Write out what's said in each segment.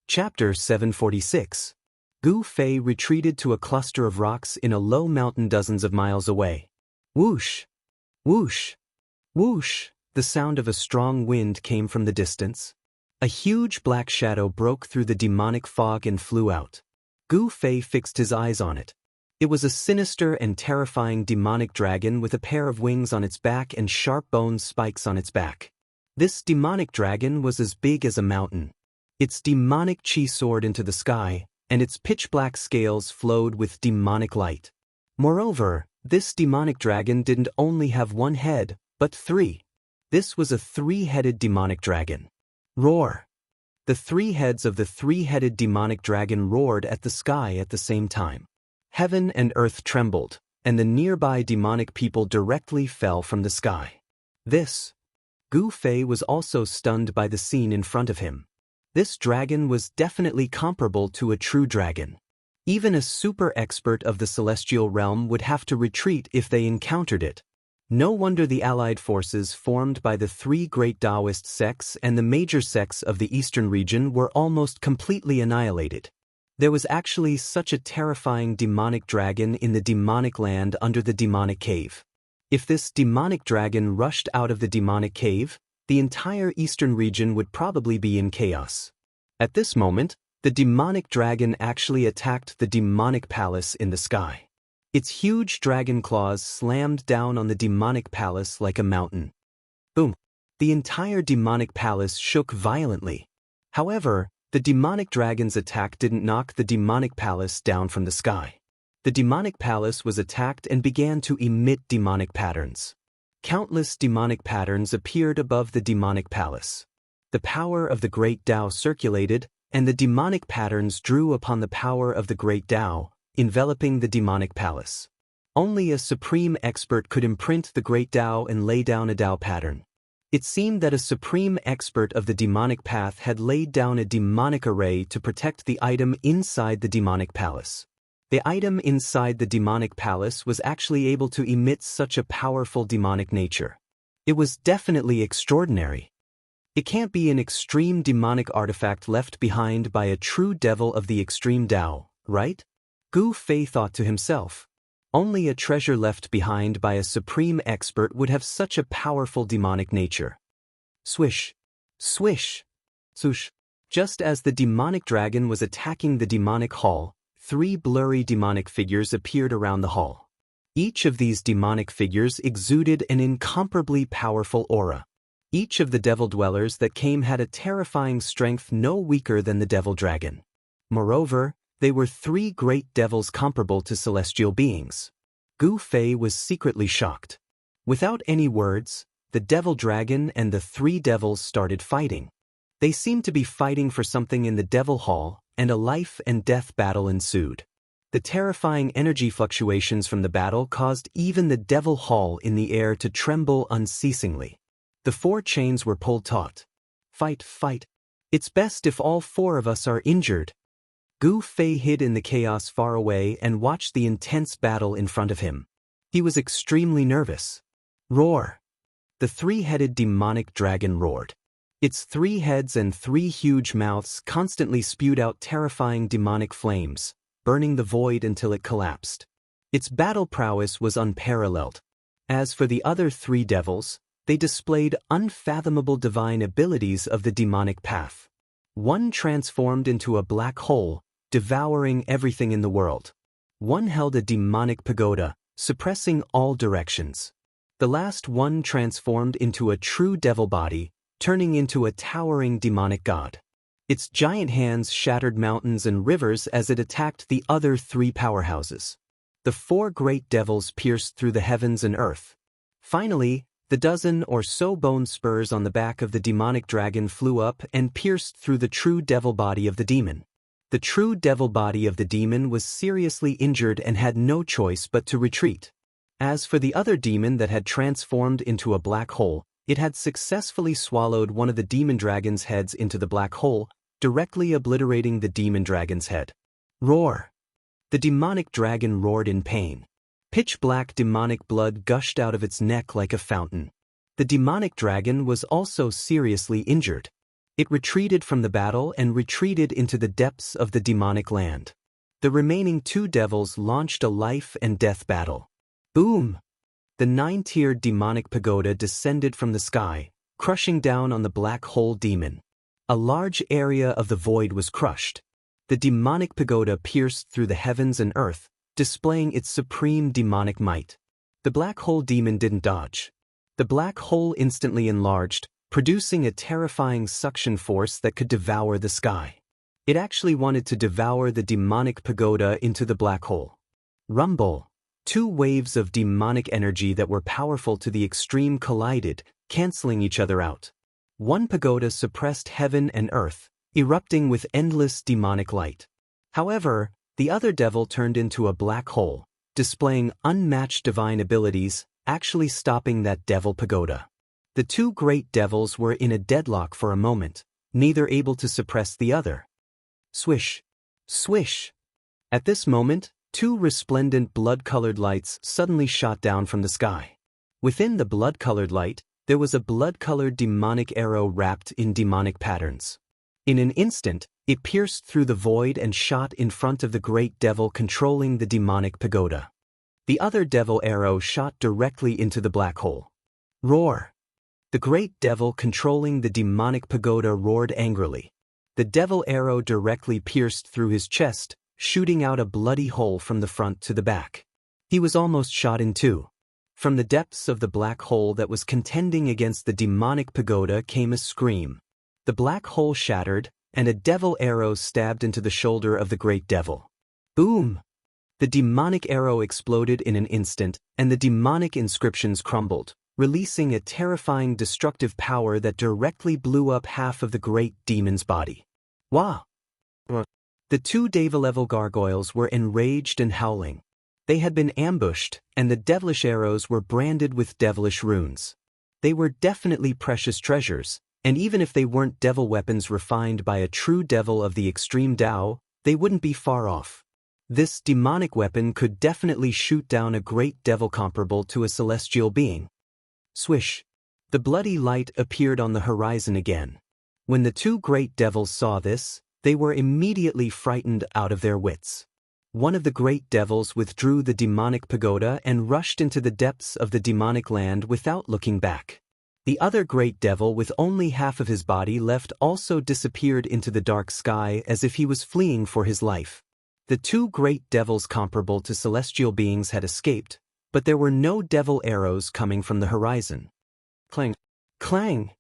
Chapter 746. Gu Fei retreated to a cluster of rocks in a low mountain dozens of miles away. Whoosh! Whoosh! Whoosh! The sound of a strong wind came from the distance. A huge black shadow broke through the demonic fog and flew out. Gu Fei fixed his eyes on it. It was a sinister and terrifying demonic dragon with a pair of wings on its back and sharp bone spikes on its back. This demonic dragon was as big as a mountain. Its demonic chi soared into the sky, and its pitch-black scales flowed with demonic light. Moreover, this demonic dragon didn't only have one head, but three. This was a three-headed demonic dragon. Roar! The three heads of the three-headed demonic dragon roared at the sky at the same time. Heaven and earth trembled, and the nearby demonic people directly fell from the sky. Gu Fei was also stunned by the scene in front of him. This dragon was definitely comparable to a true dragon. Even a super expert of the celestial realm would have to retreat if they encountered it. No wonder the allied forces formed by the three great Daoist sects and the major sects of the eastern region were almost completely annihilated. There was actually such a terrifying demonic dragon in the demonic land under the demonic cave. If this demonic dragon rushed out of the demonic cave, the entire eastern region would probably be in chaos. At this moment, the demonic dragon actually attacked the demonic palace in the sky. Its huge dragon claws slammed down on the demonic palace like a mountain. Boom! The entire demonic palace shook violently. However, the demonic dragon's attack didn't knock the demonic palace down from the sky. The demonic palace was attacked and began to emit demonic patterns. Countless demonic patterns appeared above the demonic palace. The power of the great Tao circulated, and the demonic patterns drew upon the power of the great Tao, enveloping the demonic palace. Only a supreme expert could imprint the great Tao and lay down a Tao pattern. It seemed that a supreme expert of the demonic path had laid down a demonic array to protect the item inside the demonic palace. The item inside the demonic palace was actually able to emit such a powerful demonic nature. It was definitely extraordinary. It can't be an extreme demonic artifact left behind by a true devil of the extreme Tao, right? Gu Fei thought to himself. Only a treasure left behind by a supreme expert would have such a powerful demonic nature. Swish! Swish! Swoosh! Just as the demonic dragon was attacking the demonic hall, three blurry demonic figures appeared around the hall. Each of these demonic figures exuded an incomparably powerful aura. Each of the devil dwellers that came had a terrifying strength no weaker than the devil dragon. Moreover, they were three great devils comparable to celestial beings. Gu Fei was secretly shocked. Without any words, the devil dragon and the three devils started fighting. They seemed to be fighting for something in the devil hall, and a life and death battle ensued. The terrifying energy fluctuations from the battle caused even the devil hall in the air to tremble unceasingly. The four chains were pulled taut. Fight, fight. It's best if all four of us are injured. Gu Fei hid in the chaos far away and watched the intense battle in front of him. He was extremely nervous. Roar! The three-headed demonic dragon roared. Its three heads and three huge mouths constantly spewed out terrifying demonic flames, burning the void until it collapsed. Its battle prowess was unparalleled. As for the other three devils, they displayed unfathomable divine abilities of the demonic path. One transformed into a black hole, devouring everything in the world. One held a demonic pagoda, suppressing all directions. The last one transformed into a true devil body, turning into a towering demonic god. Its giant hands shattered mountains and rivers as it attacked the other three powerhouses. The four great devils pierced through the heavens and earth. Finally, the dozen or so bone spurs on the back of the demonic dragon flew up and pierced through the true devil body of the demon. The true devil body of the demon was seriously injured and had no choice but to retreat. As for the other demon that had transformed into a black hole, it had successfully swallowed one of the demon dragon's heads into the black hole, directly obliterating the demon dragon's head. Roar! The demonic dragon roared in pain. Pitch-black demonic blood gushed out of its neck like a fountain. The demonic dragon was also seriously injured. It retreated from the battle and retreated into the depths of the demonic land. The remaining two devils launched a life and death battle. Boom! The 9-tiered demonic pagoda descended from the sky, crushing down on the black hole demon. A large area of the void was crushed. The demonic pagoda pierced through the heavens and earth, displaying its supreme demonic might. The black hole demon didn't dodge. The black hole instantly enlarged, producing a terrifying suction force that could devour the sky. It actually wanted to devour the demonic pagoda into the black hole. Rumble! Two waves of demonic energy that were powerful to the extreme collided, canceling each other out. One pagoda suppressed heaven and earth, erupting with endless demonic light. However, the other devil turned into a black hole, displaying unmatched divine abilities, actually stopping that devil pagoda. The two great devils were in a deadlock for a moment, neither able to suppress the other. Swish! Swish! At this moment, two resplendent blood-colored lights suddenly shot down from the sky. Within the blood-colored light, there was a blood-colored demonic arrow wrapped in demonic patterns. In an instant, it pierced through the void and shot in front of the great devil controlling the demonic pagoda. The other devil arrow shot directly into the black hole. Roar! The great devil controlling the demonic pagoda roared angrily. The devil arrow directly pierced through his chest, shooting out a bloody hole from the front to the back. He was almost shot in two. From the depths of the black hole that was contending against the demonic pagoda came a scream. The black hole shattered, and a devil arrow stabbed into the shoulder of the great devil. Boom! The demonic arrow exploded in an instant, and the demonic inscriptions crumbled, releasing a terrifying destructive power that directly blew up half of the great demon's body. Wow! The two devil-level gargoyles were enraged and howling. They had been ambushed, and the devilish arrows were branded with devilish runes. They were definitely precious treasures, and even if they weren't devil weapons refined by a true devil of the extreme Dao, they wouldn't be far off. This demonic weapon could definitely shoot down a great devil comparable to a celestial being. Swish! The bloody light appeared on the horizon again. When the two great devils saw this, they were immediately frightened out of their wits. One of the great devils withdrew the demonic pagoda and rushed into the depths of the demonic land without looking back. The other great devil with only half of his body left also disappeared into the dark sky as if he was fleeing for his life. The two great devils comparable to celestial beings had escaped, but there were no devil arrows coming from the horizon. Clang! Clang!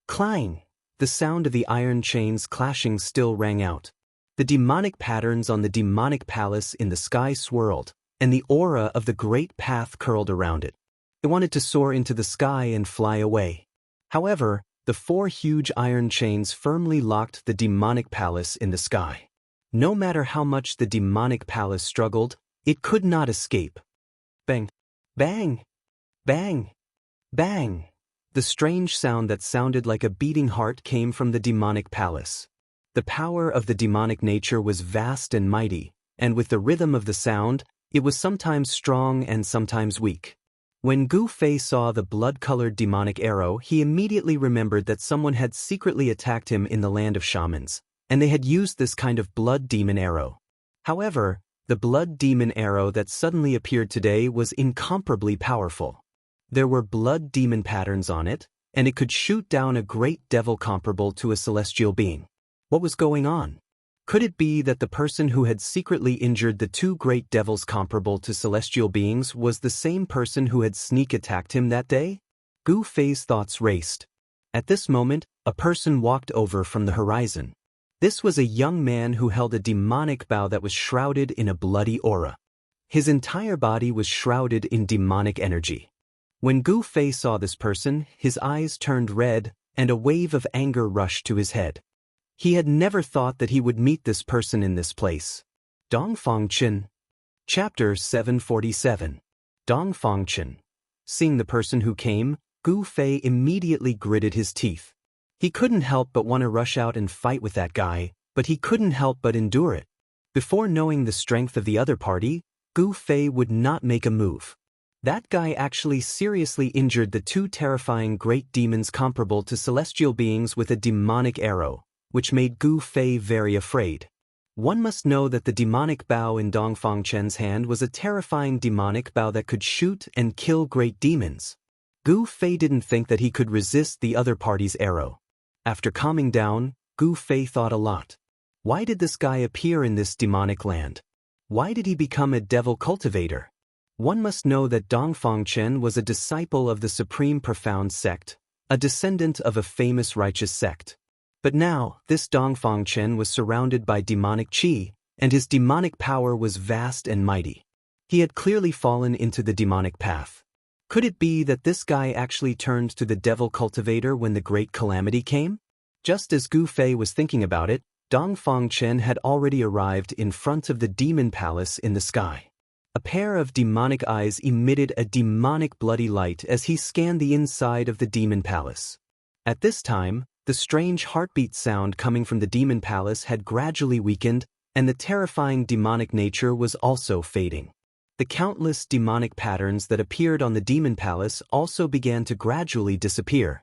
Clang! The sound of the iron chains clashing still rang out. The demonic patterns on the demonic palace in the sky swirled, and the aura of the great path curled around it. It wanted to soar into the sky and fly away. However, the four huge iron chains firmly locked the demonic palace in the sky. No matter how much the demonic palace struggled, it could not escape. Bang! Bang! Bang! Bang! The strange sound that sounded like a beating heart came from the demonic palace. The power of the demonic nature was vast and mighty, and with the rhythm of the sound, it was sometimes strong and sometimes weak. When Gu Fei saw the blood-colored demonic arrow, he immediately remembered that someone had secretly attacked him in the land of shamans, and they had used this kind of blood demon arrow. However, the blood demon arrow that suddenly appeared today was incomparably powerful. There were blood demon patterns on it, and it could shoot down a great devil comparable to a celestial being. What was going on? Could it be that the person who had secretly injured the two great devils comparable to celestial beings was the same person who had sneak attacked him that day? Gu Fei's thoughts raced. At this moment, a person walked over from the horizon. This was a young man who held a demonic bow that was shrouded in a bloody aura. His entire body was shrouded in demonic energy. When Gu Fei saw this person, his eyes turned red, and a wave of anger rushed to his head. He had never thought that he would meet this person in this place. Dongfangchen. Chapter 747. Dongfangchen. Seeing the person who came, Gu Fei immediately gritted his teeth. He couldn't help but want to rush out and fight with that guy, but he couldn't help but endure it. Before knowing the strength of the other party, Gu Fei would not make a move. That guy actually seriously injured the two terrifying great demons comparable to celestial beings with a demonic arrow, which made Gu Fei very afraid. One must know that the demonic bow in Dongfang Chen's hand was a terrifying demonic bow that could shoot and kill great demons. Gu Fei didn't think that he could resist the other party's arrow. After calming down, Gu Fei thought a lot. Why did this guy appear in this demonic land? Why did he become a devil cultivator? One must know that Dongfang Chen was a disciple of the Supreme Profound sect, a descendant of a famous righteous sect. But now, this Dongfang Chen was surrounded by demonic qi, and his demonic power was vast and mighty. He had clearly fallen into the demonic path. Could it be that this guy actually turned to the devil cultivator when the great calamity came? Just as Gu Fei was thinking about it, Dongfang Chen had already arrived in front of the demon palace in the sky. A pair of demonic eyes emitted a demonic bloody light as he scanned the inside of the demon palace. At this time, the strange heartbeat sound coming from the demon palace had gradually weakened, and the terrifying demonic nature was also fading. The countless demonic patterns that appeared on the demon palace also began to gradually disappear.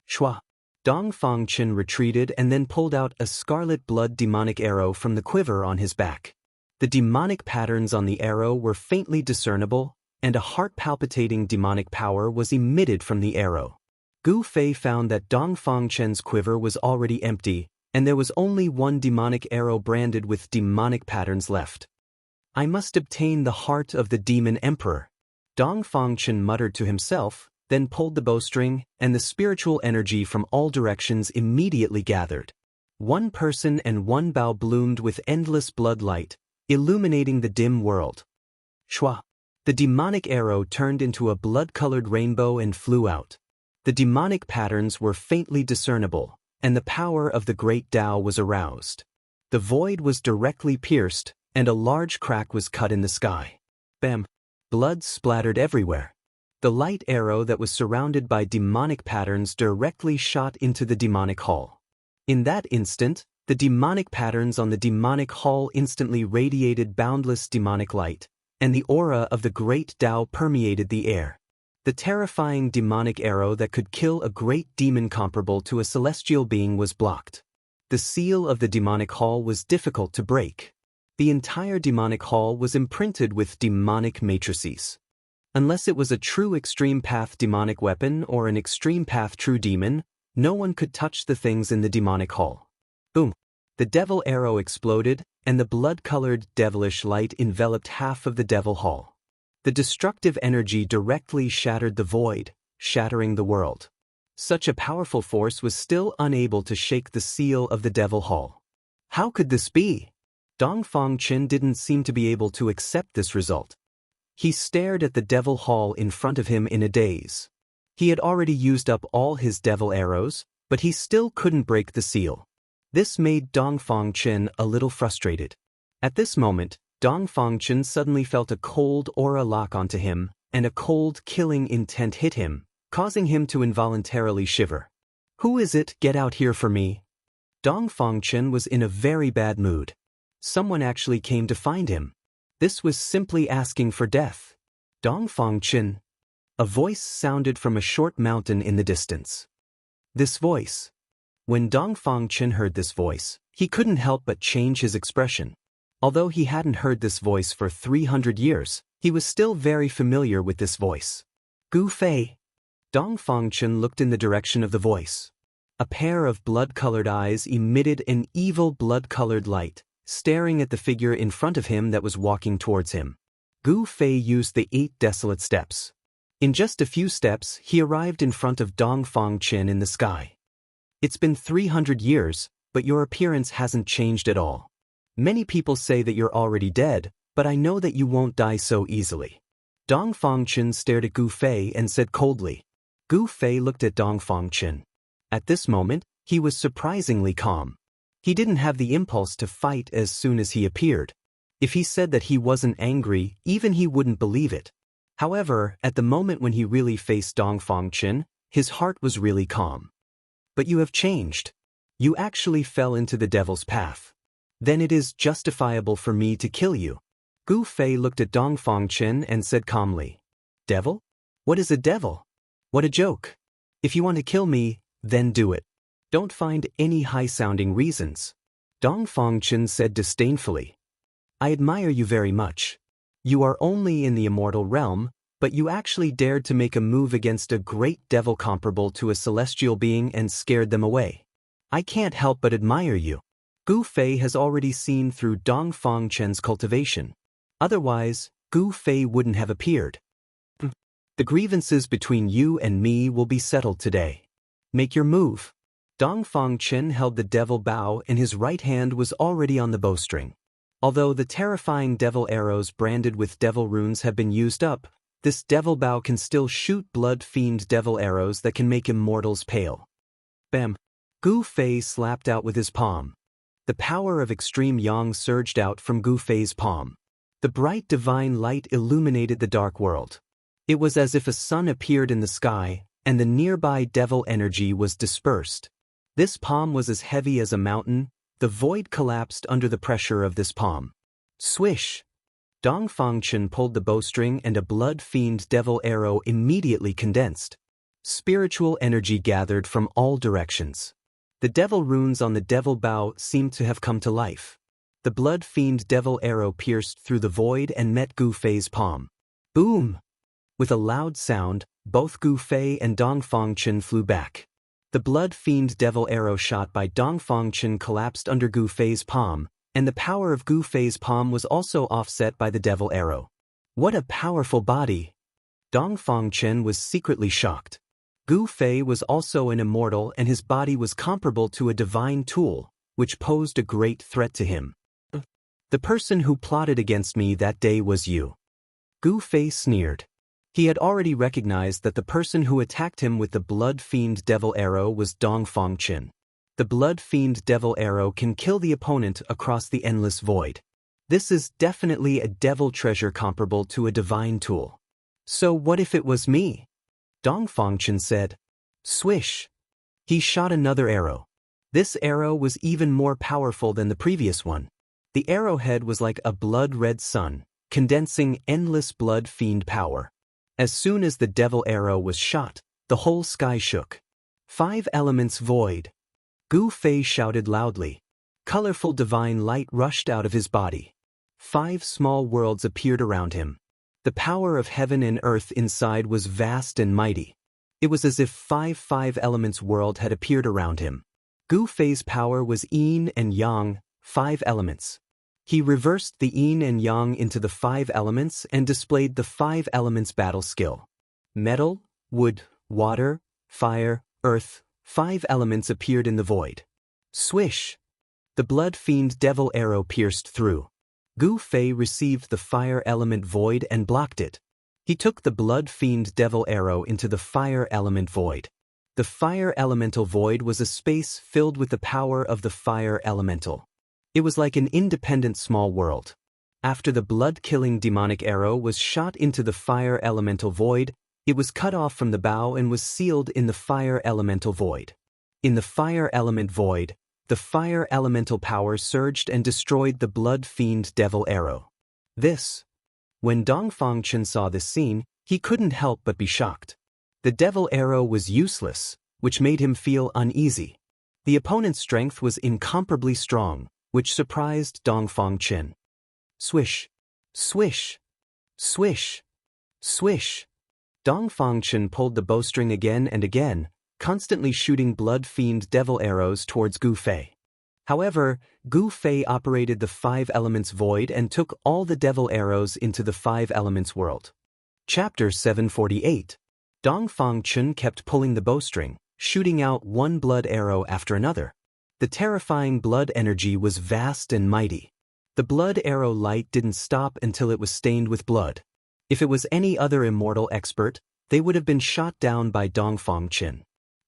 Shua! Dongfang Chen retreated and then pulled out a scarlet blood demonic arrow from the quiver on his back. The demonic patterns on the arrow were faintly discernible, and a heart-palpitating demonic power was emitted from the arrow. Gu Fei found that Dongfang Chen's quiver was already empty, and there was only one demonic arrow branded with demonic patterns left. I must obtain the heart of the demon emperor. Dongfang Chen muttered to himself, then pulled the bowstring, and the spiritual energy from all directions immediately gathered. One person and one bow bloomed with endless blood light, illuminating the dim world. Shua! The demonic arrow turned into a blood-colored rainbow and flew out. The demonic patterns were faintly discernible, and the power of the great Tao was aroused. The void was directly pierced, and a large crack was cut in the sky. Bam! Blood splattered everywhere. The light arrow that was surrounded by demonic patterns directly shot into the demonic hall. In that instant, the demonic patterns on the demonic hall instantly radiated boundless demonic light, and the aura of the great Tao permeated the air. The terrifying demonic arrow that could kill a great demon comparable to a celestial being was blocked. The seal of the demonic hall was difficult to break. The entire demonic hall was imprinted with demonic matrices. Unless it was a true extreme path demonic weapon or an extreme path true demon, no one could touch the things in the demonic hall. Boom! The devil arrow exploded, and the blood-colored devilish light enveloped half of the devil hall. The destructive energy directly shattered the void, shattering the world. Such a powerful force was still unable to shake the seal of the devil hall. How could this be? Dongfang Chen didn't seem to be able to accept this result. He stared at the devil hall in front of him in a daze. He had already used up all his devil arrows, but he still couldn't break the seal. This made Dongfang Chen a little frustrated. At this moment, Dongfang Chen suddenly felt a cold aura lock onto him, and a cold, killing intent hit him, causing him to involuntarily shiver. Who is it? Get out here for me. Dongfang Chen was in a very bad mood. Someone actually came to find him. This was simply asking for death. Dongfang Chen. A voice sounded from a short mountain in the distance. This voice. When Dongfang Chen heard this voice, he couldn't help but change his expression. Although he hadn't heard this voice for 300 years, he was still very familiar with this voice. Gu Fei. Dongfang Chen looked in the direction of the voice. A pair of blood-colored eyes emitted an evil blood-colored light, staring at the figure in front of him that was walking towards him. Gu Fei used the 8 desolate steps. In just a few steps, he arrived in front of Dongfang Chen in the sky. It's been 300 years, but your appearance hasn't changed at all. Many people say that you're already dead, but I know that you won't die so easily. Dongfang Chen stared at Gu Fei and said coldly. Gu Fei looked at Dongfang Chen. At this moment, he was surprisingly calm. He didn't have the impulse to fight as soon as he appeared. If he said that he wasn't angry, even he wouldn't believe it. However, at the moment when he really faced Dongfang Chen, his heart was really calm. But you have changed. You actually fell into the devil's path. Then it is justifiable for me to kill you. Gu Fei looked at Dongfang Chen and said calmly. Devil? What is a devil? What a joke. If you want to kill me, then do it. Don't find any high-sounding reasons. Dongfangchen said disdainfully. I admire you very much. You are only in the immortal realm, but you actually dared to make a move against a great devil comparable to a celestial being and scared them away. I can't help but admire you. Gu Fei has already seen through Dongfangchen's cultivation. Otherwise, Gu Fei wouldn't have appeared. The grievances between you and me will be settled today. Make your move. Dongfangchen held the devil bow and his right hand was already on the bowstring. Although the terrifying devil arrows branded with devil runes have been used up, this devil bow can still shoot blood-fiend devil arrows that can make immortals pale. Bam! Gu Fei slapped out with his palm. The power of extreme yang surged out from Gu Fei's palm. The bright divine light illuminated the dark world. It was as if a sun appeared in the sky, and the nearby devil energy was dispersed. This palm was as heavy as a mountain. The void collapsed under the pressure of this palm. Swish! Dongfangchen pulled the bowstring and a blood-fiend devil arrow immediately condensed. Spiritual energy gathered from all directions. The devil runes on the devil bow seemed to have come to life. The blood-fiend devil arrow pierced through the void and met Gu Fei's palm. Boom! With a loud sound, both Gu Fei and Dongfangchen flew back. The blood-fiend devil arrow shot by Dongfangchen collapsed under Gu Fei's palm, and the power of Gu Fei's palm was also offset by the devil arrow. What a powerful body! Dongfangchen was secretly shocked. Gu Fei was also an immortal and his body was comparable to a divine tool, which posed a great threat to him. The person who plotted against me that day was you. Gu Fei sneered. He had already recognized that the person who attacked him with the blood-fiend devil arrow was Dongfangchen. The blood-fiend devil arrow can kill the opponent across the endless void. This is definitely a devil treasure comparable to a divine tool. So what if it was me? Dongfangchen said. Swish! He shot another arrow. This arrow was even more powerful than the previous one. The arrowhead was like a blood-red sun, condensing endless blood-fiend power. As soon as the devil arrow was shot, the whole sky shook. 5 elements void. Gu Fei shouted loudly. Colorful divine light rushed out of his body. 5 small worlds appeared around him. The power of heaven and earth inside was vast and mighty. It was as if 5 elements world had appeared around him. Gu Fei's power was yin and yang, 5 elements. He reversed the yin and yang into the 5 elements and displayed the 5 elements battle skill. Metal, wood, water, fire, earth, 5 elements appeared in the void. Swish! The blood-fiend devil arrow pierced through. Gu Fei received the fire element void and blocked it. He took the blood-fiend devil arrow into the fire element void. The fire elemental void was a space filled with the power of the fire elemental. It was like an independent small world. After the blood-killing demonic arrow was shot into the fire elemental void, it was cut off from the bow and was sealed in the fire elemental void. In the fire element void, the fire elemental power surged and destroyed the blood-fiend devil arrow. When Dongfangchen saw this scene, he couldn't help but be shocked. The devil arrow was useless, which made him feel uneasy. The opponent's strength was incomparably strong, which surprised Dongfangchen. Swish! Swish! Swish! Swish! Dongfangchen pulled the bowstring again and again, constantly shooting blood-fiend devil arrows towards Gu Fei. However, Gu Fei operated the 5 elements void and took all the devil arrows into the 5 elements world. Chapter 748. Dongfangchen kept pulling the bowstring, shooting out one blood arrow after another. The terrifying blood energy was vast and mighty. The blood arrow light didn't stop until it was stained with blood. If it was any other immortal expert, they would have been shot down by Dongfangchen.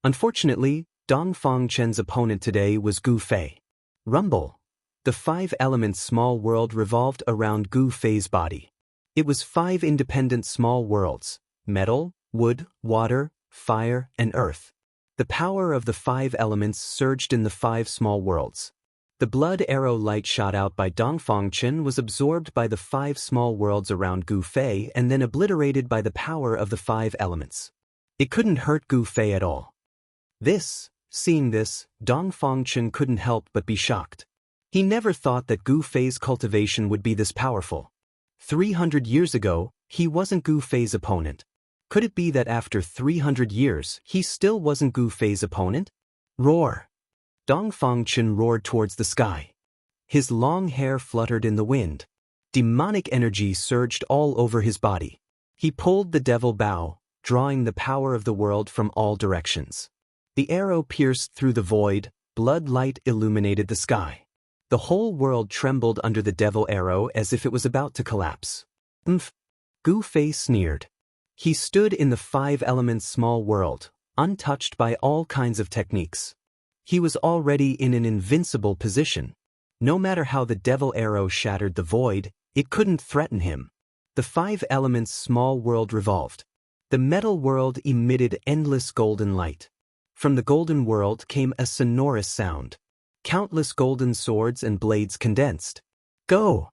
Unfortunately, Dongfangchen's opponent today was Gu Fei. Rumble. The 5 elements small world revolved around Gu Fei's body. It was 5 independent small worlds: metal, wood, water, fire, and earth. The power of the 5 elements surged in the 5 small worlds. The blood arrow light shot out by Dongfang was absorbed by the 5 small worlds around Gu Fei and then obliterated by the power of the 5 elements. It couldn't hurt Gu Fei at all. Seeing this, Dongfang couldn't help but be shocked. He never thought that Gu Fei's cultivation would be this powerful. 300 years ago, he wasn't Gu Fei's opponent. Could it be that after 300 years, he still wasn't Gu Fei's opponent? Roar! Dongfang roared towards the sky. His long hair fluttered in the wind. Demonic energy surged all over his body. He pulled the devil bow, drawing the power of the world from all directions. The arrow pierced through the void, blood light illuminated the sky. The whole world trembled under the devil arrow as if it was about to collapse. Gu Fei sneered. He stood in the 5 elements small world, untouched by all kinds of techniques. He was already in an invincible position. No matter how the devil arrow shattered the void, it couldn't threaten him. The 5 elements small world revolved. The metal world emitted endless golden light. From the golden world came a sonorous sound. Countless golden swords and blades condensed. Go!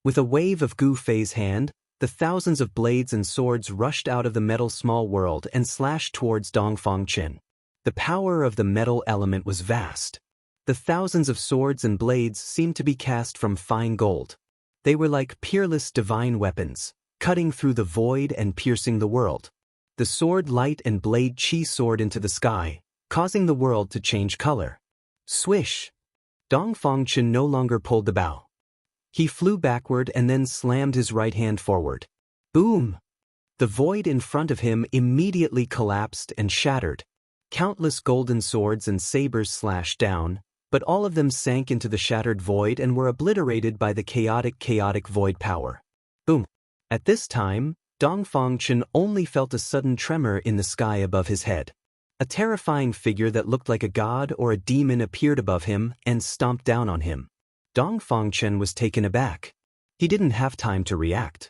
With a wave of Gu Fei's hand, the thousands of blades and swords rushed out of the metal small world and slashed towards Dongfang. The power of the metal element was vast. The thousands of swords and blades seemed to be cast from fine gold. They were like peerless divine weapons, cutting through the void and piercing the world. The sword light and blade chi soared into the sky, causing the world to change color. Swish! Dongfang no longer pulled the bow. He flew backward and then slammed his right hand forward. Boom! The void in front of him immediately collapsed and shattered. Countless golden swords and sabers slashed down, but all of them sank into the shattered void and were obliterated by the chaotic void power. Boom! At this time, Dongfang only felt a sudden tremor in the sky above his head. A terrifying figure that looked like a god or a demon appeared above him and stomped down on him. Dongfang was taken aback. He didn't have time to react.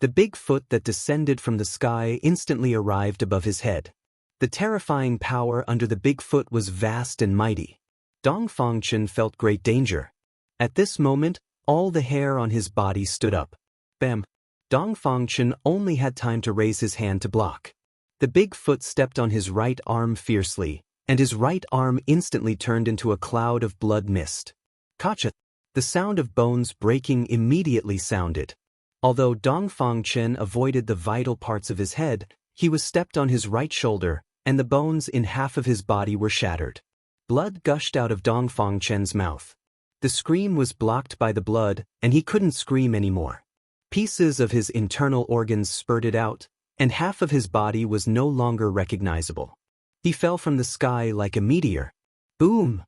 The big foot that descended from the sky instantly arrived above his head. The terrifying power under the big foot was vast and mighty. Dongfang felt great danger. At this moment, all the hair on his body stood up. Bam! Dongfang only had time to raise his hand to block. The big foot stepped on his right arm fiercely, and his right arm instantly turned into a cloud of blood mist. Kacha! The sound of bones breaking immediately sounded. Although Dongfang avoided the vital parts of his head, he was stepped on his right shoulder, and the bones in half of his body were shattered. Blood gushed out of Dongfang's mouth. The scream was blocked by the blood, and he couldn't scream anymore. Pieces of his internal organs spurted out, and half of his body was no longer recognizable. He fell from the sky like a meteor. Boom!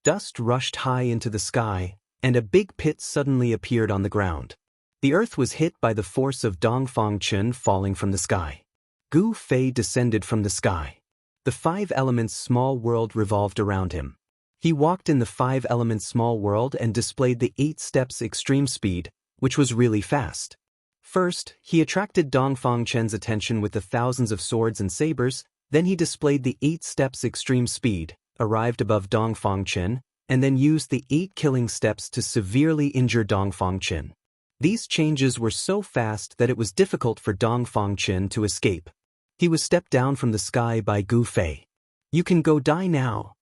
Dust rushed high into the sky, and a big pit suddenly appeared on the ground. The earth was hit by the force of Dongfang falling from the sky. Gu Fei descended from the sky. The 5 elements small world revolved around him. He walked in the 5 elements small world and displayed the 8 steps extreme speed, which was really fast. First, he attracted Dongfang's attention with the thousands of swords and sabers, then he displayed the 8 steps extreme speed, arrived above Dongfang, and then used the 8 killing steps to severely injure Dongfang. These changes were so fast that it was difficult for Dongfang to escape. He was stepped down from the sky by Gu Fei. You can go die now.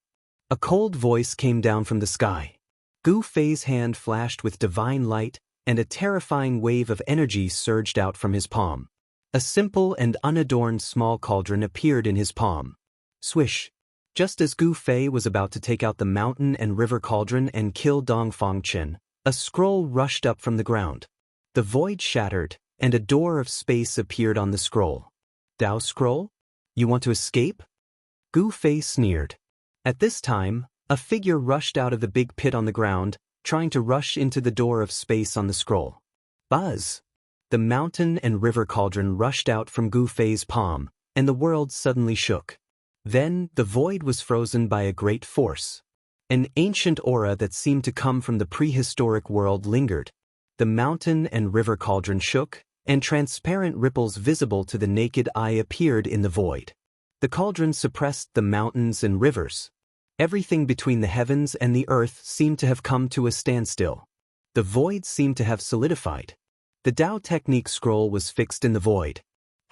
A cold voice came down from the sky. Gu Fei's hand flashed with divine light, and a terrifying wave of energy surged out from his palm. A simple and unadorned small cauldron appeared in his palm. Swish! Just as Gu Fei was about to take out the mountain and river cauldron and kill Dongfang, a scroll rushed up from the ground. The void shattered, and a door of space appeared on the scroll. Dao scroll? You want to escape? Gu Fei sneered. At this time, a figure rushed out of the big pit on the ground, trying to rush into the door of space on the scroll. Buzz! The mountain and river cauldron rushed out from Gu Fei's palm, and the world suddenly shook. Then, the void was frozen by a great force. An ancient aura that seemed to come from the prehistoric world lingered. The mountain and river cauldron shook, and transparent ripples visible to the naked eye appeared in the void. The cauldron suppressed the mountains and rivers. Everything between the heavens and the earth seemed to have come to a standstill. The void seemed to have solidified. The Tao technique scroll was fixed in the void.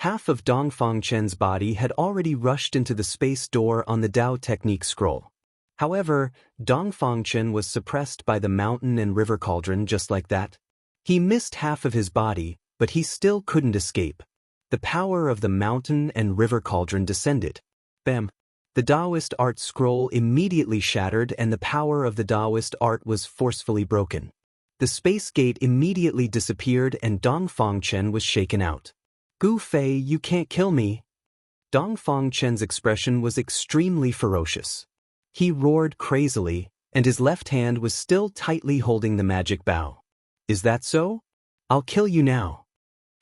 Half of Dongfang Chen's body had already rushed into the space door on the Tao technique scroll. However, Dongfang Chen was suppressed by the mountain and river cauldron just like that. He missed half of his body, but he still couldn't escape. The power of the mountain and river cauldron descended. Bam! The Daoist art scroll immediately shattered and the power of the Daoist art was forcefully broken. The space gate immediately disappeared and Dongfang Chen was shaken out. "Gu Fei, you can't kill me." Dongfang Chen's expression was extremely ferocious. He roared crazily, and his left hand was still tightly holding the magic bow. "Is that so? I'll kill you now,"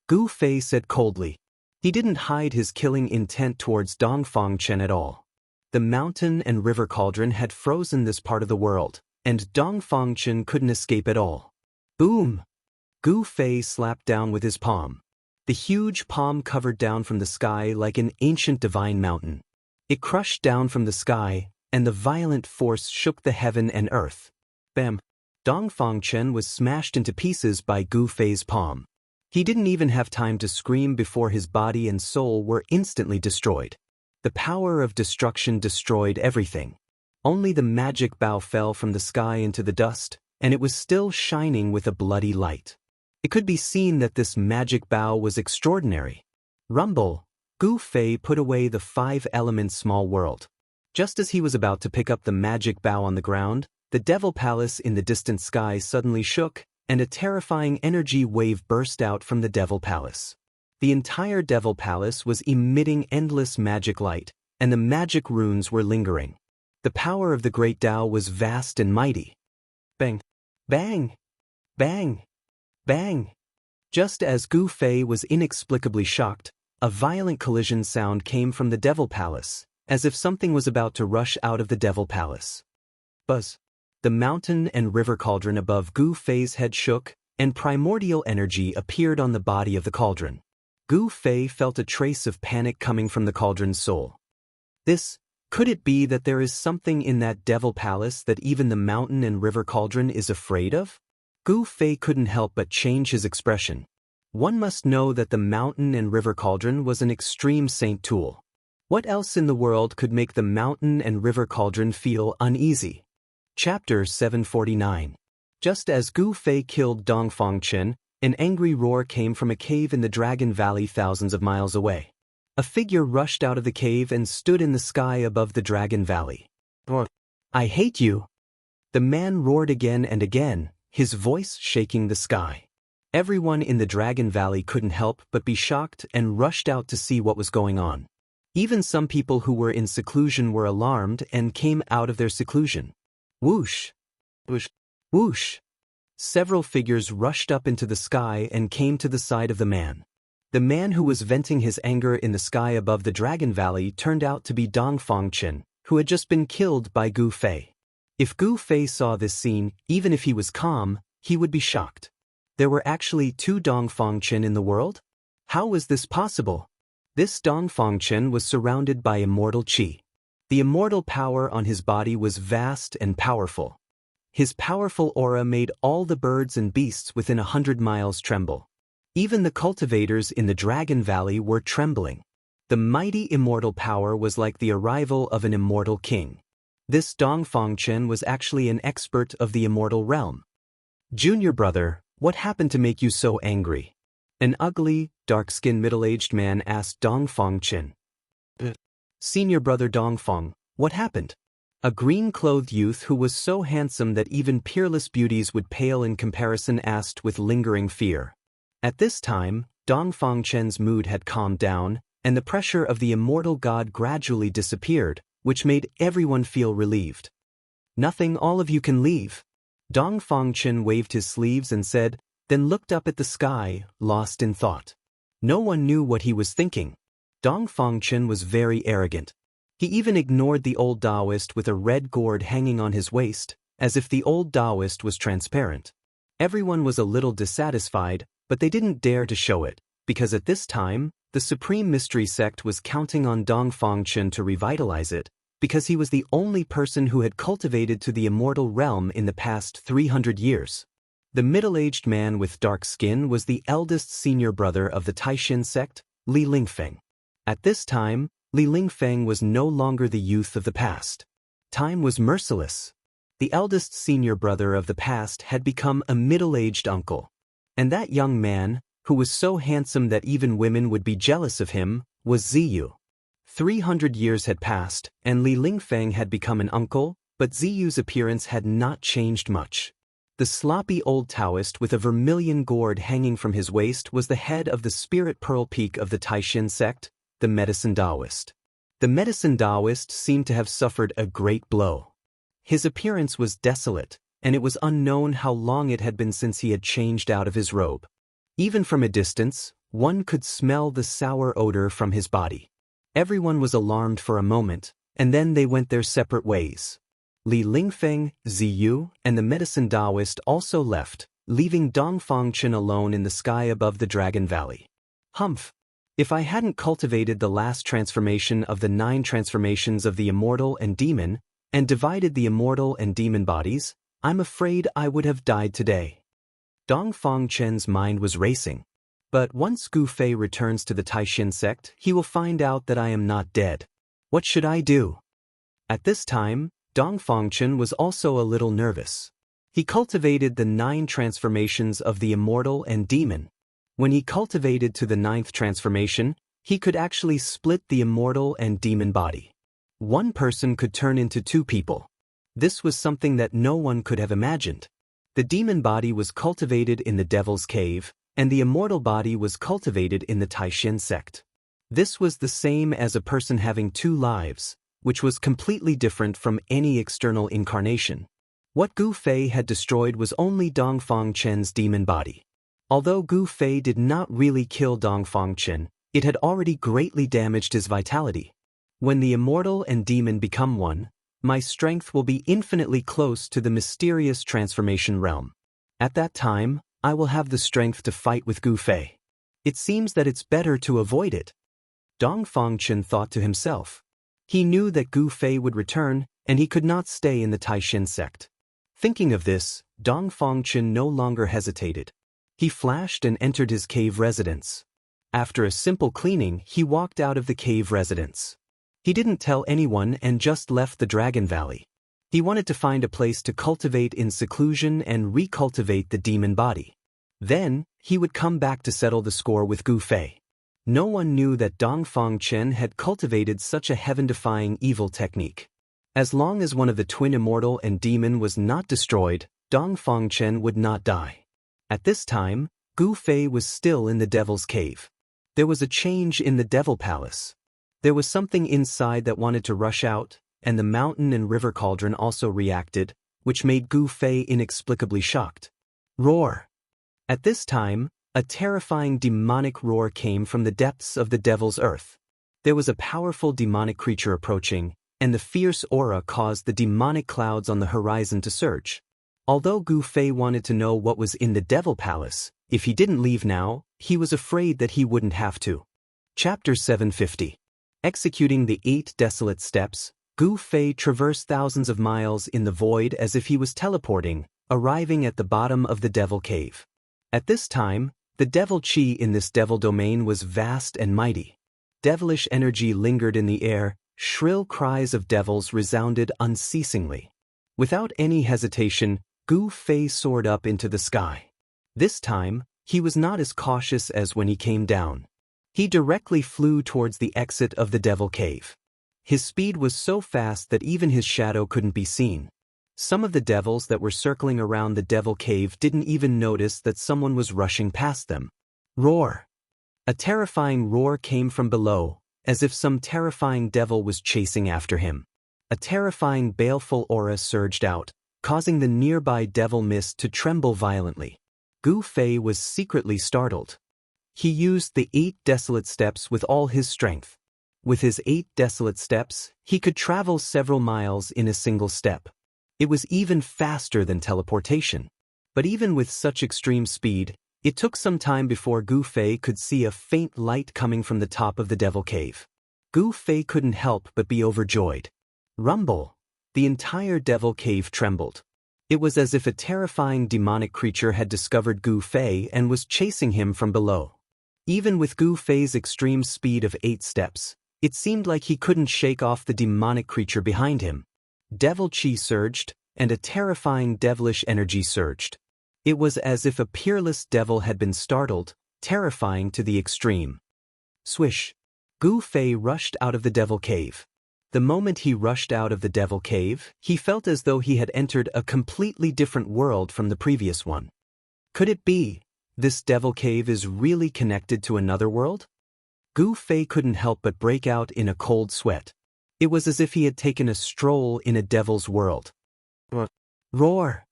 Gu Fei said coldly. He didn't hide his killing intent towards Dongfang Chen at all. The mountain and river cauldron had frozen this part of the world, and Dongfang Chen couldn't escape at all. Boom! Gu Fei slapped down with his palm. The huge palm covered down from the sky like an ancient divine mountain. It crushed down from the sky, and the violent force shook the heaven and earth. Bam! Dongfang Chen was smashed into pieces by Gu Fei's palm. He didn't even have time to scream before his body and soul were instantly destroyed. The power of destruction destroyed everything. Only the magic bow fell from the sky into the dust, and it was still shining with a bloody light. It could be seen that this magic bow was extraordinary. Rumble! Gu Fei put away the 5-element small world. Just as he was about to pick up the magic bow on the ground, the Devil Palace in the distant sky suddenly shook, and a terrifying energy wave burst out from the Devil Palace. The entire Devil Palace was emitting endless magic light, and the magic runes were lingering. The power of the Great Tao was vast and mighty. Bang! Bang! Bang! Bang! Just as Gu Fei was inexplicably shocked, a violent collision sound came from the Devil Palace, as if something was about to rush out of the Devil Palace. Buzz! The mountain and river cauldron above Gu Fei's head shook, and primordial energy appeared on the body of the cauldron. Gu Fei felt a trace of panic coming from the cauldron's soul. Could it be that there is something in that Devil Palace that even the mountain and river cauldron is afraid of? Gu Fei couldn't help but change his expression. One must know that the mountain and river cauldron was an extreme saint tool. What else in the world could make the mountain and river cauldron feel uneasy? Chapter 749. Just as Gu Fei killed Dongfang Chen, an angry roar came from a cave in the Dragon Valley thousands of miles away. A figure rushed out of the cave and stood in the sky above the Dragon Valley. "I hate you!" The man roared again and again, his voice shaking the sky. Everyone in the Dragon Valley couldn't help but be shocked and rushed out to see what was going on. Even some people who were in seclusion were alarmed and came out of their seclusion. Whoosh! Whoosh! Whoosh! Several figures rushed up into the sky and came to the side of the man. The man who was venting his anger in the sky above the Dragon Valley turned out to be Dongfang Chen, who had just been killed by Gu Fei. If Gu Fei saw this scene, even if he was calm, he would be shocked. There were actually 2 Dongfang Chen in the world? How was this possible? This Dongfang Chen was surrounded by immortal qi. The immortal power on his body was vast and powerful. His powerful aura made all the birds and beasts within 100 miles tremble. Even the cultivators in the Dragon Valley were trembling. The mighty immortal power was like the arrival of an immortal king. This Dongfang Chen was actually an expert of the immortal realm. "Junior brother, what happened to make you so angry?" An ugly, dark-skinned middle-aged man asked Dongfang Chen. "Senior brother Dongfang, what happened?" A green-clothed youth who was so handsome that even peerless beauties would pale in comparison asked with lingering fear. At this time, Dongfang Chen's mood had calmed down, and the pressure of the immortal god gradually disappeared, which made everyone feel relieved. "Nothing, all of you can leave." Dongfang Chen waved his sleeves and said, then looked up at the sky, lost in thought. No one knew what he was thinking. Dongfang Chen was very arrogant. He even ignored the old Daoist with a red gourd hanging on his waist, as if the old Daoist was transparent. Everyone was a little dissatisfied, but they didn't dare to show it, because at this time, the Supreme Mystery Sect was counting on Dongfang Chen to revitalize it, because he was the only person who had cultivated to the immortal realm in the past 300 years. The middle-aged man with dark skin was the eldest senior brother of the Taishin sect, Li Lingfeng. At this time, Li Lingfeng was no longer the youth of the past. Time was merciless. The eldest senior brother of the past had become a middle-aged uncle. And that young man, who was so handsome that even women would be jealous of him, was Ziyu. 300 years had passed, and Li Lingfeng had become an uncle, but Ziyu's appearance had not changed much. The sloppy old Daoist with a vermilion gourd hanging from his waist was the head of the Spirit Pearl Peak of the Taishin sect, the Medicine Daoist. The Medicine Daoist seemed to have suffered a great blow. His appearance was desolate, and it was unknown how long it had been since he had changed out of his robe. Even from a distance, one could smell the sour odor from his body. Everyone was alarmed for a moment, and then they went their separate ways. Li Lingfeng, Ziyu, and the Medicine Daoist also left, leaving Dongfangchen alone in the sky above the Dragon Valley. Humph! If I hadn't cultivated the last transformation of the 9 transformations of the Immortal and Demon, and divided the Immortal and Demon bodies, I'm afraid I would have died today. Dongfangchen's mind was racing. But once Gu Fei returns to the Taishin sect, he will find out that I am not dead. What should I do? At this time, Dongfangchen was also a little nervous. He cultivated the 9 transformations of the Immortal and Demon. When he cultivated to the 9th transformation, he could actually split the Immortal and Demon body. One person could turn into 2 people. This was something that no one could have imagined. The demon body was cultivated in the Devil's Cave, and the immortal body was cultivated in the Taishin sect. This was the same as a person having 2 lives, which was completely different from any external incarnation. What Gu Fei had destroyed was only Dongfangchen's demon body. Although Gu Fei did not really kill Dongfangchen, it had already greatly damaged his vitality. When the immortal and demon become one, my strength will be infinitely close to the mysterious transformation realm. At that time, I will have the strength to fight with Gu Fei. It seems that it's better to avoid it. Dongfangchen thought to himself. He knew that Gu Fei would return, and he could not stay in the Taishin sect. Thinking of this, Dongfangchen no longer hesitated. He flashed and entered his cave residence. After a simple cleaning, he walked out of the cave residence. He didn't tell anyone and just left the Dragon Valley. He wanted to find a place to cultivate in seclusion and recultivate the demon body. Then, he would come back to settle the score with Gu Fei. No one knew that Dongfangchen had cultivated such a heaven-defying evil technique. As long as one of the twin immortal and demon was not destroyed, Dongfangchen would not die. At this time, Gu Fei was still in the Devil's Cave. There was a change in the Devil Palace. There was something inside that wanted to rush out, and the mountain and river cauldron also reacted, which made Gu Fei inexplicably shocked. Roar! At this time, a terrifying demonic roar came from the depths of the Devil's Earth. There was a powerful demonic creature approaching, and the fierce aura caused the demonic clouds on the horizon to surge. Although Gu Fei wanted to know what was in the Devil Palace, if he didn't leave now, he was afraid that he wouldn't have to. Chapter 750. Executing the 8 desolate steps, Gu Fei traversed thousands of miles in the void as if he was teleporting, arriving at the bottom of the Devil Cave. At this time, the devil chi in this devil domain was vast and mighty. Devilish energy lingered in the air, shrill cries of devils resounded unceasingly. Without any hesitation, Gu Fei soared up into the sky. This time, he was not as cautious as when he came down. He directly flew towards the exit of the Devil Cave. His speed was so fast that even his shadow couldn't be seen. Some of the devils that were circling around the Devil Cave didn't even notice that someone was rushing past them. Roar! A terrifying roar came from below, as if some terrifying devil was chasing after him. A terrifying baleful aura surged out, causing the nearby devil mist to tremble violently. Gu Fei was secretly startled. He used the 8 desolate steps with all his strength. With his 8 desolate steps, he could travel several miles in a single step. It was even faster than teleportation. But even with such extreme speed, it took some time before Gu Fei could see a faint light coming from the top of the Devil Cave. Gu Fei couldn't help but be overjoyed. Rumble. The entire devil cave trembled. It was as if a terrifying demonic creature had discovered Gu Fei and was chasing him from below. Even with Gu Fei's extreme speed of 8 steps, it seemed like he couldn't shake off the demonic creature behind him. Devil chi surged, and a terrifying devilish energy surged. It was as if a peerless devil had been startled, terrifying to the extreme. Swish! Gu Fei rushed out of the devil cave. The moment he rushed out of the devil cave, he felt as though he had entered a completely different world from the previous one. Could it be, this devil cave is really connected to another world? Gu Fei couldn't help but break out in a cold sweat. It was as if he had taken a stroll in a devil's world. Roar!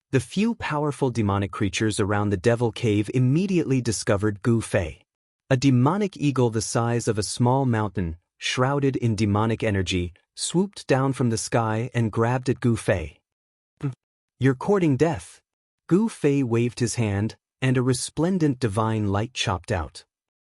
The few powerful demonic creatures around the devil cave immediately discovered Gu Fei. A demonic eagle the size of a small mountain, shrouded in demonic energy, swooped down from the sky and grabbed at Gu Fei. You're courting death. Gu Fei waved his hand, and a resplendent divine light chopped out.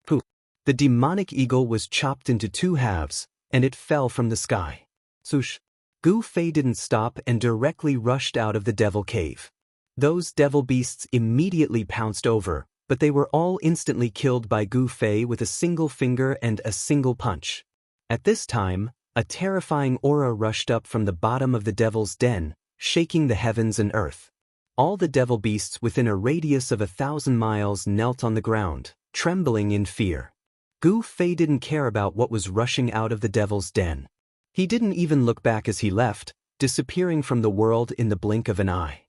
Pooh! The demonic eagle was chopped into 2 halves, and it fell from the sky. Swoosh! Gu Fei didn't stop and directly rushed out of the devil cave. Those devil beasts immediately pounced over, but they were all instantly killed by Gu Fei with a single finger and a single punch. At this time, a terrifying aura rushed up from the bottom of the devil's den, shaking the heavens and earth. All the devil beasts within a radius of 1,000 miles knelt on the ground, trembling in fear. Gu Fei didn't care about what was rushing out of the devil's den. He didn't even look back as he left, disappearing from the world in the blink of an eye.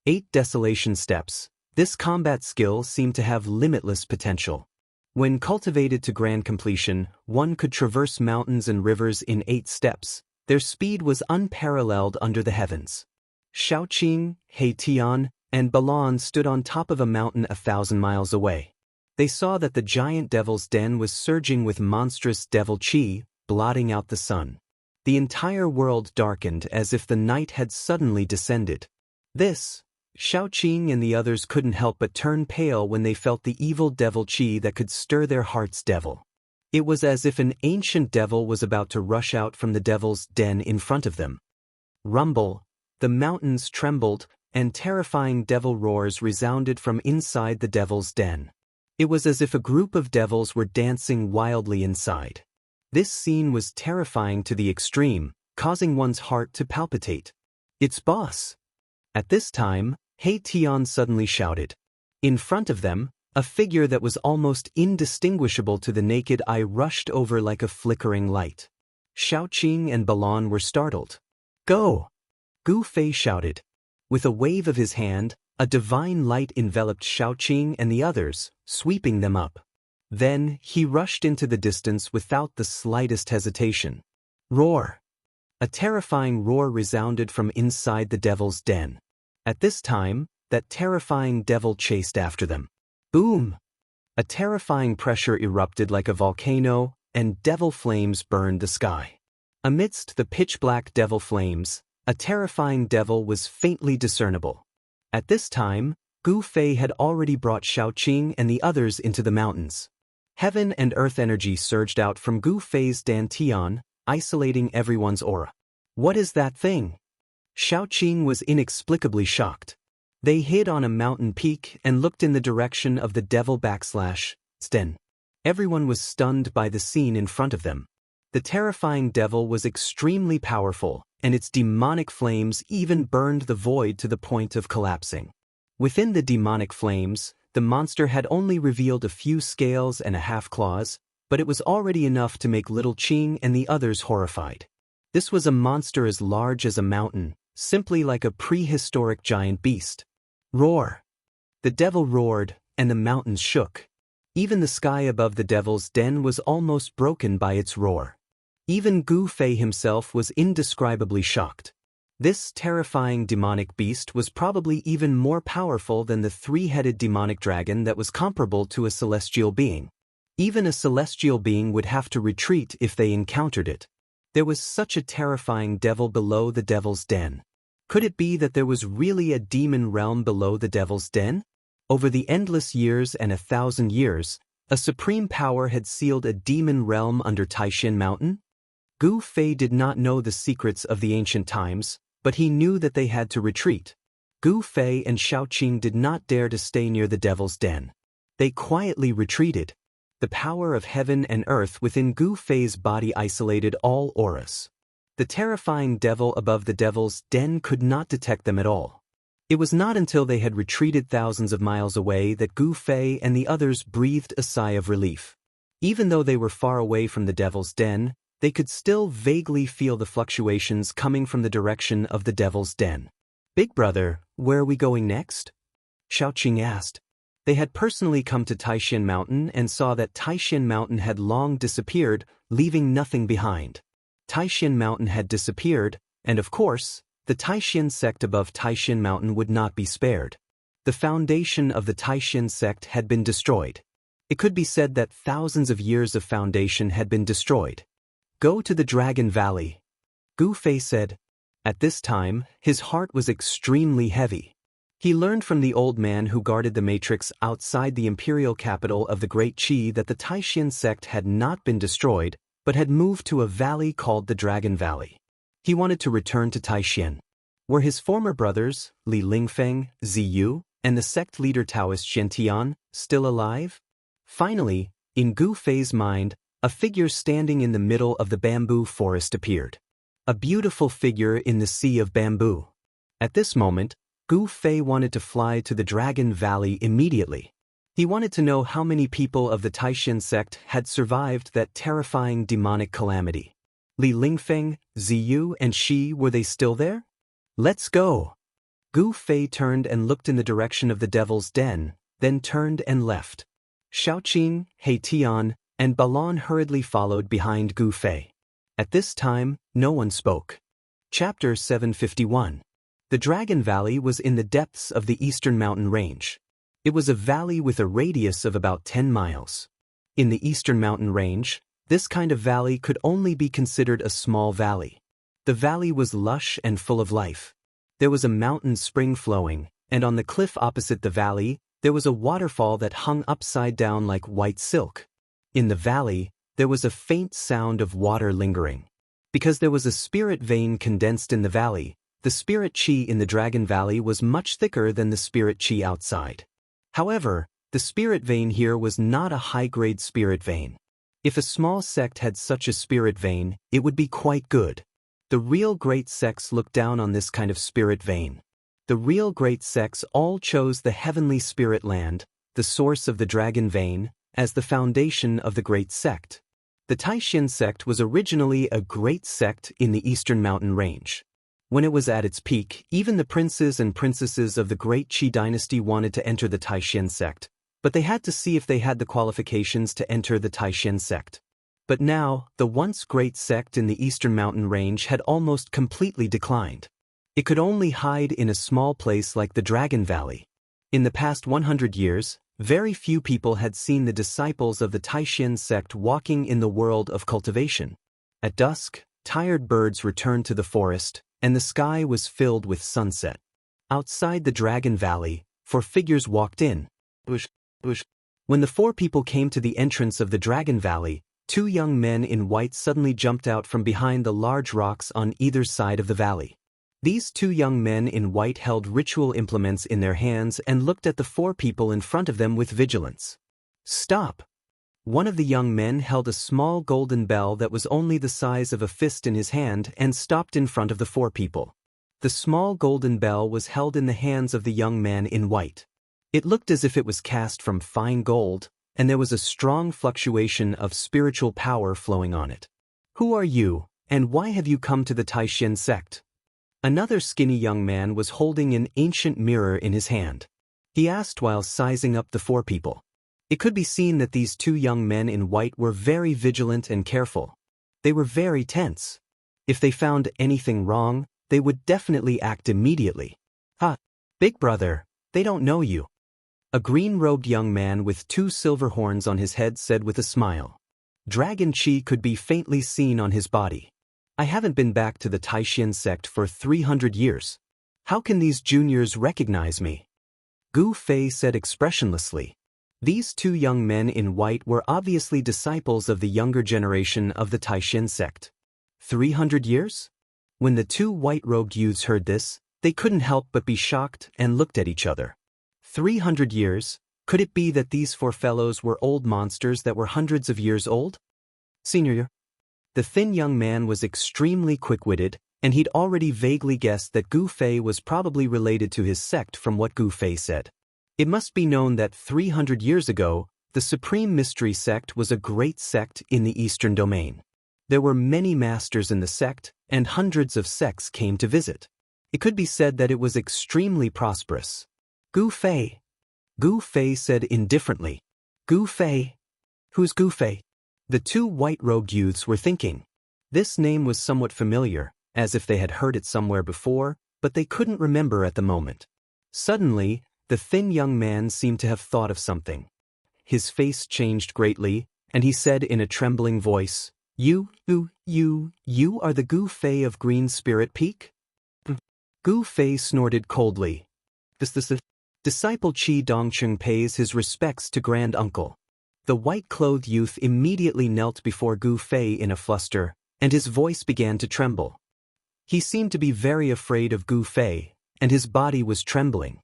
8 desolation steps. This combat skill seemed to have limitless potential. When cultivated to grand completion, one could traverse mountains and rivers in 8 steps. Their speed was unparalleled under the heavens. Xiaoqing, Heitian, and Balan stood on top of a mountain 1,000 miles away. They saw that the giant devil's den was surging with monstrous devil chi, blotting out the sun. The entire world darkened as if the night had suddenly descended. Xiaoqing and the others couldn't help but turn pale when they felt the evil devil chi that could stir their heart's devil. It was as if an ancient devil was about to rush out from the devil's den in front of them. Rumble! The mountains trembled, and terrifying devil roars resounded from inside the devil's den. It was as if a group of devils were dancing wildly inside. This scene was terrifying to the extreme, causing one's heart to palpitate. It's boss! At this time, Heitian suddenly shouted. In front of them, a figure that was almost indistinguishable to the naked eye rushed over like a flickering light. Xiaoqing and Balan were startled. Go! Gu Fei shouted. With a wave of his hand, a divine light enveloped Xiaoqing and the others, sweeping them up. Then, he rushed into the distance without the slightest hesitation. Roar! A terrifying roar resounded from inside the devil's den. At this time, that terrifying devil chased after them. Boom! A terrifying pressure erupted like a volcano, and devil flames burned the sky. Amidst the pitch-black devil flames, a terrifying devil was faintly discernible. At this time, Gu Fei had already brought Xiaoqing and the others into the mountains. Heaven and earth energy surged out from Gu Fei's dantian, isolating everyone's aura. What is that thing? Xiaoqing was inexplicably shocked. They hid on a mountain peak and looked in the direction of the devil/den. Everyone was stunned by the scene in front of them. The terrifying devil was extremely powerful, and its demonic flames even burned the void to the point of collapsing. Within the demonic flames, the monster had only revealed a few scales and a half claws, but it was already enough to make little Qing and the others horrified. This was a monster as large as a mountain, simply like a prehistoric giant beast. Roar! The devil roared, and the mountains shook. Even the sky above the devil's den was almost broken by its roar. Even Gu Fei himself was indescribably shocked. This terrifying demonic beast was probably even more powerful than the 3-headed demonic dragon that was comparable to a celestial being. Even a celestial being would have to retreat if they encountered it. There was such a terrifying devil below the devil's den. Could it be that there was really a demon realm below the devil's den? Over the endless years and 1,000 years, a supreme power had sealed a demon realm under Taishan Mountain? Gu Fei did not know the secrets of the ancient times, but he knew that they had to retreat. Gu Fei and Xiaoqing did not dare to stay near the devil's den. They quietly retreated. The power of heaven and earth within Gu Fei's body isolated all auras. The terrifying devil above the devil's den could not detect them at all. It was not until they had retreated thousands of miles away that Gu Fei and the others breathed a sigh of relief. Even though they were far away from the devil's den, they could still vaguely feel the fluctuations coming from the direction of the devil's den. "Big brother, where are we going next?" Xiaoqing asked. They had personally come to Taishan Mountain and saw that Taishan Mountain had long disappeared, leaving nothing behind. Taishan Mountain had disappeared, and of course, the Taishan sect above Taishan Mountain would not be spared. The foundation of the Taishan sect had been destroyed. It could be said that thousands of years of foundation had been destroyed. "Go to the Dragon Valley," Gu Fei said. At this time, his heart was extremely heavy. He learned from the old man who guarded the matrix outside the imperial capital of the Great Qi that the Taishan sect had not been destroyed, but had moved to a valley called the Dragon Valley. He wanted to return to Taishan. Were his former brothers, Li Lingfeng, Ziyu, and the sect leader Daoist Xiantian, still alive? Finally, in Gu Fei's mind, a figure standing in the middle of the bamboo forest appeared. A beautiful figure in the sea of bamboo. At this moment, Gu Fei wanted to fly to the Dragon Valley immediately. He wanted to know how many people of the Taishan sect had survived that terrifying demonic calamity. Li Lingfeng, Ziyu, and Shi, were they still there? "Let's go." Gu Fei turned and looked in the direction of the devil's den, then turned and left. Xiaoqing, Tian, and Balan hurriedly followed behind Gu Fei. At this time, no one spoke. Chapter 751. The Dragon Valley was in the depths of the eastern mountain range. It was a valley with a radius of about 10 miles. In the eastern mountain range, this kind of valley could only be considered a small valley. The valley was lush and full of life. There was a mountain spring flowing, and on the cliff opposite the valley, there was a waterfall that hung upside down like white silk. In the valley, there was a faint sound of water lingering. Because there was a spirit vein condensed in the valley, the spirit qi in the Dragon Valley was much thicker than the spirit qi outside. However, the spirit vein here was not a high-grade spirit vein. If a small sect had such a spirit vein, it would be quite good. The real great sects looked down on this kind of spirit vein. The real great sects all chose the heavenly spirit land, the source of the dragon vein, as the foundation of the great sect. The Taishan sect was originally a great sect in the eastern mountain range. When it was at its peak, even the princes and princesses of the great Qi dynasty wanted to enter the Taishan sect, but they had to see if they had the qualifications to enter the Taishan sect. But now, the once great sect in the eastern mountain range had almost completely declined. It could only hide in a small place like the Dragon Valley. In the past 100 years, very few people had seen the disciples of the Taishan sect walking in the world of cultivation. At dusk, tired birds returned to the forest, and the sky was filled with sunset. Outside the Dragon Valley, 4 figures walked in. When the 4 people came to the entrance of the Dragon Valley, 2 young men in white suddenly jumped out from behind the large rocks on either side of the valley. These 2 young men in white held ritual implements in their hands and looked at the 4 people in front of them with vigilance. "Stop!" One of the young men held a small golden bell that was only the size of a fist in his hand and stopped in front of the 4 people. The small golden bell was held in the hands of the young man in white. It looked as if it was cast from fine gold, and there was a strong fluctuation of spiritual power flowing on it. "Who are you, and why have you come to the Taishan sect?" Another skinny young man was holding an ancient mirror in his hand. He asked while sizing up the 4 people. It could be seen that these 2 young men in white were very vigilant and careful. They were very tense. If they found anything wrong, they would definitely act immediately. "Ha! Big brother, they don't know you." A green-robed young man with 2 silver horns on his head said with a smile. Dragon Qi could be faintly seen on his body. "I haven't been back to the Taishan sect for 300 years. How can these juniors recognize me?" Gu Fei said expressionlessly. These 2 young men in white were obviously disciples of the younger generation of the Taishan sect. 300 years? When the two white-robed youths heard this, they couldn't help but be shocked and looked at each other. 300 years? Could it be that these four fellows were old monsters that were hundreds of years old? Senior. The thin young man was extremely quick-witted, and he'd already vaguely guessed that Gu Fei was probably related to his sect from what Gu Fei said. It must be known that 300 years ago, the Supreme Mystery Sect was a great sect in the Eastern Domain. There were many masters in the sect, and hundreds of sects came to visit. It could be said that it was extremely prosperous. Gu Fei. Gu Fei said indifferently. Gu Fei? Who's Gu Fei? The two white-robed youths were thinking. This name was somewhat familiar, as if they had heard it somewhere before, but they couldn't remember at the moment. Suddenly, the thin young man seemed to have thought of something. His face changed greatly, and he said in a trembling voice, You are the Gu Fei of Green Spirit Peak? Gu Fei snorted coldly. The disciple Qi Dongcheng pays his respects to Grand Uncle. The white-clothed youth immediately knelt before Gu Fei in a fluster, and his voice began to tremble. He seemed to be very afraid of Gu Fei, and his body was trembling.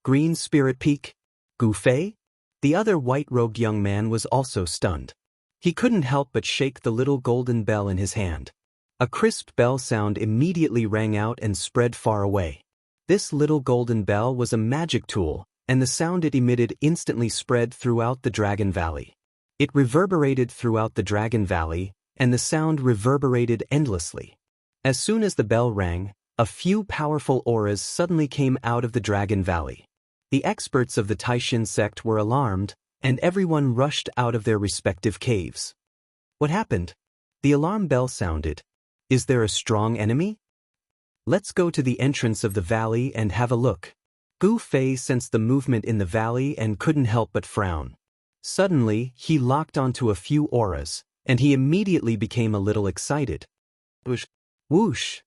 Green Spirit Peak? Gu Fei? The other white-robed young man was also stunned. He couldn't help but shake the little golden bell in his hand. A crisp bell sound immediately rang out and spread far away. This little golden bell was a magic tool, and the sound it emitted instantly spread throughout the Dragon Valley. It reverberated throughout the Dragon Valley, and the sound reverberated endlessly. As soon as the bell rang, a few powerful auras suddenly came out of the Dragon Valley. The experts of the Taishin sect were alarmed, and everyone rushed out of their respective caves. What happened? The alarm bell sounded. Is there a strong enemy? Let's go to the entrance of the valley and have a look. Gu Fei sensed the movement in the valley and couldn't help but frown. Suddenly, he locked onto a few auras, and he immediately became a little excited. Whoosh! Whoosh!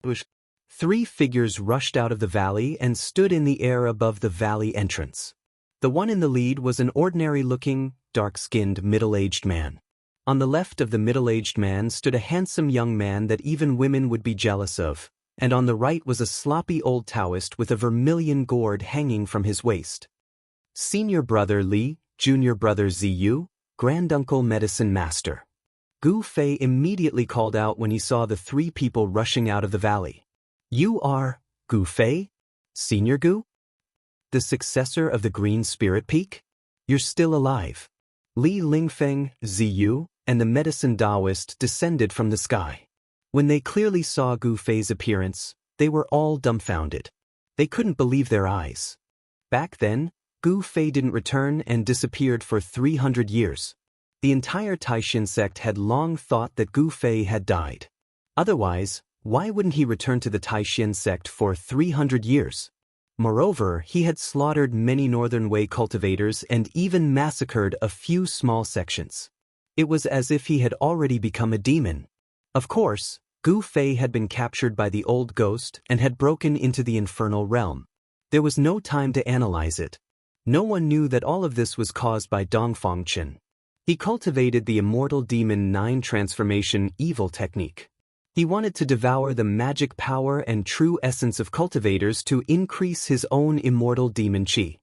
Whoosh! 3 figures rushed out of the valley and stood in the air above the valley entrance. The one in the lead was an ordinary-looking, dark-skinned, middle-aged man. On the left of the middle-aged man stood a handsome young man that even women would be jealous of, and on the right was a sloppy old Daoist with a vermilion gourd hanging from his waist. Senior brother Li, junior brother Ziyu, granduncle medicine master. Gu Fei immediately called out when he saw the 3 people rushing out of the valley. You are Gu Fei? Senior Gu? The successor of the Green Spirit Peak? You're still alive. Li Lingfeng, Ziyu, and the medicine Daoist descended from the sky. When they clearly saw Gu Fei's appearance, they were all dumbfounded. They couldn't believe their eyes. Back then, Gu Fei didn't return and disappeared for 300 years. The entire Taishin sect had long thought that Gu Fei had died. Otherwise, why wouldn't he return to the Taishin sect for 300 years? Moreover, he had slaughtered many Northern Way cultivators and even massacred a few small sections. It was as if he had already become a demon. Of course, Gu Fei had been captured by the old ghost and had broken into the infernal realm. There was no time to analyze it. No one knew that all of this was caused by Dongfangchen. He cultivated the Immortal Demon 9 transformation evil technique. He wanted to devour the magic power and true essence of cultivators to increase his own immortal demon chi.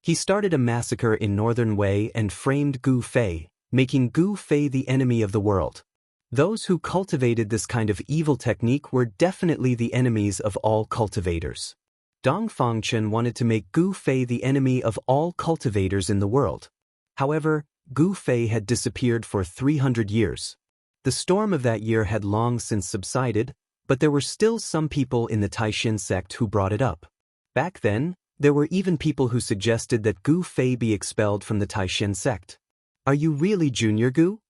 He started a massacre in Northern Way and framed Gu Fei, making Gu Fei the enemy of the world. Those who cultivated this kind of evil technique were definitely the enemies of all cultivators. Dongfangchen wanted to make Gu Fei the enemy of all cultivators in the world. However, Gu Fei had disappeared for 300 years. The storm of that year had long since subsided, but there were still some people in the Taishin sect who brought it up. Back then, there were even people who suggested that Gu Fei be expelled from the Taishin sect. Are you really Junior Gu?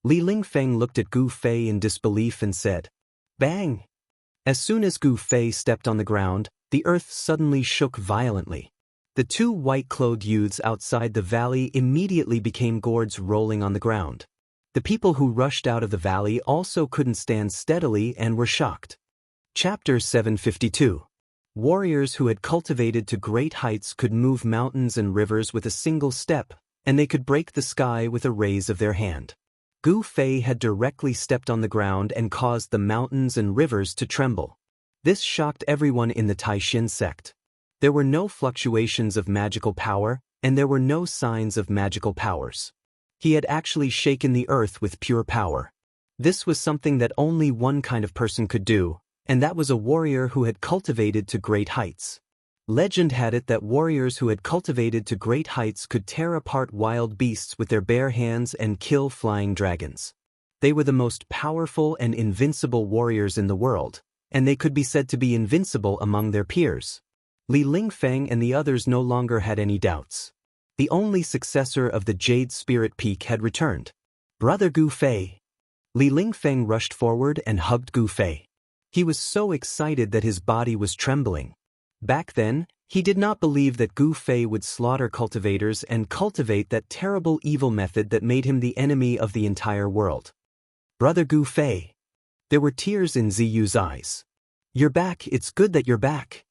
Li Lingfeng looked at Gu Fei in disbelief and said, Bang! As soon as Gu Fei stepped on the ground, the earth suddenly shook violently. The 2 white-clothed youths outside the valley immediately became gourds rolling on the ground. The people who rushed out of the valley also couldn't stand steadily and were shocked. Chapter 752. Warriors who had cultivated to great heights could move mountains and rivers with a single step, and they could break the sky with a raise of their hand. Gu Fei had directly stepped on the ground and caused the mountains and rivers to tremble. This shocked everyone in the Taishin sect. There were no fluctuations of magical power, and there were no signs of magical powers. He had actually shaken the earth with pure power. This was something that only one kind of person could do, and that was a warrior who had cultivated to great heights. Legend had it that warriors who had cultivated to great heights could tear apart wild beasts with their bare hands and kill flying dragons. They were the most powerful and invincible warriors in the world, and they could be said to be invincible among their peers. Li Lingfeng and the others no longer had any doubts. The only successor of the Jade Spirit Peak had returned. Brother Gu Fei. Li Lingfeng rushed forward and hugged Gu Fei. He was so excited that his body was trembling. Back then, he did not believe that Gu Fei would slaughter cultivators and cultivate that terrible evil method that made him the enemy of the entire world. Brother Gu Fei. There were tears in Ziyu's eyes. "You're back, it's good that you're back,"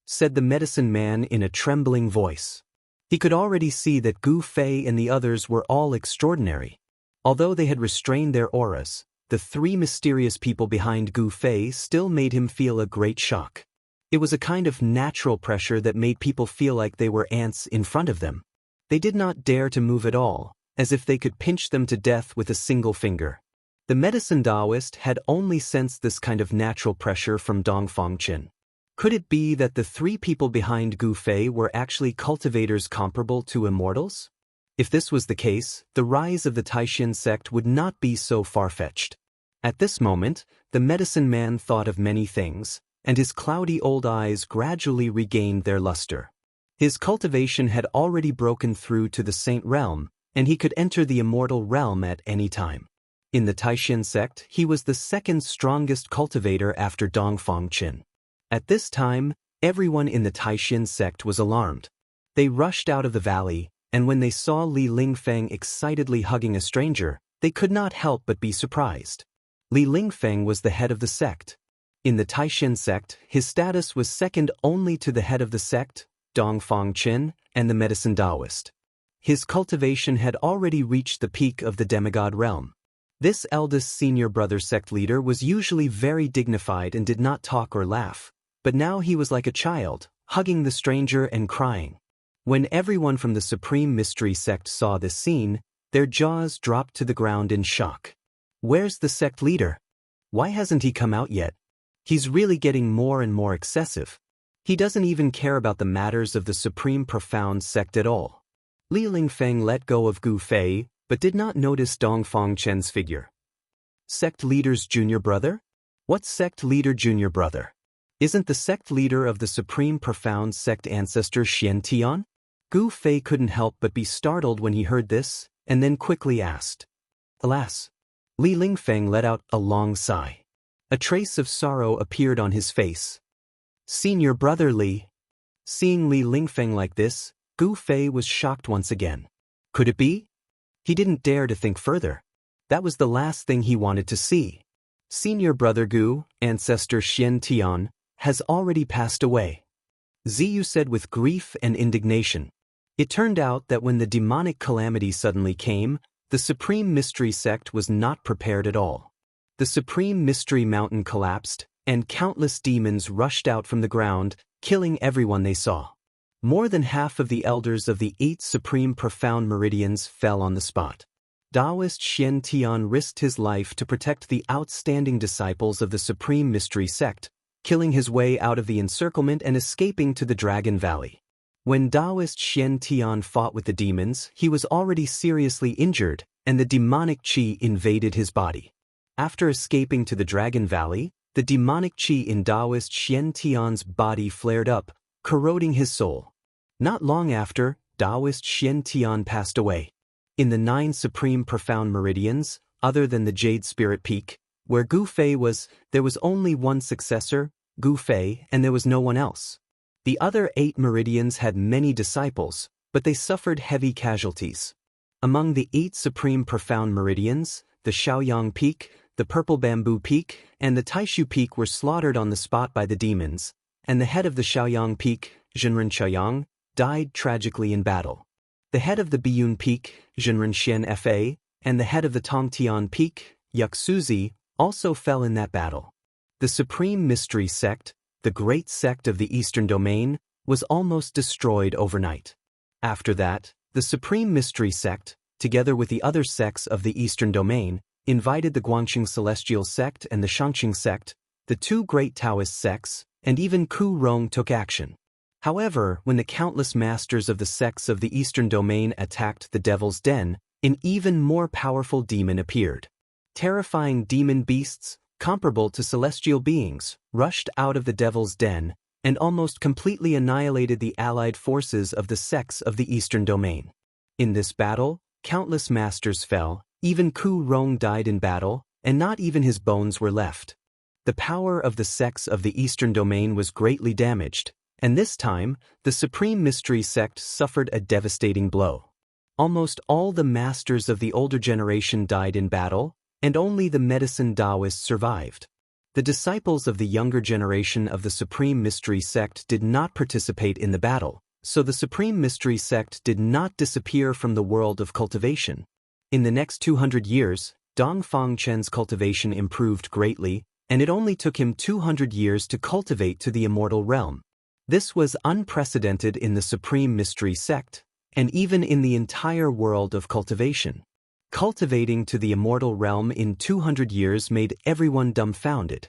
said the medicine man in a trembling voice. He could already see that Gu Fei and the others were all extraordinary. Although they had restrained their auras, the three mysterious people behind Gu Fei still made him feel a great shock. It was a kind of natural pressure that made people feel like they were ants in front of them. They did not dare to move at all, as if they could pinch them to death with a single finger. The medicine Daoist had only sensed this kind of natural pressure from Dongfang Qin. Could it be that the three people behind Gu Fei were actually cultivators comparable to immortals? If this was the case, the rise of the Taishin sect would not be so far-fetched. At this moment, the medicine man thought of many things, and his cloudy old eyes gradually regained their luster. His cultivation had already broken through to the Saint realm, and he could enter the Immortal realm at any time. In the Taishin sect, he was the second strongest cultivator after Dongfang Qin. At this time, everyone in the Taishin sect was alarmed. They rushed out of the valley, and when they saw Li Lingfeng excitedly hugging a stranger, they could not help but be surprised. Li Lingfeng was the head of the sect. In the Taishin sect, his status was second only to the head of the sect, Dongfang Qin, and the medicine Daoist. His cultivation had already reached the peak of the demigod realm. This eldest senior brother sect leader was usually very dignified and did not talk or laugh, but now he was like a child, hugging the stranger and crying. When everyone from the Supreme Mystery sect saw this scene, their jaws dropped to the ground in shock. Where's the sect leader? Why hasn't he come out yet? He's really getting more and more excessive. He doesn't even care about the matters of the Supreme Profound sect at all. Li Lingfeng let go of Gu Fei, but did not notice Dongfang Chen's figure. Sect leader's junior brother? What sect leader junior brother? Isn't the sect leader of the Supreme Profound sect ancestor Xianxia? Gu Fei couldn't help but be startled when he heard this, and then quickly asked. Alas! Li Lingfeng let out a long sigh. A trace of sorrow appeared on his face. Senior brother Li. Seeing Li Lingfeng like this, Gu Fei was shocked once again. Could it be? He didn't dare to think further. That was the last thing he wanted to see. Senior brother Gu, ancestor Xianxia, has already passed away. Ziyu said with grief and indignation. It turned out that when the demonic calamity suddenly came, the Supreme Mystery sect was not prepared at all. The Supreme Mystery Mountain collapsed, and countless demons rushed out from the ground, killing everyone they saw. More than half of the elders of the 8 Supreme Profound Meridians fell on the spot. Daoist Xianxia risked his life to protect the outstanding disciples of the Supreme Mystery sect, killing his way out of the encirclement and escaping to the Dragon Valley. When Daoist Xianxia fought with the demons, he was already seriously injured, and the demonic qi invaded his body. After escaping to the Dragon Valley, the demonic qi in Daoist Xianxia's body flared up, corroding his soul. Not long after, Daoist Xianxia passed away. In the 9 Supreme Profound Meridians, other than the Jade Spirit Peak, where Gu Fei was, there was only one successor, Gu Fei, and there was no one else. The other 8 meridians had many disciples, but they suffered heavy casualties. Among the 8 Supreme Profound Meridians, the Shaoyang Peak, the Purple Bamboo Peak, and the Taishu Peak were slaughtered on the spot by the demons, and the head of the Shaoyang Peak, Zhenren Chaoyang, died tragically in battle. The head of the Biyun Peak, Zhenren Xian Fa, and the head of the Tongtian Peak, Yuxuzi, also fell in that battle. The Supreme Mystery Sect, the great sect of the Eastern Domain, was almost destroyed overnight. After that, the Supreme Mystery Sect, together with the other sects of the Eastern Domain, invited the Guangqing Celestial Sect and the Xianxia Sect, the two great Taoist sects, and even Ku Rong took action. However, when the countless masters of the sects of the Eastern Domain attacked the Devil's Den, an even more powerful demon appeared. Terrifying demon beasts, comparable to celestial beings, rushed out of the Devil's Den and almost completely annihilated the allied forces of the sects of the Eastern Domain. In this battle, countless masters fell, even Ku Rong died in battle, and not even his bones were left. The power of the sects of the Eastern Domain was greatly damaged, and this time, the Supreme Mystery Sect suffered a devastating blow. Almost all the masters of the older generation died in battle, and only the medicine Daoists survived. The disciples of the younger generation of the Supreme Mystery Sect did not participate in the battle, so the Supreme Mystery Sect did not disappear from the world of cultivation. In the next 200 years, Dongfang Chen's cultivation improved greatly, and it only took him 200 years to cultivate to the immortal realm. This was unprecedented in the Supreme Mystery Sect, and even in the entire world of cultivation. Cultivating to the immortal realm in 200 years made everyone dumbfounded.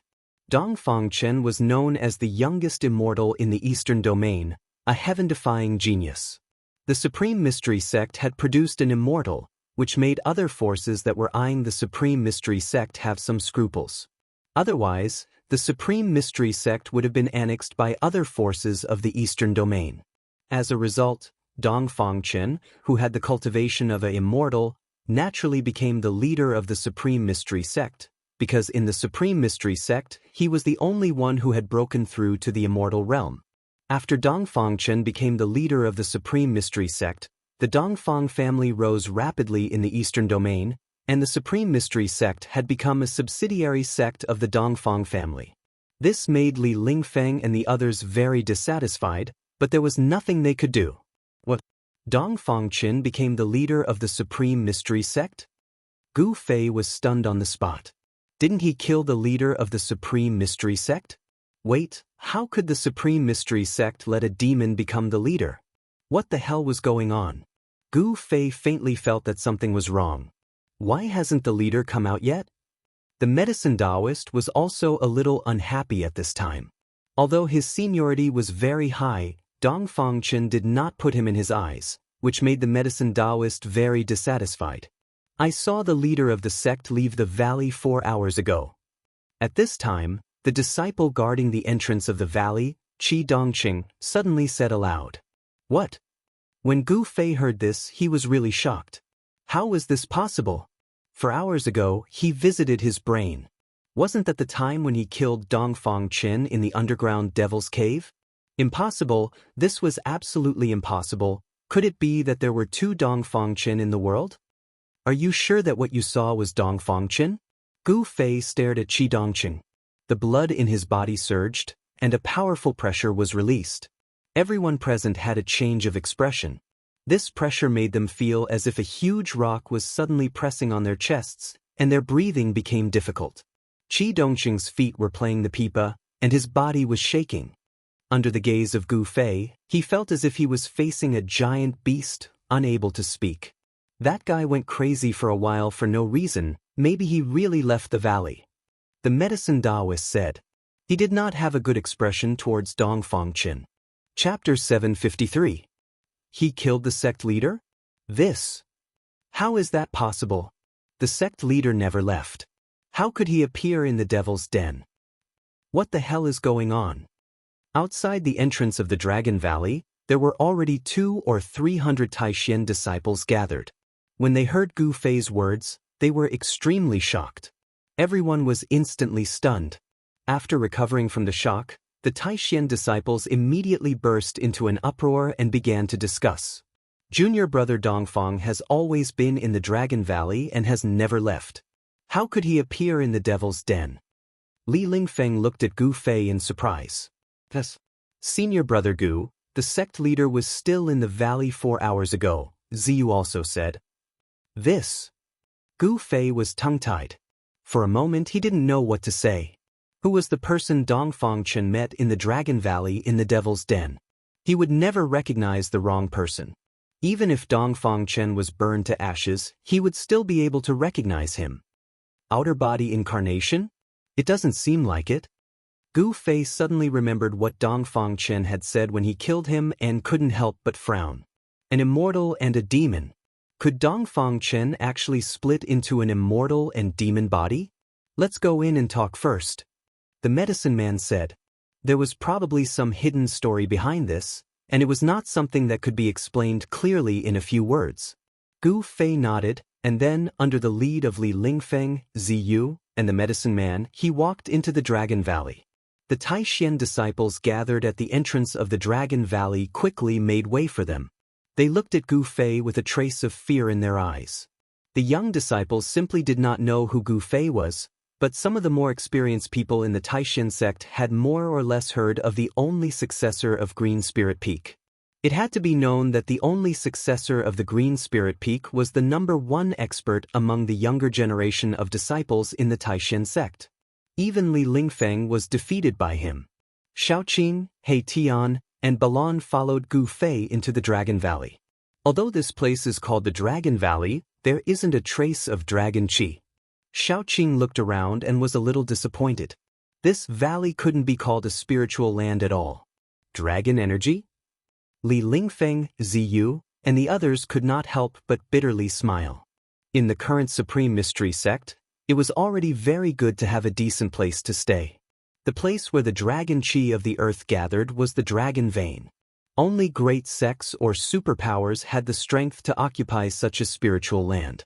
Dongfang Chen was known as the youngest immortal in the Eastern Domain, a heaven-defying genius. The Supreme Mystery Sect had produced an immortal, which made other forces that were eyeing the Supreme Mystery Sect have some scruples. Otherwise, the Supreme Mystery Sect would have been annexed by other forces of the Eastern Domain. As a result, Dongfang Chen, who had the cultivation of an immortal, naturally became the leader of the Supreme Mystery Sect, because in the Supreme Mystery Sect, he was the only one who had broken through to the immortal realm. After Dongfang Chen became the leader of the Supreme Mystery Sect, the Dongfang family rose rapidly in the Eastern Domain, and the Supreme Mystery Sect had become a subsidiary sect of the Dongfang family. This made Li Lingfeng and the others very dissatisfied, but there was nothing they could do. What? Dongfang Chen became the leader of the Supreme Mystery Sect? Gu Fei was stunned on the spot. Didn't he kill the leader of the Supreme Mystery Sect? Wait, how could the Supreme Mystery Sect let a demon become the leader? What the hell was going on? Gu Fei faintly felt that something was wrong. Why hasn't the leader come out yet? The medicine Daoist was also a little unhappy at this time. Although his seniority was very high, Dongfang Chen did not put him in his eyes, which made the medicine Daoist very dissatisfied. I saw the leader of the sect leave the valley 4 hours ago. At this time, the disciple guarding the entrance of the valley, Qi Dongqing, suddenly said aloud. What? When Gu Fei heard this, he was really shocked. How was this possible? 4 hours ago, he visited his brain. Wasn't that the time when he killed Dongfang Chen in the underground Devil's Cave? Impossible, this was absolutely impossible. Could it be that there were 2 Dongfang Chen in the world? Are you sure that what you saw was Dongfang Chen? Gu Fei stared at Qi Dongqing. The blood in his body surged, and a powerful pressure was released. Everyone present had a change of expression. This pressure made them feel as if a huge rock was suddenly pressing on their chests, and their breathing became difficult. Qi Dongqing's feet were playing the pipa, and his body was shaking. Under the gaze of Gu Fei, he felt as if he was facing a giant beast, unable to speak. That guy went crazy for a while for no reason, maybe he really left the valley. The medicine Daoist said. He did not have a good expression towards Dongfang Chen. Chapter 753. He killed the sect leader? This. How is that possible? The sect leader never left. How could he appear in the Devil's Den? What the hell is going on? Outside the entrance of the Dragon Valley, there were already 200 or 300 Taishan disciples gathered. When they heard Gu Fei's words, they were extremely shocked. Everyone was instantly stunned. After recovering from the shock, the Taishan disciples immediately burst into an uproar and began to discuss. Junior brother Dongfang has always been in the Dragon Valley and has never left. How could he appear in the Devil's Den? Li Lingfeng looked at Gu Fei in surprise. Yes. Senior brother Gu, the sect leader was still in the valley 4 hours ago, Ziyu also said. This. Gu Fei was tongue-tied. For a moment he didn't know what to say. Who was the person Dongfang Chen met in the Dragon Valley in the Devil's Den? He would never recognize the wrong person. Even if Dongfang Chen was burned to ashes, he would still be able to recognize him. Outer body incarnation? It doesn't seem like it. Gu Fei suddenly remembered what Dongfang Chen had said when he killed him and couldn't help but frown. An immortal and a demon. Could Dongfang Chen actually split into an immortal and demon body? Let's go in and talk first. The medicine man said. There was probably some hidden story behind this, and it was not something that could be explained clearly in a few words. Gu Fei nodded, and then, under the lead of Li Lingfeng, Ziyu, and the medicine man, he walked into the Dragon Valley. The Taishan disciples gathered at the entrance of the Dragon Valley quickly made way for them. They looked at Gu Fei with a trace of fear in their eyes. The young disciples simply did not know who Gu Fei was, but some of the more experienced people in the Taishan sect had more or less heard of the only successor of Green Spirit Peak. It had to be known that the only successor of the Green Spirit Peak was the #1 expert among the younger generation of disciples in the Taishan sect. Even Li Lingfeng was defeated by him. Shaoqing, He Tian, and Balan followed Gu Fei into the Dragon Valley. Although this place is called the Dragon Valley, there isn't a trace of dragon qi. Shaoqing looked around and was a little disappointed. This valley couldn't be called a spiritual land at all. Dragon energy? Li Lingfeng, Ziyu, and the others could not help but bitterly smile. In the current Supreme Mystery sect, it was already very good to have a decent place to stay. The place where the dragon qi of the earth gathered was the Dragon Vein. Only great sects or superpowers had the strength to occupy such a spiritual land.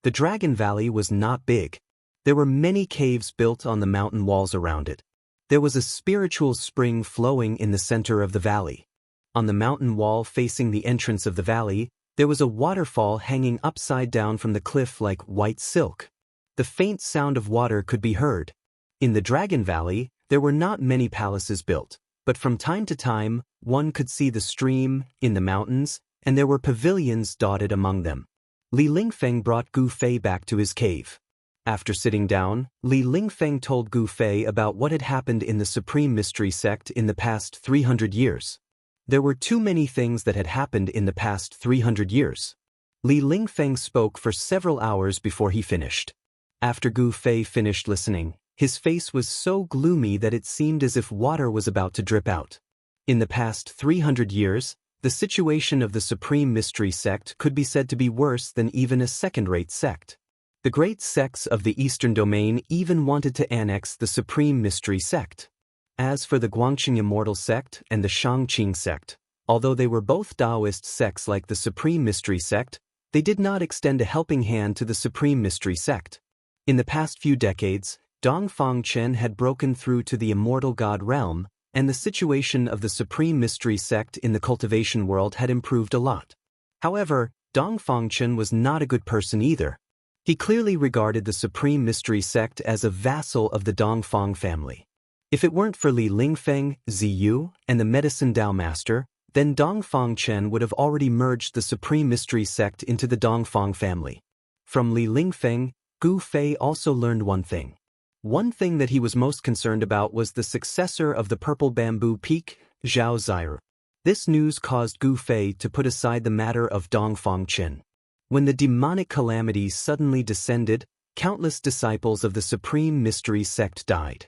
The Dragon Valley was not big. There were many caves built on the mountain walls around it. There was a spiritual spring flowing in the center of the valley. On the mountain wall facing the entrance of the valley, there was a waterfall hanging upside down from the cliff like white silk. The faint sound of water could be heard. In the Dragon Valley, there were not many palaces built, but from time to time, one could see the stream in the mountains, and there were pavilions dotted among them. Li Lingfeng brought Gu Fei back to his cave. After sitting down, Li Lingfeng told Gu Fei about what had happened in the Supreme Mystery sect in the past 300 years. There were too many things that had happened in the past 300 years. Li Lingfeng spoke for several hours before he finished. After Gu Fei finished listening, his face was so gloomy that it seemed as if water was about to drip out. In the past 300 years, the situation of the Supreme Mystery sect could be said to be worse than even a second-rate sect. The great sects of the Eastern Domain even wanted to annex the Supreme Mystery sect. As for the Guangqing Immortal sect and the Shangqing sect, although they were both Daoist sects like the Supreme Mystery sect, they did not extend a helping hand to the Supreme Mystery sect. In the past few decades, Dongfang Chen had broken through to the Immortal God realm, and the situation of the Supreme Mystery sect in the cultivation world had improved a lot. However, Dongfang Chen was not a good person either. He clearly regarded the Supreme Mystery sect as a vassal of the Dongfang family. If it weren't for Li Lingfeng, Ziyu, and the Medicine Dao Master, then Dongfang Chen would have already merged the Supreme Mystery sect into the Dongfang family. From Li Lingfeng, Gu Fei also learned one thing. One thing that he was most concerned about was the successor of the Purple Bamboo Peak, Zhao Ziru. This news caused Gu Fei to put aside the matter of Dongfang Chen. When the demonic calamities suddenly descended, countless disciples of the Supreme Mystery sect died.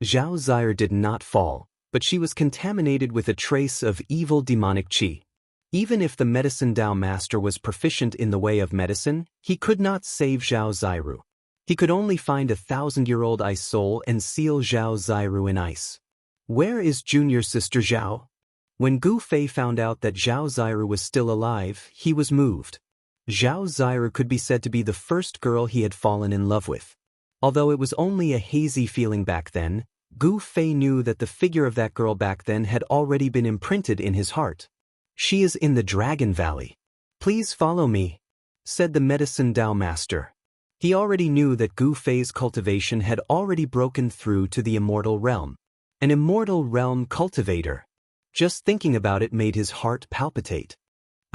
Zhao Ziru did not fall, but she was contaminated with a trace of evil demonic qi. Even if the Medicine Dao Master was proficient in the way of medicine, he could not save Zhao Ziru. He could only find a 1,000-year-old ice soul and seal Zhao Ziru in ice. Where is junior sister Zhao? When Gu Fei found out that Zhao Ziru was still alive, he was moved. Zhao Ziru could be said to be the first girl he had fallen in love with. Although it was only a hazy feeling back then, Gu Fei knew that the figure of that girl back then had already been imprinted in his heart. She is in the Dragon Valley. Please follow me, said the Medicine Dao Master. He already knew that Gu Fei's cultivation had already broken through to the Immortal realm. An Immortal realm cultivator. Just thinking about it made his heart palpitate.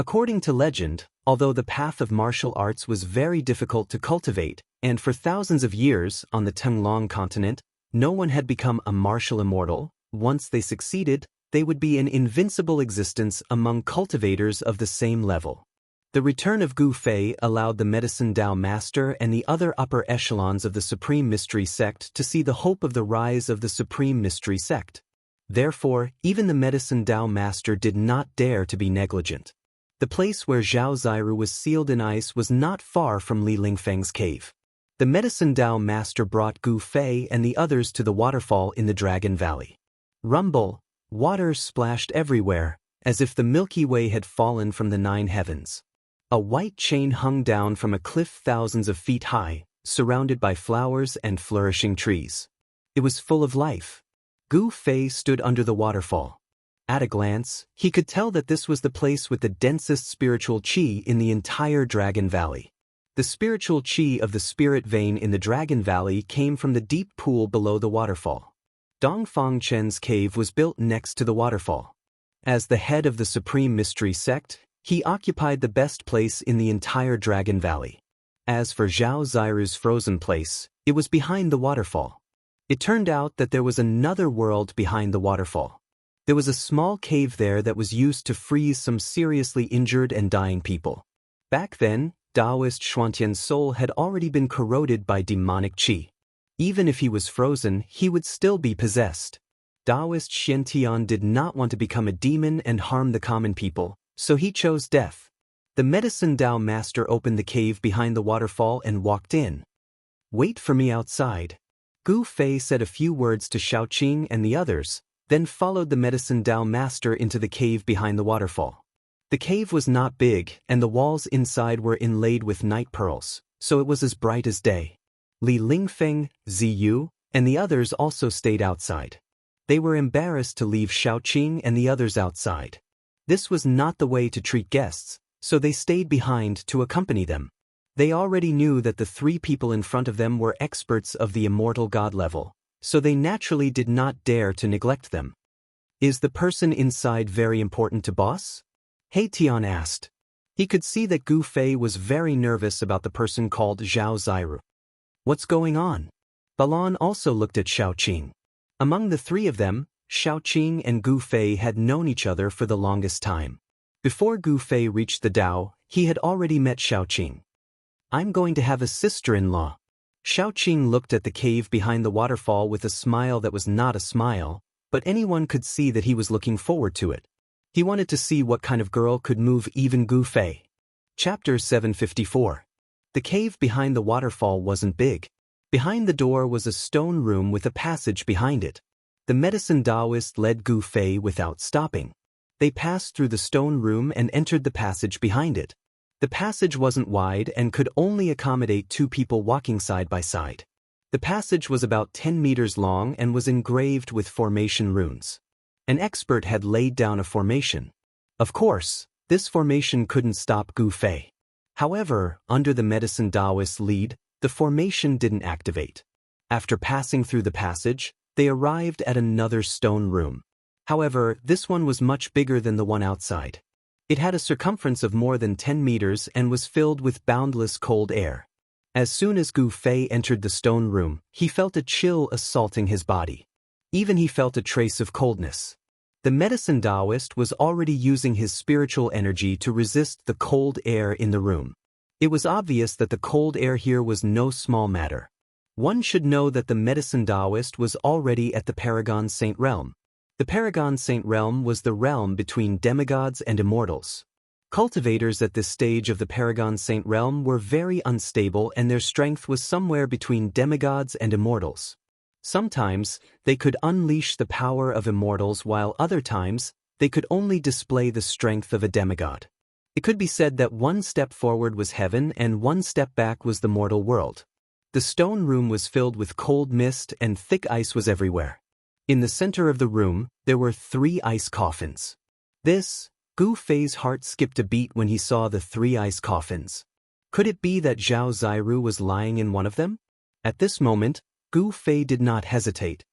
According to legend, although the path of martial arts was very difficult to cultivate, and for thousands of years on the Tenglong continent, no one had become a martial immortal, once they succeeded, they would be an invincible existence among cultivators of the same level. The return of Gu Fei allowed the Medicine Dao Master and the other upper echelons of the Supreme Mystery Sect to see the hope of the rise of the Supreme Mystery Sect. Therefore, even the Medicine Dao Master did not dare to be negligent. The place where Zhao Ziru was sealed in ice was not far from Li Lingfeng's cave. The Medicine Dao Master brought Gu Fei and the others to the waterfall in the Dragon Valley. Rumble, water splashed everywhere, as if the Milky Way had fallen from the 9 heavens. A white chain hung down from a cliff thousands of feet high, surrounded by flowers and flourishing trees. It was full of life. Gu Fei stood under the waterfall. At a glance, he could tell that this was the place with the densest spiritual qi in the entire Dragon Valley. The spiritual qi of the spirit vein in the Dragon Valley came from the deep pool below the waterfall. Dongfang Chen's cave was built next to the waterfall. As the head of the Supreme Mystery Sect, he occupied the best place in the entire Dragon Valley. As for Zhao Ziru's frozen place, it was behind the waterfall. It turned out that there was another world behind the waterfall. There was a small cave there that was used to freeze some seriously injured and dying people. Back then, Daoist Xuantian's soul had already been corroded by demonic qi. Even if he was frozen, he would still be possessed. Daoist Xiantian did not want to become a demon and harm the common people, so he chose death. The Medicine Dao Master opened the cave behind the waterfall and walked in. "Wait for me outside." Gu Fei said a few words to Shaoqing and the others, then followed the Medicine Dao Master into the cave behind the waterfall. The cave was not big, and the walls inside were inlaid with night pearls, so it was as bright as day. Li Lingfeng, Ziyu, and the others also stayed outside. They were embarrassed to leave Shaoqing and the others outside. This was not the way to treat guests, so they stayed behind to accompany them. They already knew that the 3 people in front of them were experts of the immortal god level, so they naturally did not dare to neglect them. "Is the person inside very important to boss?" He Tian asked. He could see that Gu Fei was very nervous about the person called Zhao Ziru. "What's going on?" Balan also looked at Shaoqing. Among the 3 of them, Shaoqing and Gu Fei had known each other for the longest time. Before Gu Fei reached the Dao, he had already met Shaoqing. "I'm going to have a sister-in-law." Shaoqing looked at the cave behind the waterfall with a smile that was not a smile, but anyone could see that he was looking forward to it. He wanted to see what kind of girl could move even Gu Fei. Chapter 754. The cave behind the waterfall wasn't big. Behind the door was a stone room with a passage behind it. The medicine Daoist led Gu Fei without stopping. They passed through the stone room and entered the passage behind it. The passage wasn't wide and could only accommodate 2 people walking side by side. The passage was about 10 meters long and was engraved with formation runes. An expert had laid down a formation. Of course, this formation couldn't stop Gu Fei. However, under the medicine Daoist's lead, the formation didn't activate. After passing through the passage, they arrived at another stone room. However, this one was much bigger than the one outside. It had a circumference of more than 10 meters and was filled with boundless cold air. As soon as Gu Fei entered the stone room, he felt a chill assaulting his body. Even he felt a trace of coldness. The medicine Daoist was already using his spiritual energy to resist the cold air in the room. It was obvious that the cold air here was no small matter. One should know that the medicine Daoist was already at the Paragon Saint Realm. The Paragon Saint Realm was the realm between demigods and immortals. Cultivators at this stage of the Paragon Saint Realm were very unstable and their strength was somewhere between demigods and immortals. Sometimes, they could unleash the power of immortals while other times, they could only display the strength of a demigod. It could be said that 1 step forward was heaven and 1 step back was the mortal world. The stone room was filled with cold mist and thick ice was everywhere. In the center of the room, there were 3 ice coffins. Gu Fei's heart skipped a beat when he saw the 3 ice coffins. Could it be that Zhao Ziru was lying in one of them? At this moment, Gu Fei did not hesitate.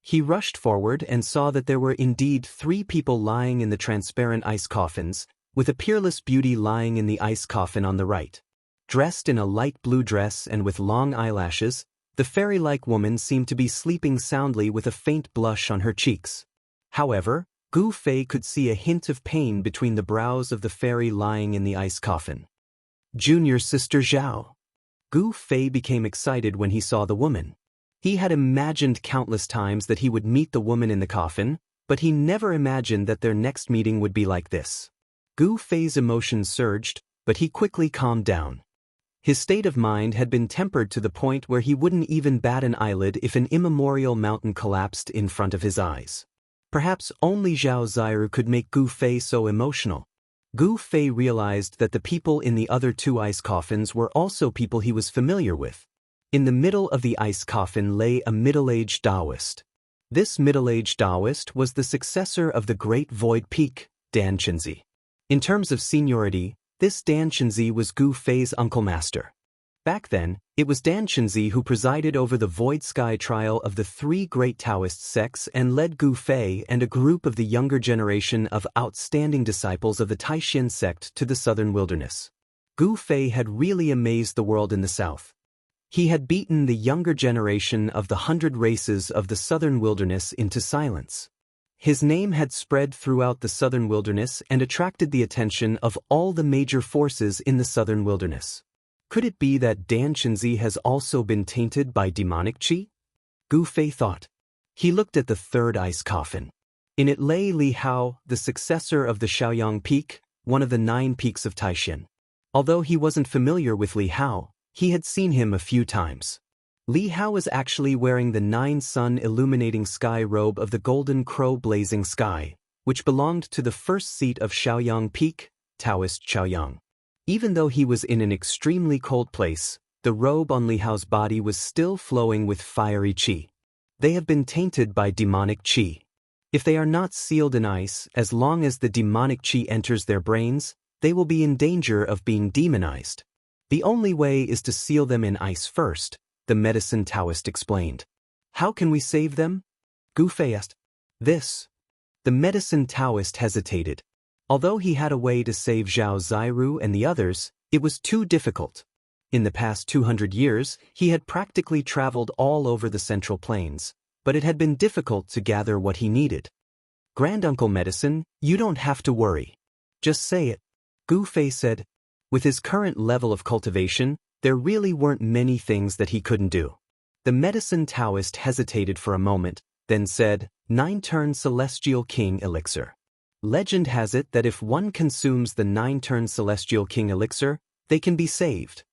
He rushed forward and saw that there were indeed 3 people lying in the transparent ice coffins, with a peerless beauty lying in the ice coffin on the right. Dressed in a light blue dress and with long eyelashes, the fairy-like woman seemed to be sleeping soundly with a faint blush on her cheeks. However, Gu Fei could see a hint of pain between the brows of the fairy lying in the ice coffin. Junior sister Zhao. Gu Fei became excited when he saw the woman. He had imagined countless times that he would meet the woman in the coffin, but he never imagined that their next meeting would be like this. Gu Fei's emotions surged, but he quickly calmed down. His state of mind had been tempered to the point where he wouldn't even bat an eyelid if an immemorial mountain collapsed in front of his eyes. Perhaps only Zhao Ziru could make Gu Fei so emotional. Gu Fei realized that the people in the other two ice coffins were also people he was familiar with. In the middle of the ice coffin lay a middle-aged Daoist. This middle-aged Daoist was the successor of the Great Void Peak, Dan Chenzi. In terms of seniority, this Dan Chenzi was Gu Fei's uncle master. Back then, it was Dan Chenzi who presided over the Void Sky trial of the three great Taoist sects and led Gu Fei and a group of the younger generation of outstanding disciples of the Taishan sect to the southern wilderness. Gu Fei had really amazed the world in the south. He had beaten the younger generation of the 100 races of the southern wilderness into silence. His name had spread throughout the southern wilderness and attracted the attention of all the major forces in the southern wilderness. Could it be that Dan Chenzi has also been tainted by demonic qi? Gu Fei thought. He looked at the third ice coffin. In it lay Li Hao, the successor of the Shaoyang Peak, one of the 9 peaks of Taishan. Although he wasn't familiar with Li Hao, he had seen him a few times. Li Hao was actually wearing the 9-sun illuminating sky robe of the golden crow blazing sky, which belonged to the first seat of Shaoyang Peak, Taoist Shaoyang. Even though he was in an extremely cold place, the robe on Li Hao's body was still flowing with fiery qi. They have been tainted by demonic qi. If they are not sealed in ice, as long as the demonic qi enters their brains, they will be in danger of being demonized. The only way is to seal them in ice first, the medicine Taoist explained. How can we save them? Gu Fei asked. The medicine Taoist hesitated. Although he had a way to save Zhao Ziru and the others, it was too difficult. In the past 200 years, he had practically traveled all over the Central Plains, but it had been difficult to gather what he needed. Granduncle medicine, you don't have to worry. Just say it. Gu Fei said. With his current level of cultivation, there really weren't many things that he couldn't do. The medicine Taoist hesitated for a moment, then said, 9-turn Celestial King Elixir. Legend has it that if one consumes the 9-turn Celestial King Elixir, they can be saved.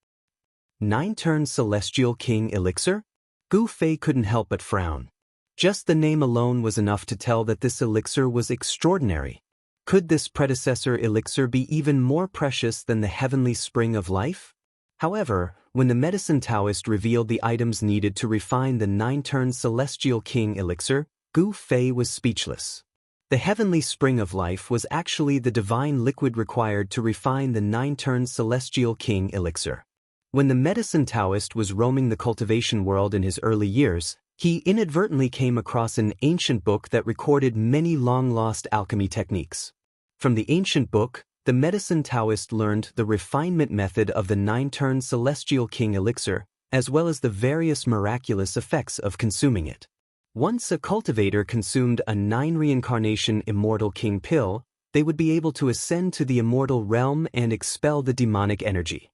9-turn Celestial King Elixir? Gu Fei couldn't help but frown. Just the name alone was enough to tell that this elixir was extraordinary. Could this predecessor elixir be even more precious than the heavenly spring of life? However, when the medicine Taoist revealed the items needed to refine the 9-turn Celestial King Elixir, Gu Fei was speechless. The heavenly spring of life was actually the divine liquid required to refine the 9-turn Celestial King Elixir. When the medicine Taoist was roaming the cultivation world in his early years, he inadvertently came across an ancient book that recorded many long-lost alchemy techniques. From the ancient book, the medicine Taoist learned the refinement method of the 9-turn Celestial King Elixir, as well as the various miraculous effects of consuming it. Once a cultivator consumed a 9-reincarnation Immortal King pill, they would be able to ascend to the immortal realm and expel the demonic energy.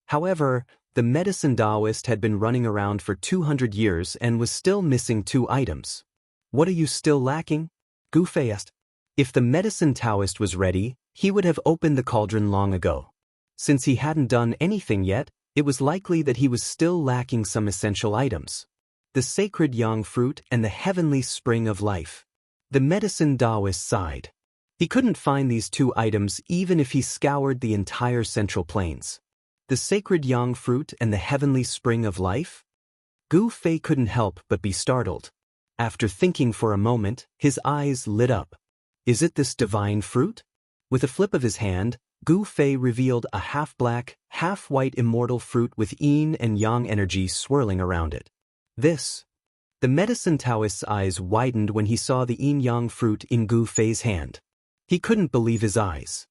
However, the medicine Daoist had been running around for 200 years and was still missing 2 items. What are you still lacking? Gu Fei asked. If the medicine Taoist was ready, he would have opened the cauldron long ago. Since he hadn't done anything yet, it was likely that he was still lacking some essential items. The sacred yang fruit and the heavenly spring of life. The medicine Daoist sighed. He couldn't find these 2 items even if he scoured the entire Central Plains. The sacred yang fruit and the heavenly spring of life? Gu Fei couldn't help but be startled. After thinking for a moment, his eyes lit up. Is it this divine fruit? With a flip of his hand, Gu Fei revealed a half-black, half-white immortal fruit with yin and yang energy swirling around it. The medicine Taoist's eyes widened when he saw the yin-yang fruit in Gu Fei's hand. He couldn't believe his eyes.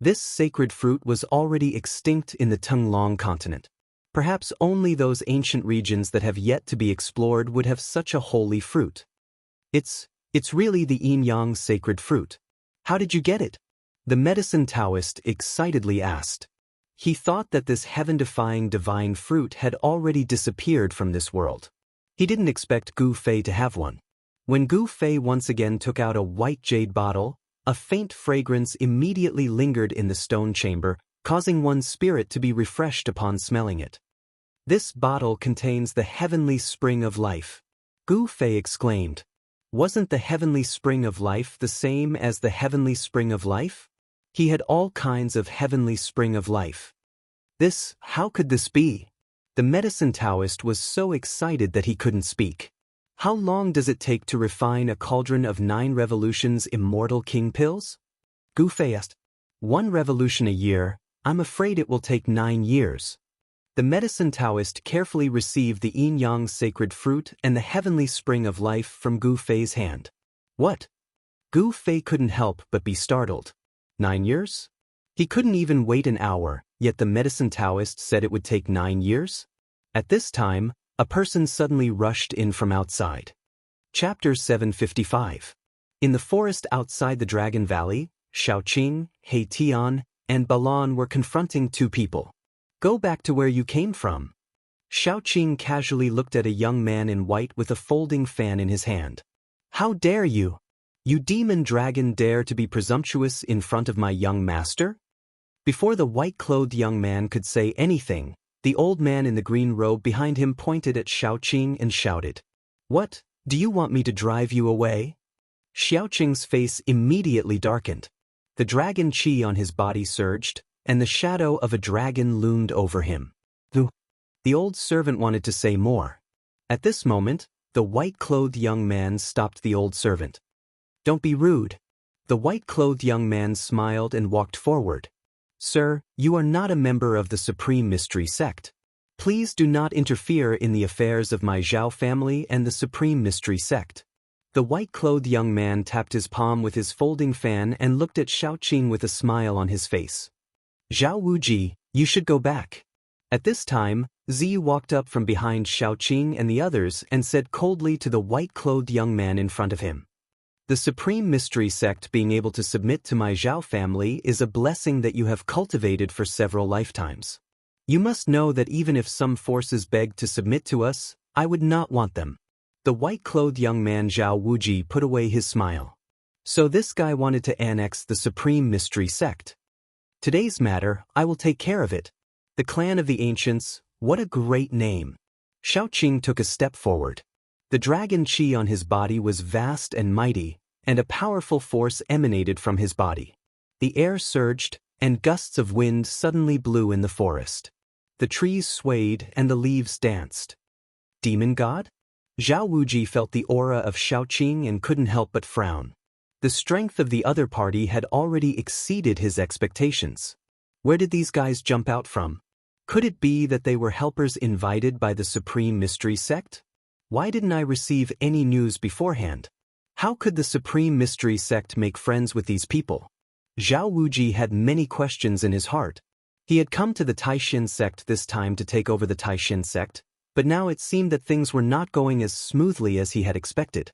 This sacred fruit was already extinct in the Tenglong continent. Perhaps only those ancient regions that have yet to be explored would have such a holy fruit. It's really the yin-yang sacred fruit. How did you get it? The medicine Taoist excitedly asked. He thought that this heaven-defying divine fruit had already disappeared from this world. He didn't expect Gu Fei to have one. When Gu Fei once again took out a white jade bottle, a faint fragrance immediately lingered in the stone chamber, causing one's spirit to be refreshed upon smelling it. This bottle contains the heavenly spring of life. Gu Fei exclaimed. Wasn't the heavenly spring of life the same as the heavenly spring of life? He had all kinds of heavenly spring of life. How could this be? The medicine Taoist was so excited that he couldn't speak. How long does it take to refine a cauldron of 9 revolutions immortal king pills? Gu Fei asked. 1 revolution a year. I'm afraid it will take 9 years. The medicine Taoist carefully received the yin-yang sacred fruit and the heavenly spring of life from Gu Fei's hand. What? Gu Fei couldn't help but be startled. 9 years? He couldn't even wait an hour, yet the medicine Taoist said it would take 9 years? At this time, a person suddenly rushed in from outside. Chapter 755. In the forest outside the Dragon Valley, Xiaoqing, He Tian, and Balan were confronting 2 people. Go back to where you came from. Xiaoqing casually looked at a young man in white with a folding fan in his hand. How dare you? You demon dragon dare to be presumptuous in front of my young master? Before the white-clothed young man could say anything, the old man in the green robe behind him pointed at Xiaoqing and shouted. What, do you want me to drive you away? Xiaoqing's face immediately darkened. The dragon qi on his body surged, and the shadow of a dragon loomed over him. The old servant wanted to say more. At this moment, the white-clothed young man stopped the old servant. Don't be rude. The white-clothed young man smiled and walked forward. Sir, you are not a member of the Supreme Mystery Sect. Please do not interfere in the affairs of my Zhao family and the Supreme Mystery Sect. The white-clothed young man tapped his palm with his folding fan and looked at Xiaoqing with a smile on his face. Zhao Wuji, you should go back. At this time, Ziyu walked up from behind Xiaoqing and the others and said coldly to the white-clothed young man in front of him. The Supreme Mystery Sect being able to submit to my Zhao family is a blessing that you have cultivated for several lifetimes. You must know that even if some forces begged to submit to us, I would not want them. The white-clothed young man Zhao Wuji put away his smile. So this guy wanted to annex the Supreme Mystery Sect. Today's matter, I will take care of it. The Clan of the Ancients, what a great name. Xiaoqing took a step forward. The dragon qi on his body was vast and mighty, and a powerful force emanated from his body. The air surged, and gusts of wind suddenly blew in the forest. The trees swayed and the leaves danced. Demon God? Zhao Wuji felt the aura of Xiaoqing and couldn't help but frown. The strength of the other party had already exceeded his expectations. Where did these guys jump out from? Could it be that they were helpers invited by the Supreme Mystery Sect? Why didn't I receive any news beforehand? How could the Supreme Mystery Sect make friends with these people? Zhao Wuji had many questions in his heart. He had come to the Taishin sect this time to take over the Taishin sect, but now it seemed that things were not going as smoothly as he had expected.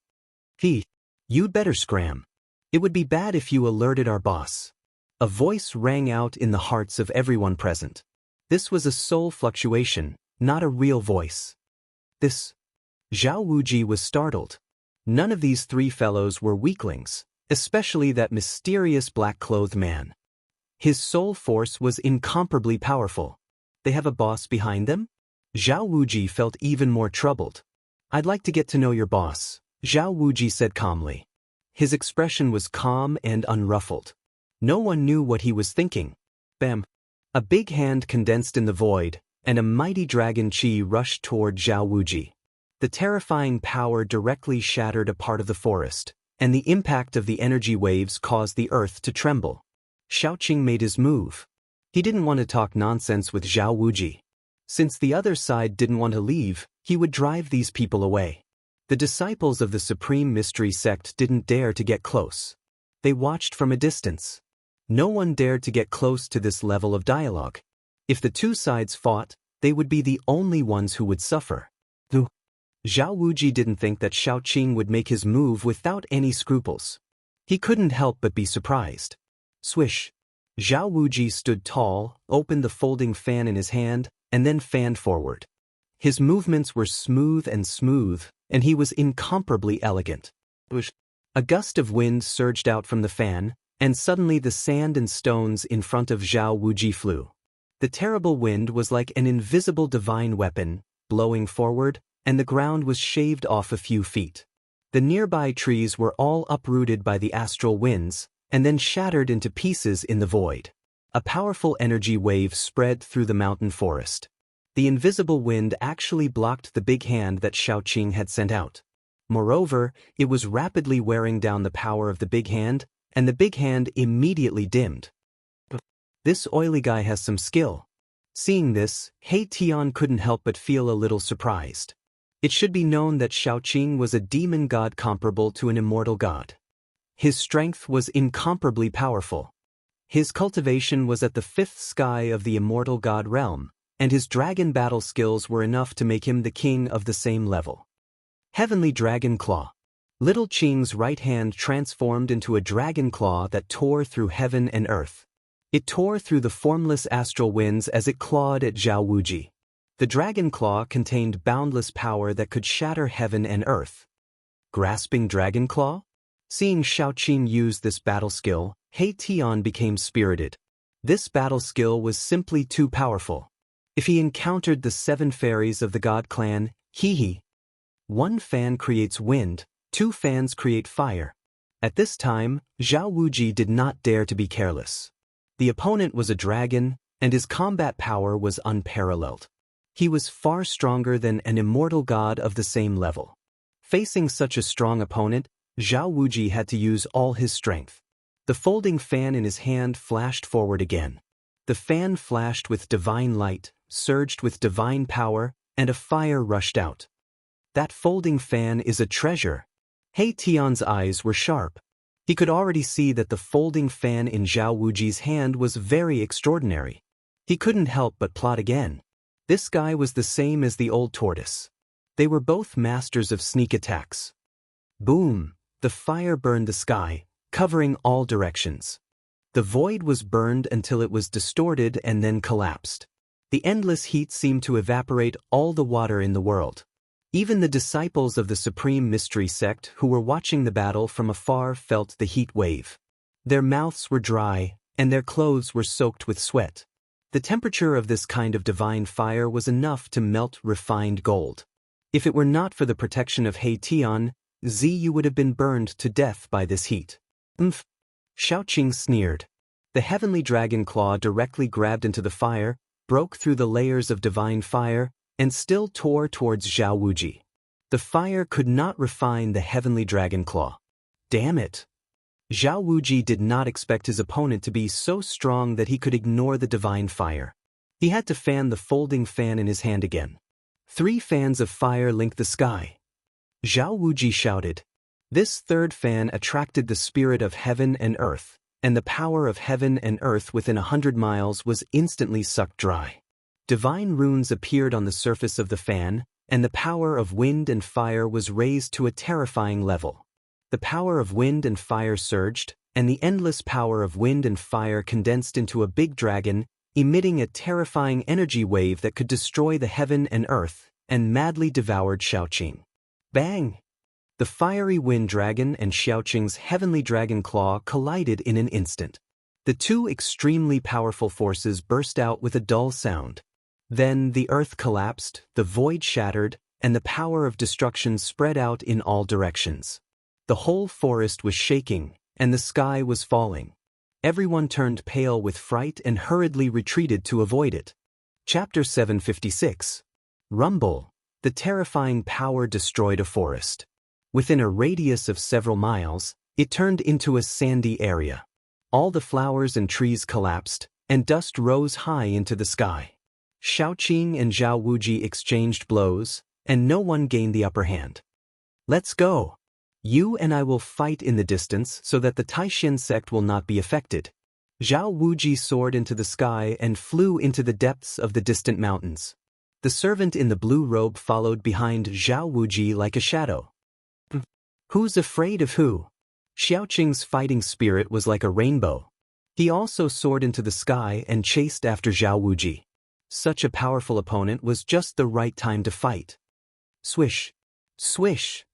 You'd better scram. It would be bad if you alerted our boss. A voice rang out in the hearts of everyone present. This was a soul fluctuation, not a real voice. Zhao Wuji was startled. None of these 3 fellows were weaklings, especially that mysterious black-clothed man. His soul force was incomparably powerful. They have a boss behind them? Zhao Wuji felt even more troubled. I'd like to get to know your boss, Zhao Wuji said calmly. His expression was calm and unruffled. No one knew what he was thinking. Bam! A big hand condensed in the void, and a mighty dragon qi rushed toward Zhao Wuji. The terrifying power directly shattered a part of the forest, and the impact of the energy waves caused the earth to tremble. Xiaoqing made his move. He didn't want to talk nonsense with Zhao Wuji. Since the other side didn't want to leave, he would drive these people away. The disciples of the Supreme Mystery Sect didn't dare to get close. They watched from a distance. No one dared to get close to this level of dialogue. If the two sides fought, they would be the only ones who would suffer. Zhao Wuji didn't think that Xiaoqing would make his move without any scruples. He couldn't help but be surprised. Swish. Zhao Wuji stood tall, opened the folding fan in his hand, and then fanned forward. His movements were smooth, and he was incomparably elegant. A gust of wind surged out from the fan, and suddenly the sand and stones in front of Zhao Wuji flew. The terrible wind was like an invisible divine weapon, blowing forward, and the ground was shaved off a few feet. The nearby trees were all uprooted by the astral winds, and then shattered into pieces in the void. A powerful energy wave spread through the mountain forest. The invisible wind actually blocked the big hand that Xiaoqing had sent out. Moreover, it was rapidly wearing down the power of the big hand, and the big hand immediately dimmed. This oily guy has some skill. Seeing this, He Tian couldn't help but feel a little surprised. It should be known that Xiaoqing was a demon god comparable to an immortal god. His strength was incomparably powerful. His cultivation was at the fifth sky of the immortal god realm, and his dragon battle skills were enough to make him the king of the same level. Heavenly Dragon Claw. Little Qing's right hand transformed into a dragon claw that tore through heaven and earth. It tore through the formless astral winds as it clawed at Zhao Wuji. The dragon claw contained boundless power that could shatter heaven and earth. Grasping Dragon Claw? Seeing Xiaoqing use this battle skill, He Tian became spirited. This battle skill was simply too powerful. If he encountered the 7 fairies of the god clan, one fan creates wind, 2 fans create fire. At this time, Zhao Wuji did not dare to be careless. The opponent was a dragon, and his combat power was unparalleled. He was far stronger than an immortal god of the same level. Facing such a strong opponent, Zhao Wuji had to use all his strength. The folding fan in his hand flashed forward again. The fan flashed with divine light, surged with divine power, and a fire rushed out. That folding fan is a treasure. He Tian's eyes were sharp. He could already see that the folding fan in Zhao Wuji's hand was very extraordinary. He couldn't help but plot again. This guy was the same as the old tortoise. They were both masters of sneak attacks. Boom! The fire burned the sky, covering all directions. The void was burned until it was distorted and then collapsed. The endless heat seemed to evaporate all the water in the world. Even the disciples of the Supreme Mystery Sect who were watching the battle from afar felt the heat wave. Their mouths were dry, and their clothes were soaked with sweat. The temperature of this kind of divine fire was enough to melt refined gold. If it were not for the protection of He Tian, you would have been burned to death by this heat. Xiaoqing sneered. The heavenly dragon claw directly grabbed into the fire, broke through the layers of divine fire, and still tore towards Zhao Wuji. The fire could not refine the heavenly dragon claw. Damn it! Zhao Wuji did not expect his opponent to be so strong that he could ignore the divine fire. He had to fan the folding fan in his hand again. 3 fans of fire linked the sky. Zhao Wuji shouted. This third fan attracted the spirit of heaven and earth, and the power of heaven and earth within 100 miles was instantly sucked dry. Divine runes appeared on the surface of the fan, and the power of wind and fire was raised to a terrifying level. The power of wind and fire surged, and the endless power of wind and fire condensed into a big dragon, emitting a terrifying energy wave that could destroy the heaven and earth, and madly devoured Xiaoqing. Bang! The fiery wind dragon and Xiaoqing's heavenly dragon claw collided in an instant. The 2 extremely powerful forces burst out with a dull sound. Then the earth collapsed, the void shattered, and the power of destruction spread out in all directions. The whole forest was shaking, and the sky was falling. Everyone turned pale with fright and hurriedly retreated to avoid it. Chapter 756. Rumble. The terrifying power destroyed a forest. Within a radius of several miles, it turned into a sandy area. All the flowers and trees collapsed, and dust rose high into the sky. Xiaoqing and Zhao Wuji exchanged blows, and no one gained the upper hand. Let's go. You and I will fight in the distance so that the Taishan sect will not be affected. Zhao Wuji soared into the sky and flew into the depths of the distant mountains. The servant in the blue robe followed behind Zhao Wuji like a shadow. Who's afraid of who? Xiaoqing's fighting spirit was like a rainbow. He also soared into the sky and chased after Zhao Wuji. Such a powerful opponent was just the right time to fight. Swish, swish,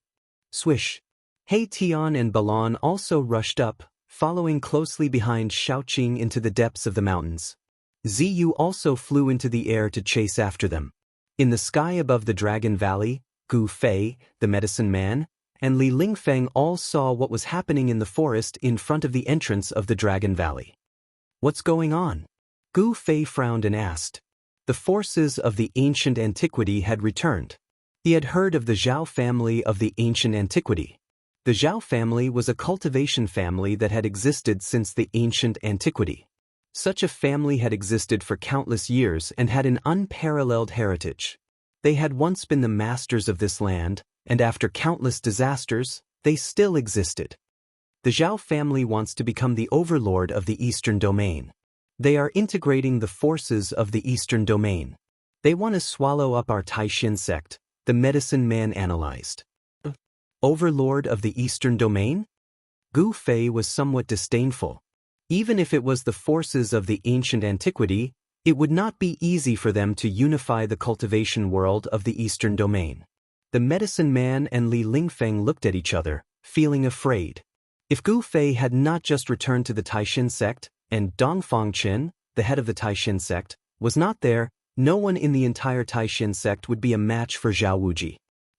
swish. He Tian and Balan also rushed up, following closely behind Xiaoqing into the depths of the mountains. Ziyu also flew into the air to chase after them. In the sky above the Dragon Valley, Gu Fei, the medicine man, and Li Lingfeng all saw what was happening in the forest in front of the entrance of the Dragon Valley. What's going on? Gu Fei frowned and asked. The forces of the ancient antiquity had returned. He had heard of the Zhao family of the ancient antiquity. The Zhao family was a cultivation family that had existed since the ancient antiquity. Such a family had existed for countless years and had an unparalleled heritage. They had once been the masters of this land, and after countless disasters, they still existed. The Zhao family wants to become the overlord of the Eastern Domain. They are integrating the forces of the Eastern Domain. They want to swallow up our Taixin sect, the medicine man analyzed. Overlord of the Eastern Domain? Gu Fei was somewhat disdainful. Even if it was the forces of the ancient antiquity, it would not be easy for them to unify the cultivation world of the Eastern Domain. The medicine man and Li Lingfeng looked at each other, feeling afraid. If Gu Fei had not just returned to the Taixin sect, and Dongfang Qin, the head of the Taixin sect, was not there, no one in the entire Taixin sect would be a match for Zhao Wuji.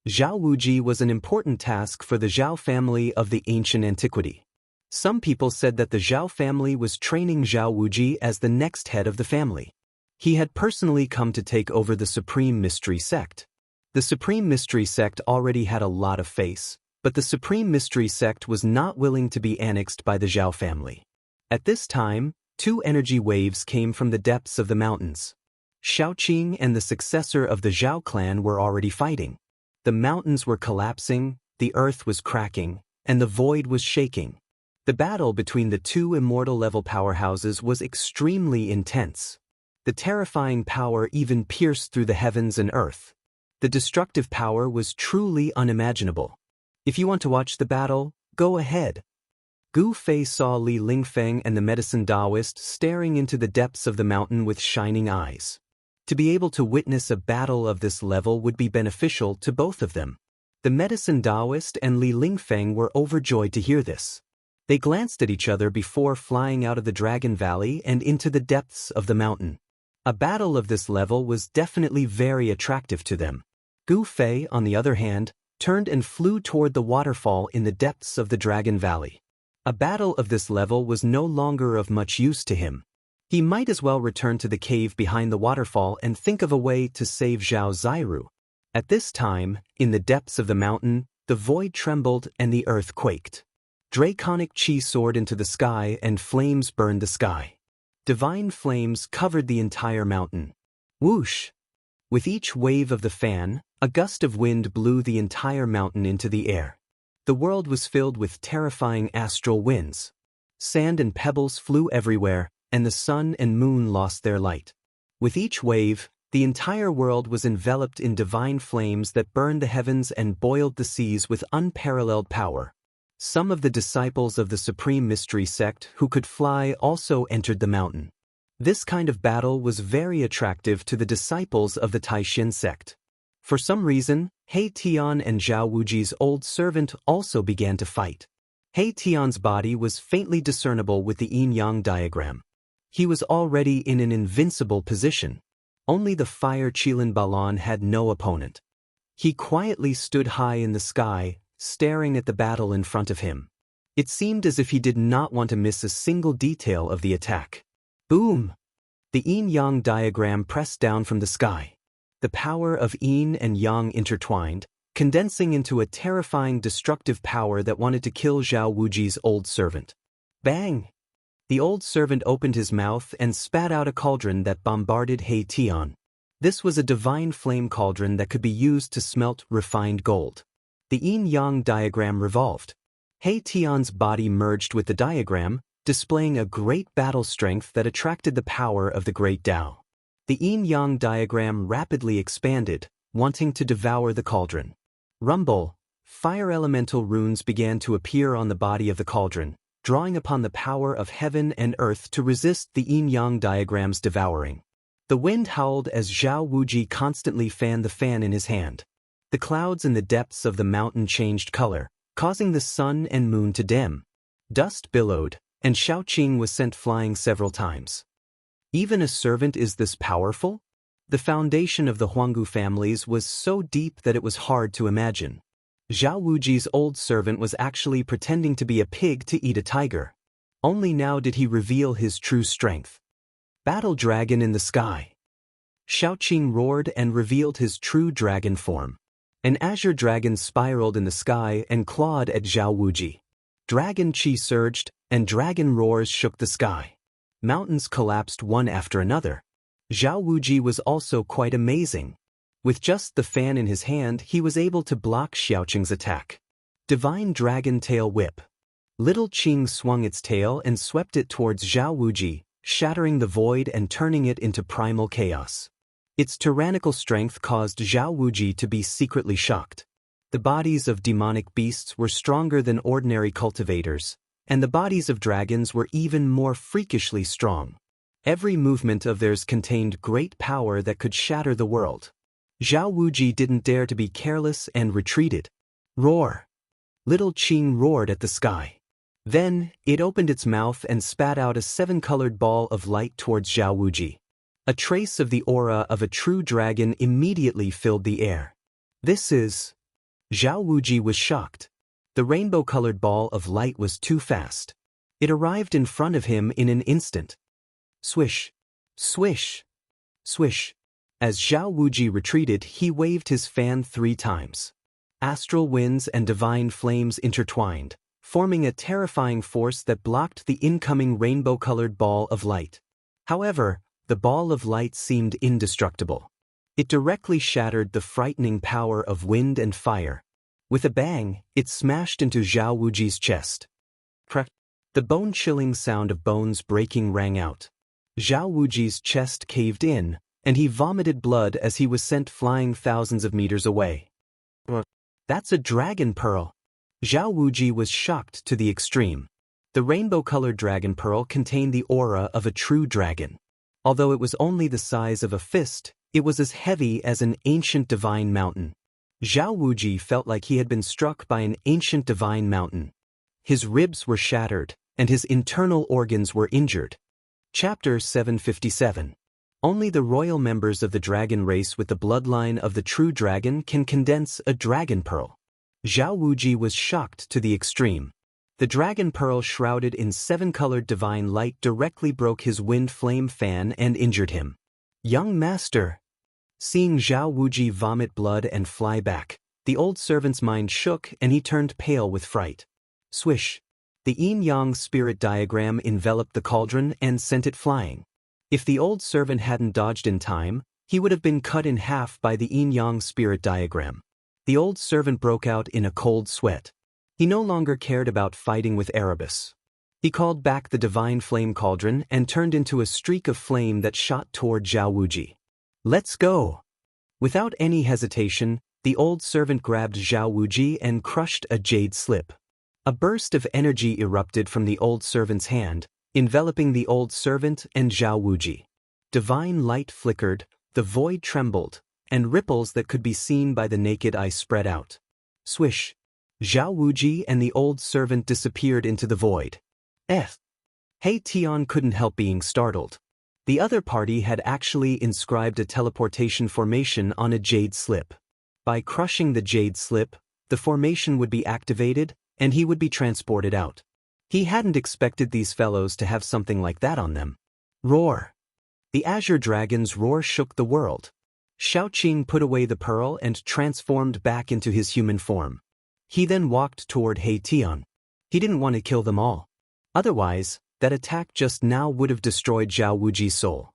Zhao Wuji was an important task for the Zhao family of the ancient antiquity. Some people said that the Zhao family was training Zhao Wuji as the next head of the family. He had personally come to take over the Supreme Mystery Sect. The Supreme Mystery Sect already had a lot of face, but the Supreme Mystery Sect was not willing to be annexed by the Zhao family. At this time, two energy waves came from the depths of the mountains. Xiaoqing and the successor of the Zhao clan were already fighting. The mountains were collapsing, the earth was cracking, and the void was shaking. The battle between the two immortal-level powerhouses was extremely intense. The terrifying power even pierced through the heavens and earth. The destructive power was truly unimaginable. If you want to watch the battle, go ahead. Gu Fei saw Li Lingfeng and the medicine Daoist staring into the depths of the mountain with shining eyes. To be able to witness a battle of this level would be beneficial to both of them. The medicine Daoist and Li Lingfeng were overjoyed to hear this. They glanced at each other before flying out of the Dragon Valley and into the depths of the mountain. A battle of this level was definitely very attractive to them. Gu Fei, on the other hand, turned and flew toward the waterfall in the depths of the Dragon Valley. A battle of this level was no longer of much use to him. He might as well return to the cave behind the waterfall and think of a way to save Zhao Zairu. At this time, in the depths of the mountain, the void trembled and the earth quaked. Draconic chi soared into the sky and flames burned the sky. Divine flames covered the entire mountain. Whoosh! With each wave of the fan, a gust of wind blew the entire mountain into the air. The world was filled with terrifying astral winds. Sand and pebbles flew everywhere, and the sun and moon lost their light. With each wave, the entire world was enveloped in divine flames that burned the heavens and boiled the seas with unparalleled power. Some of the disciples of the Supreme Mystery Sect who could fly also entered the mountain. This kind of battle was very attractive to the disciples of the Taixin sect. For some reason, He Tian and Zhao Wuji's old servant also began to fight. He Tian's body was faintly discernible with the yin-yang diagram. He was already in an invincible position. Only the fire Qilin Balan had no opponent. He quietly stood high in the sky, staring at the battle in front of him. It seemed as if he did not want to miss a single detail of the attack. Boom! The yin-yang diagram pressed down from the sky. The power of yin and yang intertwined, condensing into a terrifying destructive power that wanted to kill Zhao Wuji's old servant. Bang! The old servant opened his mouth and spat out a cauldron that bombarded He Tian. This was a divine flame cauldron that could be used to smelt refined gold. The yin-yang diagram revolved. He Tian's body merged with the diagram, displaying a great battle strength that attracted the power of the great Tao. The yin-yang diagram rapidly expanded, wanting to devour the cauldron. Rumble, fire elemental runes began to appear on the body of the cauldron, drawing upon the power of heaven and earth to resist the yin-yang diagram's devouring. The wind howled as Zhao Wuji constantly fanned the fan in his hand. The clouds in the depths of the mountain changed color, causing the sun and moon to dim. Dust billowed, and Xiaoqing was sent flying several times. Even a servant is this powerful? The foundation of the Huanggu families was so deep that it was hard to imagine. Zhao Wuji's old servant was actually pretending to be a pig to eat a tiger. Only now did he reveal his true strength. Battle dragon in the sky. Xiaoqing roared and revealed his true dragon form. An azure dragon spiraled in the sky and clawed at Zhao Wuji. Dragon chi surged, and dragon roars shook the sky. Mountains collapsed one after another. Zhao Wuji was also quite amazing. With just the fan in his hand, he was able to block Xiaoqing's attack. Divine Dragon Tail Whip. Little Qing swung its tail and swept it towards Zhao Wuji, shattering the void and turning it into primal chaos. Its tyrannical strength caused Zhao Wuji to be secretly shocked. The bodies of demonic beasts were stronger than ordinary cultivators, and the bodies of dragons were even more freakishly strong. Every movement of theirs contained great power that could shatter the world. Zhao Wuji didn't dare to be careless and retreated. Roar! Little Qing roared at the sky. Then, it opened its mouth and spat out a seven-colored ball of light towards Zhao Wuji. A trace of the aura of a true dragon immediately filled the air. This is... Zhao Wuji was shocked. The rainbow-colored ball of light was too fast. It arrived in front of him in an instant. Swish! Swish! Swish! As Zhao Wuji retreated, he waved his fan 3 times. Astral winds and divine flames intertwined, forming a terrifying force that blocked the incoming rainbow-colored ball of light. However, the ball of light seemed indestructible. It directly shattered the frightening power of wind and fire. With a bang, it smashed into Zhao Wuji's chest. Crack! The bone-chilling sound of bones breaking rang out. Zhao Wuji's chest caved in, and he vomited blood as he was sent flying thousands of meters away. That's a dragon pearl! Zhao Wuji was shocked to the extreme. The rainbow-colored dragon pearl contained the aura of a true dragon. Although it was only the size of a fist, it was as heavy as an ancient divine mountain. Zhao Wuji felt like he had been struck by an ancient divine mountain. His ribs were shattered, and his internal organs were injured. Chapter 757. Only the royal members of the dragon race with the bloodline of the true dragon can condense a dragon pearl. Zhao Wuji was shocked to the extreme. The dragon pearl shrouded in 7-colored divine light directly broke his wind flame fan and injured him. Young master! Seeing Zhao Wuji vomit blood and fly back, the old servant's mind shook and he turned pale with fright. Swish! The yin-yang spirit diagram enveloped the cauldron and sent it flying. If the old servant hadn't dodged in time, he would have been cut in half by the yin-yang spirit diagram. The old servant broke out in a cold sweat. He no longer cared about fighting with Erebus. He called back the divine flame cauldron and turned into a streak of flame that shot toward Zhao Wuji. Let's go! Without any hesitation, the old servant grabbed Zhao Wuji and crushed a jade slip. A burst of energy erupted from the old servant's hand, enveloping the old servant and Zhao Wuji. Divine light flickered, the void trembled, and ripples that could be seen by the naked eye spread out. Swish! Zhao Wuji and the old servant disappeared into the void. He Tian couldn't help being startled. The other party had actually inscribed a teleportation formation on a jade slip. By crushing the jade slip, the formation would be activated, and he would be transported out. He hadn't expected these fellows to have something like that on them. Roar! The azure dragon's roar shook the world. Xiaoqing put away the pearl and transformed back into his human form. He then walked toward He Tian. He didn't want to kill them all. Otherwise, that attack just now would have destroyed Zhao Wuji's soul.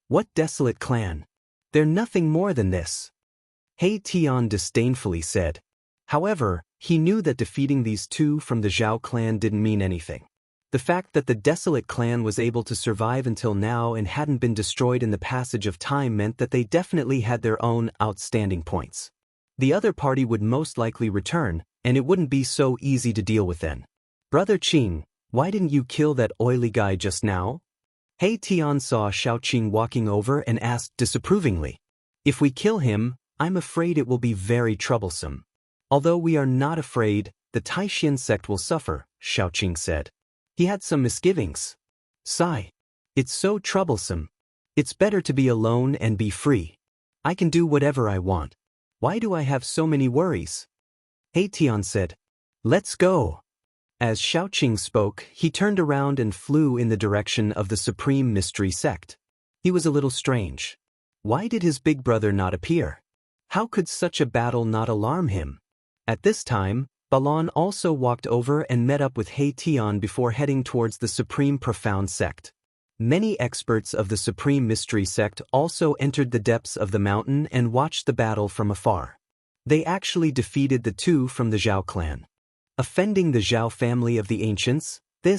What desolate clan! They're nothing more than this. He Tian disdainfully said. However, he knew that defeating these two from the Zhao clan didn't mean anything. The fact that the desolate clan was able to survive until now and hadn't been destroyed in the passage of time meant that they definitely had their own outstanding points. The other party would most likely return, and it wouldn't be so easy to deal with then. Brother Qing, why didn't you kill that oily guy just now? He Tian saw Xiaoqing walking over and asked disapprovingly. If we kill him, I'm afraid it will be very troublesome. Although we are not afraid, the Taishan sect will suffer, Xiaoqing said. He had some misgivings. Sigh. It's so troublesome. It's better to be alone and be free. I can do whatever I want. Why do I have so many worries? He Tian said. Let's go. As Xiaoqing spoke, he turned around and flew in the direction of the Supreme Mystery Sect. He was a little strange. Why did his big brother not appear? How could such a battle not alarm him? At this time, Balan also walked over and met up with He Tian before heading towards the Supreme Profound Sect. Many experts of the Supreme Mystery Sect also entered the depths of the mountain and watched the battle from afar. They actually defeated the two from the Zhao clan. Offending the Zhao family of the ancients, the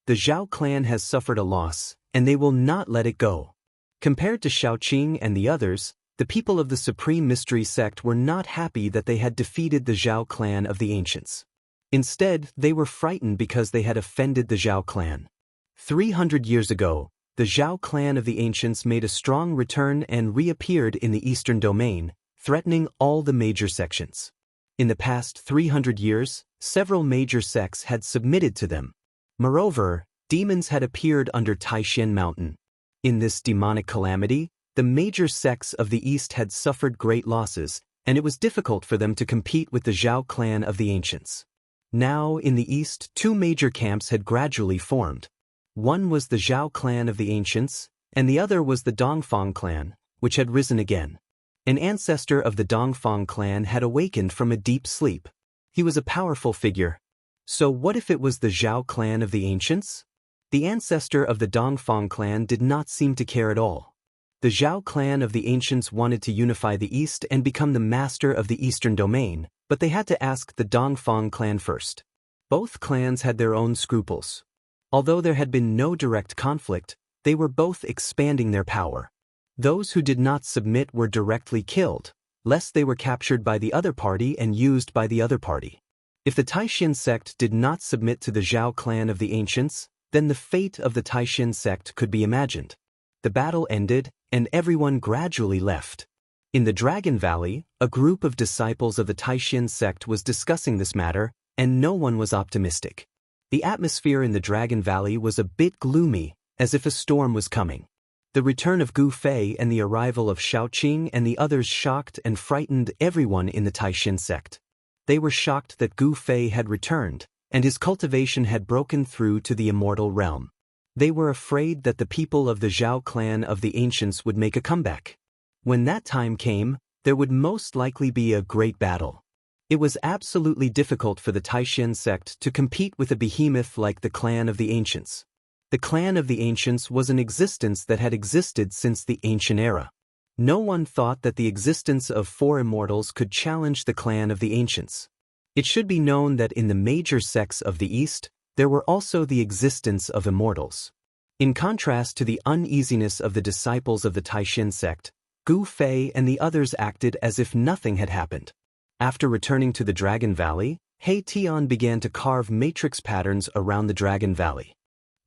Zhao clan has suffered a loss, and they will not let it go. Compared to Xiaoqing and the others, the people of the Supreme Mystery Sect were not happy that they had defeated the Zhao clan of the ancients. Instead, they were frightened because they had offended the Zhao clan. 300 years ago, the Zhao clan of the ancients made a strong return and reappeared in the eastern domain, threatening all the major sections. In the past 300 years, several major sects had submitted to them. Moreover, demons had appeared under Taishan Mountain. In this demonic calamity, the major sects of the East had suffered great losses, and it was difficult for them to compete with the Zhao clan of the ancients. Now, in the East, two major camps had gradually formed. One was the Zhao clan of the ancients, and the other was the Dongfang clan, which had risen again. An ancestor of the Dongfang clan had awakened from a deep sleep. He was a powerful figure. So what if it was the Zhao clan of the ancients? The ancestor of the Dongfang clan did not seem to care at all. The Zhao clan of the ancients wanted to unify the East and become the master of the eastern domain, but they had to ask the Dongfang clan first. Both clans had their own scruples. Although there had been no direct conflict, they were both expanding their power. Those who did not submit were directly killed, lest they were captured by the other party and used by the other party. If the Taishan sect did not submit to the Zhao clan of the ancients, then the fate of the Taishan sect could be imagined. The battle ended, and everyone gradually left. In the Dragon Valley, a group of disciples of the Taishan sect was discussing this matter, and no one was optimistic. The atmosphere in the Dragon Valley was a bit gloomy, as if a storm was coming. The return of Gu Fei and the arrival of Xiaoqing and the others shocked and frightened everyone in the Taishan sect. They were shocked that Gu Fei had returned, and his cultivation had broken through to the immortal realm. They were afraid that the people of the Zhao clan of the ancients would make a comeback. When that time came, there would most likely be a great battle. It was absolutely difficult for the Taishan sect to compete with a behemoth like the clan of the ancients. The clan of the ancients was an existence that had existed since the ancient era. No one thought that the existence of 4 immortals could challenge the clan of the ancients. It should be known that in the major sects of the East, there were also the existence of immortals. In contrast to the uneasiness of the disciples of the Taishan sect, Gu Fei and the others acted as if nothing had happened. After returning to the Dragon Valley, He Tian began to carve matrix patterns around the Dragon Valley.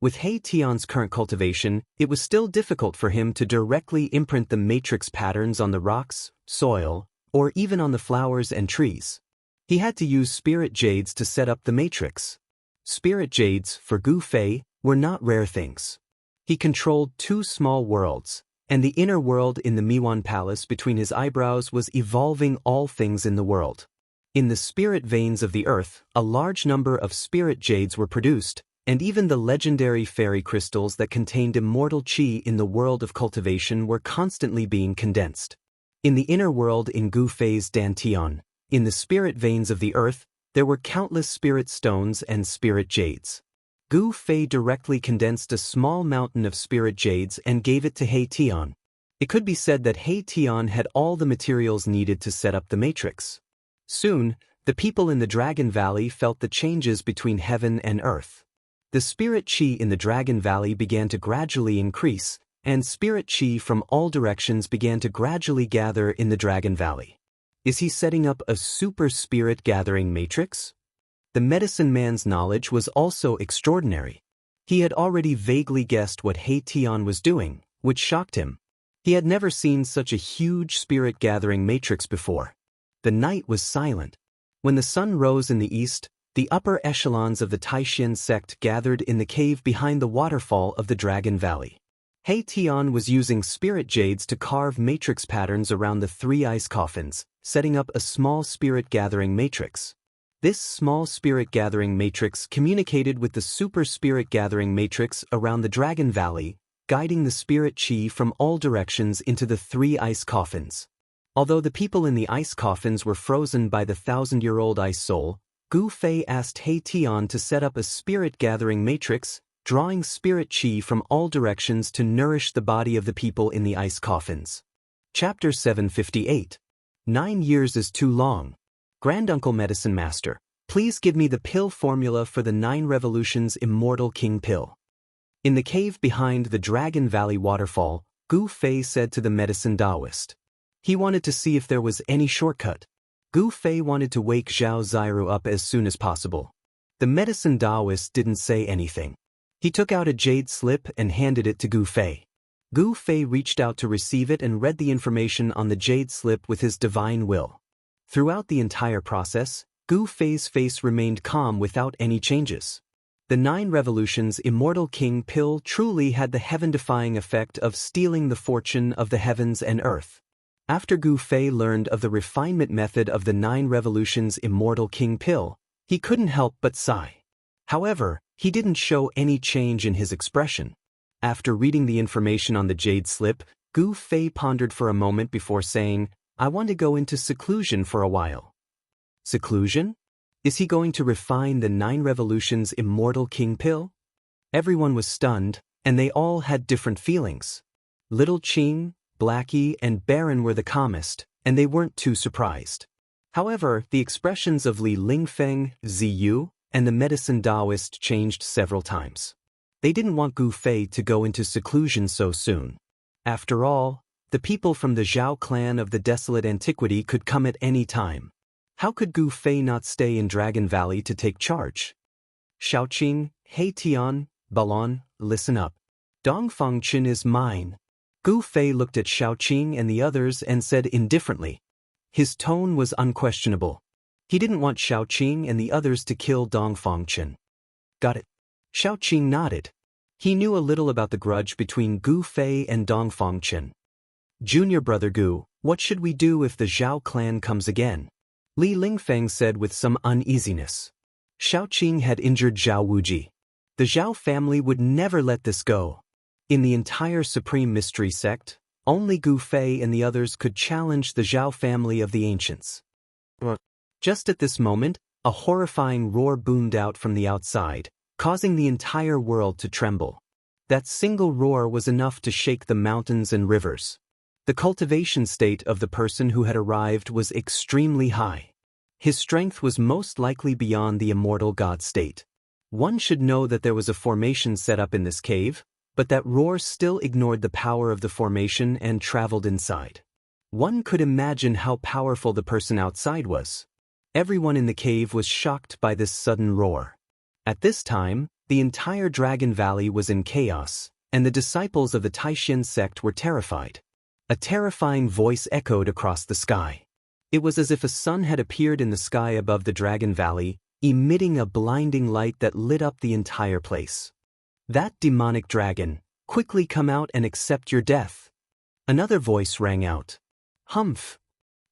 With He Tian's current cultivation, it was still difficult for him to directly imprint the matrix patterns on the rocks, soil, or even on the flowers and trees. He had to use spirit jades to set up the matrix. Spirit jades, for Gu Fei, were not rare things. He controlled 2 small worlds, and the inner world in the Miwan Palace between his eyebrows was evolving all things in the world. In the spirit veins of the earth, a large number of spirit jades were produced, and even the legendary fairy crystals that contained immortal qi in the world of cultivation were constantly being condensed. In the inner world in Gu Fei's Dantian, in the spirit veins of the earth, there were countless spirit stones and spirit jades. Gu Fei directly condensed a small mountain of spirit jades and gave it to He Tian. It could be said that He Tian had all the materials needed to set up the matrix. Soon, the people in the Dragon Valley felt the changes between heaven and earth. The spirit chi in the Dragon Valley began to gradually increase, and spirit chi from all directions began to gradually gather in the Dragon Valley. Is he setting up a super spirit gathering matrix? The medicine man's knowledge was also extraordinary. He had already vaguely guessed what He Tian was doing, which shocked him. He had never seen such a huge spirit gathering matrix before. The night was silent. When the sun rose in the east, the upper echelons of the Taishan sect gathered in the cave behind the waterfall of the Dragon Valley. He Tian was using spirit jades to carve matrix patterns around the 3 ice coffins, setting up a small spirit gathering matrix. This small spirit gathering matrix communicated with the super spirit gathering matrix around the Dragon Valley, guiding the spirit chi from all directions into the 3 ice coffins. Although the people in the ice coffins were frozen by the 1,000-year-old ice soul, Gu Fei asked He Tian to set up a spirit gathering matrix, drawing spirit chi from all directions to nourish the body of the people in the ice coffins. Chapter 758. 9 years is too long. Granduncle Medicine Master, please give me the pill formula for the 9 Revolutions Immortal King Pill. In the cave behind the Dragon Valley waterfall, Gu Fei said to the medicine Daoist. He wanted to see if there was any shortcut. Gu Fei wanted to wake Zhao Ziru up as soon as possible. The medicine Daoist didn't say anything. He took out a jade slip and handed it to Gu Fei. Gu Fei reached out to receive it and read the information on the jade slip with his divine will. Throughout the entire process, Gu Fei's face remained calm without any changes. The 9 Revolutions Immortal King Pill truly had the heaven-defying effect of stealing the fortune of the heavens and earth. After Gu Fei learned of the refinement method of the 9 Revolutions Immortal King Pill, he couldn't help but sigh. However, he didn't show any change in his expression. After reading the information on the jade slip, Gu Fei pondered for a moment before saying, I want to go into seclusion for a while. Seclusion? Is he going to refine the 9 Revolutions Immortal King Pill? Everyone was stunned, and they all had different feelings. Little Qing, Blackie, and Baron were the calmest, and they weren't too surprised. However, the expressions of Li Lingfeng, Ziyu, and the medicine Daoist changed several times. They didn't want Gu Fei to go into seclusion so soon. After all, the people from the Zhao clan of the desolate antiquity could come at any time. How could Gu Fei not stay in Dragon Valley to take charge? Xiaoqing, He Tian, Balon, listen up. Dongfangchen is mine. Gu Fei looked at Xiaoqing and the others and said indifferently. His tone was unquestionable. He didn't want Xiaoqing and the others to kill Dongfangchen. Got it. Xiaoqing nodded. He knew a little about the grudge between Gu Fei and Dongfangchen. Junior brother Gu, what should we do if the Zhao clan comes again? Li Lingfeng said with some uneasiness. Xiaoqing had injured Zhao Wuji. The Zhao family would never let this go. In the entire Supreme Mystery Sect, only Gu Fei and the others could challenge the Zhao family of the ancients. Just at this moment, a horrifying roar boomed out from the outside, causing the entire world to tremble. That single roar was enough to shake the mountains and rivers. The cultivation state of the person who had arrived was extremely high. His strength was most likely beyond the immortal god state. One should know that there was a formation set up in this cave, but that roar still ignored the power of the formation and traveled inside. One could imagine how powerful the person outside was. Everyone in the cave was shocked by this sudden roar. At this time, the entire Dragon Valley was in chaos, and the disciples of the Taishan sect were terrified. A terrifying voice echoed across the sky. It was as if a sun had appeared in the sky above the Dragon Valley, emitting a blinding light that lit up the entire place. That demonic dragon, quickly come out and accept your death. Another voice rang out. Humph!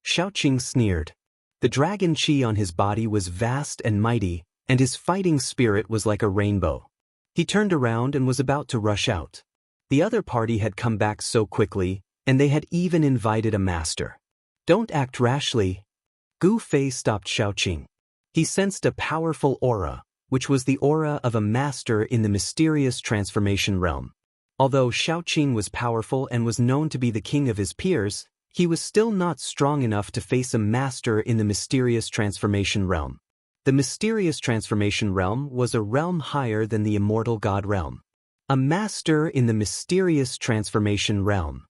Xiaoqing sneered. The dragon chi on his body was vast and mighty, and his fighting spirit was like a rainbow. He turned around and was about to rush out. The other party had come back so quickly, and they had even invited a master. Don't act rashly. Gu Fei stopped Xiaoqing. He sensed a powerful aura, which was the aura of a master in the mysterious transformation realm. Although Xiaoqing was powerful and was known to be the king of his peers, he was still not strong enough to face a master in the mysterious transformation realm. The mysterious transformation realm was a realm higher than the immortal god realm. A master in the mysterious transformation realm.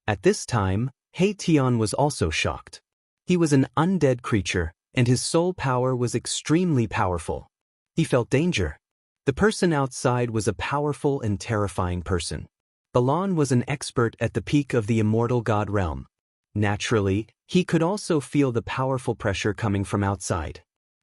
At this time, He Tian was also shocked. He was an undead creature, and his soul power was extremely powerful. He felt danger. The person outside was a powerful and terrifying person. Balan was an expert at the peak of the immortal god realm. Naturally, he could also feel the powerful pressure coming from outside.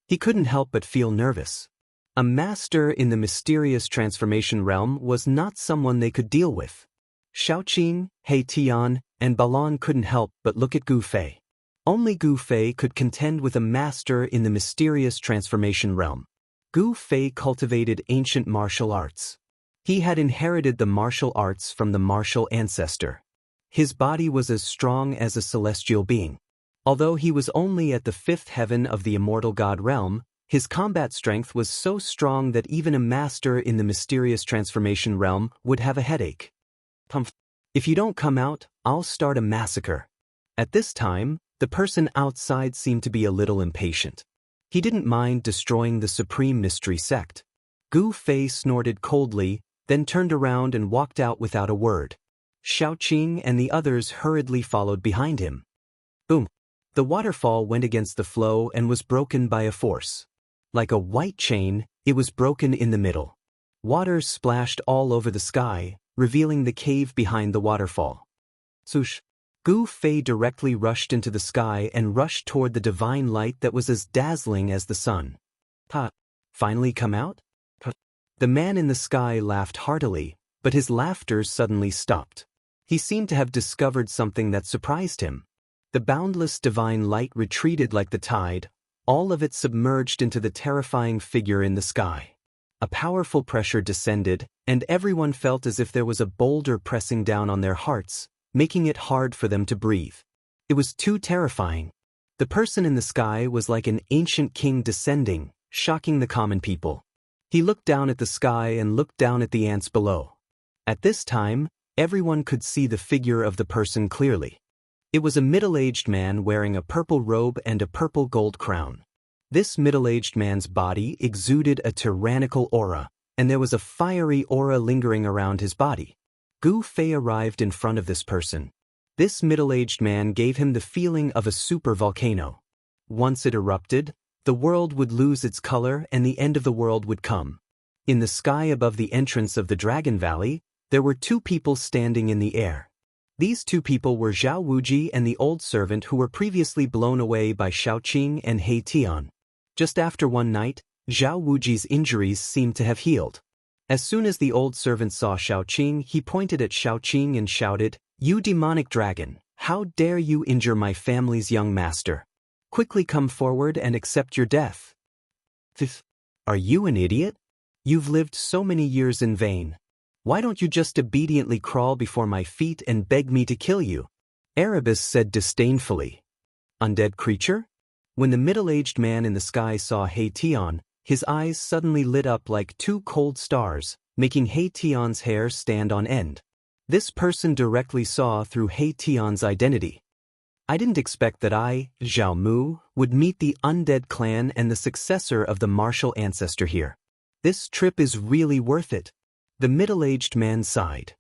He couldn't help but feel nervous. A master in the mysterious transformation realm was not someone they could deal with. Xiaoqing, He Tian, and Balan couldn't help but look at Gu Fei. Only Gu Fei could contend with a master in the mysterious transformation realm. Gu Fei cultivated ancient martial arts. He had inherited the martial arts from the martial ancestor. His body was as strong as a celestial being. Although he was only at the fifth heaven of the immortal god realm, his combat strength was so strong that even a master in the mysterious transformation realm would have a headache. If you don't come out, I'll start a massacre. At this time, the person outside seemed to be a little impatient. He didn't mind destroying the supreme mystery sect. Gu Fei snorted coldly, then turned around and walked out without a word. Xiaoqing and the others hurriedly followed behind him. Boom! The waterfall went against the flow and was broken by a force. Like a white chain, it was broken in the middle. Water splashed all over the sky, revealing the cave behind the waterfall. Swoosh! Gu Fei directly rushed into the sky and rushed toward the divine light that was as dazzling as the sun. Finally come out? The man in the sky laughed heartily, but his laughter suddenly stopped. He seemed to have discovered something that surprised him. The boundless divine light retreated like the tide, all of it submerged into the terrifying figure in the sky. A powerful pressure descended, and everyone felt as if there was a boulder pressing down on their hearts, making it hard for them to breathe. It was too terrifying. The person in the sky was like an ancient king descending, shocking the common people. He looked down at the sky and looked down at the ants below. At this time, everyone could see the figure of the person clearly. It was a middle-aged man wearing a purple robe and a purple gold crown. This middle-aged man's body exuded a tyrannical aura, and there was a fiery aura lingering around his body. Gu Fei arrived in front of this person. This middle-aged man gave him the feeling of a supervolcano. Once it erupted, the world would lose its color and the end of the world would come. In the sky above the entrance of the Dragon Valley, there were two people standing in the air. These two people were Zhao Wuji and the old servant who were previously blown away by Xiaoqing and He Tian. Just after one night, Zhao Wuji's injuries seemed to have healed. As soon as the old servant saw Xiaoqing, he pointed at Xiaoqing and shouted, "You demonic dragon, how dare you injure my family's young master? Quickly come forward and accept your death." Are you an idiot? You've lived so many years in vain. Why don't you just obediently crawl before my feet and beg me to kill you? Erebus said disdainfully. Undead creature? When the middle-aged man in the sky saw He Tian, his eyes suddenly lit up like two cold stars, making He Tian's hair stand on end. This person directly saw through He Tian's identity. I didn't expect that I, Zhao Mu, would meet the undead clan and the successor of the martial ancestor here. This trip is really worth it. The middle-aged man sighed.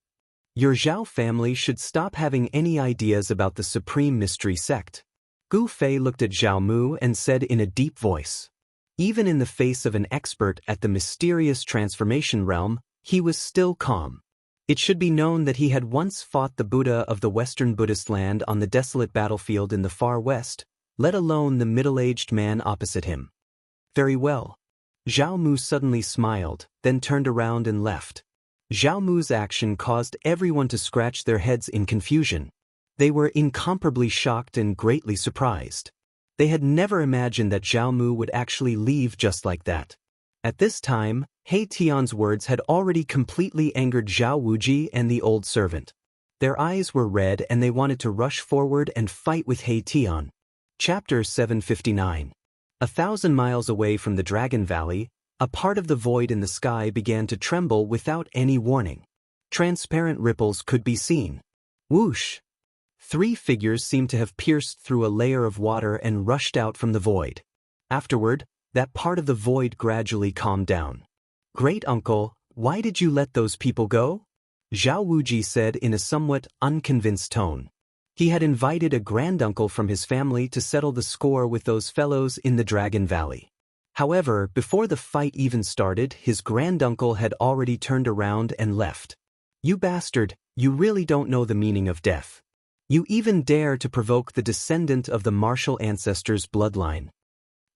Your Zhao family should stop having any ideas about the supreme mystery sect. Gu Fei looked at Zhao Mu and said in a deep voice. Even in the face of an expert at the mysterious transformation realm, he was still calm. It should be known that he had once fought the Buddha of the Western Buddhist land on the desolate battlefield in the far west, let alone the middle-aged man opposite him. Very well. Zhao Mu suddenly smiled, then turned around and left. Zhao Mu's action caused everyone to scratch their heads in confusion. They were incomparably shocked and greatly surprised. They had never imagined that Zhao Mu would actually leave just like that. At this time, He Tian's words had already completely angered Zhao Wuji and the old servant. Their eyes were red and they wanted to rush forward and fight with He Tian. Chapter 759. 1,000 miles away from the Dragon Valley, a part of the void in the sky began to tremble without any warning. Transparent ripples could be seen. Whoosh! 3 figures seemed to have pierced through a layer of water and rushed out from the void. Afterward, that part of the void gradually calmed down. "Great uncle, why did you let those people go?" Zhao Wuji said in a somewhat unconvinced tone. He had invited a granduncle from his family to settle the score with those fellows in the Dragon Valley. However, before the fight even started, his granduncle had already turned around and left. "You bastard, you really don't know the meaning of death. You even dare to provoke the descendant of the martial ancestors' bloodline."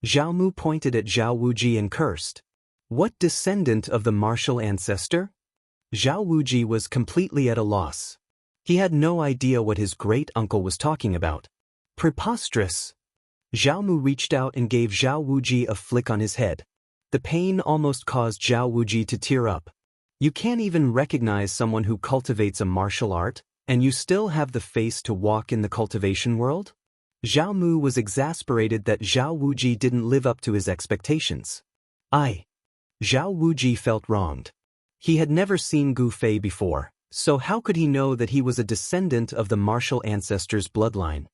Zhao Mu pointed at Zhao Wuji and cursed. "What descendant of the martial ancestor?" Zhao Wuji was completely at a loss. He had no idea what his great-uncle was talking about. Preposterous! Zhao Mu reached out and gave Zhao Wuji a flick on his head. The pain almost caused Zhao Wuji to tear up. "You can't even recognize someone who cultivates a martial art, and you still have the face to walk in the cultivation world?" Zhao Mu was exasperated that Zhao Wuji didn't live up to his expectations. Zhao Wuji felt wronged. He had never seen Gu Fei before, so how could he know that he was a descendant of the martial ancestors' bloodline?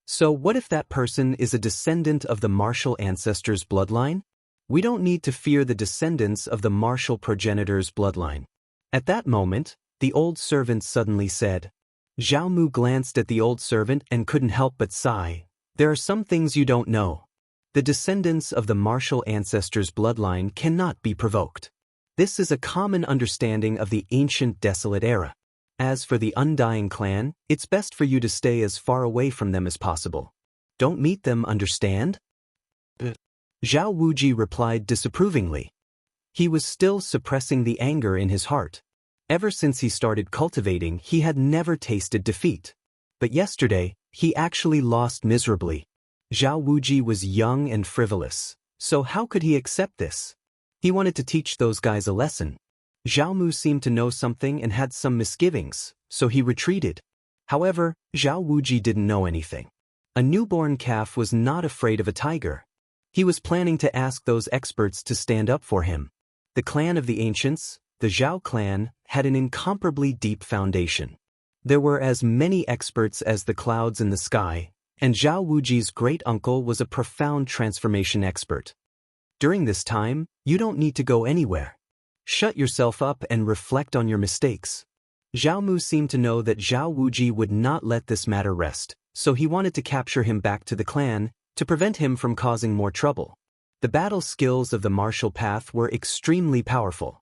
So what if that person is a descendant of the martial ancestors' bloodline? We don't need to fear the descendants of the martial progenitors' bloodline. At that moment, the old servant suddenly said. Zhao Mu glanced at the old servant and couldn't help but sigh. "There are some things you don't know. The descendants of the martial ancestors' bloodline cannot be provoked. This is a common understanding of the ancient desolate era. As for the Undying clan, it's best for you to stay as far away from them as possible. Don't meet them, understand?" Zhao Wuji replied disapprovingly. He was still suppressing the anger in his heart. Ever since he started cultivating, he had never tasted defeat. But yesterday, he actually lost miserably. Zhao Wuji was young and frivolous, so how could he accept this? He wanted to teach those guys a lesson. Zhao Mu seemed to know something and had some misgivings, so he retreated. However, Zhao Wuji didn't know anything. A newborn calf was not afraid of a tiger. He was planning to ask those experts to stand up for him. The clan of the ancients, the Zhao clan, had an incomparably deep foundation. There were as many experts as the clouds in the sky, and Zhao Wuji's great-uncle was a profound transformation expert. During this time, you don't need to go anywhere. Shut yourself up and reflect on your mistakes. Zhao Mu seemed to know that Zhao Wuji would not let this matter rest, so he wanted to capture him back to the clan, to prevent him from causing more trouble. The battle skills of the martial path were extremely powerful.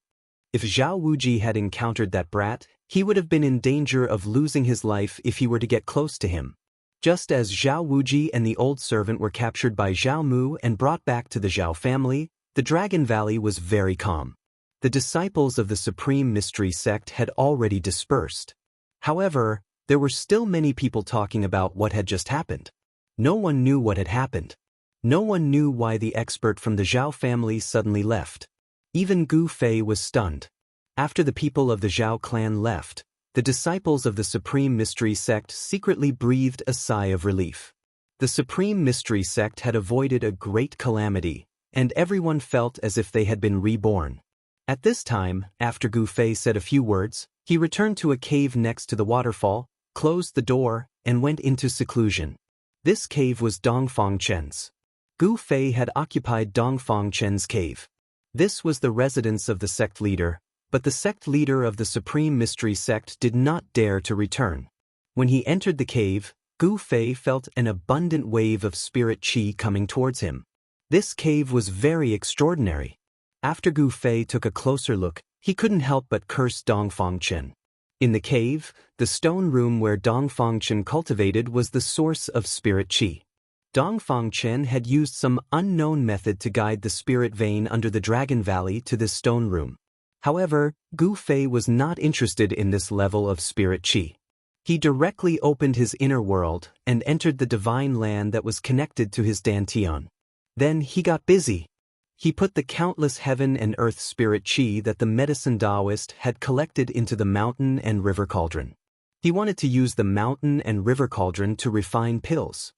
If Zhao Wuji had encountered that brat, he would have been in danger of losing his life if he were to get close to him. Just as Zhao Wuji and the old servant were captured by Zhao Mu and brought back to the Zhao family, the Dragon Valley was very calm. The disciples of the Supreme Mystery Sect had already dispersed. However, there were still many people talking about what had just happened. No one knew what had happened. No one knew why the expert from the Zhao family suddenly left. Even Gu Fei was stunned. After the people of the Zhao clan left, the disciples of the Supreme Mystery Sect secretly breathed a sigh of relief. The Supreme Mystery Sect had avoided a great calamity, and everyone felt as if they had been reborn. At this time, after Gu Fei said a few words, he returned to a cave next to the waterfall, closed the door, and went into seclusion. This cave was Dongfang Chen's. Gu Fei had occupied Dongfang Chen's cave. This was the residence of the sect leader, but the sect leader of the Supreme Mystery Sect did not dare to return. When he entered the cave, Gu Fei felt an abundant wave of spirit qi coming towards him. This cave was very extraordinary. After Gu Fei took a closer look, he couldn't help but curse Dongfang Chen. In the cave, the stone room where Dongfang Chen cultivated was the source of spirit qi. Dongfang Chen had used some unknown method to guide the spirit vein under the Dragon Valley to this stone room. However, Gu Fei was not interested in this level of spirit qi. He directly opened his inner world and entered the divine land that was connected to his dantian. Then he got busy. He put the countless heaven and earth spirit qi that the medicine Daoist had collected into the mountain and river cauldron. He wanted to use the mountain and river cauldron to refine pills.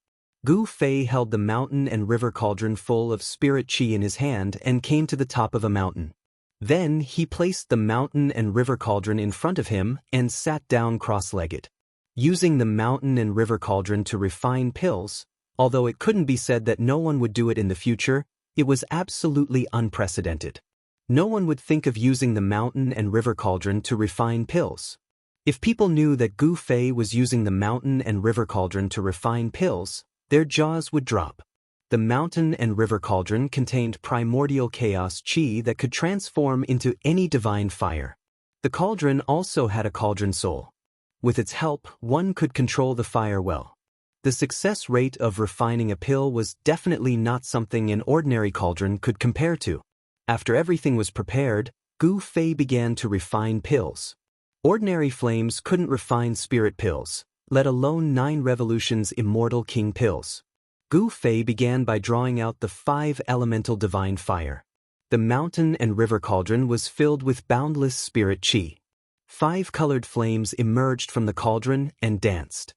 Gu Fei held the mountain and river cauldron full of spirit qi in his hand and came to the top of a mountain. Then he placed the mountain and river cauldron in front of him and sat down cross-legged. Using the mountain and river cauldron to refine pills, although it couldn't be said that no one would do it in the future, It was absolutely unprecedented. No one would think of using the mountain and river cauldron to refine pills. If people knew that Gu Fei was using the mountain and river cauldron to refine pills, their jaws would drop. The mountain and river cauldron contained primordial chaos chi that could transform into any divine fire. The cauldron also had a cauldron soul. With its help, one could control the fire well. The success rate of refining a pill was definitely not something an ordinary cauldron could compare to. After everything was prepared, Gu Fei began to refine pills. Ordinary flames couldn't refine spirit pills, let alone 9 revolutions immortal king pills. Gu Fei began by drawing out the 5 elemental divine fire. The mountain and river cauldron was filled with boundless spirit chi. 5 colored flames emerged from the cauldron and danced.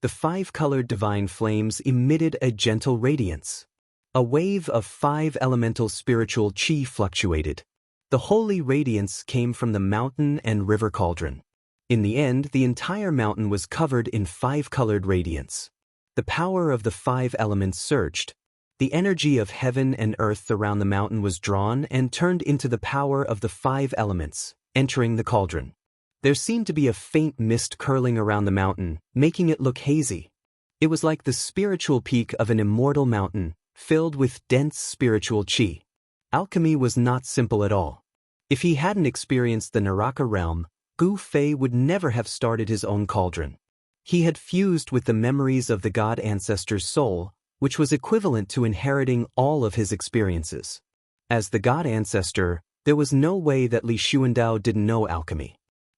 The 5 colored divine flames emitted a gentle radiance. A wave of 5 elemental spiritual chi fluctuated. The holy radiance came from the mountain and river cauldron. In the end, the entire mountain was covered in 5-colored radiance. The power of the 5 elements surged. The energy of heaven and earth around the mountain was drawn and turned into the power of the 5 elements, entering the cauldron. There seemed to be a faint mist curling around the mountain, making it look hazy. It was like the spiritual peak of an immortal mountain, filled with dense spiritual chi. Alchemy was not simple at all. If he hadn't experienced the Naraka realm, Gu Fei would never have started his own cauldron. He had fused with the memories of the god ancestor's soul, which was equivalent to inheriting all of his experiences. As the god ancestor, there was no way that Li Xuandao didn't know alchemy.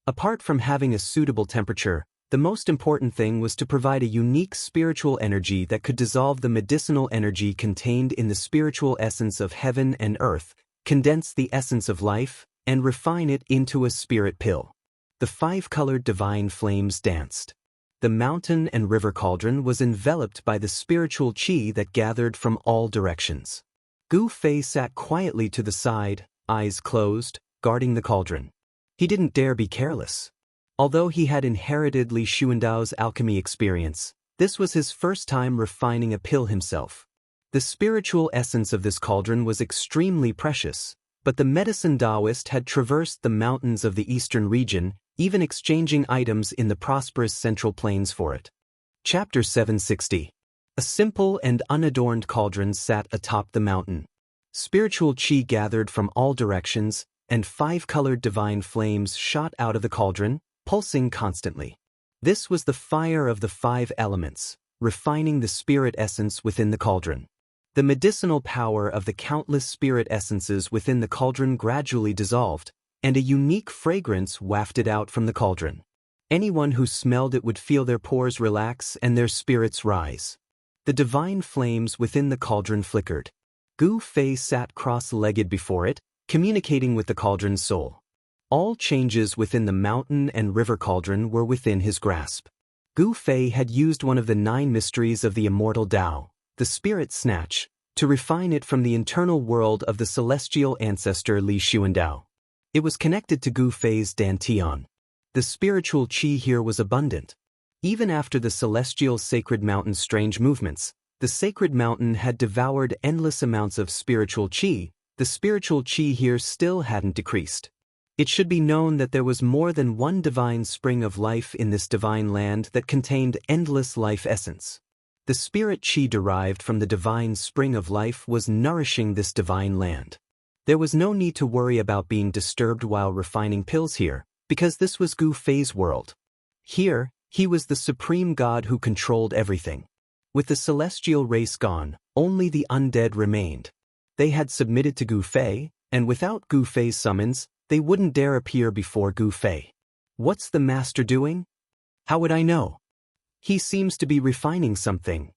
Apart from having a suitable temperature, the most important thing was to provide a unique spiritual energy that could dissolve the medicinal energy contained in the spiritual essence of heaven and earth, condense the essence of life, and refine it into a spirit pill. The 5-colored divine flames danced. The mountain and river cauldron was enveloped by the spiritual chi that gathered from all directions. Gu Fei sat quietly to the side, eyes closed, guarding the cauldron. He didn't dare be careless. Although he had inherited Li Xuandao's alchemy experience, this was his first time refining a pill himself. The spiritual essence of this cauldron was extremely precious, but the medicine Daoist had traversed the mountains of the eastern region, even exchanging items in the prosperous central plains for it. Chapter 760. A simple and unadorned cauldron sat atop the mountain. Spiritual chi gathered from all directions, and 5-colored divine flames shot out of the cauldron, pulsing constantly. This was the fire of the 5 elements, refining the spirit essence within the cauldron. The medicinal power of the countless spirit essences within the cauldron gradually dissolved, and a unique fragrance wafted out from the cauldron. Anyone who smelled it would feel their pores relax and their spirits rise. The divine flames within the cauldron flickered. Gu Fei sat cross-legged before it, communicating with the cauldron's soul. All changes within the mountain and river cauldron were within his grasp. Gu Fei had used one of the 9 mysteries of the immortal Tao, the spirit snatch, to refine it from the internal world of the celestial ancestor Li Xuandao. It was connected to Gu Fei's dantian. The spiritual chi here was abundant. Even after the celestial sacred mountain's strange movements, the sacred mountain had devoured endless amounts of spiritual chi. The spiritual chi here still hadn't decreased. It should be known that there was more than one divine spring of life in this divine land that contained endless life essence. The spirit chi derived from the divine spring of life was nourishing this divine land. There was no need to worry about being disturbed while refining pills here, because this was Gu Fei's world. Here, he was the supreme god who controlled everything. With the celestial race gone, only the undead remained. They had submitted to Gu Fei, and without Gu Fei's summons, they wouldn't dare appear before Gu Fei. What's the master doing? How would I know? He seems to be refining something.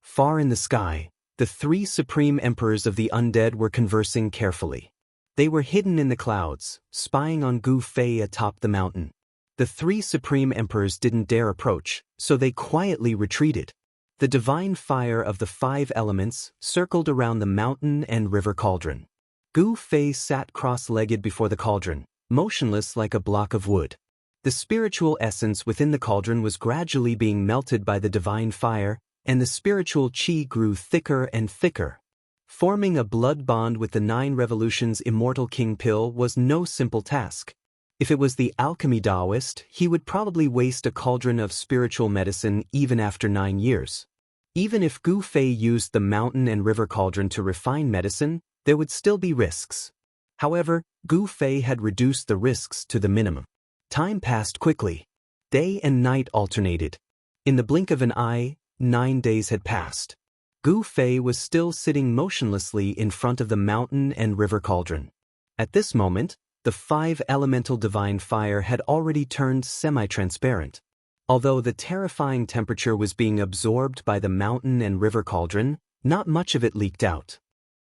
Far in the sky, the 3 supreme emperors of the undead were conversing carefully. They were hidden in the clouds, spying on Gu Fei atop the mountain. The 3 supreme emperors didn't dare approach, so they quietly retreated. The divine fire of the 5 elements circled around the mountain and river cauldron. Gu Fei sat cross-legged before the cauldron, motionless like a block of wood. The spiritual essence within the cauldron was gradually being melted by the divine fire, and the spiritual chi grew thicker and thicker. Forming a blood bond with the 9 Revolutions Immortal King Pill was no simple task. If it was the alchemy Daoist, he would probably waste a cauldron of spiritual medicine even after 9 years. Even if Gu Fei used the mountain and river cauldron to refine medicine, there would still be risks. However, Gu Fei had reduced the risks to the minimum. Time passed quickly. Day and night alternated. In the blink of an eye, 9 days had passed. Gu Fei was still sitting motionlessly in front of the mountain and river cauldron. At this moment, the 5-elemental divine fire had already turned semi-transparent. Although the terrifying temperature was being absorbed by the mountain and river cauldron, not much of it leaked out.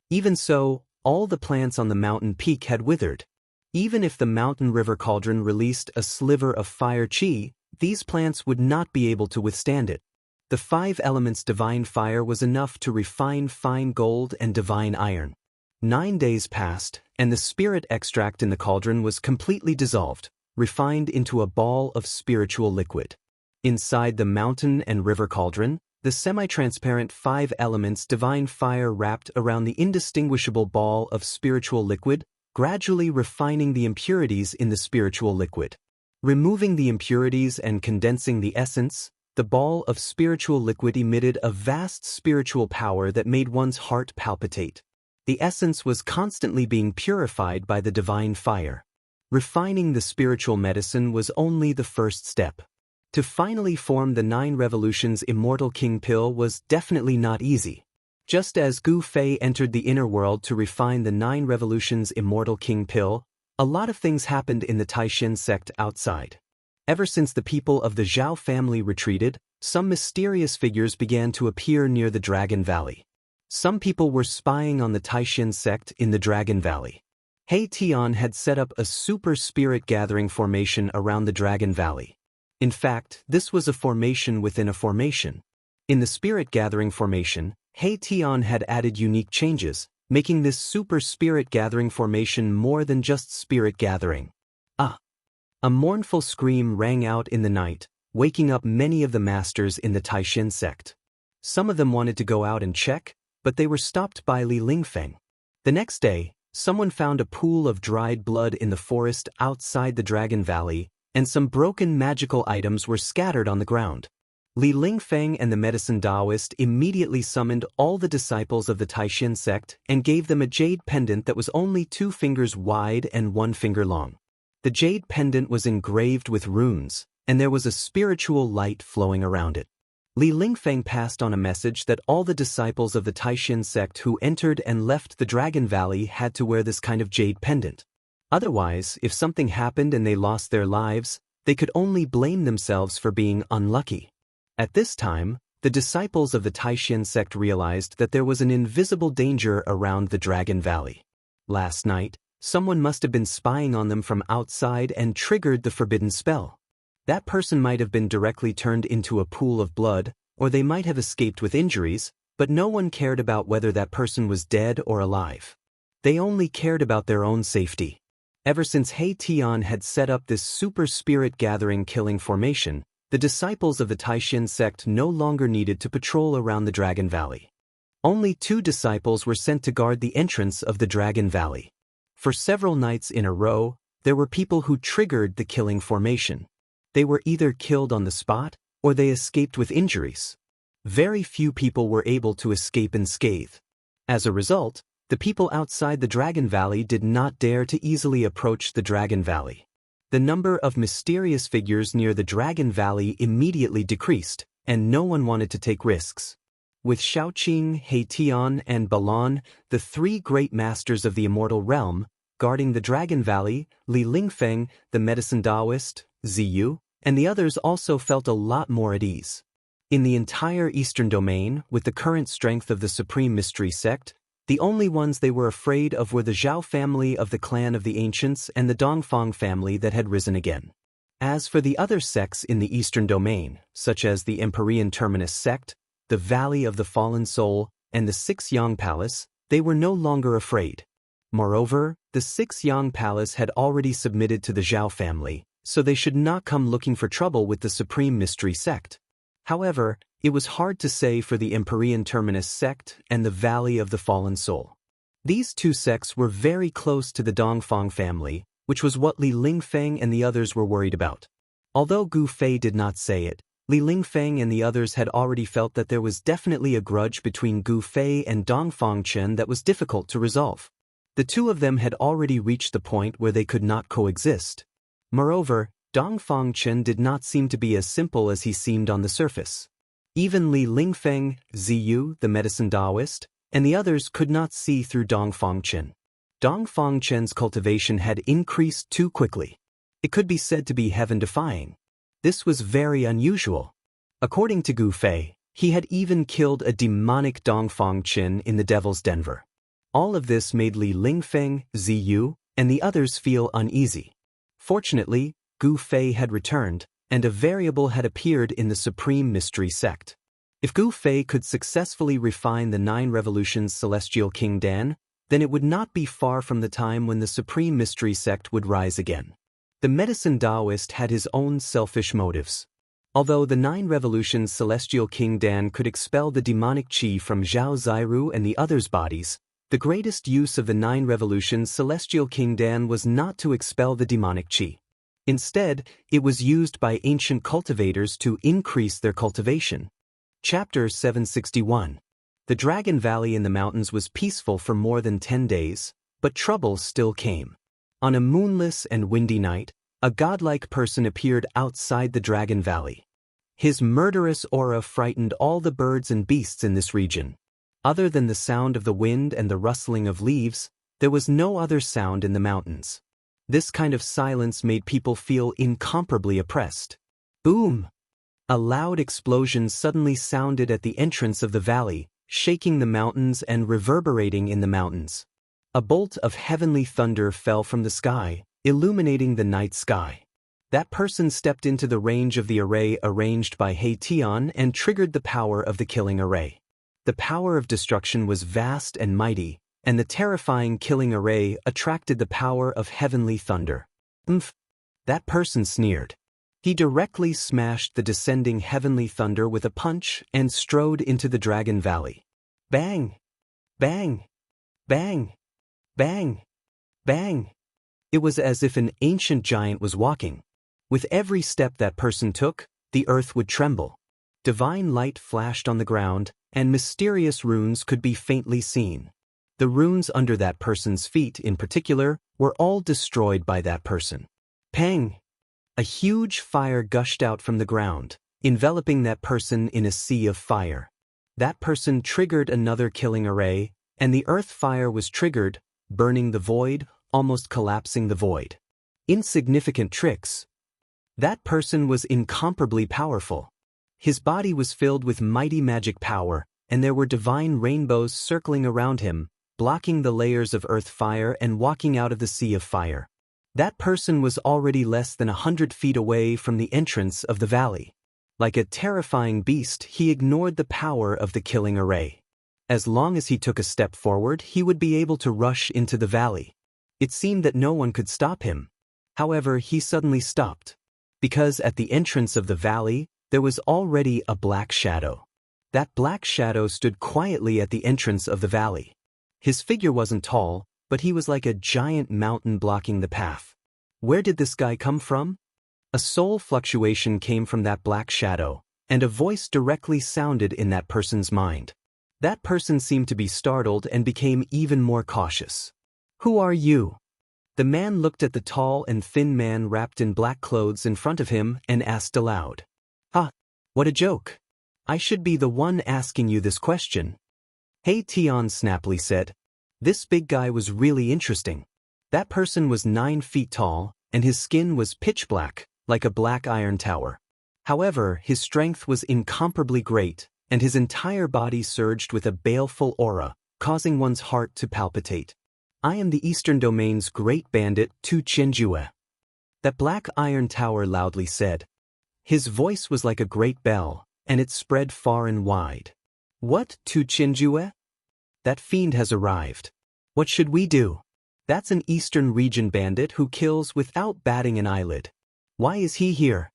Even so, all the plants on the mountain peak had withered. Even if the mountain river cauldron released a sliver of fire chi, these plants would not be able to withstand it. The 5 elements divine fire was enough to refine fine gold and divine iron. 9 days passed, and the spirit extract in the cauldron was completely dissolved, refined into a ball of spiritual liquid. Inside the mountain and river cauldron, the semi-transparent 5 elements divine fire wrapped around the indistinguishable ball of spiritual liquid, gradually refining the impurities in the spiritual liquid. Removing the impurities and condensing the essence, the ball of spiritual liquid emitted a vast spiritual power that made one's heart palpitate. The essence was constantly being purified by the divine fire. Refining the spiritual medicine was only the first step. To finally form the 9 Revolutions Immortal King Pill was definitely not easy. Just as Gu Fei entered the inner world to refine the 9 Revolutions Immortal King Pill, a lot of things happened in the Taishan sect outside. Ever since the people of the Zhao family retreated, some mysterious figures began to appear near the Dragon Valley. Some people were spying on the Taishan sect in the Dragon Valley. He Tian had set up a super spirit gathering formation around the Dragon Valley. In fact, this was a formation within a formation. In the spirit gathering formation, He Tian had added unique changes, making this super spirit gathering formation more than just spirit gathering. A mournful scream rang out in the night, waking up many of the masters in the Taishan sect. Some of them wanted to go out and check, but they were stopped by Li Lingfeng. The next day, someone found a pool of dried blood in the forest outside the Dragon Valley, and some broken magical items were scattered on the ground. Li Lingfeng and the medicine Daoist immediately summoned all the disciples of the Taishan sect and gave them a jade pendant that was only 2 fingers wide and 1 finger long. The jade pendant was engraved with runes, and there was a spiritual light flowing around it. Li Lingfeng passed on a message that all the disciples of the Taishan sect who entered and left the Dragon Valley had to wear this kind of jade pendant. Otherwise, if something happened and they lost their lives, they could only blame themselves for being unlucky. At this time, the disciples of the Taishan sect realized that there was an invisible danger around the Dragon Valley. Last night, someone must have been spying on them from outside and triggered the forbidden spell. That person might have been directly turned into a pool of blood, or they might have escaped with injuries, but no one cared about whether that person was dead or alive. They only cared about their own safety. Ever since He Tian had set up this super spirit gathering killing formation, the disciples of the Taishan sect no longer needed to patrol around the Dragon Valley. Only 2 disciples were sent to guard the entrance of the Dragon Valley. For several nights in a row, there were people who triggered the killing formation. They were either killed on the spot, or they escaped with injuries. Very few people were able to escape unscathed. As a result, the people outside the Dragon Valley did not dare to easily approach the Dragon Valley. The number of mysterious figures near the Dragon Valley immediately decreased, and no one wanted to take risks. With Shaoqing, He Tian, and Balan, the 3 great masters of the immortal realm, guarding the Dragon Valley, Li Lingfeng, the medicine Daoist, Ziyu, and the others also felt a lot more at ease. In the entire Eastern Domain, with the current strength of the Supreme Mystery Sect, the only ones they were afraid of were the Zhao family of the Clan of the Ancients and the Dongfang family that had risen again. As for the other sects in the Eastern Domain, such as the Empyrean Terminus sect, the Valley of the Fallen Soul, and the 6 Yang Palace, they were no longer afraid. Moreover, the 6 Yang Palace had already submitted to the Zhao family, so they should not come looking for trouble with the Supreme Mystery Sect. However, It was hard to say for the Empyrean Terminus sect and the Valley of the Fallen Soul. These two sects were very close to the Dongfang family, which was what Li Lingfeng and the others were worried about. Although Gu Fei did not say it, Li Lingfeng and the others had already felt that there was definitely a grudge between Gu Fei and Dongfang Chen that was difficult to resolve. The two of them had already reached the point where they could not coexist. Moreover, Dongfang Chen did not seem to be as simple as he seemed on the surface. Even Li Lingfeng, Ziyu, the medicine Daoist, and the others could not see through Dongfang Chen. Dongfang Chen's cultivation had increased too quickly. It could be said to be heaven-defying. This was very unusual. According to Gu Fei, he had even killed a demonic Dongfang Chen in the Devil's Denver. All of this made Li Lingfeng, Ziyu, and the others feel uneasy. Fortunately, Gu Fei had returned, and a variable had appeared in the Supreme Mystery Sect. If Gu Fei could successfully refine the 9 Revolutions Celestial King Dan, then it would not be far from the time when the Supreme Mystery Sect would rise again. The medicine Daoist had his own selfish motives. Although the 9 Revolutions Celestial King Dan could expel the demonic qi from Zhao Ziru and the others' bodies, the greatest use of the 9 Revolutions Celestial King Dan was not to expel the demonic qi. Instead, it was used by ancient cultivators to increase their cultivation. Chapter 761. The Dragon Valley in the mountains was peaceful for more than 10 days, but trouble still came. On a moonless and windy night, a godlike person appeared outside the Dragon Valley. His murderous aura frightened all the birds and beasts in this region. Other than the sound of the wind and the rustling of leaves, there was no other sound in the mountains. This kind of silence made people feel incomparably oppressed. Boom! A loud explosion suddenly sounded at the entrance of the valley, shaking the mountains and reverberating in the mountains. A bolt of heavenly thunder fell from the sky, illuminating the night sky. That person stepped into the range of the array arranged by He Tian and triggered the power of the killing array. The power of destruction was vast and mighty, and the terrifying killing array attracted the power of heavenly thunder. That person sneered. He directly smashed the descending heavenly thunder with a punch and strode into the Dragon Valley. Bang! Bang! Bang! Bang! Bang! It was as if an ancient giant was walking. With every step that person took, the earth would tremble. Divine light flashed on the ground, and mysterious runes could be faintly seen. The runes under that person's feet, in particular, were all destroyed by that person. Pang! A huge fire gushed out from the ground, enveloping that person in a sea of fire. That person triggered another killing array, and the earth fire was triggered, burning the void, almost collapsing the void. Insignificant tricks. That person was incomparably powerful. His body was filled with mighty magic power, and there were divine rainbows circling around him, blocking the layers of earth fire and walking out of the sea of fire. That person was already less than 100 feet away from the entrance of the valley. Like a terrifying beast, he ignored the power of the killing array. As long as he took a step forward, he would be able to rush into the valley. It seemed that no one could stop him. However, he suddenly stopped. Because at the entrance of the valley, there was already a black shadow. That black shadow stood quietly at the entrance of the valley. His figure wasn't tall, but he was like a giant mountain blocking the path. Where did this guy come from? A soul fluctuation came from that black shadow, and a voice directly sounded in that person's mind. That person seemed to be startled and became even more cautious. Who are you? The man looked at the tall and thin man wrapped in black clothes in front of him and asked aloud. "Ha! What a joke! I should be the one asking you this question." He Tian snappily said. This big guy was really interesting. That person was 9 feet tall, and his skin was pitch black, like a black iron tower. However, his strength was incomparably great, and his entire body surged with a baleful aura, causing one's heart to palpitate. I am the Eastern Domain's great bandit, Tu Qianjue. That black iron tower loudly said. His voice was like a great bell, and it spread far and wide. What, Tu Qianjue? That fiend has arrived. What should we do? That's an Eastern region bandit who kills without batting an eyelid. Why is he here?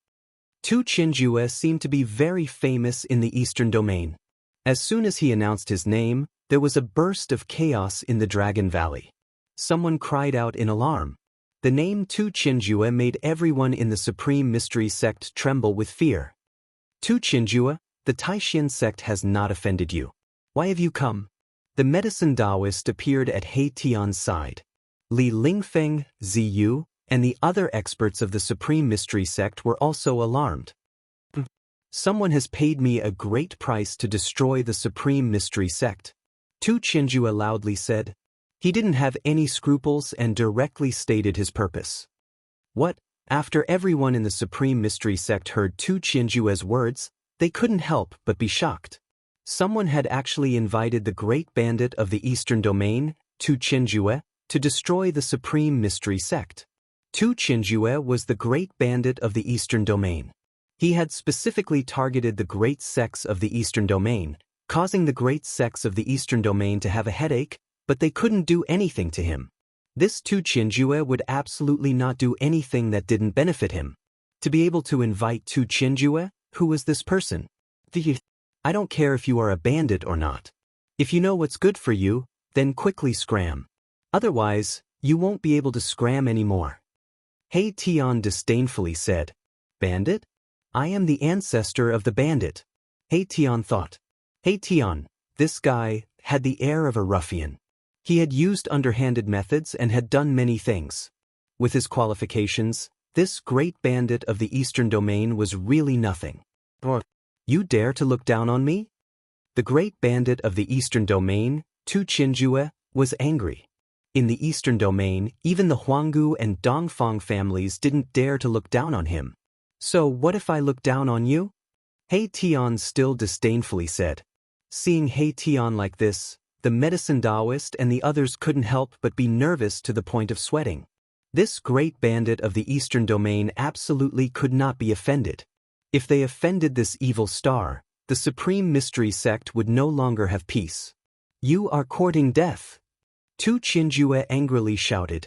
Tu Qinjue seemed to be very famous in the eastern domain. As soon as he announced his name, there was a burst of chaos in the Dragon Valley. Someone cried out in alarm. The name Tu Qinjue made everyone in the Supreme Mystery Sect tremble with fear. Tu Qinjue, the Taishan sect has not offended you. Why have you come? The medicine Daoist appeared at He Tian's side. Li Lingfeng, Ziyu, and the other experts of the Supreme Mystery Sect were also alarmed. Someone has paid me a great price to destroy the Supreme Mystery Sect. Tu Qinjue loudly said. He didn't have any scruples and directly stated his purpose. What? After everyone in the Supreme Mystery Sect heard Tu Qinjue's words, they couldn't help but be shocked. Someone had actually invited the great bandit of the Eastern Domain, Tu Qinjue, to destroy the Supreme Mystery Sect. Tu Qinjue was the great bandit of the Eastern Domain. He had specifically targeted the great sects of the Eastern Domain, causing the great sects of the Eastern Domain to have a headache, but they couldn't do anything to him. This Tu Qinjue would absolutely not do anything that didn't benefit him. To be able to invite Tu Qinjue, who was this person? I don't care if you are a bandit or not. If you know what's good for you, then quickly scram. Otherwise, you won't be able to scram anymore. He Tian disdainfully said. Bandit? I am the ancestor of the bandit. He Tian thought. He Tian, this guy, had the air of a ruffian. He had used underhanded methods and had done many things. With his qualifications, this great bandit of the Eastern Domain was really nothing. You dare to look down on me? The great bandit of the Eastern Domain, Tu Qinjue, was angry. In the Eastern Domain, even the Huanggu and Dongfang families didn't dare to look down on him. So what if I look down on you? He Tian still disdainfully said. Seeing He Tian like this, the medicine Daoist and the others couldn't help but be nervous to the point of sweating. This great bandit of the Eastern Domain absolutely could not be offended. If they offended this evil star, the Supreme Mystery Sect would no longer have peace. You are courting death. Tu Qinjue angrily shouted.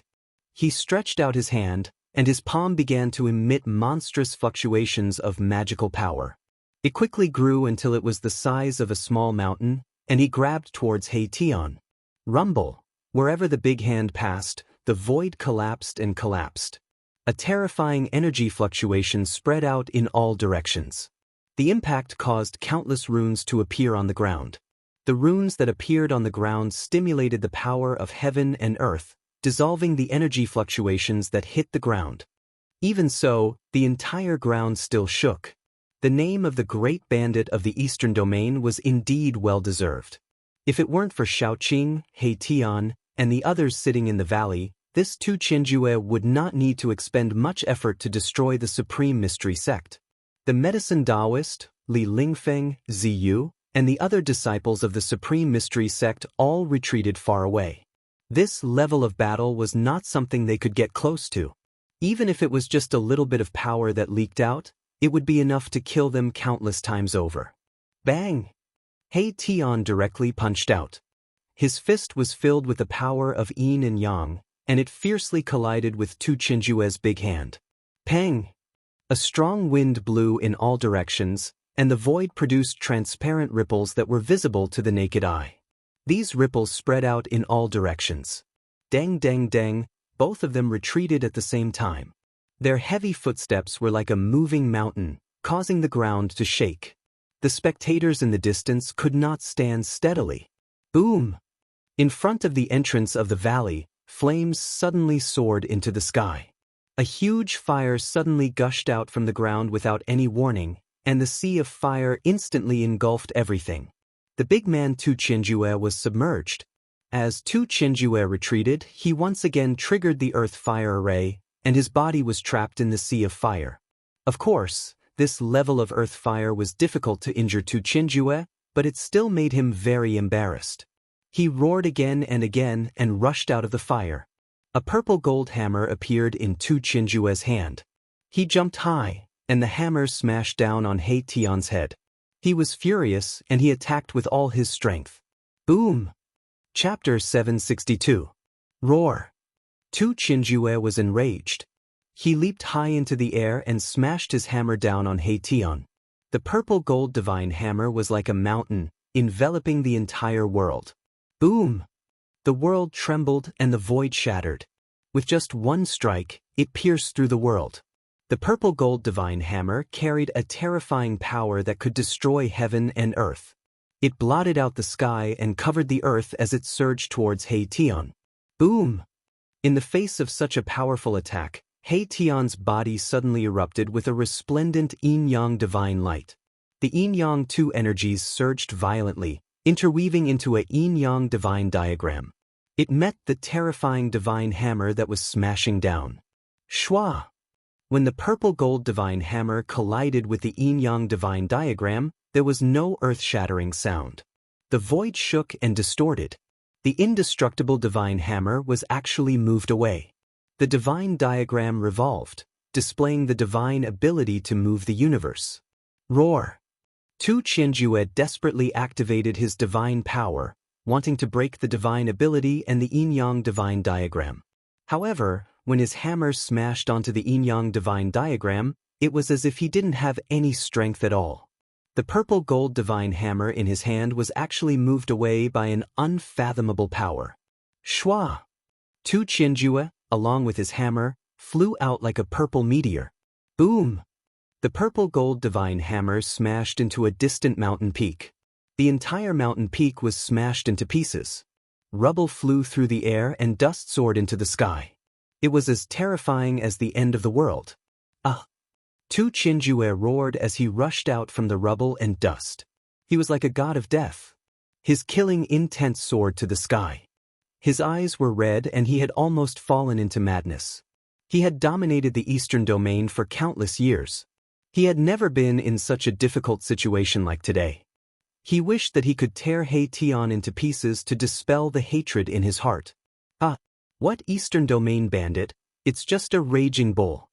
He stretched out his hand, and his palm began to emit monstrous fluctuations of magical power. It quickly grew until it was the size of a small mountain, and he grabbed towards He Tian. Rumble! Wherever the big hand passed, the void collapsed and collapsed. A terrifying energy fluctuation spread out in all directions. The impact caused countless runes to appear on the ground. The runes that appeared on the ground stimulated the power of heaven and earth, dissolving the energy fluctuations that hit the ground. Even so, the entire ground still shook. The name of the great bandit of the Eastern Domain was indeed well-deserved. If it weren't for Shaoqing, He Tian, and the others sitting in the valley, this Tu Qinjue would not need to expend much effort to destroy the Supreme Mystery Sect. The medicine Daoist, Li Lingfeng, Ziyu, and the other disciples of the Supreme Mystery Sect all retreated far away. This level of battle was not something they could get close to. Even if it was just a little bit of power that leaked out, it would be enough to kill them countless times over. Bang! He Tian directly punched out. His fist was filled with the power of yin and yang, and it fiercely collided with Tu Qinjue's big hand. Pang! A strong wind blew in all directions, and the void produced transparent ripples that were visible to the naked eye. These ripples spread out in all directions. Dang dang dang, both of them retreated at the same time. Their heavy footsteps were like a moving mountain, causing the ground to shake. The spectators in the distance could not stand steadily. Boom! In front of the entrance of the valley, flames suddenly soared into the sky. A huge fire suddenly gushed out from the ground without any warning, and the sea of fire instantly engulfed everything. The big man Tu Qinjue was submerged. As Tu Qinjue retreated, he once again triggered the earth fire array, and his body was trapped in the sea of fire. Of course, this level of earth fire was difficult to injure Tu Qinjue, but it still made him very embarrassed. He roared again and rushed out of the fire. A purple gold hammer appeared in Tu Qinjue's hand. He jumped high, and the hammer smashed down on He Tian's head. He was furious, and he attacked with all his strength. Boom! Chapter 762. Roar! Tu Qinjue was enraged. He leaped high into the air and smashed his hammer down on He Tian. The purple gold divine hammer was like a mountain, enveloping the entire world. Boom! The world trembled and the void shattered. With just one strike, it pierced through the world. The purple gold divine hammer carried a terrifying power that could destroy heaven and earth. It blotted out the sky and covered the earth as it surged towards He Tian. Boom! In the face of such a powerful attack, He Tian's body suddenly erupted with a resplendent yin-yang divine light. The yin-yang two energies surged violently, interweaving into a yin-yang divine diagram. It met the terrifying divine hammer that was smashing down. Shwa! When the purple gold divine hammer collided with the yin-yang divine diagram, there was no earth-shattering sound. The void shook and distorted. The indestructible divine hammer was actually moved away. The divine diagram revolved, displaying the divine ability to move the universe. Roar! Tu Qianjue desperately activated his divine power, wanting to break the divine ability and the yin-yang divine diagram. However, when his hammer smashed onto the yin-yang divine diagram, it was as if he didn't have any strength at all. The purple gold divine hammer in his hand was actually moved away by an unfathomable power. Shwa! Tu Qianjue, along with his hammer, flew out like a purple meteor. Boom! The purple gold divine hammer smashed into a distant mountain peak. The entire mountain peak was smashed into pieces. Rubble flew through the air and dust soared into the sky. It was as terrifying as the end of the world. Ah! Tu Qianjue roared as he rushed out from the rubble and dust. He was like a god of death. His killing intent soared to the sky. His eyes were red and he had almost fallen into madness. He had dominated the eastern domain for countless years. He had never been in such a difficult situation like today. He wished that he could tear He Tian into pieces to dispel the hatred in his heart. Ah! What eastern domain bandit? It's just a raging bull.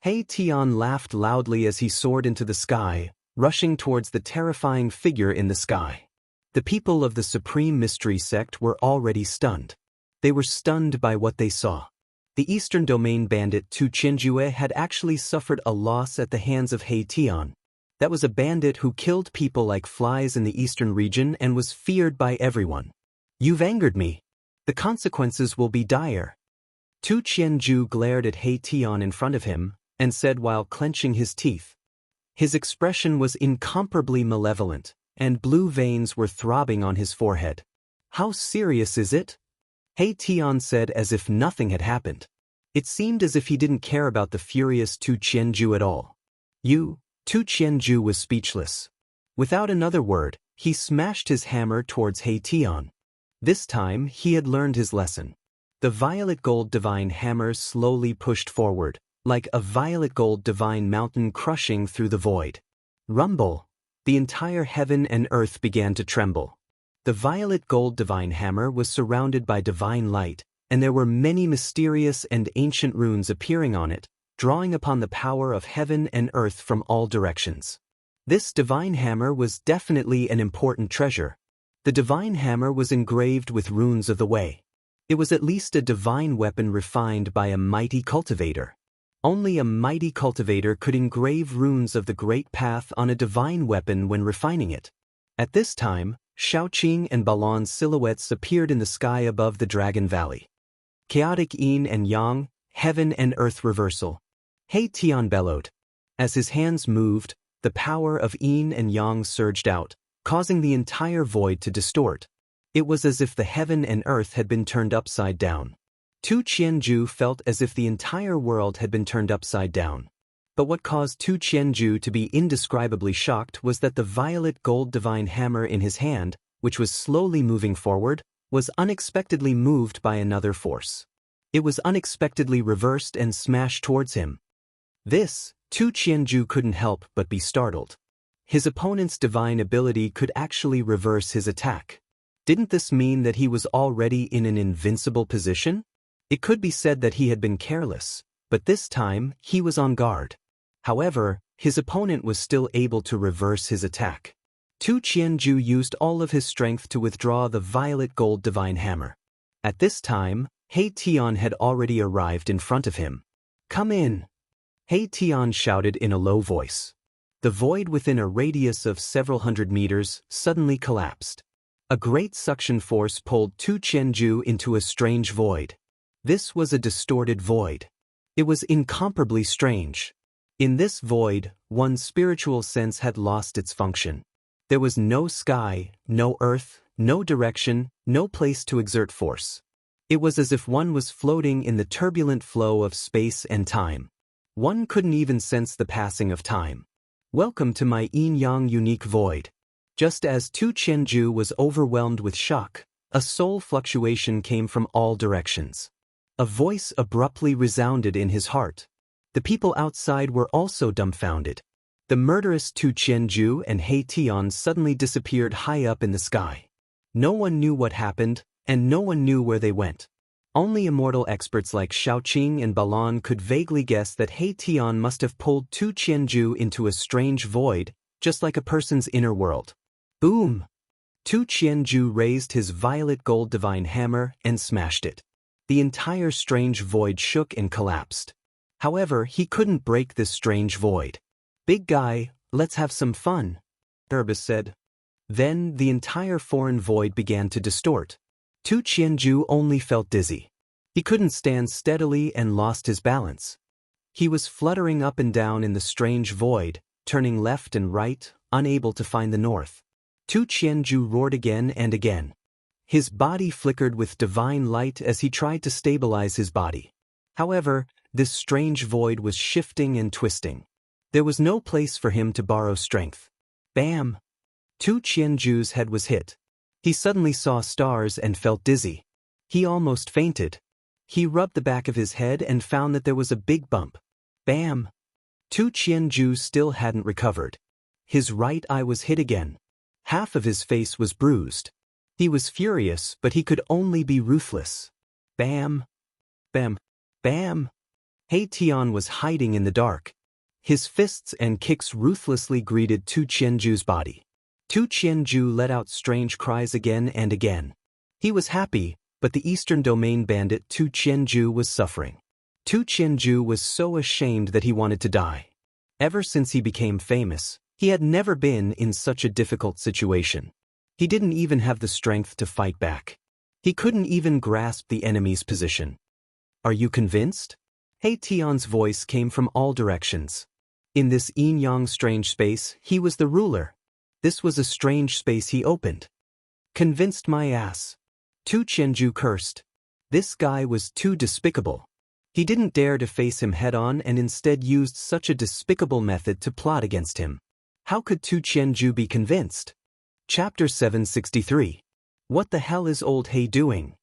He Tian laughed loudly as he soared into the sky, rushing towards the terrifying figure in the sky. The people of the Supreme Mystery Sect were already stunned. They were stunned by what they saw. The Eastern Domain bandit Tu Qianjue had actually suffered a loss at the hands of He Tian. That was a bandit who killed people like flies in the eastern region and was feared by everyone. You've angered me. The consequences will be dire. Tu Qianju glared at He Tian in front of him and said while clenching his teeth. His expression was incomparably malevolent, and blue veins were throbbing on his forehead. How serious is it? He Tian said as if nothing had happened. It seemed as if he didn't care about the furious Tu Qianju at all. Tu Qianju was speechless. Without another word, he smashed his hammer towards He Tian. This time, he had learned his lesson. The violet gold divine hammer slowly pushed forward, like a violet gold divine mountain crushing through the void. Rumble! The entire heaven and earth began to tremble. The violet gold divine hammer was surrounded by divine light, and there were many mysterious and ancient runes appearing on it, drawing upon the power of heaven and earth from all directions. This divine hammer was definitely an important treasure. The divine hammer was engraved with runes of the way. It was at least a divine weapon refined by a mighty cultivator. Only a mighty cultivator could engrave runes of the great path on a divine weapon when refining it. At this time, Shaoqing and Balon's silhouettes appeared in the sky above the Dragon Valley. Chaotic yin and yang, heaven and earth reversal. He Tian bellowed. As his hands moved, the power of yin and yang surged out, causing the entire void to distort. It was as if the heaven and earth had been turned upside down. Tu Qianju felt as if the entire world had been turned upside down. But what caused Tu Qianju to be indescribably shocked was that the violet gold divine hammer in his hand, which was slowly moving forward, was unexpectedly moved by another force. It was unexpectedly reversed and smashed towards him. This, Tu Qianju couldn't help but be startled. His opponent's divine ability could actually reverse his attack. Didn't this mean that he was already in an invincible position? It could be said that he had been careless, but this time he was on guard. However, his opponent was still able to reverse his attack. Tu Qianju used all of his strength to withdraw the violet gold divine hammer. At this time, He Tian had already arrived in front of him. Come in. He Tian shouted in a low voice. The void within a radius of several hundred meters suddenly collapsed. A great suction force pulled Tu Qianju into a strange void. This was a distorted void. It was incomparably strange. In this void, one's spiritual sense had lost its function. There was no sky, no earth, no direction, no place to exert force. It was as if one was floating in the turbulent flow of space and time. One couldn't even sense the passing of time. Welcome to my yin-yang unique void. Just as Tu Qianju was overwhelmed with shock, a soul fluctuation came from all directions. A voice abruptly resounded in his heart. The people outside were also dumbfounded. The murderous Tu Qianju and He Tian suddenly disappeared high up in the sky. No one knew what happened, and no one knew where they went. Only immortal experts like Xiaoqing and Balan could vaguely guess that He Tian must have pulled Tu Qianju into a strange void, just like a person's inner world. Boom! Tu Qianju raised his violet gold divine hammer and smashed it. The entire strange void shook and collapsed. However, he couldn't break this strange void. Big guy, let's have some fun, Erebus said. Then the entire foreign void began to distort. Tu Qianju only felt dizzy. He couldn't stand steadily and lost his balance. He was fluttering up and down in the strange void, turning left and right, unable to find the north. Tu Qianju roared again and again. His body flickered with divine light as he tried to stabilize his body. However, this strange void was shifting and twisting. There was no place for him to borrow strength. Bam! Tu Qianju's head was hit. He suddenly saw stars and felt dizzy. He almost fainted. He rubbed the back of his head and found that there was a big bump. Bam! Tu Qianju still hadn't recovered. His right eye was hit again. Half of his face was bruised. He was furious, but he could only be ruthless. Bam! Bam! Bam! He Tian was hiding in the dark. His fists and kicks ruthlessly greeted Tu Qianju's body. Tu Qianju let out strange cries again and again. He was happy, but the Eastern Domain bandit Tu Qianju was suffering. Tu Qianju was so ashamed that he wanted to die. Ever since he became famous, he had never been in such a difficult situation. He didn't even have the strength to fight back. He couldn't even grasp the enemy's position. Are you convinced? He Tian's voice came from all directions. In this yin-yang strange space, he was the ruler. This was a strange space he opened. Convinced my ass. Tu Qianju cursed. This guy was too despicable. He didn't dare to face him head-on and instead used such a despicable method to plot against him. How could Tu Qianju be convinced? Chapter 763. What the hell is old He doing?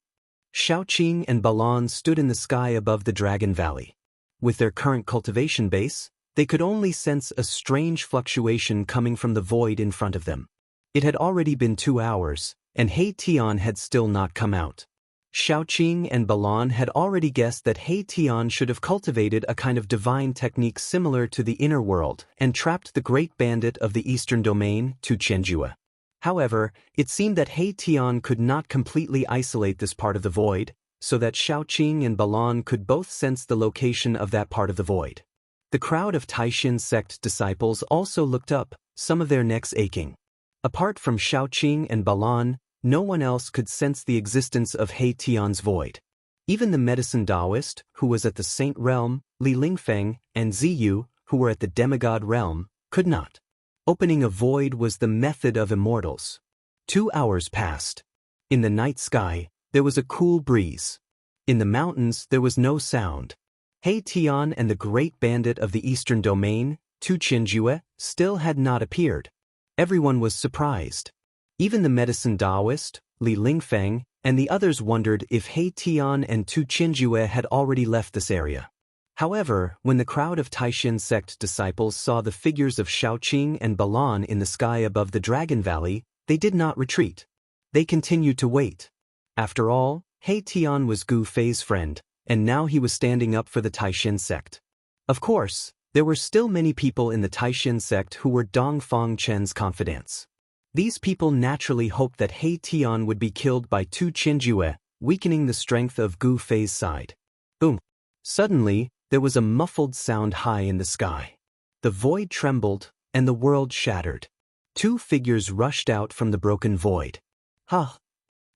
Xiaoqing and Balan stood in the sky above the Dragon Valley. With their current cultivation base, they could only sense a strange fluctuation coming from the void in front of them. It had already been 2 hours, and He Tian had still not come out. Xiaoqing and Balan had already guessed that He Tian should have cultivated a kind of divine technique similar to the inner world and trapped the great bandit of the Eastern Domain, Tu Qianju. However, it seemed that He Tian could not completely isolate this part of the void, so that Xiaoqing and Balan could both sense the location of that part of the void. The crowd of Taishan sect disciples also looked up, some of their necks aching. Apart from Xiaoqing and Balan, no one else could sense the existence of He Tian's void. Even the medicine Daoist, who was at the Saint Realm, Li Lingfeng, and Ziyu, who were at the Demigod Realm, could not. Opening a void was the method of immortals. 2 hours passed. In the night sky, there was a cool breeze. In the mountains, there was no sound. He Tian and the great bandit of the Eastern Domain, Tu Qianju, still had not appeared. Everyone was surprised. Even the medicine Daoist, Li Lingfeng, and the others wondered if He Tian and Tu Qianju had already left this area. However, when the crowd of Taishan sect disciples saw the figures of Xiaoqing and Balan in the sky above the Dragon Valley, they did not retreat. They continued to wait. After all, He Tian was Gu Fei's friend, and now he was standing up for the Taishan sect. Of course, there were still many people in the Taishan sect who were Dongfang Chen's confidants. These people naturally hoped that He Tian would be killed by Tu Qianju, weakening the strength of Gu Fei's side. Boom! Suddenly, there was a muffled sound high in the sky. The void trembled, and the world shattered. Two figures rushed out from the broken void. Ha!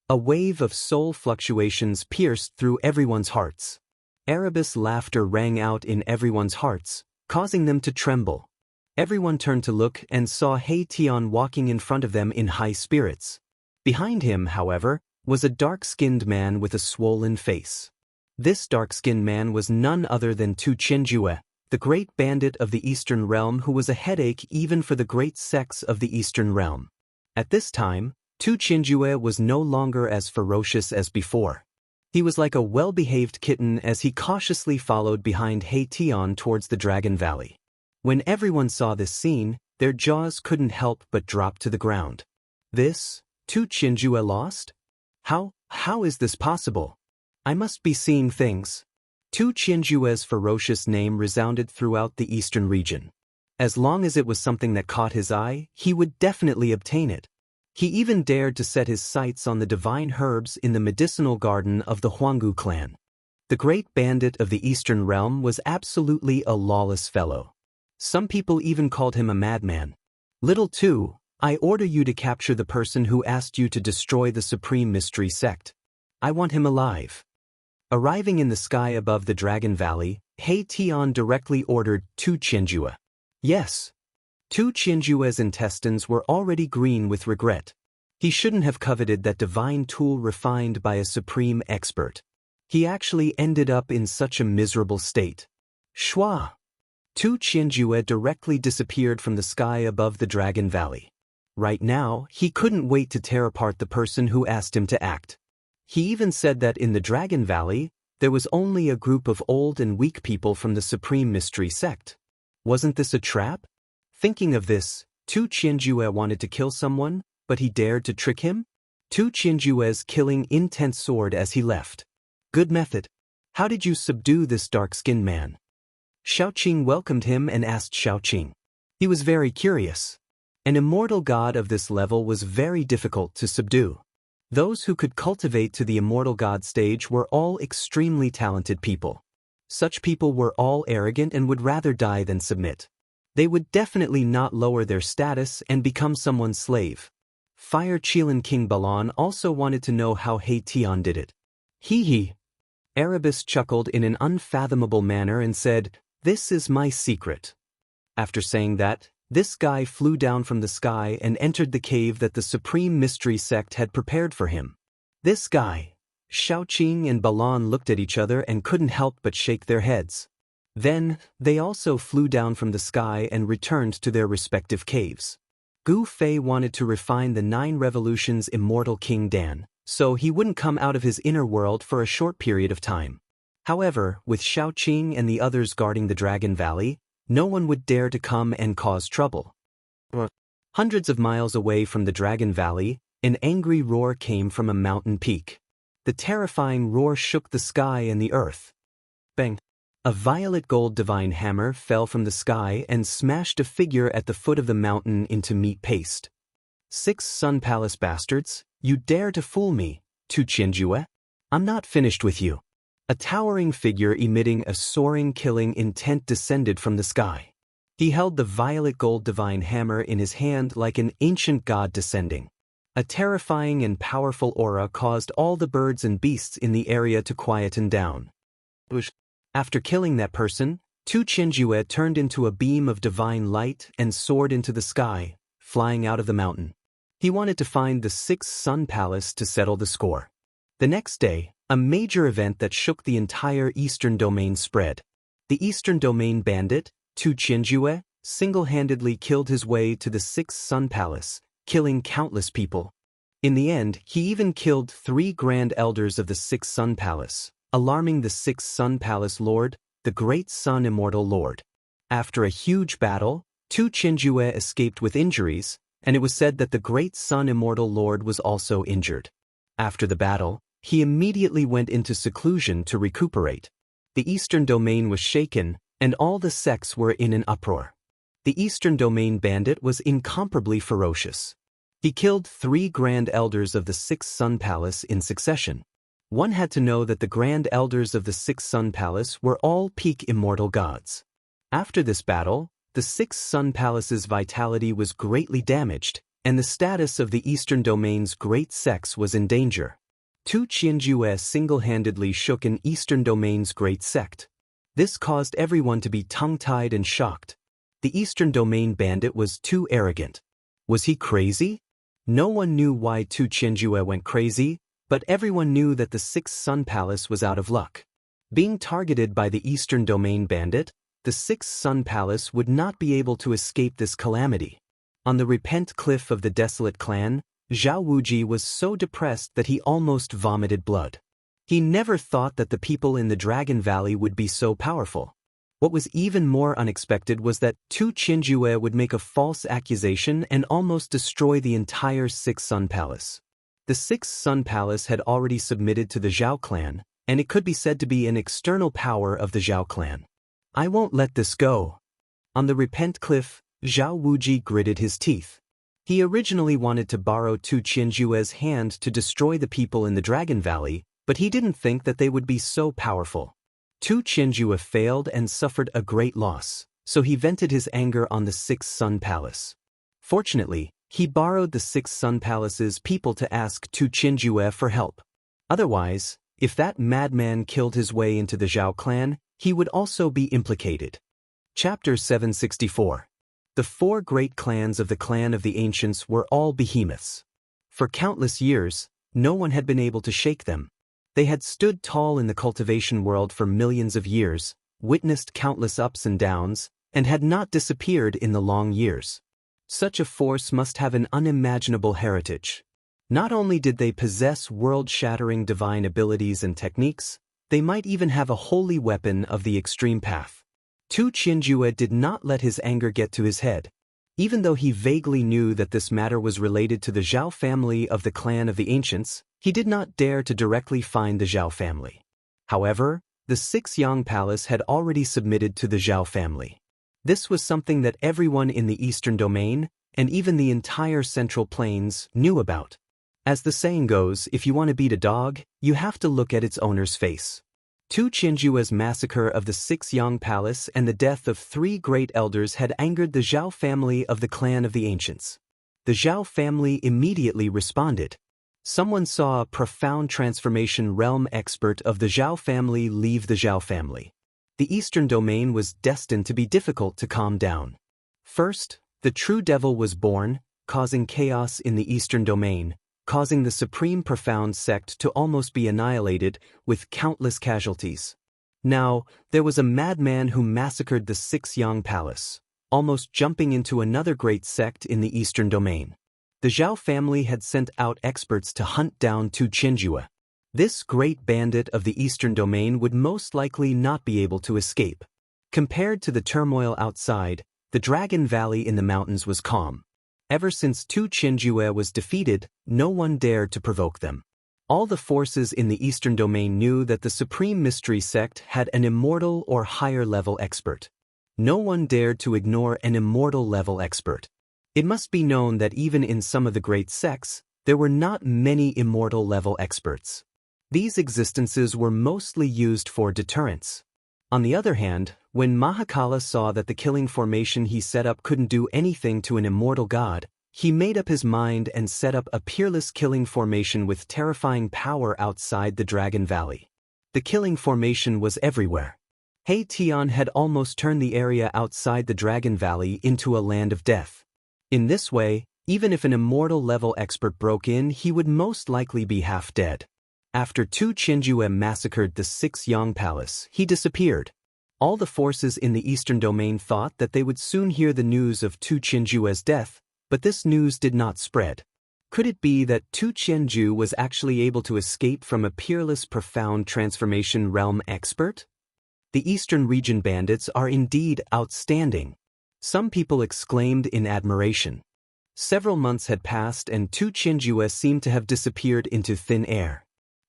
A wave of soul fluctuations pierced through everyone's hearts. Erebus laughter rang out in everyone's hearts, causing them to tremble. Everyone turned to look and saw He Tian walking in front of them in high spirits. Behind him, however, was a dark-skinned man with a swollen face. This dark-skinned man was none other than Tu Qianjue, the great bandit of the Eastern Realm who was a headache even for the great sects of the Eastern Realm. At this time, Tu Qianjue was no longer as ferocious as before. He was like a well-behaved kitten as he cautiously followed behind He Tian towards the Dragon Valley. When everyone saw this scene, their jaws couldn't help but drop to the ground. This, Tu Qianjue lost? How is this possible? I must be seeing things. Tu Qianjue's ferocious name resounded throughout the eastern region. As long as it was something that caught his eye, he would definitely obtain it. He even dared to set his sights on the divine herbs in the medicinal garden of the Huanggu clan. The great bandit of the Eastern Realm was absolutely a lawless fellow. Some people even called him a madman. Little Tu, I order you to capture the person who asked you to destroy the Supreme Mystery Sect. I want him alive. Arriving in the sky above the Dragon Valley, He Tian directly ordered Tu Qianjue. Yes. Tu Qianjue's intestines were already green with regret. He shouldn't have coveted that divine tool refined by a supreme expert. He actually ended up in such a miserable state. Shua! Tu Qianjue directly disappeared from the sky above the Dragon Valley. Right now, he couldn't wait to tear apart the person who asked him to act. He even said that in the Dragon Valley, there was only a group of old and weak people from the Supreme Mystery Sect. Wasn't this a trap? Thinking of this, Tu Qianjue wanted to kill someone, but he dared to trick him? Tu Qianjue's killing intense soared as he left. Good method. How did you subdue this dark-skinned man? Xiaoqing welcomed him and asked Xiaoqing. He was very curious. An immortal god of this level was very difficult to subdue. Those who could cultivate to the immortal god stage were all extremely talented people. Such people were all arrogant and would rather die than submit. They would definitely not lower their status and become someone's slave. Fire Qilin King Balan also wanted to know how He Tian did it. Hee. Erebus chuckled in an unfathomable manner and said, "This is my secret." After saying that, this guy flew down from the sky and entered the cave that the Supreme Mystery Sect had prepared for him. This guy. Xiaoqing and Balan looked at each other and couldn't help but shake their heads. Then, they also flew down from the sky and returned to their respective caves. Gu Fei wanted to refine the 9 Revolutions Immortal King Dan, so he wouldn't come out of his inner world for a short period of time. However, with Xiaoqing and the others guarding the Dragon Valley, no one would dare to come and cause trouble. Hundreds of miles away from the Dragon Valley, an angry roar came from a mountain peak. The terrifying roar shook the sky and the earth. Bang! A violet gold divine hammer fell from the sky and smashed a figure at the foot of the mountain into meat paste. 6 Sun Palace bastards, you dare to fool me, Tu Qianjue? I'm not finished with you. A towering figure emitting a soaring killing intent descended from the sky. He held the violet gold divine hammer in his hand like an ancient god descending. A terrifying and powerful aura caused all the birds and beasts in the area to quieten down. After killing that person, Tu Qianjue turned into a beam of divine light and soared into the sky, flying out of the mountain. He wanted to find the 6th Sun Palace to settle the score. The next day, a major event that shook the entire Eastern Domain spread. The Eastern Domain bandit, Tu Qianjue, single-handedly killed his way to the 6th Sun Palace, killing countless people. In the end, he even killed 3 Grand Elders of the 6th Sun Palace, alarming the 6th Sun Palace Lord, the Great Sun Immortal Lord. After a huge battle, Tu Qianjue escaped with injuries, and it was said that the Great Sun Immortal Lord was also injured. After the battle, he immediately went into seclusion to recuperate. The Eastern Domain was shaken, and all the sects were in an uproar. The Eastern Domain bandit was incomparably ferocious. He killed 3 Grand Elders of the 6th Sun Palace in succession. One had to know that the grand elders of the Six Sun Palace were all peak immortal gods. After this battle, the Six Sun Palace's vitality was greatly damaged, and the status of the Eastern Domain's great sects was in danger. Tu Qianjue single-handedly shook an Eastern Domain's great sect. This caused everyone to be tongue-tied and shocked. The Eastern Domain bandit was too arrogant. Was he crazy? No one knew why Tu Qianjue went crazy, but everyone knew that the Six Sun Palace was out of luck. Being targeted by the Eastern Domain bandit, the Six Sun Palace would not be able to escape this calamity. On the repent cliff of the desolate clan, Zhao Wuji was so depressed that he almost vomited blood. He never thought that the people in the Dragon Valley would be so powerful. What was even more unexpected was that Tu Qianjue would make a false accusation and almost destroy the entire Six Sun Palace. The Six Sun Palace had already submitted to the Zhao clan, and it could be said to be an external power of the Zhao clan. I won't let this go. On the repent cliff, Zhao Wuji gritted his teeth. He originally wanted to borrow Tu Qianjue's hand to destroy the people in the Dragon Valley, but he didn't think that they would be so powerful. Tu Qianjue failed and suffered a great loss, so he vented his anger on the Six Sun Palace. Fortunately, he borrowed the Six Sun Palace's people to ask Tu Qianjue for help. Otherwise, if that madman killed his way into the Zhao clan, he would also be implicated. Chapter 764. The four great clans of the clan of the ancients were all behemoths. For countless years, no one had been able to shake them. They had stood tall in the cultivation world for millions of years, witnessed countless ups and downs, and had not disappeared in the long years. Such a force must have an unimaginable heritage. Not only did they possess world-shattering divine abilities and techniques, they might even have a holy weapon of the extreme path. Tu Qianjue did not let his anger get to his head. Even though he vaguely knew that this matter was related to the Zhao family of the clan of the ancients, he did not dare to directly find the Zhao family. However, the Six Yang Palace had already submitted to the Zhao family. This was something that everyone in the Eastern Domain, and even the entire Central Plains, knew about. As the saying goes, if you want to beat a dog, you have to look at its owner's face. Tu Qianjue's massacre of the Six Yang Palace and the death of three great elders had angered the Zhao family of the clan of the ancients. The Zhao family immediately responded. Someone saw a profound transformation realm expert of the Zhao family leave the Zhao family. The Eastern Domain was destined to be difficult to calm down. First, the true devil was born, causing chaos in the Eastern Domain, causing the Supreme Profound sect to almost be annihilated, with countless casualties. Now, there was a madman who massacred the Six Yang Palace, almost jumping into another great sect in the Eastern Domain. The Zhao family had sent out experts to hunt down Tu Qianjue. This great bandit of the Eastern Domain would most likely not be able to escape. Compared to the turmoil outside, the Dragon Valley in the mountains was calm. Ever since Tu Qianjue was defeated, no one dared to provoke them. All the forces in the Eastern Domain knew that the Supreme Mystery Sect had an immortal or higher-level expert. No one dared to ignore an immortal-level expert. It must be known that even in some of the great sects, there were not many immortal-level experts. These existences were mostly used for deterrence. On the other hand, when Mahakala saw that the killing formation he set up couldn't do anything to an immortal god, he made up his mind and set up a peerless killing formation with terrifying power outside the Dragon Valley. The killing formation was everywhere. Hei Tian had almost turned the area outside the Dragon Valley into a land of death. In this way, even if an immortal-level expert broke in, he would most likely be half dead. After Tu Qianjue massacred the Six Yang Palace, he disappeared. All the forces in the Eastern Domain thought that they would soon hear the news of Tu Qianjue's death, but this news did not spread. Could it be that Tu Qianjue was actually able to escape from a peerless profound transformation realm expert? The Eastern region bandits are indeed outstanding. Some people exclaimed in admiration. Several months had passed and Tu Qianjue seemed to have disappeared into thin air.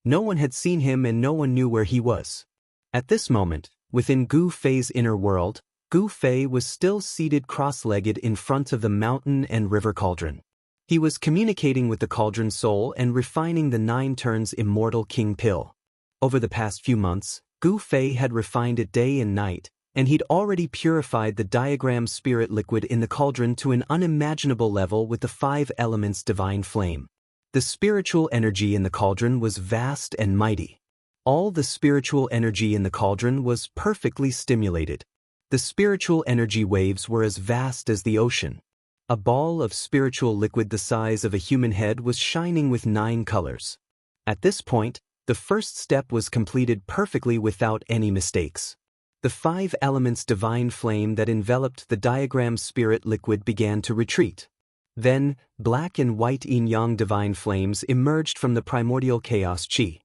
No one had seen him and no one knew where he was. At this moment, within Gu Fei's inner world, Gu Fei was still seated cross-legged in front of the mountain and river cauldron. He was communicating with the cauldron soul and refining the 9 turns immortal king pill. Over the past few months, Gu Fei had refined it day and night, and he'd already purified the diagram spirit liquid in the cauldron to an unimaginable level with the 5 elements divine flame. The spiritual energy in the cauldron was vast and mighty. All the spiritual energy in the cauldron was perfectly stimulated. The spiritual energy waves were as vast as the ocean. A ball of spiritual liquid the size of a human head was shining with 9 colors. At this point, the first step was completed perfectly without any mistakes. The 5 elements divine flame that enveloped the diagram spirit liquid began to retreat. Then, black and white yin-yang divine flames emerged from the primordial chaos chi.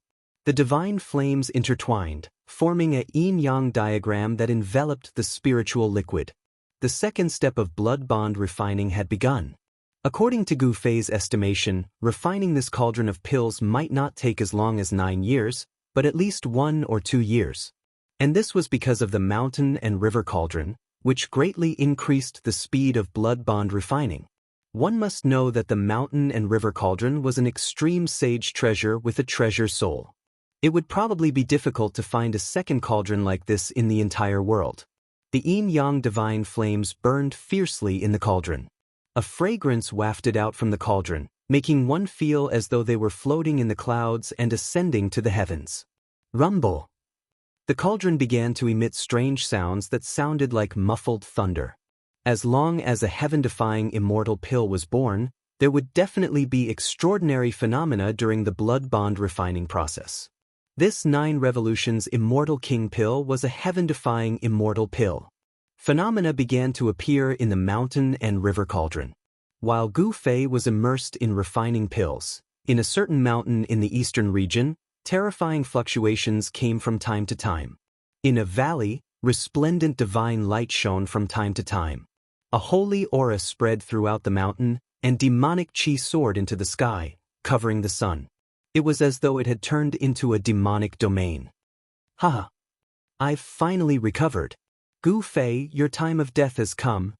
The divine flames intertwined, forming a yin-yang diagram that enveloped the spiritual liquid. The second step of blood bond refining had begun. According to Gu Fei's estimation, refining this cauldron of pills might not take as long as 9 years, but at least 1 or 2 years. And this was because of the mountain and river cauldron, which greatly increased the speed of blood bond refining. One must know that the mountain and river cauldron was an extreme sage treasure with a treasure soul. It would probably be difficult to find a second cauldron like this in the entire world. The yin-yang divine flames burned fiercely in the cauldron. A fragrance wafted out from the cauldron, making one feel as though they were floating in the clouds and ascending to the heavens. Rumble! The cauldron began to emit strange sounds that sounded like muffled thunder. As long as a heaven-defying immortal pill was born, there would definitely be extraordinary phenomena during the blood bond refining process. This 9 revolutions immortal king pill was a heaven-defying immortal pill. Phenomena began to appear in the mountain and river cauldron. While Gu Fei was immersed in refining pills, in a certain mountain in the eastern region, terrifying fluctuations came from time to time. In a valley, resplendent divine light shone from time to time. A holy aura spread throughout the mountain, and demonic chi soared into the sky, covering the sun. It was as though it had turned into a demonic domain. Ha! I've finally recovered. Gu Fei, your time of death has come.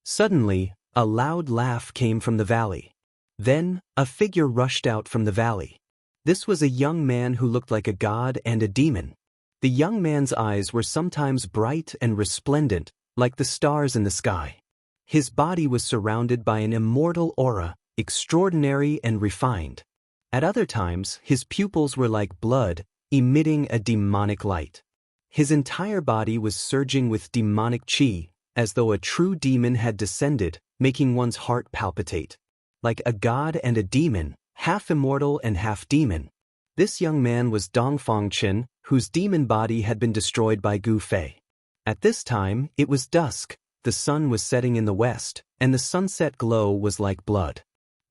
Suddenly, a loud laugh came from the valley. Then, a figure rushed out from the valley. This was a young man who looked like a god and a demon. The young man's eyes were sometimes bright and resplendent, like the stars in the sky. His body was surrounded by an immortal aura, extraordinary and refined. At other times, his pupils were like blood, emitting a demonic light. His entire body was surging with demonic chi, as though a true demon had descended, making one's heart palpitate. Like a god and a demon, half immortal and half demon. This young man was Dongfang Chen, whose demon body had been destroyed by Gu Fei. At this time, it was dusk, the sun was setting in the west, and the sunset glow was like blood.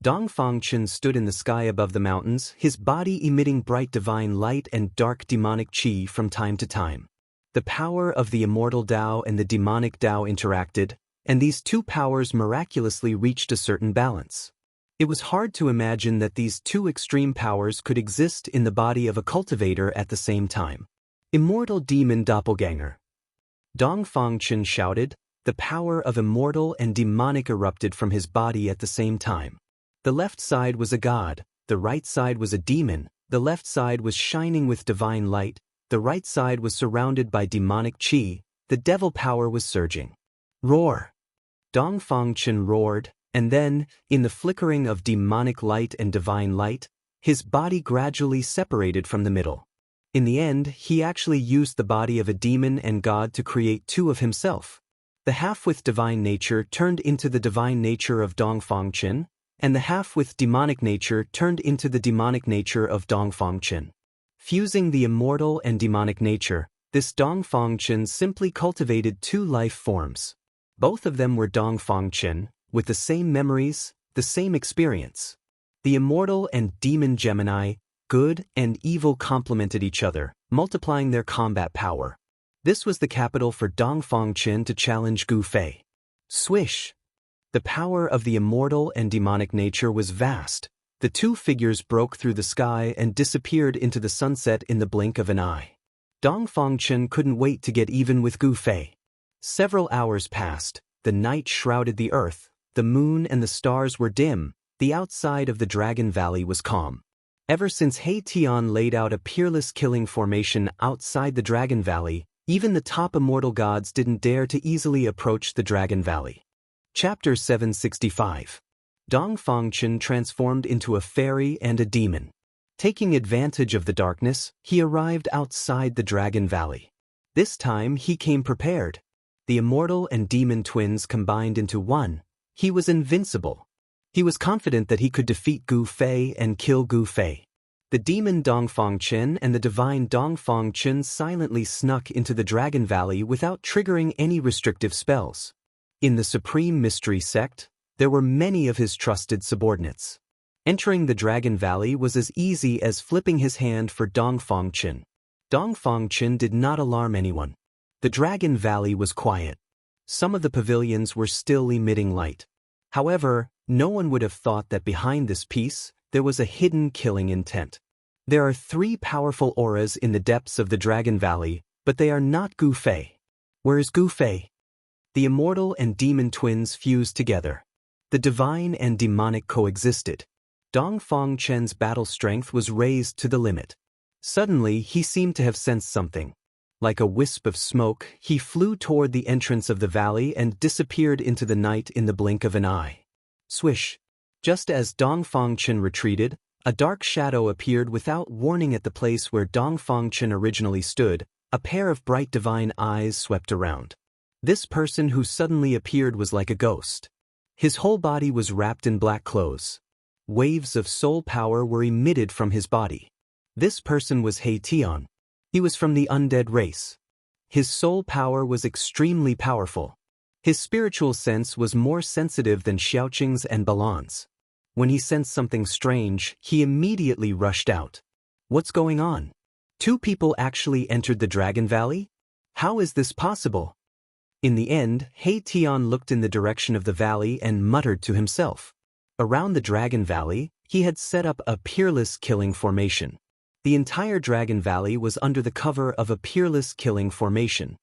Dongfang Chen stood in the sky above the mountains, his body emitting bright divine light and dark demonic chi from time to time. The power of the immortal Dao and the demonic Dao interacted, and these 2 powers miraculously reached a certain balance. It was hard to imagine that these 2 extreme powers could exist in the body of a cultivator at the same time. Immortal demon doppelganger. Dongfang Chen shouted. The power of immortal and demonic erupted from his body at the same time. The left side was a god, the right side was a demon, the left side was shining with divine light, the right side was surrounded by demonic chi, the devil power was surging. Roar! Dongfang Chen roared, and then, in the flickering of demonic light and divine light, his body gradually separated from the middle. In the end, he actually used the body of a demon and god to create 2 of himself. The half with divine nature turned into the divine nature of Dongfang Chen, and the half with demonic nature turned into the demonic nature of Dongfang Chen. Fusing the immortal and demonic nature, this Dongfang Chen simply cultivated 2 life forms. Both of them were Dongfang Chen, with the same memories, the same experience. The immortal and demon Gemini, good and evil complemented each other, multiplying their combat power. This was the capital for Dongfang Chen to challenge Gu Fei. Swish! The power of the immortal and demonic nature was vast. The 2 figures broke through the sky and disappeared into the sunset in the blink of an eye. Dongfang Chen couldn't wait to get even with Gu Fei. Several hours passed, the night shrouded the earth, the moon and the stars were dim, The outside of the Dragon Valley was calm. Ever since He Tian laid out a peerless killing formation outside the Dragon Valley, even the top immortal gods didn't dare to easily approach the Dragon Valley. Chapter 765. Dong Fangchen transformed into a fairy and a demon. Taking advantage of the darkness, he arrived outside the Dragon Valley. This time he came prepared. The immortal and demon twins combined into one. He was invincible. He was confident that he could defeat Gu Fei and kill Gu Fei. The demon Dong Fangchen and the divine Dong Fangchen silently snuck into the Dragon Valley without triggering any restrictive spells. In the Supreme Mystery Sect, there were many of his trusted subordinates. Entering the Dragon Valley was as easy as flipping his hand for Dong Fangchen. Dong Fangchen did not alarm anyone. The Dragon Valley was quiet. Some of the pavilions were still emitting light. However, no one would have thought that behind this peace, there was a hidden killing intent. There are 3 powerful auras in the depths of the Dragon Valley, but they are not Gu Fei. Where is Gu Fei? The immortal and demon twins fused together. The divine and demonic coexisted. Dong Fangchen's battle strength was raised to the limit. Suddenly, he seemed to have sensed something. Like a wisp of smoke, he flew toward the entrance of the valley and disappeared into the night in the blink of an eye. Swish! Just as Dong Fangchen retreated, a dark shadow appeared without warning at the place where Dong Fangchen originally stood. A pair of bright divine eyes swept around. This person who suddenly appeared was like a ghost. His whole body was wrapped in black clothes. Waves of soul power were emitted from his body. This person was He Tian. He was from the undead race. His soul power was extremely powerful. His spiritual sense was more sensitive than Xiaoqing's and Balan's. When he sensed something strange, he immediately rushed out. What's going on? 2 people actually entered the Dragon Valley? How is this possible? In the end, He Tian looked in the direction of the valley and muttered to himself. Around the Dragon Valley, he had set up a peerless killing formation. The entire Dragon Valley was under the cover of a peerless killing formation.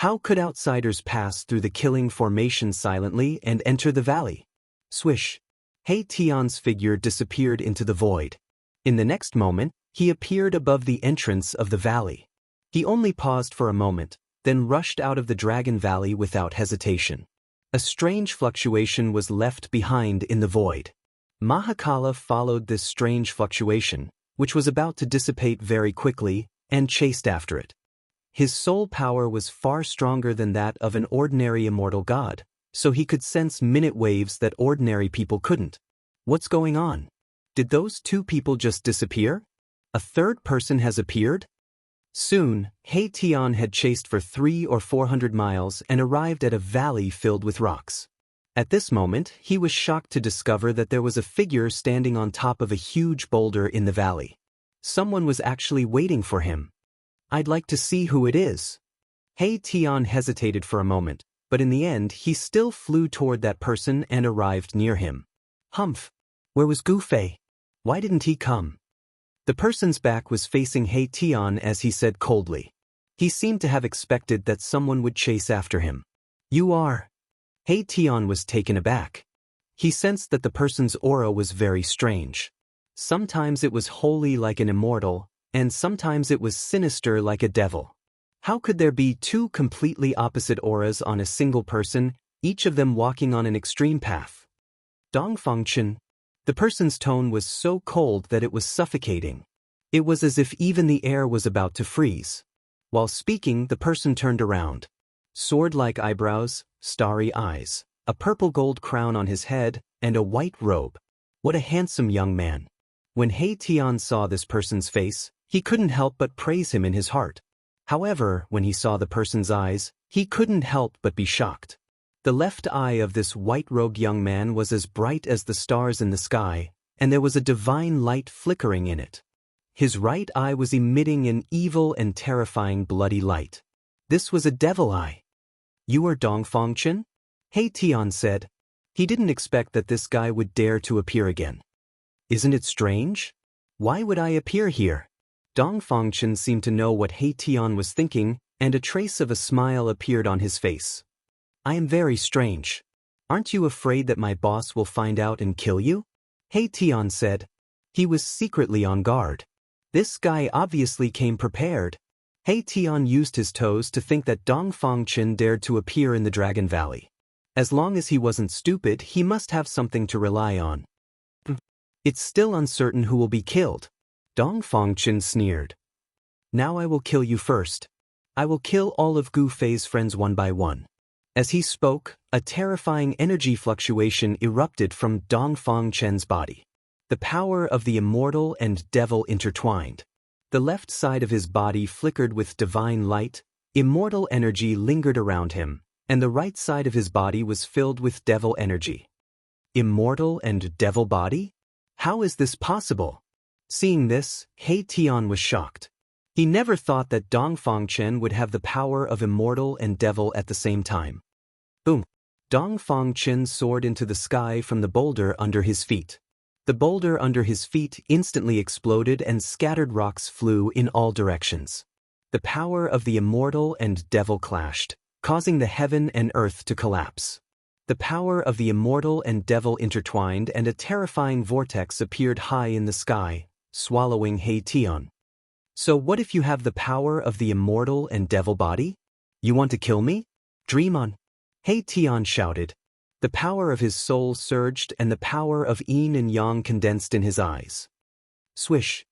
How could outsiders pass through the killing formation silently and enter the valley? Swish! He Tian's figure disappeared into the void. In the next moment, he appeared above the entrance of the valley. He only paused for a moment, then rushed out of the Dragon Valley without hesitation. A strange fluctuation was left behind in the void. Mahakala followed this strange fluctuation, which was about to dissipate very quickly, and chased after it. His soul power was far stronger than that of an ordinary immortal god, so he could sense minute waves that ordinary people couldn't. What's going on? Did those 2 people just disappear? A third person has appeared? Soon, He Tian had chased for 300 or 400 miles and arrived at a valley filled with rocks. At this moment, he was shocked to discover that there was a figure standing on top of a huge boulder in the valley. Someone was actually waiting for him. I'd like to see who it is. He Tian hesitated for a moment, but in the end he still flew toward that person and arrived near him. Humph! Where was Gu Fei? Why didn't he come? The person's back was facing He Tian as he said coldly. He seemed to have expected that someone would chase after him. You are... He Tian was taken aback. He sensed that the person's aura was very strange. Sometimes it was holy like an immortal, and sometimes it was sinister like a devil. How could there be 2 completely opposite auras on a single person, each of them walking on an extreme path? Dong Fangchen. The person's tone was so cold that it was suffocating. It was as if even the air was about to freeze. While speaking, the person turned around. Sword-like eyebrows, starry eyes, a purple gold crown on his head, and a white robe. What a handsome young man. When He Tian saw this person's face, he couldn't help but praise him in his heart. However, when he saw the person's eyes, he couldn't help but be shocked. The left eye of this white-robed young man was as bright as the stars in the sky, and there was a divine light flickering in it. His right eye was emitting an evil and terrifying bloody light. This was a devil eye. You are Dong Fangchen? He Tian said. He didn't expect that this guy would dare to appear again. Isn't it strange? Why would I appear here? Dong Fangchen seemed to know what He Tian was thinking, and a trace of a smile appeared on his face. I am very strange. Aren't you afraid that my boss will find out and kill you? He Tian said. He was secretly on guard. This guy obviously came prepared. He Tian used his toes to think that Dong Fangchen dared to appear in the Dragon Valley. As long as he wasn't stupid, he must have something to rely on. It's still uncertain who will be killed. Dong Fangchen sneered. Now I will kill you first. I will kill all of Gu Fei's friends one by one. As he spoke, a terrifying energy fluctuation erupted from Dong Fangchen's body. The power of the immortal and devil intertwined. The left side of his body flickered with divine light, immortal energy lingered around him, and the right side of his body was filled with devil energy. Immortal and devil body? How is this possible? Seeing this, He Tian was shocked. He never thought that Dong Fangchen would have the power of immortal and devil at the same time. Boom! Dong Fangchen soared into the sky from the boulder under his feet. The boulder under his feet instantly exploded and scattered rocks flew in all directions. The power of the immortal and devil clashed, causing the heaven and earth to collapse. The power of the immortal and devil intertwined and a terrifying vortex appeared high in the sky, swallowing He Tian. So what if you have the power of the immortal and devil body? You want to kill me? Dream on. He Tian shouted. The power of his soul surged and the power of yin and yang condensed in his eyes. Swish.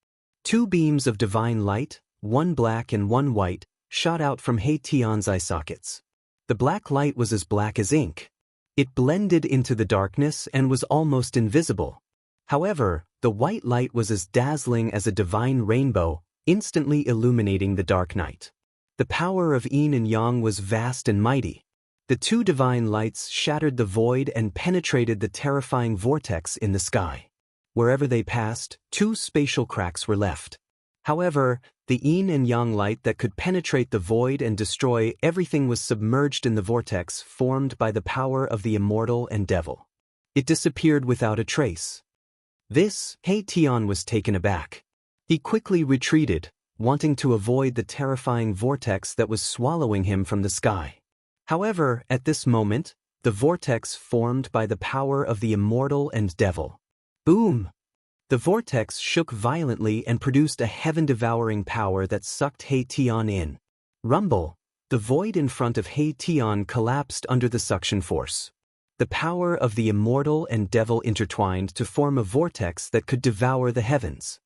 Two beams of divine light, one black and one white, shot out from He Tian's eye sockets. The black light was as black as ink. It blended into the darkness and was almost invisible. However, the white light was as dazzling as a divine rainbow, instantly illuminating the dark night. The power of yin and yang was vast and mighty. The two divine lights shattered the void and penetrated the terrifying vortex in the sky. Wherever they passed, two spatial cracks were left. However, the yin and yang light that could penetrate the void and destroy everything was submerged in the vortex formed by the power of the immortal and devil. It disappeared without a trace. This, He Tian was taken aback. He quickly retreated, wanting to avoid the terrifying vortex that was swallowing him from the sky. However, at this moment, the vortex formed by the power of the immortal and devil. Boom! The vortex shook violently and produced a heaven-devouring power that sucked He Tian in. Rumble! The void in front of He Tian collapsed under the suction force. The power of the immortal and devil intertwined to form a vortex that could devour the heavens.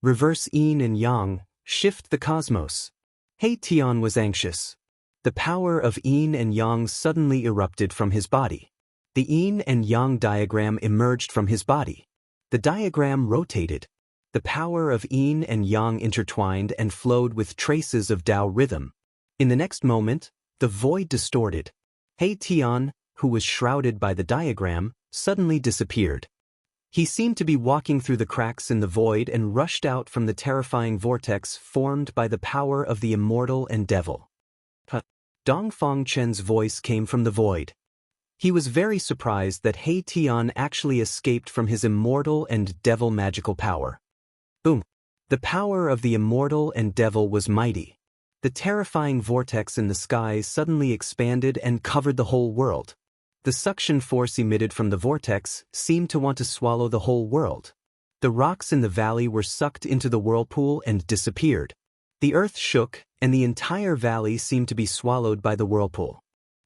Reverse yin and yang, shift the cosmos. He Tian was anxious. The power of yin and yang suddenly erupted from his body. The yin and yang diagram emerged from his body. The diagram rotated. The power of yin and yang intertwined and flowed with traces of Tao rhythm. In the next moment, the void distorted. He Tian, who was shrouded by the diagram, suddenly disappeared. He seemed to be walking through the cracks in the void and rushed out from the terrifying vortex formed by the power of the immortal and devil. Dong Fangchen's voice came from the void. He was very surprised that He Tian actually escaped from his immortal and devil magical power. Boom! The power of the immortal and devil was mighty. The terrifying vortex in the sky suddenly expanded and covered the whole world. The suction force emitted from the vortex seemed to want to swallow the whole world. The rocks in the valley were sucked into the whirlpool and disappeared. The earth shook, and the entire valley seemed to be swallowed by the whirlpool.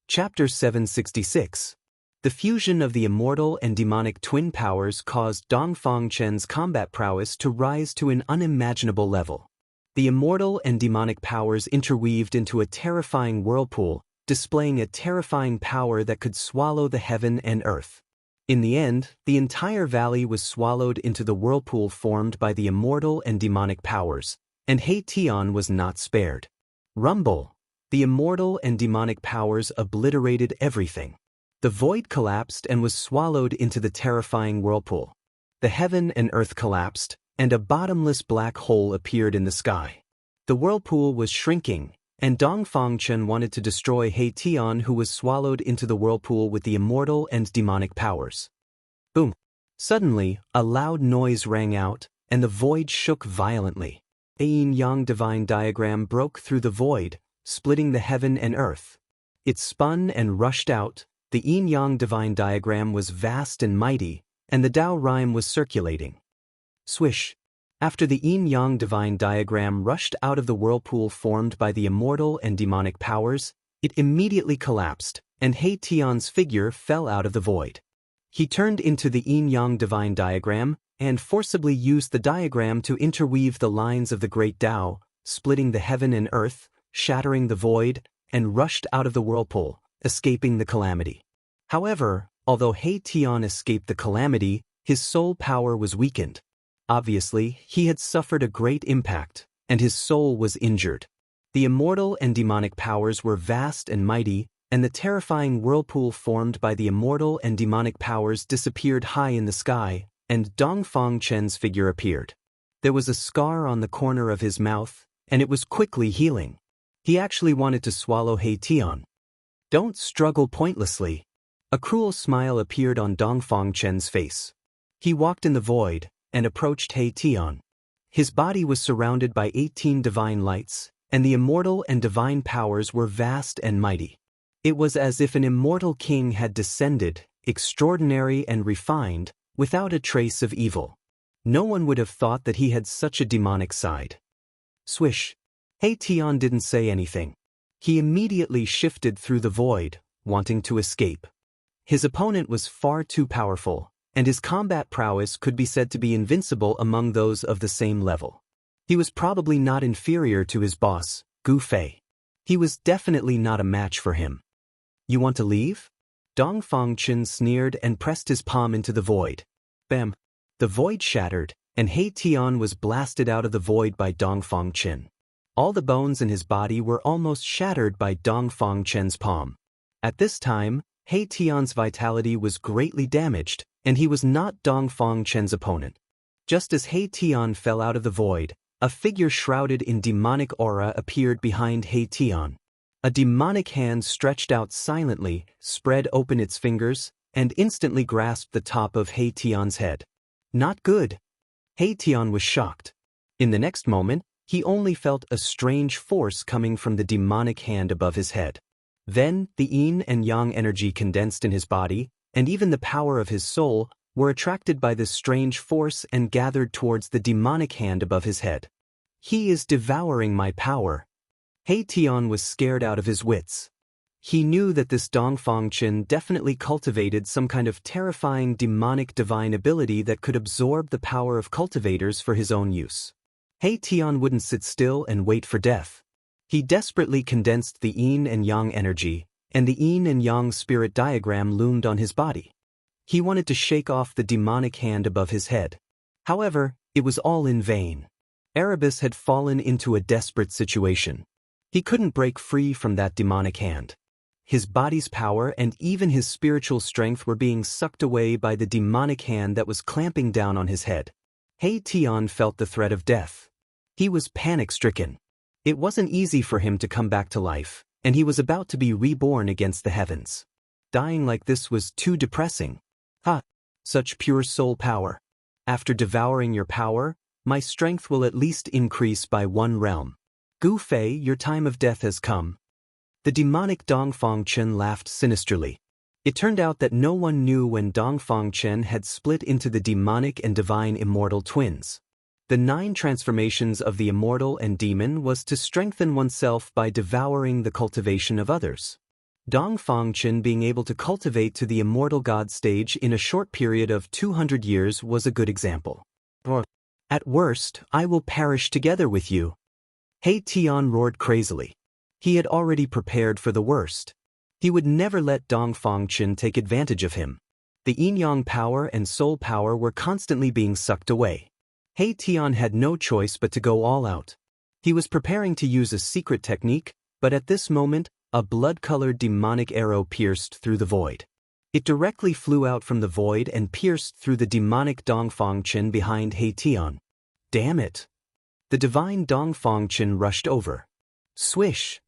Chapter 766. The fusion of the immortal and demonic twin powers caused Dong Fangchen's combat prowess to rise to an unimaginable level. The immortal and demonic powers interweaved into a terrifying whirlpool, displaying a terrifying power that could swallow the heaven and earth. In the end, the entire valley was swallowed into the whirlpool formed by the immortal and demonic powers, and He Tian was not spared. Rumble! The immortal and demonic powers obliterated everything. The void collapsed and was swallowed into the terrifying whirlpool. The heaven and earth collapsed, and a bottomless black hole appeared in the sky. The whirlpool was shrinking, and Dong Fangchen wanted to destroy He Tian, who was swallowed into the whirlpool with the immortal and demonic powers. Boom! Suddenly, a loud noise rang out, and the void shook violently. A yin-yang divine diagram broke through the void, splitting the heaven and earth. It spun and rushed out. The yin-yang divine diagram was vast and mighty, and the Dao rhyme was circulating. Swish. After the yin-yang divine diagram rushed out of the whirlpool formed by the immortal and demonic powers, it immediately collapsed, and He Tian's figure fell out of the void. He turned into the yin-yang divine diagram, and forcibly used the diagram to interweave the lines of the great Dao, splitting the heaven and earth, shattering the void, and rushed out of the whirlpool, escaping the calamity. However, although He Tian escaped the calamity, his soul power was weakened. Obviously, he had suffered a great impact, and his soul was injured. The immortal and demonic powers were vast and mighty, and the terrifying whirlpool formed by the immortal and demonic powers disappeared high in the sky, and Dongfang Chen's figure appeared. There was a scar on the corner of his mouth, and it was quickly healing. He actually wanted to swallow He Tian. Don't struggle pointlessly. A cruel smile appeared on Dongfang Chen's face. He walked in the void, and approached He Tian. His body was surrounded by 18 divine lights, and the immortal and divine powers were vast and mighty. It was as if an immortal king had descended, extraordinary and refined, without a trace of evil. No one would have thought that he had such a demonic side. Swish. He Tian didn't say anything. He immediately shifted through the void, wanting to escape. His opponent was far too powerful, and his combat prowess could be said to be invincible among those of the same level. He was probably not inferior to his boss, Gu Fei. He was definitely not a match for him. You want to leave? Dongfang Chen sneered and pressed his palm into the void. Bam! The void shattered, and He Tian was blasted out of the void by Dongfang Chen. All the bones in his body were almost shattered by Dongfang Chen's palm. At this time, He Tian's vitality was greatly damaged, and he was not Dongfang Chen's opponent. Just as He Tian fell out of the void, a figure shrouded in demonic aura appeared behind He Tian. A demonic hand stretched out silently, spread open its fingers, and instantly grasped the top of He Tian's head. Not good. He Tian was shocked. In the next moment, he only felt a strange force coming from the demonic hand above his head. Then, the yin and yang energy condensed in his body, and even the power of his soul, were attracted by this strange force and gathered towards the demonic hand above his head. He is devouring my power. He Tian was scared out of his wits. He knew that this Dongfang Chen definitely cultivated some kind of terrifying demonic divine ability that could absorb the power of cultivators for his own use. He Tian wouldn't sit still and wait for death. He desperately condensed the yin and yang energy, and the yin and yang spirit diagram loomed on his body. He wanted to shake off the demonic hand above his head. However, it was all in vain. Erebus had fallen into a desperate situation. He couldn't break free from that demonic hand. His body's power and even his spiritual strength were being sucked away by the demonic hand that was clamping down on his head. He Tian felt the threat of death. He was panic-stricken. It wasn't easy for him to come back to life, and he was about to be reborn against the heavens. Dying like this was too depressing. Such pure soul power. After devouring your power, my strength will at least increase by 1 realm. Gu Fei, your time of death has come. The demonic Dongfang Chen laughed sinisterly. It turned out that no one knew when Dongfang Chen had split into the demonic and divine immortal twins. The 9 transformations of the immortal and demon was to strengthen oneself by devouring the cultivation of others. Dongfang Chen being able to cultivate to the immortal god stage in a short period of 200 years was a good example. At worst, I will perish together with you. He Tian roared crazily. He had already prepared for the worst. He would never let Dongfang Chen take advantage of him. The yin-yang power and soul power were constantly being sucked away. He Tian had no choice but to go all out. He was preparing to use a secret technique, but at this moment, a blood-colored demonic arrow pierced through the void. It directly flew out from the void and pierced through the demonic Dongfang Chen behind He Tian. Damn it! The divine Dongfang Chen rushed over. Swish!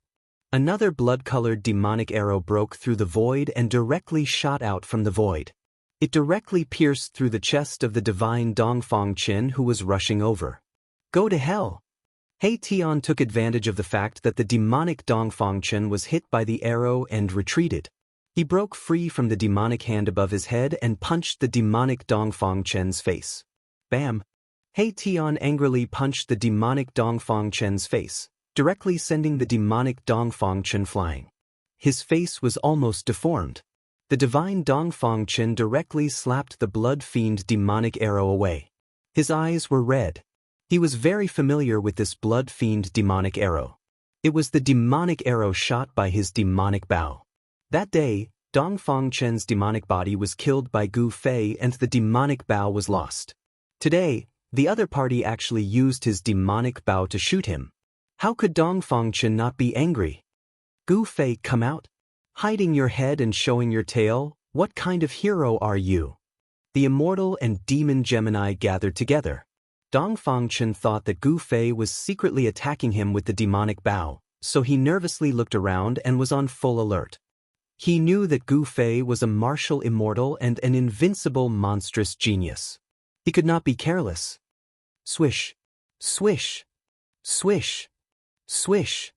Another blood-colored demonic arrow broke through the void and directly shot out from the void. It directly pierced through the chest of the divine Dongfang Chen who was rushing over. Go to hell! He Tian took advantage of the fact that the demonic Dongfang Chen was hit by the arrow and retreated. He broke free from the demonic hand above his head and punched the demonic Dongfang Chen's face. Bam! He Tian angrily punched the demonic Dongfang Chen's face, directly sending the demonic Dongfang Chen flying. His face was almost deformed. The divine Dongfang Chen directly slapped the blood fiend demonic arrow away. His eyes were red. He was very familiar with this blood fiend demonic arrow. It was the demonic arrow shot by his demonic bow. That day, Dongfang Chen's demonic body was killed by Gu Fei and the demonic bow was lost. Today, the other party actually used his demonic bow to shoot him. How could Dongfang Chen not be angry? Gu Fei, come out. Hiding your head and showing your tail, what kind of hero are you? The Immortal and Demon Gemini gathered together. Dongfang Chen thought that Gu Fei was secretly attacking him with the demonic bow, so he nervously looked around and was on full alert. He knew that Gu Fei was a martial immortal and an invincible monstrous genius. He could not be careless. Swish, swish, swish, swish.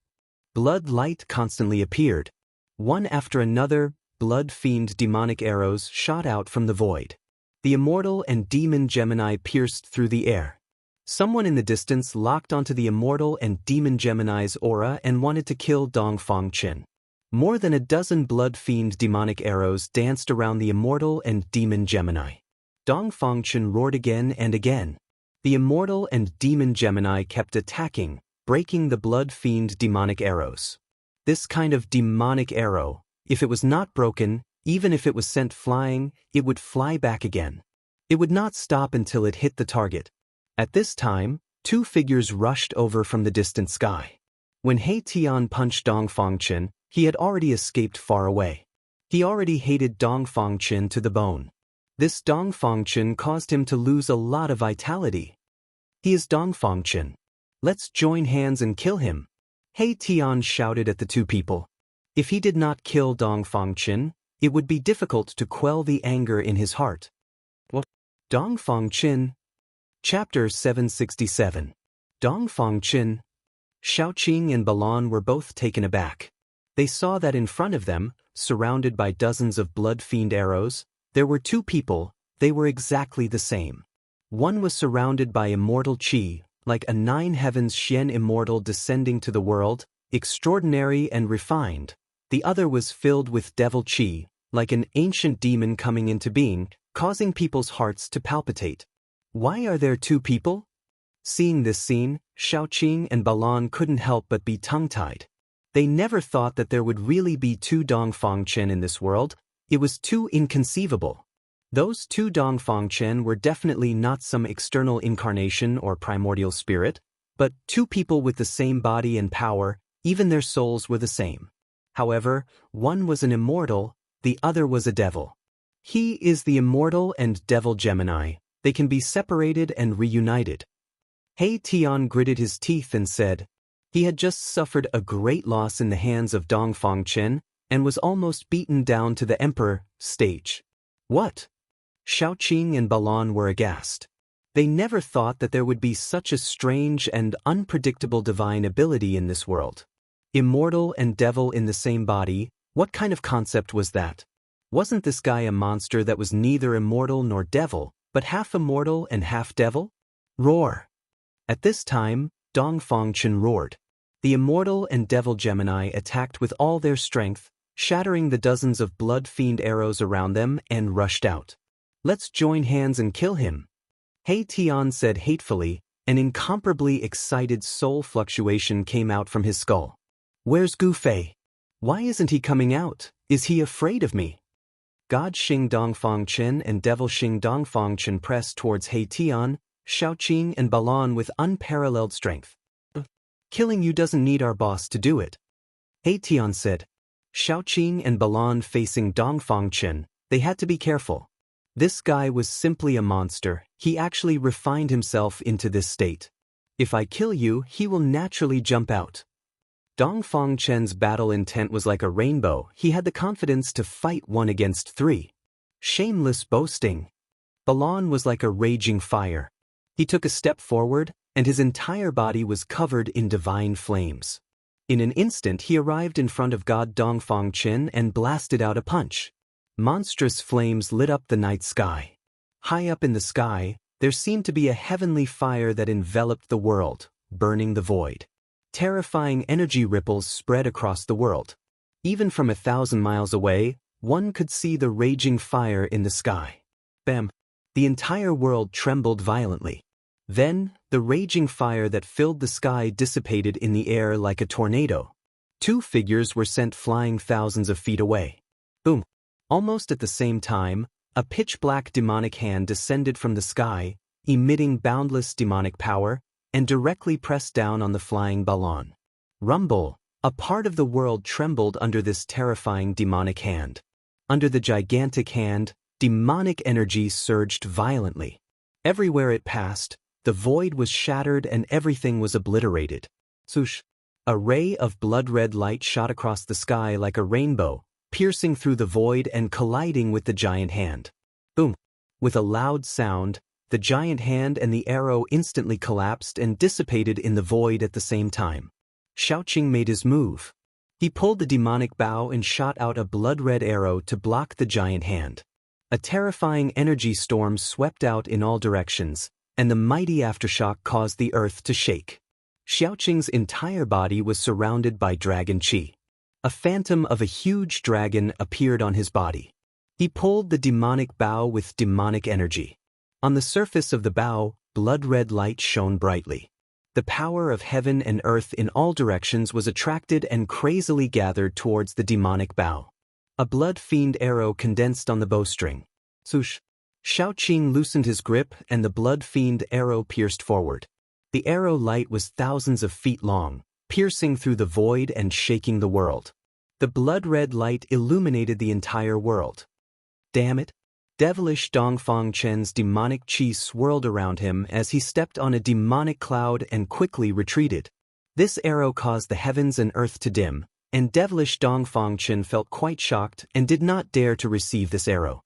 Blood light constantly appeared. One after another, blood fiend demonic arrows shot out from the void. The Immortal and Demon Gemini pierced through the air. Someone in the distance locked onto the Immortal and Demon Gemini's aura and wanted to kill Dongfang Chen. More than a dozen blood fiend demonic arrows danced around the Immortal and Demon Gemini. Dongfang Chen roared again and again. The Immortal and Demon Gemini kept attacking, breaking the blood fiend demonic arrows. This kind of demonic arrow, if it was not broken, even if it was sent flying, it would fly back again. It would not stop until it hit the target. At this time, two figures rushed over from the distant sky. When He Tian punched Dongfang Chen, he had already escaped far away. He already hated Dongfang Chen to the bone. This Dongfang Chen caused him to lose a lot of vitality. He is Dongfang Chen. Let's join hands and kill him. He Tian shouted at the two people. If he did not kill Dongfang Chen, it would be difficult to quell the anger in his heart. What? Dongfang Chen. Chapter 767. Dongfang Chen. Xiaoqing and Balan were both taken aback. They saw that in front of them, surrounded by dozens of blood fiend arrows, there were two people. They were exactly the same. One was surrounded by immortal qi, like a nine heavens Xian immortal descending to the world, extraordinary and refined. The other was filled with devil qi, like an ancient demon coming into being, causing people's hearts to palpitate. Why are there two people? Seeing this scene, Xiaoqing and Balan couldn't help but be tongue-tied. They never thought that there would really be two Dongfang Chen in this world. It was too inconceivable. Those two Dongfang Chen were definitely not some external incarnation or primordial spirit, but two people with the same body and power. Even their souls were the same. However, one was an immortal, the other was a devil. He is the Immortal and Devil Gemini. They can be separated and reunited. He Tian gritted his teeth and said, he had just suffered a great loss in the hands of Dongfang Chen and was almost beaten down to the emperor stage. What? Xiaoqing and Balan were aghast. They never thought that there would be such a strange and unpredictable divine ability in this world. Immortal and devil in the same body, what kind of concept was that? Wasn't this guy a monster that was neither immortal nor devil, but half immortal and half devil? Roar! At this time, Dongfang Chen roared. The Immortal and Devil Gemini attacked with all their strength, shattering the dozens of blood fiend arrows around them and rushed out. Let's join hands and kill him. He Tian said hatefully. An incomparably excited soul fluctuation came out from his skull. Where's Gu Fei? Why isn't he coming out? Is he afraid of me? God Xing Dongfang Chen and Devil Xing Dongfang Chen pressed towards He Tian, Xiaoqing and Balan with unparalleled strength. Killing you doesn't need our boss to do it. He Tian said. Xiaoqing and Balan facing Dongfang Chen, they had to be careful. This guy was simply a monster. He actually refined himself into this state. If I kill you, he will naturally jump out. Dongfang Chen's battle intent was like a rainbow. He had the confidence to fight 1 against 3. Shameless boasting. Balan was like a raging fire. He took a step forward, and his entire body was covered in divine flames. In an instant he arrived in front of God Dongfang Qin and blasted out a punch. Monstrous flames lit up the night sky. High up in the sky, there seemed to be a heavenly fire that enveloped the world, burning the void. Terrifying energy ripples spread across the world. Even from 1,000 miles away, one could see the raging fire in the sky. Bam! The entire world trembled violently. Then, the raging fire that filled the sky dissipated in the air like a tornado. Two figures were sent flying thousands of feet away. Boom! Almost at the same time, a pitch-black demonic hand descended from the sky, emitting boundless demonic power, and directly pressed down on the flying ballon. Rumble! A part of the world trembled under this terrifying demonic hand. Under the gigantic hand, demonic energy surged violently. Everywhere it passed, the void was shattered and everything was obliterated. Swoosh! A ray of blood-red light shot across the sky like a rainbow, piercing through the void and colliding with the giant hand. Boom! With a loud sound, the giant hand and the arrow instantly collapsed and dissipated in the void at the same time. Xiaoqing made his move. He pulled the demonic bow and shot out a blood-red arrow to block the giant hand. A terrifying energy storm swept out in all directions, and the mighty aftershock caused the earth to shake. Xiaoqing's entire body was surrounded by dragon qi. A phantom of a huge dragon appeared on his body. He pulled the demonic bow with demonic energy. On the surface of the bow, blood-red light shone brightly. The power of heaven and earth in all directions was attracted and crazily gathered towards the demonic bow. A blood fiend arrow condensed on the bowstring. Swoosh! Xiaoqing loosened his grip and the blood fiend arrow pierced forward. The arrow light was thousands of feet long, piercing through the void and shaking the world. The blood-red light illuminated the entire world. Damn it! Devilish Dongfang Chen's demonic qi swirled around him as he stepped on a demonic cloud and quickly retreated. This arrow caused the heavens and earth to dim, and devilish Dongfang Chen felt quite shocked and did not dare to receive this arrow.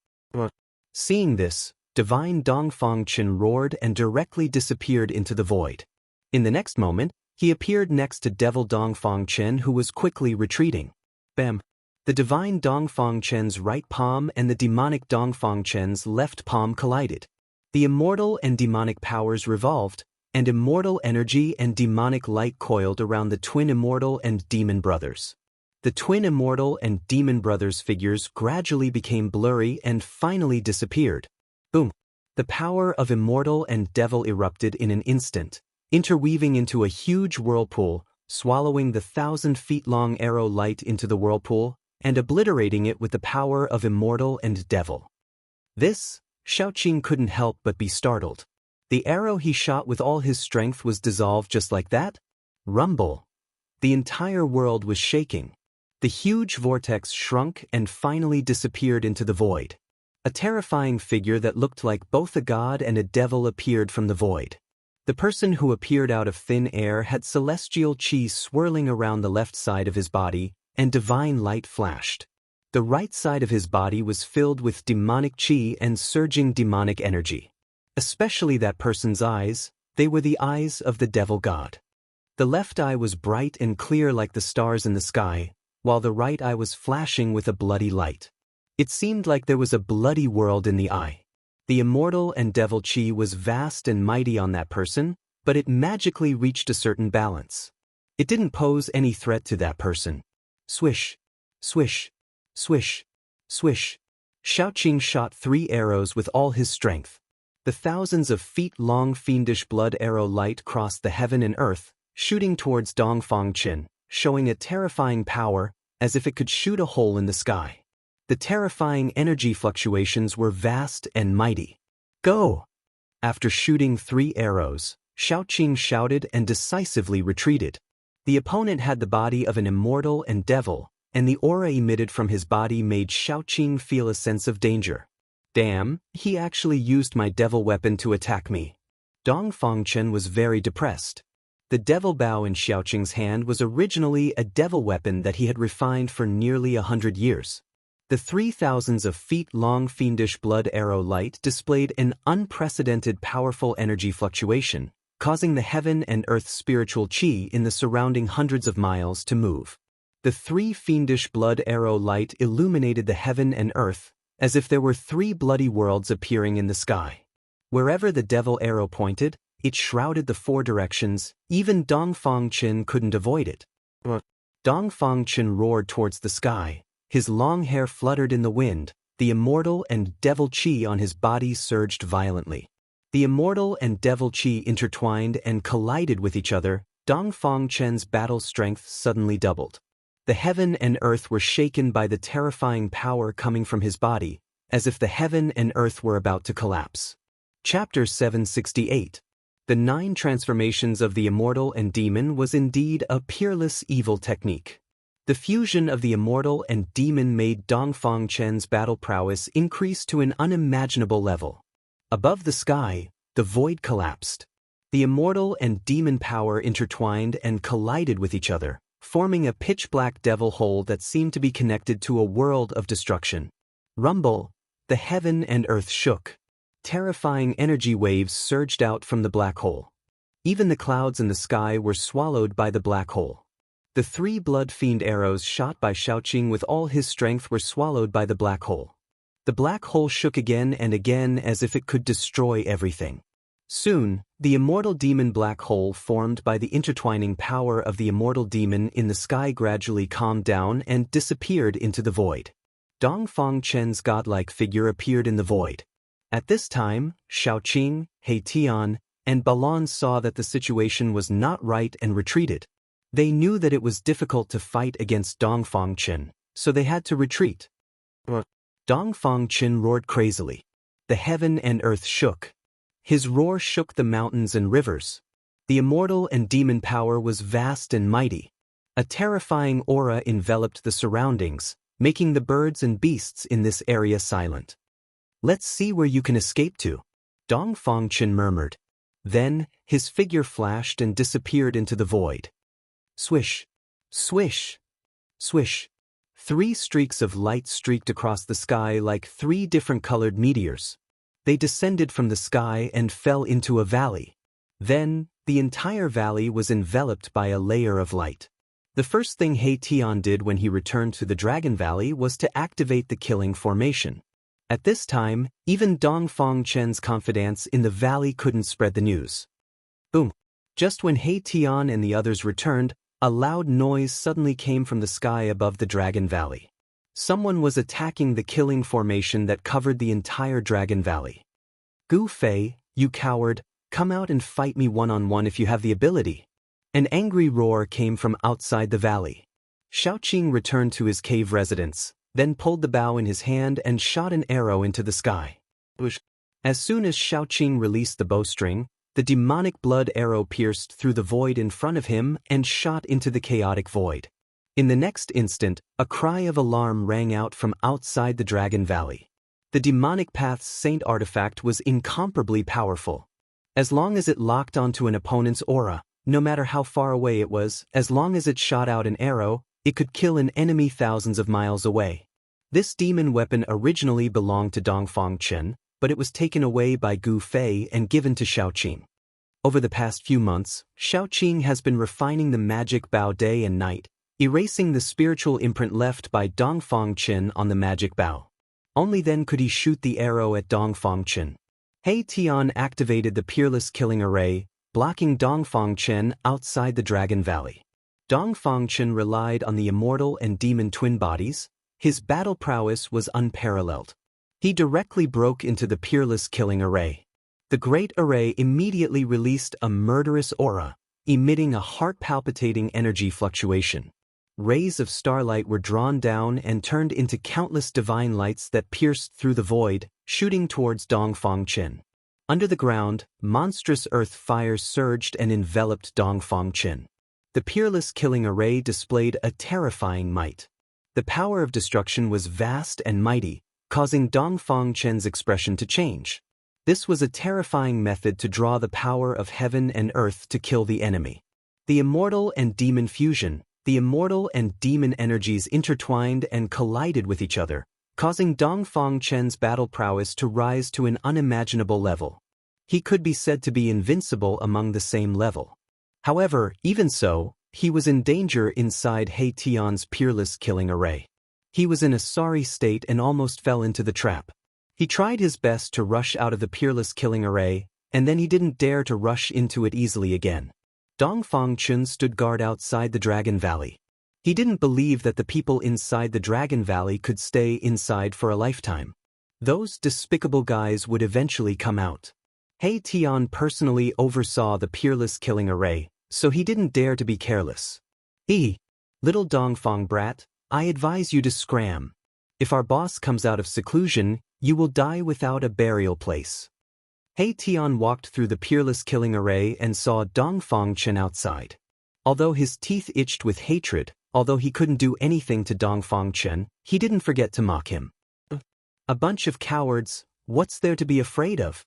Seeing this, divine Dongfang Chen roared and directly disappeared into the void. In the next moment, he appeared next to devil Dongfang Chen who was quickly retreating. Bam! The divine Dongfang Chen's right palm and the demonic Dongfang Chen's left palm collided. The immortal and demonic powers revolved, and immortal energy and demonic light coiled around the twin immortal and demon brothers. The twin immortal and demon brothers figures gradually became blurry and finally disappeared. Boom! The power of immortal and devil erupted in an instant, interweaving into a huge whirlpool, swallowing the 1,000-feet-long arrow light into the whirlpool, and obliterating it with the power of immortal and devil. This, Xiaoqing couldn't help but be startled. The arrow he shot with all his strength was dissolved just like that? Rumble! The entire world was shaking. The huge vortex shrunk and finally disappeared into the void. A terrifying figure that looked like both a god and a devil appeared from the void. The person who appeared out of thin air had celestial qi swirling around the left side of his body, and divine light flashed. The right side of his body was filled with demonic qi and surging demonic energy. Especially that person's eyes, they were the eyes of the devil god. The left eye was bright and clear like the stars in the sky, while the right eye was flashing with a bloody light. It seemed like there was a bloody world in the eye. The immortal and devil qi was vast and mighty on that person, but it magically reached a certain balance. It didn't pose any threat to that person. Swish! Swish! Swish! Swish! Xiaoqing shot 3 arrows with all his strength. The thousands of feet-long fiendish blood arrow light crossed the heaven and earth, shooting towards Dongfang Chen, showing a terrifying power, as if it could shoot a hole in the sky. The terrifying energy fluctuations were vast and mighty. Go! After shooting 3 arrows, Xiaoqing shouted and decisively retreated. The opponent had the body of an immortal and devil, and the aura emitted from his body made Xiaoqing feel a sense of danger. Damn, he actually used my devil weapon to attack me. Dongfang Chen was very depressed. The devil bow in Xiaoqing's hand was originally a devil weapon that he had refined for nearly 100 years. The 3,000s of feet-long fiendish blood arrow light displayed an unprecedented powerful energy fluctuation, causing the heaven and earth spiritual qi in the surrounding hundreds of miles to move. The three fiendish blood arrow light illuminated the heaven and earth, as if there were three bloody worlds appearing in the sky. Wherever the devil arrow pointed, it shrouded the four directions. Even Dongfang Qin couldn't avoid it. Dongfang Qin roared towards the sky. His long hair fluttered in the wind. The immortal and devil qi on his body surged violently. The immortal and devil qi intertwined and collided with each other. Dongfang Qin's battle strength suddenly doubled. The heaven and earth were shaken by the terrifying power coming from his body, as if the heaven and earth were about to collapse. Chapter 768. The 9 transformations of the immortal and demon was indeed a peerless evil technique. The fusion of the immortal and demon made Dongfang Qin's battle prowess increase to an unimaginable level. Above the sky, the void collapsed. The immortal and demon power intertwined and collided with each other, forming a pitch-black devil hole that seemed to be connected to a world of destruction. Rumble, the heaven and earth shook. Terrifying energy waves surged out from the black hole. Even the clouds in the sky were swallowed by the black hole. The 3 blood fiend arrows shot by Xiaoqing with all his strength were swallowed by the black hole. The black hole shook again and again as if it could destroy everything. Soon, the immortal demon black hole formed by the intertwining power of the immortal demon in the sky gradually calmed down and disappeared into the void. Dongfang Qin's godlike figure appeared in the void. At this time, Xiaoqing, Tian, and Balan saw that the situation was not right and retreated. They knew that it was difficult to fight against Dongfang Qin, so they had to retreat. Dongfang Qin roared crazily. The heaven and earth shook. His roar shook the mountains and rivers. The immortal and demon power was vast and mighty. A terrifying aura enveloped the surroundings, making the birds and beasts in this area silent. "Let's see where you can escape to," Dongfang Qin murmured. Then, his figure flashed and disappeared into the void. Swish, swish, swish. 3 streaks of light streaked across the sky like 3 different colored meteors. They descended from the sky and fell into a valley. Then, the entire valley was enveloped by a layer of light. The first thing Tian did when he returned to the Dragon Valley was to activate the killing formation. At this time, even Dongfang Qin's confidence in the valley couldn't spread the news. Boom! Just when Tian and the others returned, a loud noise suddenly came from the sky above the Dragon Valley. Someone was attacking the killing formation that covered the entire Dragon Valley. "Gu Fei, you coward, come out and fight me one-on-one if you have the ability." An angry roar came from outside the valley. Xiaoqing returned to his cave residence, then pulled the bow in his hand and shot an arrow into the sky. As soon as Xiaoqing released the bowstring, the demonic blood arrow pierced through the void in front of him and shot into the chaotic void. In the next instant, a cry of alarm rang out from outside the Dragon Valley. The demonic path's saint artifact was incomparably powerful. As long as it locked onto an opponent's aura, no matter how far away it was, as long as it shot out an arrow, it could kill an enemy thousands of miles away. This demon weapon originally belonged to Dongfang Qin, but it was taken away by Gu Fei and given to Xiaoqing. Over the past few months, Xiaoqing has been refining the magic bow day and night, erasing the spiritual imprint left by Dongfang Qin on the magic bow. Only then could he shoot the arrow at Dongfang Qin. Tian activated the peerless killing array, blocking Dongfang Qin outside the Dragon Valley. Dongfang Qin relied on the immortal and demon twin bodies. His battle prowess was unparalleled. He directly broke into the peerless killing array. The great array immediately released a murderous aura, emitting a heart-palpitating energy fluctuation. Rays of starlight were drawn down and turned into countless divine lights that pierced through the void, shooting towards Dongfang Qin. Under the ground, monstrous earth fires surged and enveloped Dongfang Qin. The peerless killing array displayed a terrifying might. The power of destruction was vast and mighty, causing Dongfang Qin's expression to change. This was a terrifying method to draw the power of heaven and earth to kill the enemy. The immortal and demon fusion, the immortal and demon energies intertwined and collided with each other, causing Dongfang Qin's battle prowess to rise to an unimaginable level. He could be said to be invincible among the same level. However, even so, he was in danger inside He Tian's peerless killing array. He was in a sorry state and almost fell into the trap. He tried his best to rush out of the peerless killing array, and then he didn't dare to rush into it easily again. Dongfang Chun stood guard outside the Dragon Valley. He didn't believe that the people inside the Dragon Valley could stay inside for a lifetime. Those despicable guys would eventually come out. He Tian personally oversaw the peerless killing array, so he didn't dare to be careless. Little Dongfang brat, I advise you to scram. If our boss comes out of seclusion, you will die without a burial place. He Tian walked through the peerless killing array and saw Dongfang Chen outside. Although his teeth itched with hatred, although he couldn't do anything to Dongfang Chen, he didn't forget to mock him. A bunch of cowards, what's there to be afraid of?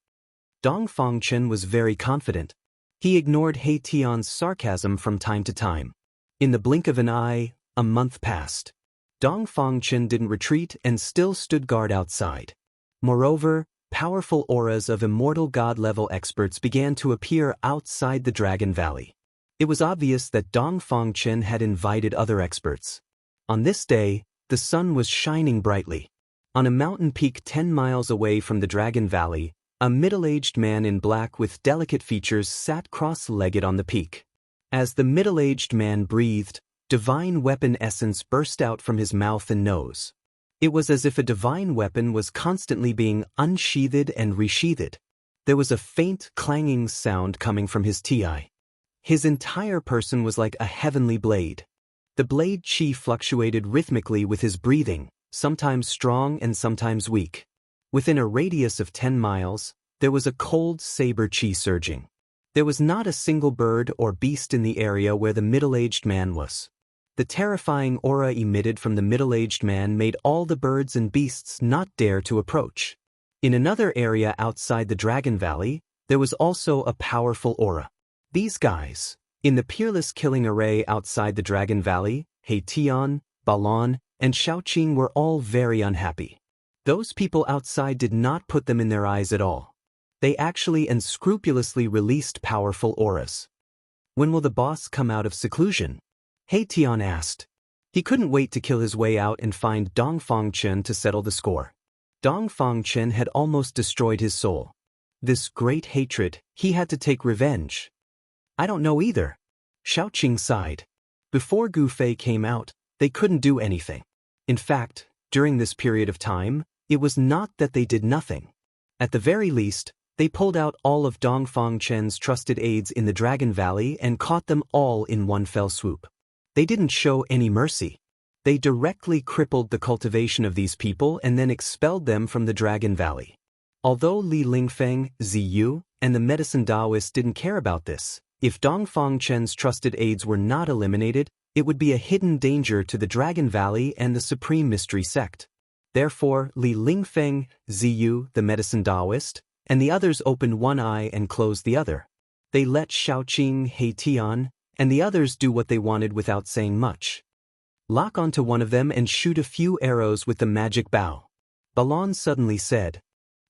Dongfang Chen was very confident. He ignored He Tian's sarcasm from time to time. In the blink of an eye, a month passed. Dongfang Chen didn't retreat and still stood guard outside. Moreover, powerful auras of immortal god-level experts began to appear outside the Dragon Valley. It was obvious that Dongfang Chen had invited other experts. On this day, the sun was shining brightly. On a mountain peak 10 miles away from the Dragon Valley, a middle-aged man in black with delicate features sat cross-legged on the peak. As the middle-aged man breathed, divine weapon essence burst out from his mouth and nose. It was as if a divine weapon was constantly being unsheathed and resheathed. There was a faint clanging sound coming from his ti. His entire person was like a heavenly blade. The blade chi fluctuated rhythmically with his breathing, sometimes strong and sometimes weak. Within a radius of 10 miles, there was a cold saber chi surging. There was not a single bird or beast in the area where the middle-aged man was. The terrifying aura emitted from the middle-aged man made all the birds and beasts not dare to approach. In another area outside the Dragon Valley, there was also a powerful aura. These guys, in the peerless killing array outside the Dragon Valley, He Tian, Balon, and Xiaoqing were all very unhappy. Those people outside did not put them in their eyes at all. They actually unscrupulously released powerful auras. When will the boss come out of seclusion? He Tian asked. He couldn't wait to kill his way out and find Dongfang Chen to settle the score. Dongfang Chen had almost destroyed his soul. This great hatred, he had to take revenge. I don't know either. Xiaoqing sighed. Before Gu Fei came out, they couldn't do anything. In fact, during this period of time, it was not that they did nothing. At the very least, they pulled out all of Dongfang Chen's trusted aides in the Dragon Valley and caught them all in one fell swoop. They didn't show any mercy. They directly crippled the cultivation of these people and then expelled them from the Dragon Valley. Although Li Lingfeng, Ziyu, and the medicine Daoist didn't care about this, if Dongfang Chen's trusted aides were not eliminated, it would be a hidden danger to the Dragon Valley and the Supreme Mystery Sect. Therefore, Li Lingfeng, Ziyu, the medicine Daoist, and the others opened one eye and closed the other. They let Xiaoqing, He Tian, and the others do what they wanted without saying much. Lock onto one of them and shoot a few arrows with the magic bow. Balon suddenly said.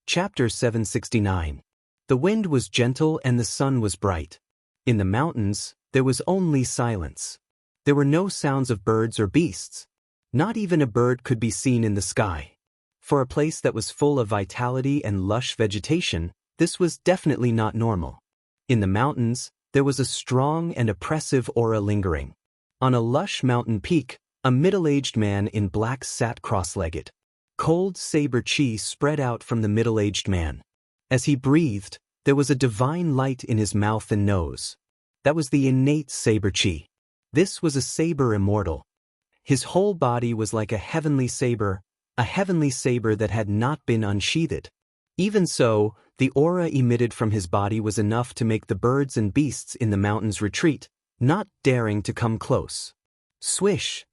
Chapter 769. The wind was gentle and the sun was bright. In the mountains, there was only silence. There were no sounds of birds or beasts. Not even a bird could be seen in the sky. For a place that was full of vitality and lush vegetation, this was definitely not normal. In the mountains, there was a strong and oppressive aura lingering. On a lush mountain peak, a middle-aged man in black sat cross-legged. Cold saber chi spread out from the middle-aged man. As he breathed, there was a divine light in his mouth and nose. That was the innate saber chi. This was a saber immortal. His whole body was like a heavenly saber that had not been unsheathed. Even so, the aura emitted from his body was enough to make the birds and beasts in the mountains retreat, not daring to come close. Swish!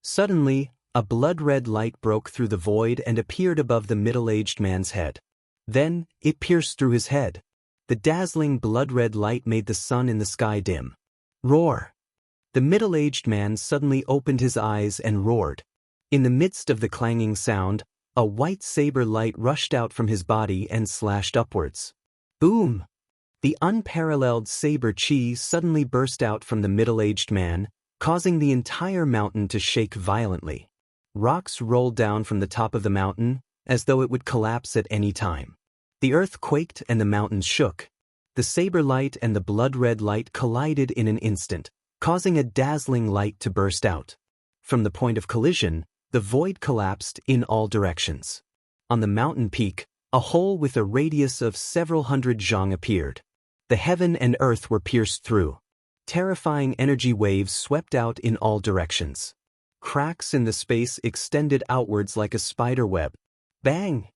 Suddenly, a blood-red light broke through the void and appeared above the middle-aged man's head. Then, it pierced through his head. The dazzling blood-red light made the sun in the sky dim. Roar! The middle-aged man suddenly opened his eyes and roared. In the midst of the clanging sound, a white saber light rushed out from his body and slashed upwards. Boom! The unparalleled saber chi suddenly burst out from the middle-aged man, causing the entire mountain to shake violently. Rocks rolled down from the top of the mountain, as though it would collapse at any time. The earth quaked and the mountains shook. The saber light and the blood-red light collided in an instant, causing a dazzling light to burst out. From the point of collision, the void collapsed in all directions. On the mountain peak, a hole with a radius of several hundred zhang appeared. The heaven and earth were pierced through. Terrifying energy waves swept out in all directions. Cracks in the space extended outwards like a spider web. Bang!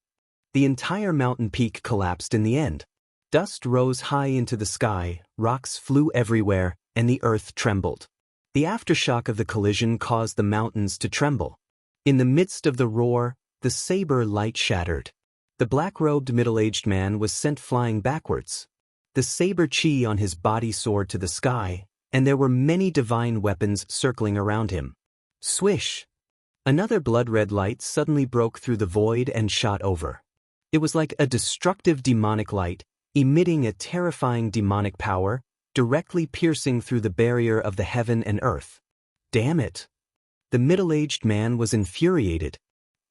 The entire mountain peak collapsed in the end. Dust rose high into the sky, rocks flew everywhere, and the earth trembled. The aftershock of the collision caused the mountains to tremble. In the midst of the roar, the saber light shattered. The black-robed middle-aged man was sent flying backwards. The saber chi on his body soared to the sky, and there were many divine weapons circling around him. Swish! Another blood-red light suddenly broke through the void and shot over. It was like a destructive demonic light, emitting a terrifying demonic power, directly piercing through the barrier of the heaven and earth. Damn it! The middle-aged man was infuriated.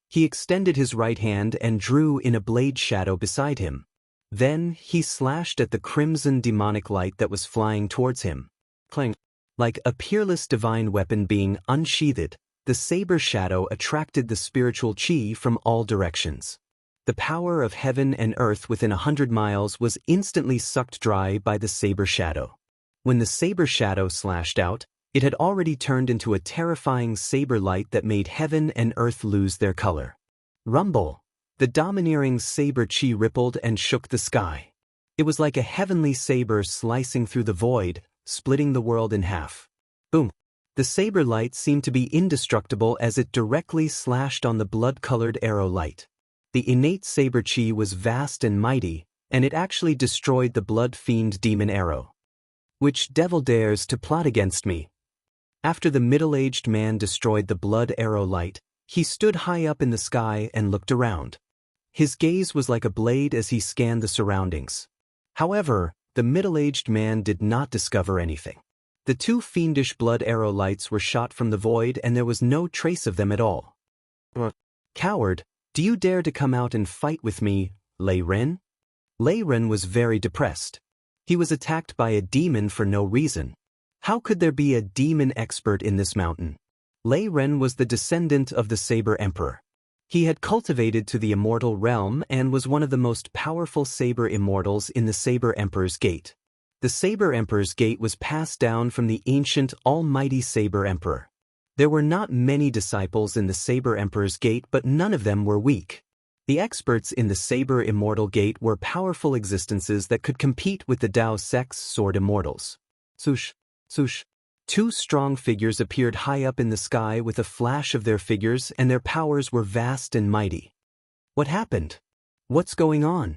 He extended his right hand and drew in a blade shadow beside him. Then he slashed at the crimson demonic light that was flying towards him. Clang! Like a peerless divine weapon being unsheathed, the saber shadow attracted the spiritual chi from all directions. The power of heaven and earth within 100 miles was instantly sucked dry by the saber shadow. When the saber shadow slashed out, it had already turned into a terrifying saber light that made heaven and earth lose their color. Rumble! The domineering saber chi rippled and shook the sky. It was like a heavenly saber slicing through the void, splitting the world in half. Boom! The saber light seemed to be indestructible as it directly slashed on the blood-colored arrow light. The innate saber chi was vast and mighty, and it actually destroyed the blood-fiend demon arrow. Which devil dares to plot against me? After the middle-aged man destroyed the blood arrow light, he stood high up in the sky and looked around. His gaze was like a blade as he scanned the surroundings. However, the middle-aged man did not discover anything. The two fiendish blood arrow lights were shot from the void and there was no trace of them at all. Coward, do you dare to come out and fight with me, Lei Ren? Lei Ren was very depressed. He was attacked by a demon for no reason. How could there be a demon expert in this mountain? Lei Ren was the descendant of the Saber Emperor. He had cultivated to the immortal realm and was one of the most powerful Saber Immortals in the Saber Emperor's Gate. The Saber Emperor's Gate was passed down from the ancient almighty Saber Emperor. There were not many disciples in the Saber Emperor's Gate, but none of them were weak. The experts in the Saber Immortal Gate were powerful existences that could compete with the Dao Sect's Sword Immortals. Swoosh, swoosh. Two strong figures appeared high up in the sky with a flash of their figures, and their powers were vast and mighty. What happened? What's going on?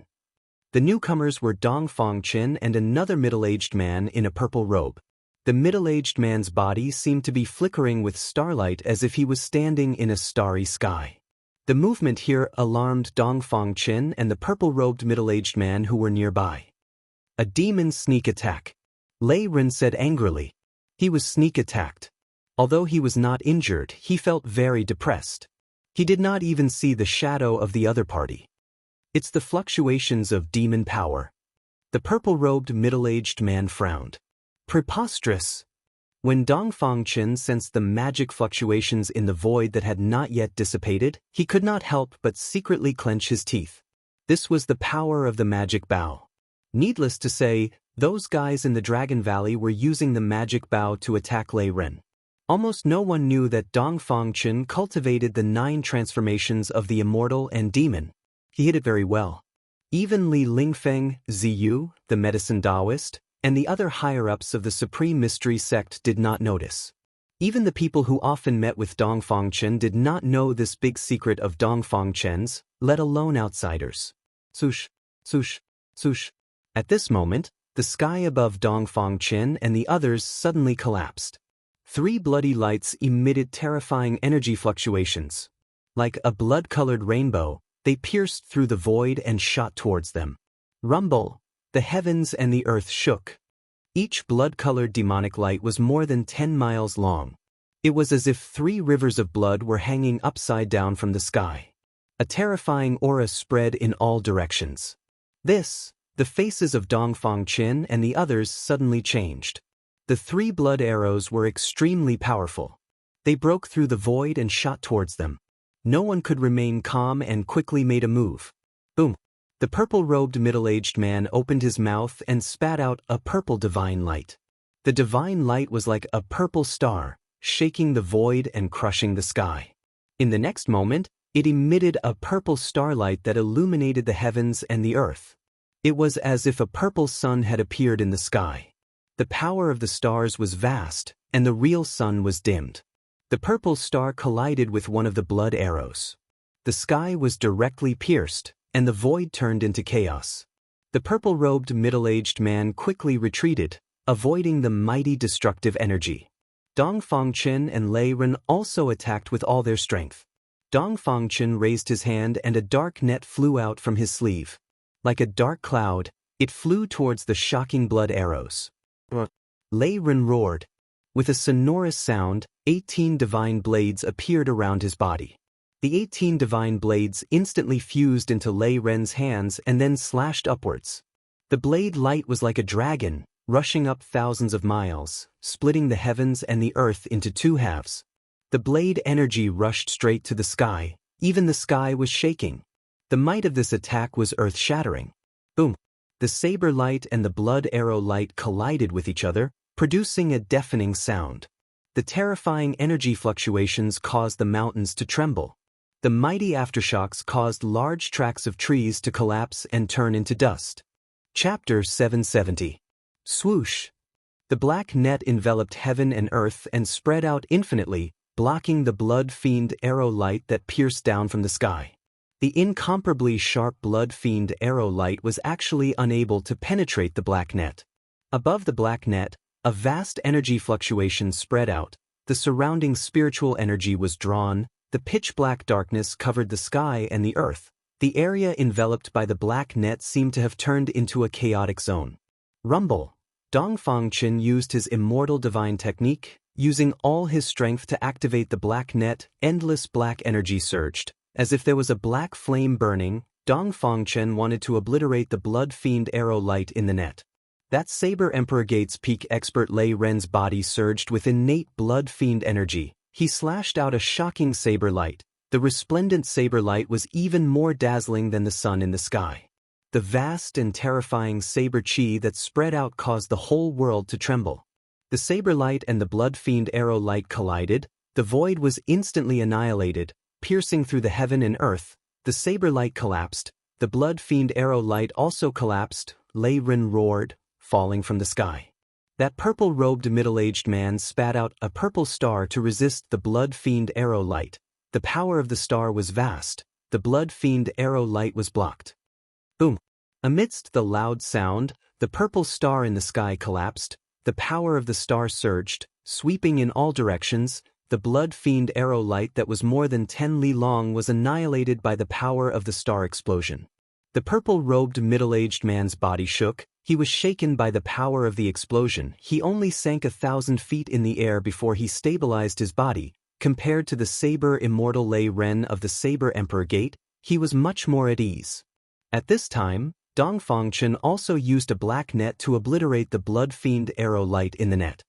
The newcomers were Dongfang Qin and another middle-aged man in a purple robe. The middle-aged man's body seemed to be flickering with starlight as if he was standing in a starry sky. The movement here alarmed Dongfang Qin and the purple-robed middle-aged man who were nearby. A demon sneak attack, Lei Ren said angrily. He was sneak attacked. Although he was not injured, he felt very depressed. He did not even see the shadow of the other party. It's the fluctuations of demon power. The purple-robed middle-aged man frowned. Preposterous. When Dongfang Qin sensed the magic fluctuations in the void that had not yet dissipated, he could not help but secretly clench his teeth. This was the power of the magic bow. Needless to say, those guys in the Dragon Valley were using the magic bow to attack Lei Ren. Almost no one knew that Dongfang Qin cultivated the 9 transformations of the immortal and demon. He hid it very well. Even Li Lingfeng, Ziyu, the medicine Daoist, and the other higher-ups of the Supreme Mystery Sect did not notice. Even the people who often met with Dongfang Qin did not know this big secret of Dongfang Qin's, let alone outsiders. Swoosh, swoosh, swoosh. At this moment, the sky above Dongfang Qin and the others suddenly collapsed. 3 bloody lights emitted terrifying energy fluctuations. Like a blood-colored rainbow, they pierced through the void and shot towards them. Rumble! The heavens and the earth shook. Each blood-colored demonic light was more than 10 miles long. It was as if 3 rivers of blood were hanging upside down from the sky. A terrifying aura spread in all directions. The faces of Dongfang Qin and the others suddenly changed. The 3 blood arrows were extremely powerful. They broke through the void and shot towards them. No one could remain calm and quickly made a move. Boom! The purple-robed middle-aged man opened his mouth and spat out a purple divine light. The divine light was like a purple star, shaking the void and crushing the sky. In the next moment, it emitted a purple starlight that illuminated the heavens and the earth. It was as if a purple sun had appeared in the sky. The power of the stars was vast, and the real sun was dimmed. The purple star collided with one of the blood arrows. The sky was directly pierced, and the void turned into chaos. The purple-robed middle-aged man quickly retreated, avoiding the mighty destructive energy. Dongfang Qin and Lei Ren also attacked with all their strength. Dongfang Qin raised his hand and a dark net flew out from his sleeve. Like a dark cloud, it flew towards the shocking blood arrows. Lei Ren roared. With a sonorous sound, 18 divine blades appeared around his body. The 18 divine blades instantly fused into Lei Ren's hands and then slashed upwards. The blade light was like a dragon, rushing up thousands of miles, splitting the heavens and the earth into 2 halves. The blade energy rushed straight to the sky, even the sky was shaking. The might of this attack was earth-shattering. Boom! The saber light and the blood arrow light collided with each other, producing a deafening sound. The terrifying energy fluctuations caused the mountains to tremble. The mighty aftershocks caused large tracts of trees to collapse and turn into dust. Chapter 770. Swoosh! The black net enveloped heaven and earth and spread out infinitely, blocking the blood-fiend arrow light that pierced down from the sky. The incomparably sharp blood-fiend arrow light was actually unable to penetrate the black net. Above the black net, a vast energy fluctuation spread out, the surrounding spiritual energy was drawn, the pitch-black darkness covered the sky and the earth. The area enveloped by the black net seemed to have turned into a chaotic zone. Rumble! Dongfang Qin used his immortal divine technique, using all his strength to activate the black net. Endless black energy surged. As if there was a black flame burning, Dongfang Qin wanted to obliterate the blood-fiend arrow light in the net. That Saber Emperor Gates peak expert Lei Ren's body surged with innate blood-fiend energy. He slashed out a shocking saber light. The resplendent saber light was even more dazzling than the sun in the sky. The vast and terrifying saber chi that spread out caused the whole world to tremble. The saber light and the blood-fiend arrow light collided. The void was instantly annihilated, piercing through the heaven and earth. The saber light collapsed. The blood-fiend arrow light also collapsed. Lei Ren roared, falling from the sky. That purple-robed middle-aged man spat out a purple star to resist the blood-fiend arrow light. The power of the star was vast. The blood-fiend arrow light was blocked. Boom! Amidst the loud sound, the purple star in the sky collapsed. The power of the star surged, sweeping in all directions. The blood-fiend arrow light that was more than 10 li long was annihilated by the power of the star explosion. The purple-robed middle-aged man's body shook. He was shaken by the power of the explosion. He only sank 1,000 feet in the air before he stabilized his body. Compared to the saber immortal Lei Ren of the Saber Emperor Gate, he was much more at ease. At this time, Dongfang Qin also used a black net to obliterate the blood-fiend arrow light in the net.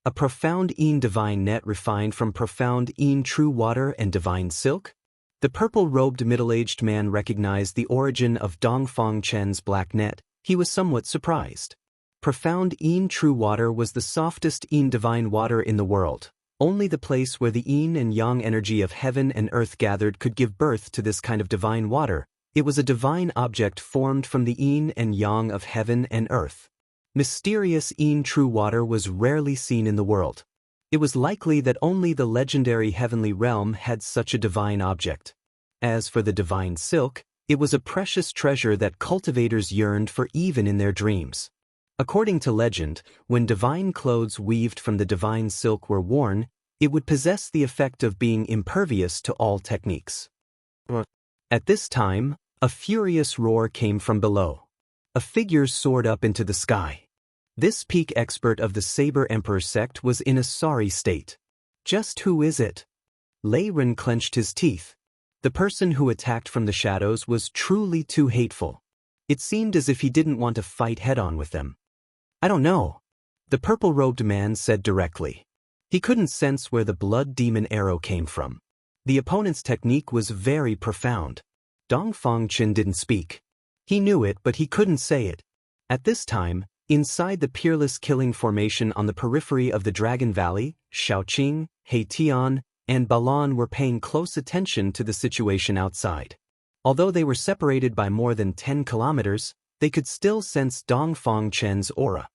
A profound Yin divine net refined from profound Yin true water and divine silk? The purple-robed middle-aged man recognized the origin of Dongfang Qin's black net. He was somewhat surprised. Profound Yin true water was the softest Yin divine water in the world. Only the place where the Yin and Yang energy of heaven and earth gathered could give birth to this kind of divine water. It was a divine object formed from the Yin and Yang of heaven and earth. Mysterious Yin true water was rarely seen in the world. It was likely that only the legendary heavenly realm had such a divine object. As for the divine silk, it was a precious treasure that cultivators yearned for even in their dreams. According to legend, when divine clothes weaved from the divine silk were worn, it would possess the effect of being impervious to all techniques. At this time, a furious roar came from below. A figure soared up into the sky. This peak expert of the Saber Emperor sect was in a sorry state. Just who is it? Lei Ren clenched his teeth. The person who attacked from the shadows was truly too hateful. It seemed as if he didn't want to fight head-on with them. I don't know. The purple-robed man said directly. He couldn't sense where the blood demon arrow came from. The opponent's technique was very profound. Dongfang Chen didn't speak. He knew it, but he couldn't say it. At this time, inside the peerless killing formation on the periphery of the Dragon Valley, Xiaoqing, He Tian, and Balan were paying close attention to the situation outside. Although they were separated by more than 10 kilometers, they could still sense Dongfang Chen's aura.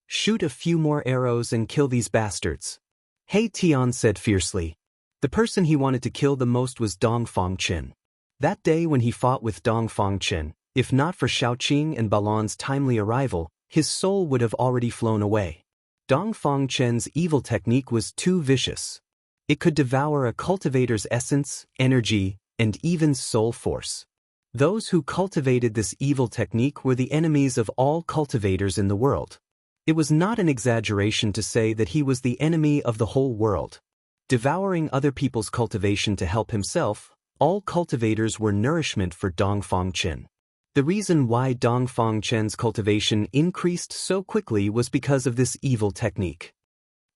Shoot a few more arrows and kill these bastards. He Tian said fiercely. The person he wanted to kill the most was Dongfang Chen. That day when he fought with Dongfang Chen, if not for Xiaoqing and Balan's timely arrival, his soul would have already flown away. Dongfang Chen's evil technique was too vicious. It could devour a cultivator's essence, energy, and even soul force. Those who cultivated this evil technique were the enemies of all cultivators in the world. It was not an exaggeration to say that he was the enemy of the whole world. Devouring other people's cultivation to help himself, all cultivators were nourishment for Dongfang Chen. The reason why Dongfang Chen's cultivation increased so quickly was because of this evil technique.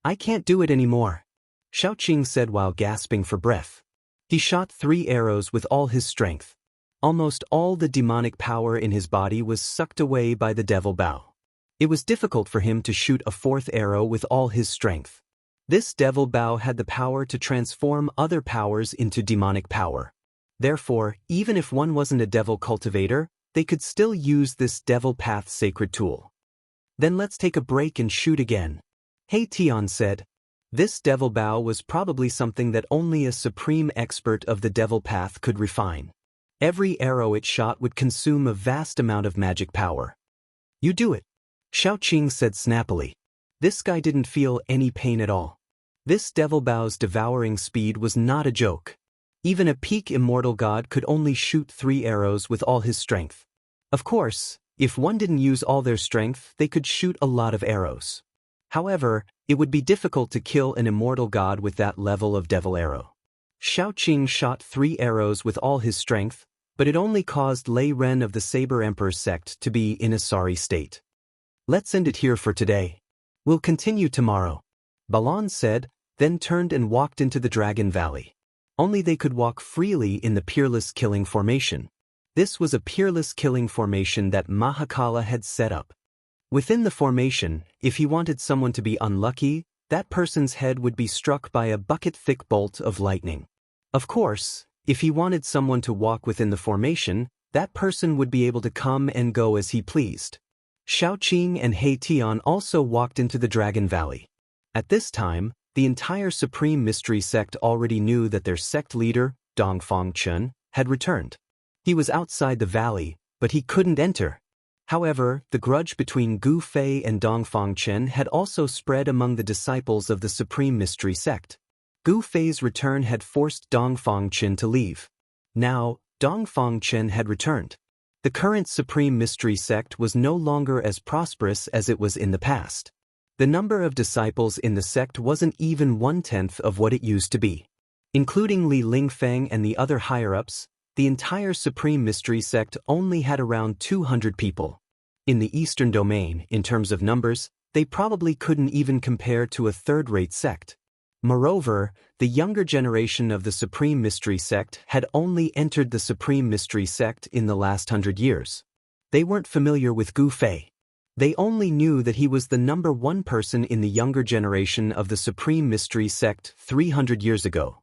I can't do it anymore, Xiaoqing said while gasping for breath. He shot 3 arrows with all his strength. Almost all the demonic power in his body was sucked away by the devil bow. It was difficult for him to shoot a 4th arrow with all his strength. This devil bow had the power to transform other powers into demonic power. Therefore, even if one wasn't a devil cultivator, they could still use this devil path sacred tool. Then let's take a break and shoot again, He Tian said. This devil bow was probably something that only a supreme expert of the devil path could refine. Every arrow it shot would consume a vast amount of magic power. You do it, Xiaoqing said snappily. This guy didn't feel any pain at all. This devil bow's devouring speed was not a joke. Even a peak immortal god could only shoot 3 arrows with all his strength. Of course, if one didn't use all their strength, they could shoot a lot of arrows. However, it would be difficult to kill an immortal god with that level of devil arrow. Xiaoqing shot 3 arrows with all his strength, but it only caused Lei Ren of the Saber Emperor sect to be in a sorry state. Let's end it here for today. We'll continue tomorrow, Balan said, then turned and walked into the Dragon Valley. Only they could walk freely in the peerless killing formation. This was a peerless killing formation that Mahakala had set up. Within the formation, if he wanted someone to be unlucky, that person's head would be struck by a bucket-thick bolt of lightning. Of course, if he wanted someone to walk within the formation, that person would be able to come and go as he pleased. Xiaoqing and He Tian also walked into the Dragon Valley. At this time, the entire Supreme Mystery Sect already knew that their sect leader, Dongfang Chen, had returned. He was outside the valley, but he couldn't enter. However, the grudge between Gu Fei and Dongfang Chen had also spread among the disciples of the Supreme Mystery Sect. Gu Fei's return had forced Dongfang Chen to leave. Now, Dongfang Chen had returned. The current Supreme Mystery Sect was no longer as prosperous as it was in the past. The number of disciples in the sect wasn't even 1/10 of what it used to be. Including Li Lingfeng and the other higher-ups, the entire Supreme Mystery Sect only had around 200 people. In the Eastern Domain, in terms of numbers, they probably couldn't even compare to a third-rate sect. Moreover, the younger generation of the Supreme Mystery Sect had only entered the Supreme Mystery Sect in the last 100 years. They weren't familiar with Gu Fei. They only knew that he was the number 1 person in the younger generation of the Supreme Mystery Sect 300 years ago.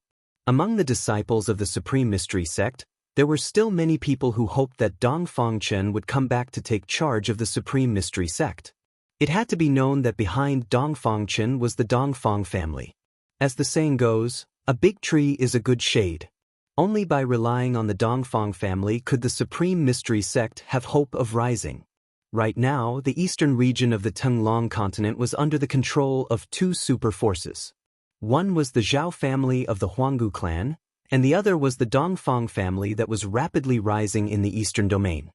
Among the disciples of the Supreme Mystery Sect, there were still many people who hoped that Dongfang Chen would come back to take charge of the Supreme Mystery Sect. It had to be known that behind Dongfang Chen was the Dongfang family. As the saying goes, a big tree is a good shade. Only by relying on the Dongfang family could the Supreme Mystery Sect have hope of rising. Right now, the eastern region of the Tenglong continent was under the control of 2 super forces. One was the Zhao family of the Huanggu clan, and the other was the Dongfang family that was rapidly rising in the eastern domain.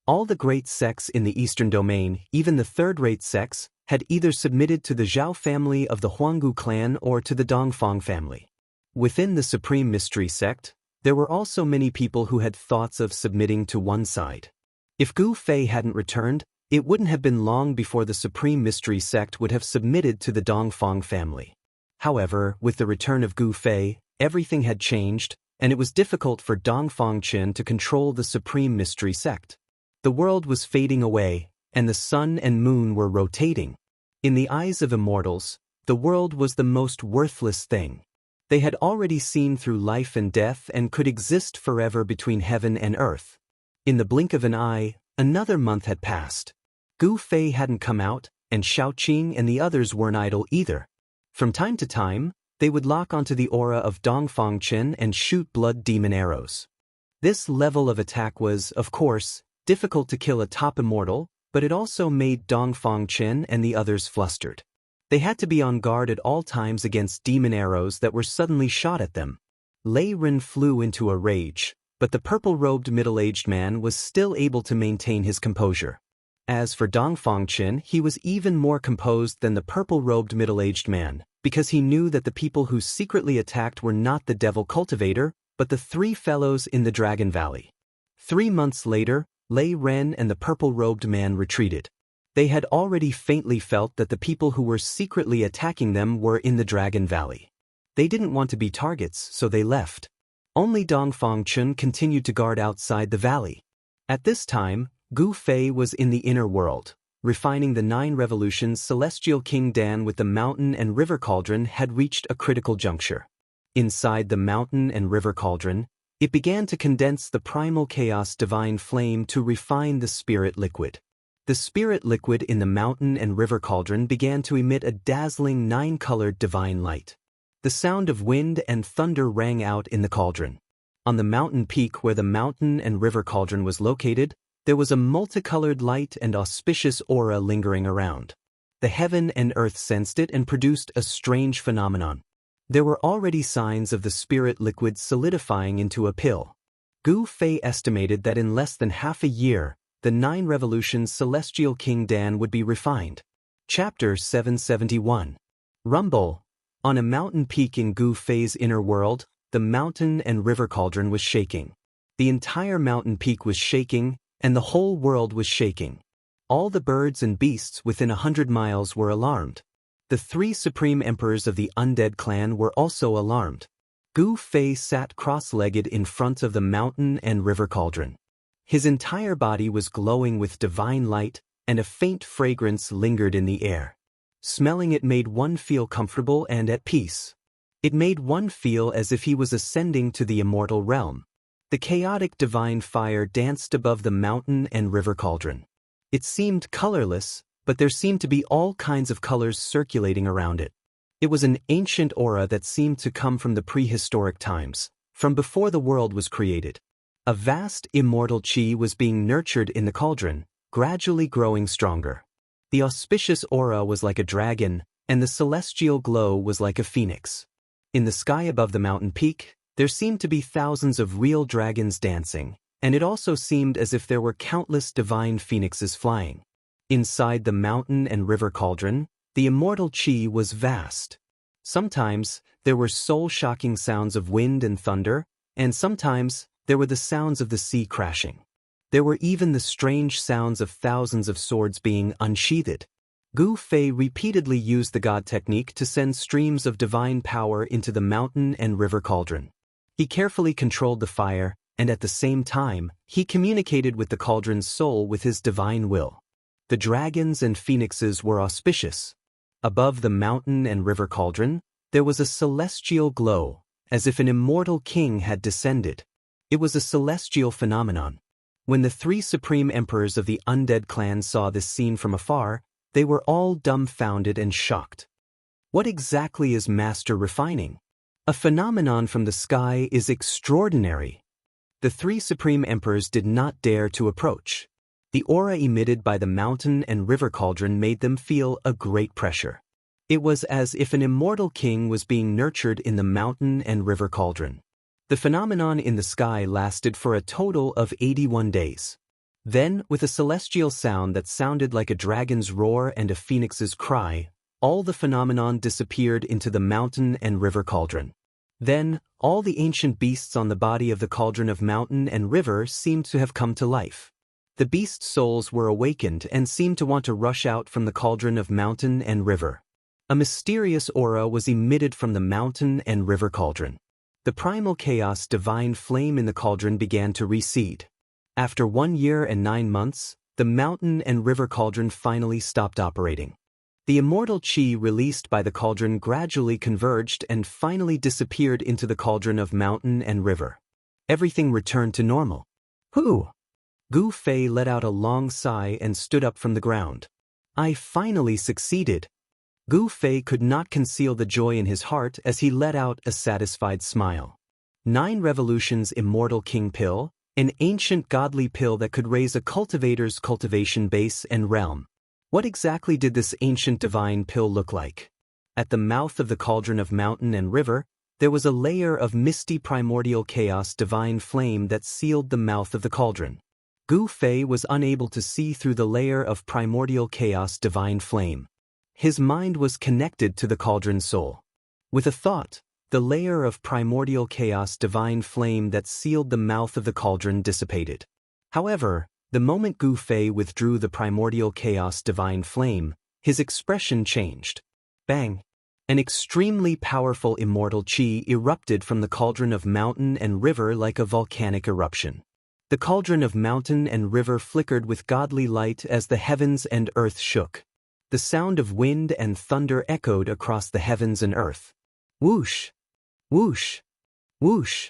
All the great sects in the eastern domain, even the third-rate sects, had either submitted to the Zhao family of the Huanggu clan or to the Dongfang family. Within the Supreme Mystery sect, there were also many people who had thoughts of submitting to one side. If Gu Fei hadn't returned, it wouldn't have been long before the Supreme Mystery sect would have submitted to the Dongfang family. However, with the return of Gu Fei, everything had changed, and it was difficult for Dongfang Qin to control the Supreme Mystery sect. The world was fading away, and the sun and moon were rotating. In the eyes of immortals, the world was the most worthless thing. They had already seen through life and death and could exist forever between heaven and earth. In the blink of an eye, another month had passed. Gu Fei hadn't come out, and Xiaoqing and the others weren't idle either. From time to time, they would lock onto the aura of Dongfang Qin and shoot blood demon arrows. This level of attack was, of course, difficult to kill a top immortal, but it also made Dongfang Qin and the others flustered. They had to be on guard at all times against demon arrows that were suddenly shot at them. Lei Ren flew into a rage, but the purple-robed middle-aged man was still able to maintain his composure. As for Dongfang Qin, he was even more composed than the purple-robed middle-aged man, because he knew that the people who secretly attacked were not the devil cultivator, but the three fellows in the Dragon Valley. 3 months later, Lei Ren and the purple-robed man retreated. They had already faintly felt that the people who were secretly attacking them were in the Dragon Valley. They didn't want to be targets, so they left. Only Dongfang Qin continued to guard outside the valley. At this time, Gu Fei was in the inner world, refining the 9 revolutions. Celestial King Dan with the mountain and river cauldron had reached a critical juncture. Inside the mountain and river cauldron, it began to condense the primal chaos divine flame to refine the spirit liquid. The spirit liquid in the mountain and river cauldron began to emit a dazzling 9-colored divine light. The sound of wind and thunder rang out in the cauldron. On the mountain peak where the mountain and river cauldron was located, there was a multicolored light and auspicious aura lingering around. The heaven and earth sensed it and produced a strange phenomenon. There were already signs of the spirit liquid solidifying into a pill. Gu Fei estimated that in less than half a year, the 9 revolutions Celestial King Dan would be refined. Chapter 771. Rumble. On a mountain peak in Gu Fei's inner world, the mountain and river cauldron was shaking. The entire mountain peak was shaking, and the whole world was shaking. All the birds and beasts within 100 miles were alarmed. The 3 supreme emperors of the undead clan were also alarmed. Gu Fei sat cross-legged in front of the mountain and river cauldron. His entire body was glowing with divine light, and a faint fragrance lingered in the air. Smelling it made one feel comfortable and at peace. It made one feel as if he was ascending to the immortal realm. The chaotic divine fire danced above the mountain and river cauldron. It seemed colorless, but there seemed to be all kinds of colors circulating around it. It was an ancient aura that seemed to come from the prehistoric times, from before the world was created. A vast immortal chi was being nurtured in the cauldron, gradually growing stronger. The auspicious aura was like a dragon, and the celestial glow was like a phoenix. In the sky above the mountain peak, there seemed to be thousands of real dragons dancing, and it also seemed as if there were countless divine phoenixes flying. Inside the mountain and river cauldron, the immortal chi was vast. Sometimes, there were soul-shocking sounds of wind and thunder, and sometimes, there were the sounds of the sea crashing. There were even the strange sounds of thousands of swords being unsheathed. Gu Fei repeatedly used the God technique to send streams of divine power into the mountain and river cauldron. He carefully controlled the fire, and at the same time, he communicated with the cauldron's soul with his divine will. The dragons and phoenixes were auspicious. Above the mountain and river cauldron, there was a celestial glow, as if an immortal king had descended. It was a celestial phenomenon. When the 3 supreme emperors of the undead clan saw this scene from afar, they were all dumbfounded and shocked. What exactly is master refining? A phenomenon from the sky is extraordinary. The 3 supreme emperors did not dare to approach. The aura emitted by the mountain and river cauldron made them feel a great pressure. It was as if an immortal king was being nurtured in the mountain and river cauldron. The phenomenon in the sky lasted for a total of 81 days. Then, with a celestial sound that sounded like a dragon's roar and a phoenix's cry, all the phenomenon disappeared into the mountain and river cauldron. Then, all the ancient beasts on the body of the cauldron of mountain and river seemed to have come to life. The beast souls were awakened and seemed to want to rush out from the cauldron of mountain and river. A mysterious aura was emitted from the mountain and river cauldron. The primal chaos divine flame in the cauldron began to recede. After 1 year and 9 months, the mountain and river cauldron finally stopped operating. The immortal chi released by the cauldron gradually converged and finally disappeared into the cauldron of mountain and river. Everything returned to normal. Whew! Gu Fei let out a long sigh and stood up from the ground. I finally succeeded. Gu Fei could not conceal the joy in his heart as he let out a satisfied smile. 9 revolutions immortal king pill, an ancient godly pill that could raise a cultivator's cultivation base and realm. What exactly did this ancient divine pill look like? At the mouth of the cauldron of mountain and river, there was a layer of misty primordial chaos divine flame that sealed the mouth of the cauldron. Gu Fei was unable to see through the layer of primordial chaos divine flame. His mind was connected to the cauldron soul. With a thought, the layer of primordial chaos divine flame that sealed the mouth of the cauldron dissipated. However, the moment Gu Fei withdrew the primordial chaos divine flame, his expression changed. Bang! An extremely powerful immortal chi erupted from the cauldron of mountain and river like a volcanic eruption. The cauldron of mountain and river flickered with godly light as the heavens and earth shook. The sound of wind and thunder echoed across the heavens and earth. Whoosh! Whoosh! Whoosh!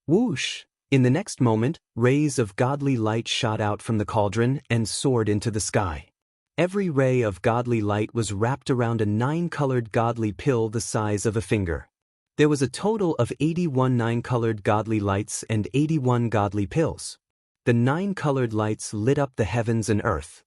Whoosh! In the next moment, rays of godly light shot out from the cauldron and soared into the sky. Every ray of godly light was wrapped around a 9-colored godly pill the size of a finger. There was a total of 81 9-colored godly lights and 81 godly pills. The 9-colored lights lit up the heavens and earth.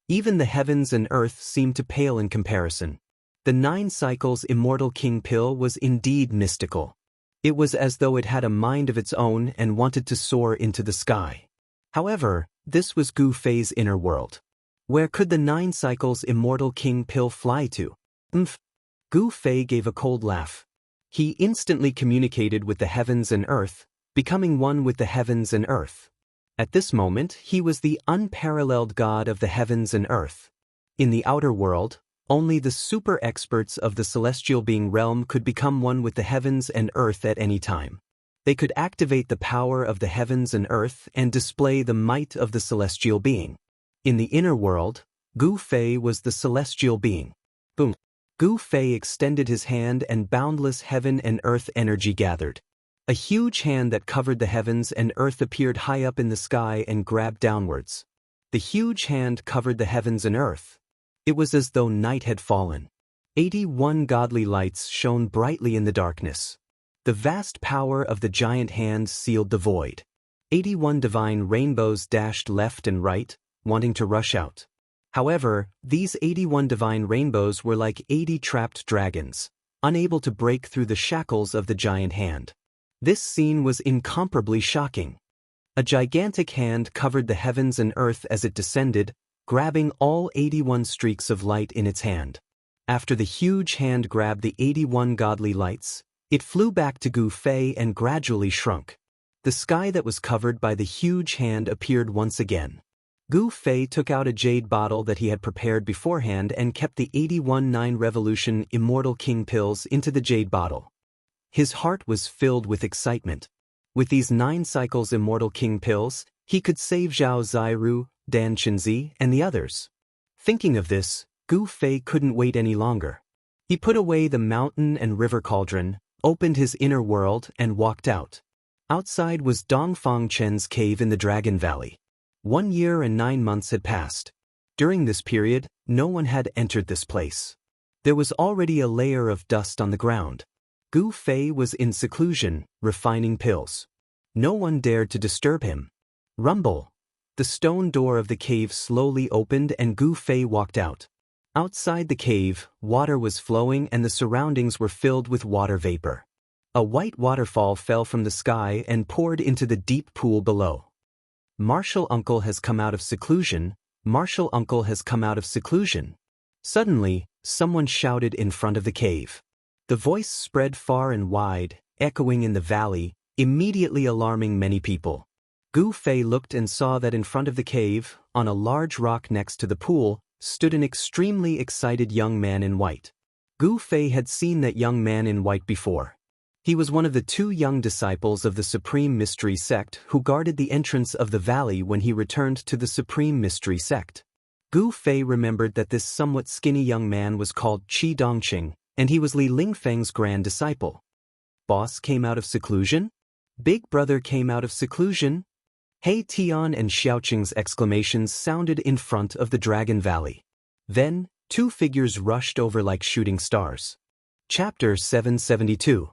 Even the heavens and earth seemed to pale in comparison. The 9 cycles immortal king pill was indeed mystical. It was as though it had a mind of its own and wanted to soar into the sky. However, this was Gu Fei's inner world. Where could the 9 cycles immortal king pill fly to? Gu Fei gave a cold laugh. He instantly communicated with the heavens and earth, becoming one with the heavens and earth. At this moment, he was the unparalleled god of the heavens and earth. In the outer world, only the super experts of the celestial being realm could become one with the heavens and earth at any time. They could activate the power of the heavens and earth and display the might of the celestial being. In the inner world, Gu Fei was the celestial being. Boom! Gu Fei extended his hand and boundless heaven and earth energy gathered. A huge hand that covered the heavens and earth appeared high up in the sky and grabbed downwards. The huge hand covered the heavens and earth. It was as though night had fallen. 81 godly lights shone brightly in the darkness. The vast power of the giant hand sealed the void. 81 divine rainbows dashed left and right, wanting to rush out. However, these 81 divine rainbows were like 80 trapped dragons, unable to break through the shackles of the giant hand. This scene was incomparably shocking. A gigantic hand covered the heavens and earth as it descended, grabbing all 81 streaks of light in its hand. After the huge hand grabbed the 81 godly lights, it flew back to Gu Fei and gradually shrunk. The sky that was covered by the huge hand appeared once again. Gu Fei took out a jade bottle that he had prepared beforehand and kept the 81 9 revolution immortal king pills into the jade bottle. His heart was filled with excitement. With these 9 cycles immortal king pills, he could save Zhao Ziru, Dan Qinzi, and the others. Thinking of this, Gu Fei couldn't wait any longer. He put away the mountain and river cauldron, opened his inner world, and walked out. Outside was Dongfang Chen's cave in the Dragon Valley. 1 year and 9 months had passed. During this period, no one had entered this place. There was already a layer of dust on the ground. Gu Fei was in seclusion, refining pills. No one dared to disturb him. Rumble! The stone door of the cave slowly opened and Gu Fei walked out. Outside the cave, water was flowing and the surroundings were filled with water vapor. A white waterfall fell from the sky and poured into the deep pool below. Martial uncle has come out of seclusion, martial uncle has come out of seclusion. Suddenly, someone shouted in front of the cave. The voice spread far and wide, echoing in the valley, immediately alarming many people. Gu Fei looked and saw that in front of the cave, on a large rock next to the pool, stood an extremely excited young man in white. Gu Fei had seen that young man in white before. He was one of the 2 young disciples of the Supreme Mystery Sect who guarded the entrance of the valley when he returned to the Supreme Mystery Sect. Gu Fei remembered that this somewhat skinny young man was called Qi Dongqing, and he was Li Lingfeng's grand disciple. Boss came out of seclusion? Big brother came out of seclusion? He Tian and Xiaoqing's exclamations sounded in front of the Dragon Valley. Then, 2 figures rushed over like shooting stars. Chapter 772.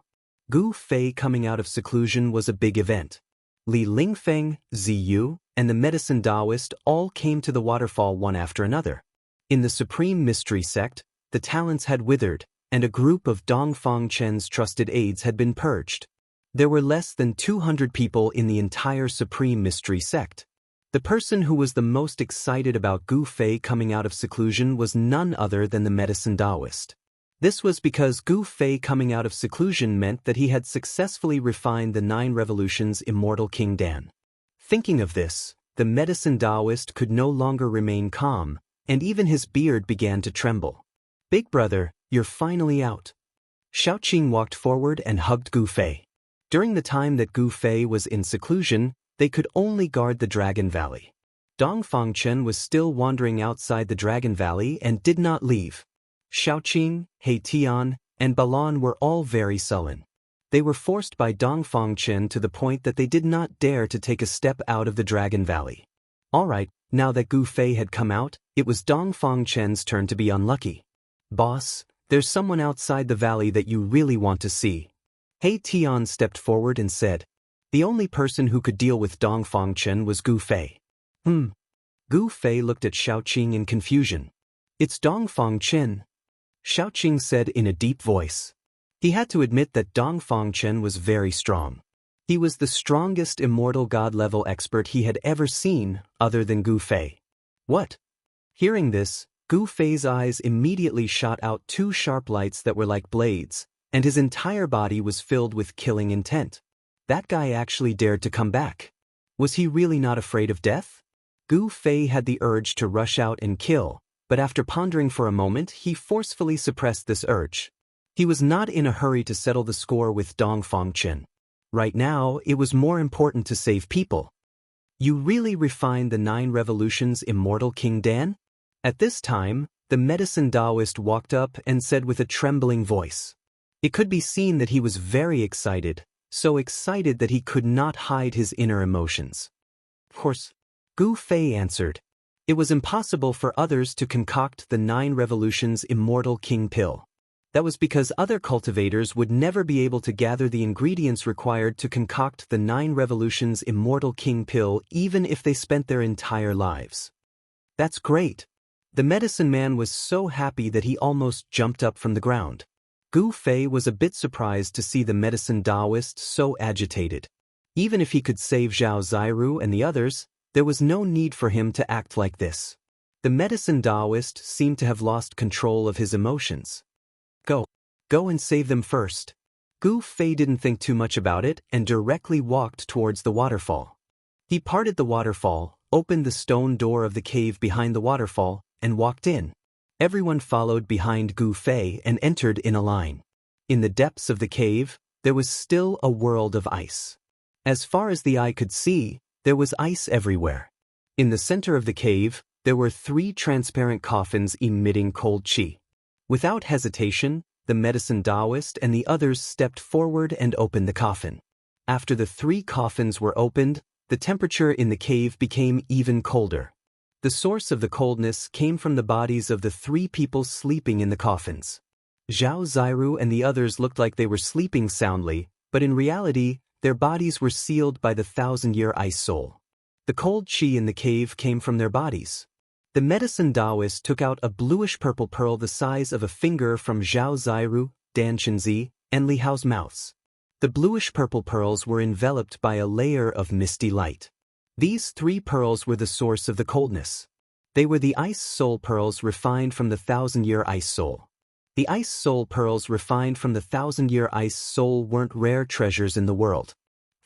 Gu Fei coming out of seclusion was a big event. Li Lingfeng, Ziyu, and the medicine Daoist all came to the waterfall one after another. In the Supreme Mystery Sect, the talents had withered, and a group of Dongfang Chen's trusted aides had been purged. There were less than 200 people in the entire Supreme Mystery Sect. The person who was the most excited about Gu Fei coming out of seclusion was none other than the medicine Daoist. This was because Gu Fei coming out of seclusion meant that he had successfully refined the 9 revolutions Immortal King Dan. Thinking of this, the medicine Daoist could no longer remain calm, and even his beard began to tremble. Big brother, you're finally out. Xiaoqing walked forward and hugged Gu Fei. During the time that Gu Fei was in seclusion, they could only guard the Dragon Valley. Dongfang Chen was still wandering outside the Dragon Valley and did not leave. Xiaoqing, He Tian, and Balan were all very sullen. They were forced by Dongfang Chen to the point that they did not dare to take a step out of the Dragon Valley. Alright, now that Gu Fei had come out, it was Dongfang Chen's turn to be unlucky. Boss, there's someone outside the valley that you really want to see. He Tian stepped forward and said. The only person who could deal with Dongfang Chen was Gu Fei. Gu Fei looked at Xiaoqing in confusion. It's Dongfang Chen. Xiaoqing said in a deep voice. He had to admit that Dongfang Chen was very strong. He was the strongest immortal god-level expert he had ever seen, other than Gu Fei. What? Hearing this, Gu Fei's eyes immediately shot out 2 sharp lights that were like blades, and his entire body was filled with killing intent. That guy actually dared to come back. Was he really not afraid of death? Gu Fei had the urge to rush out and kill, but after pondering for a moment, he forcefully suppressed this urge. He was not in a hurry to settle the score with Dongfang Chen. Right now, it was more important to save people. You really refined the 9 revolutions Immortal King Dan? At this time, the medicine Daoist walked up and said with a trembling voice. It could be seen that he was very excited, so excited that he could not hide his inner emotions. Of course, Gu Fei answered. It was impossible for others to concoct the 9 revolutions Immortal King pill. That was because other cultivators would never be able to gather the ingredients required to concoct the 9 revolutions Immortal King pill even if they spent their entire lives. That's great. The medicine man was so happy that he almost jumped up from the ground. Gu Fei was a bit surprised to see the medicine Daoist so agitated. Even if he could save Zhao Ziru and the others, there was no need for him to act like this. The medicine Daoist seemed to have lost control of his emotions. Go and save them first. Gu Fei didn't think too much about it and directly walked towards the waterfall. He parted the waterfall, opened the stone door of the cave behind the waterfall, and walked in. Everyone followed behind Gu Fei and entered in a line. In the depths of the cave, there was still a world of ice. As far as the eye could see, there was ice everywhere. In the center of the cave, there were 3 transparent coffins emitting cold qi. Without hesitation, the medicine Daoist and the others stepped forward and opened the coffin. After the 3 coffins were opened, the temperature in the cave became even colder. The source of the coldness came from the bodies of the 3 people sleeping in the coffins. Zhao Ziru and the others looked like they were sleeping soundly, but in reality, their bodies were sealed by the 1,000-year ice soul. The cold qi in the cave came from their bodies. The medicine Daoist took out a bluish-purple pearl the size of a finger from Zhao Ziru, Dan Chenzi, and Li Hao's mouths. The bluish-purple pearls were enveloped by a layer of misty light. These 3 pearls were the source of the coldness. They were the ice soul pearls refined from the 1,000-year ice soul. The ice soul pearls refined from the 1,000-year ice soul weren't rare treasures in the world.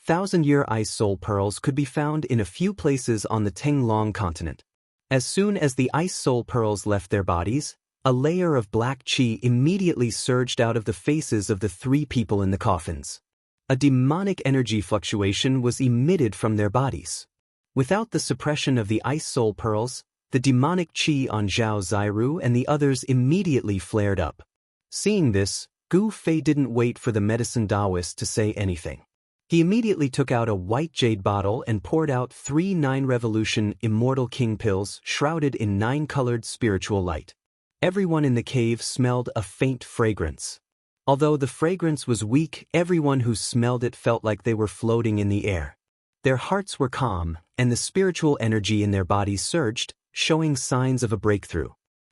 1,000-year ice soul pearls could be found in a few places on the Tenglong continent. As soon as the ice soul pearls left their bodies, a layer of black qi immediately surged out of the faces of the 3 people in the coffins. A demonic energy fluctuation was emitted from their bodies. Without the suppression of the ice soul pearls, the demonic qi on Zhao Ziru and the others immediately flared up. Seeing this, Gu Fei didn't wait for the medicine Daoist to say anything. He immediately took out a white jade bottle and poured out 3 9-revolution Immortal King pills shrouded in 9-colored spiritual light. Everyone in the cave smelled a faint fragrance. Although the fragrance was weak, everyone who smelled it felt like they were floating in the air. Their hearts were calm, and the spiritual energy in their bodies surged, showing signs of a breakthrough.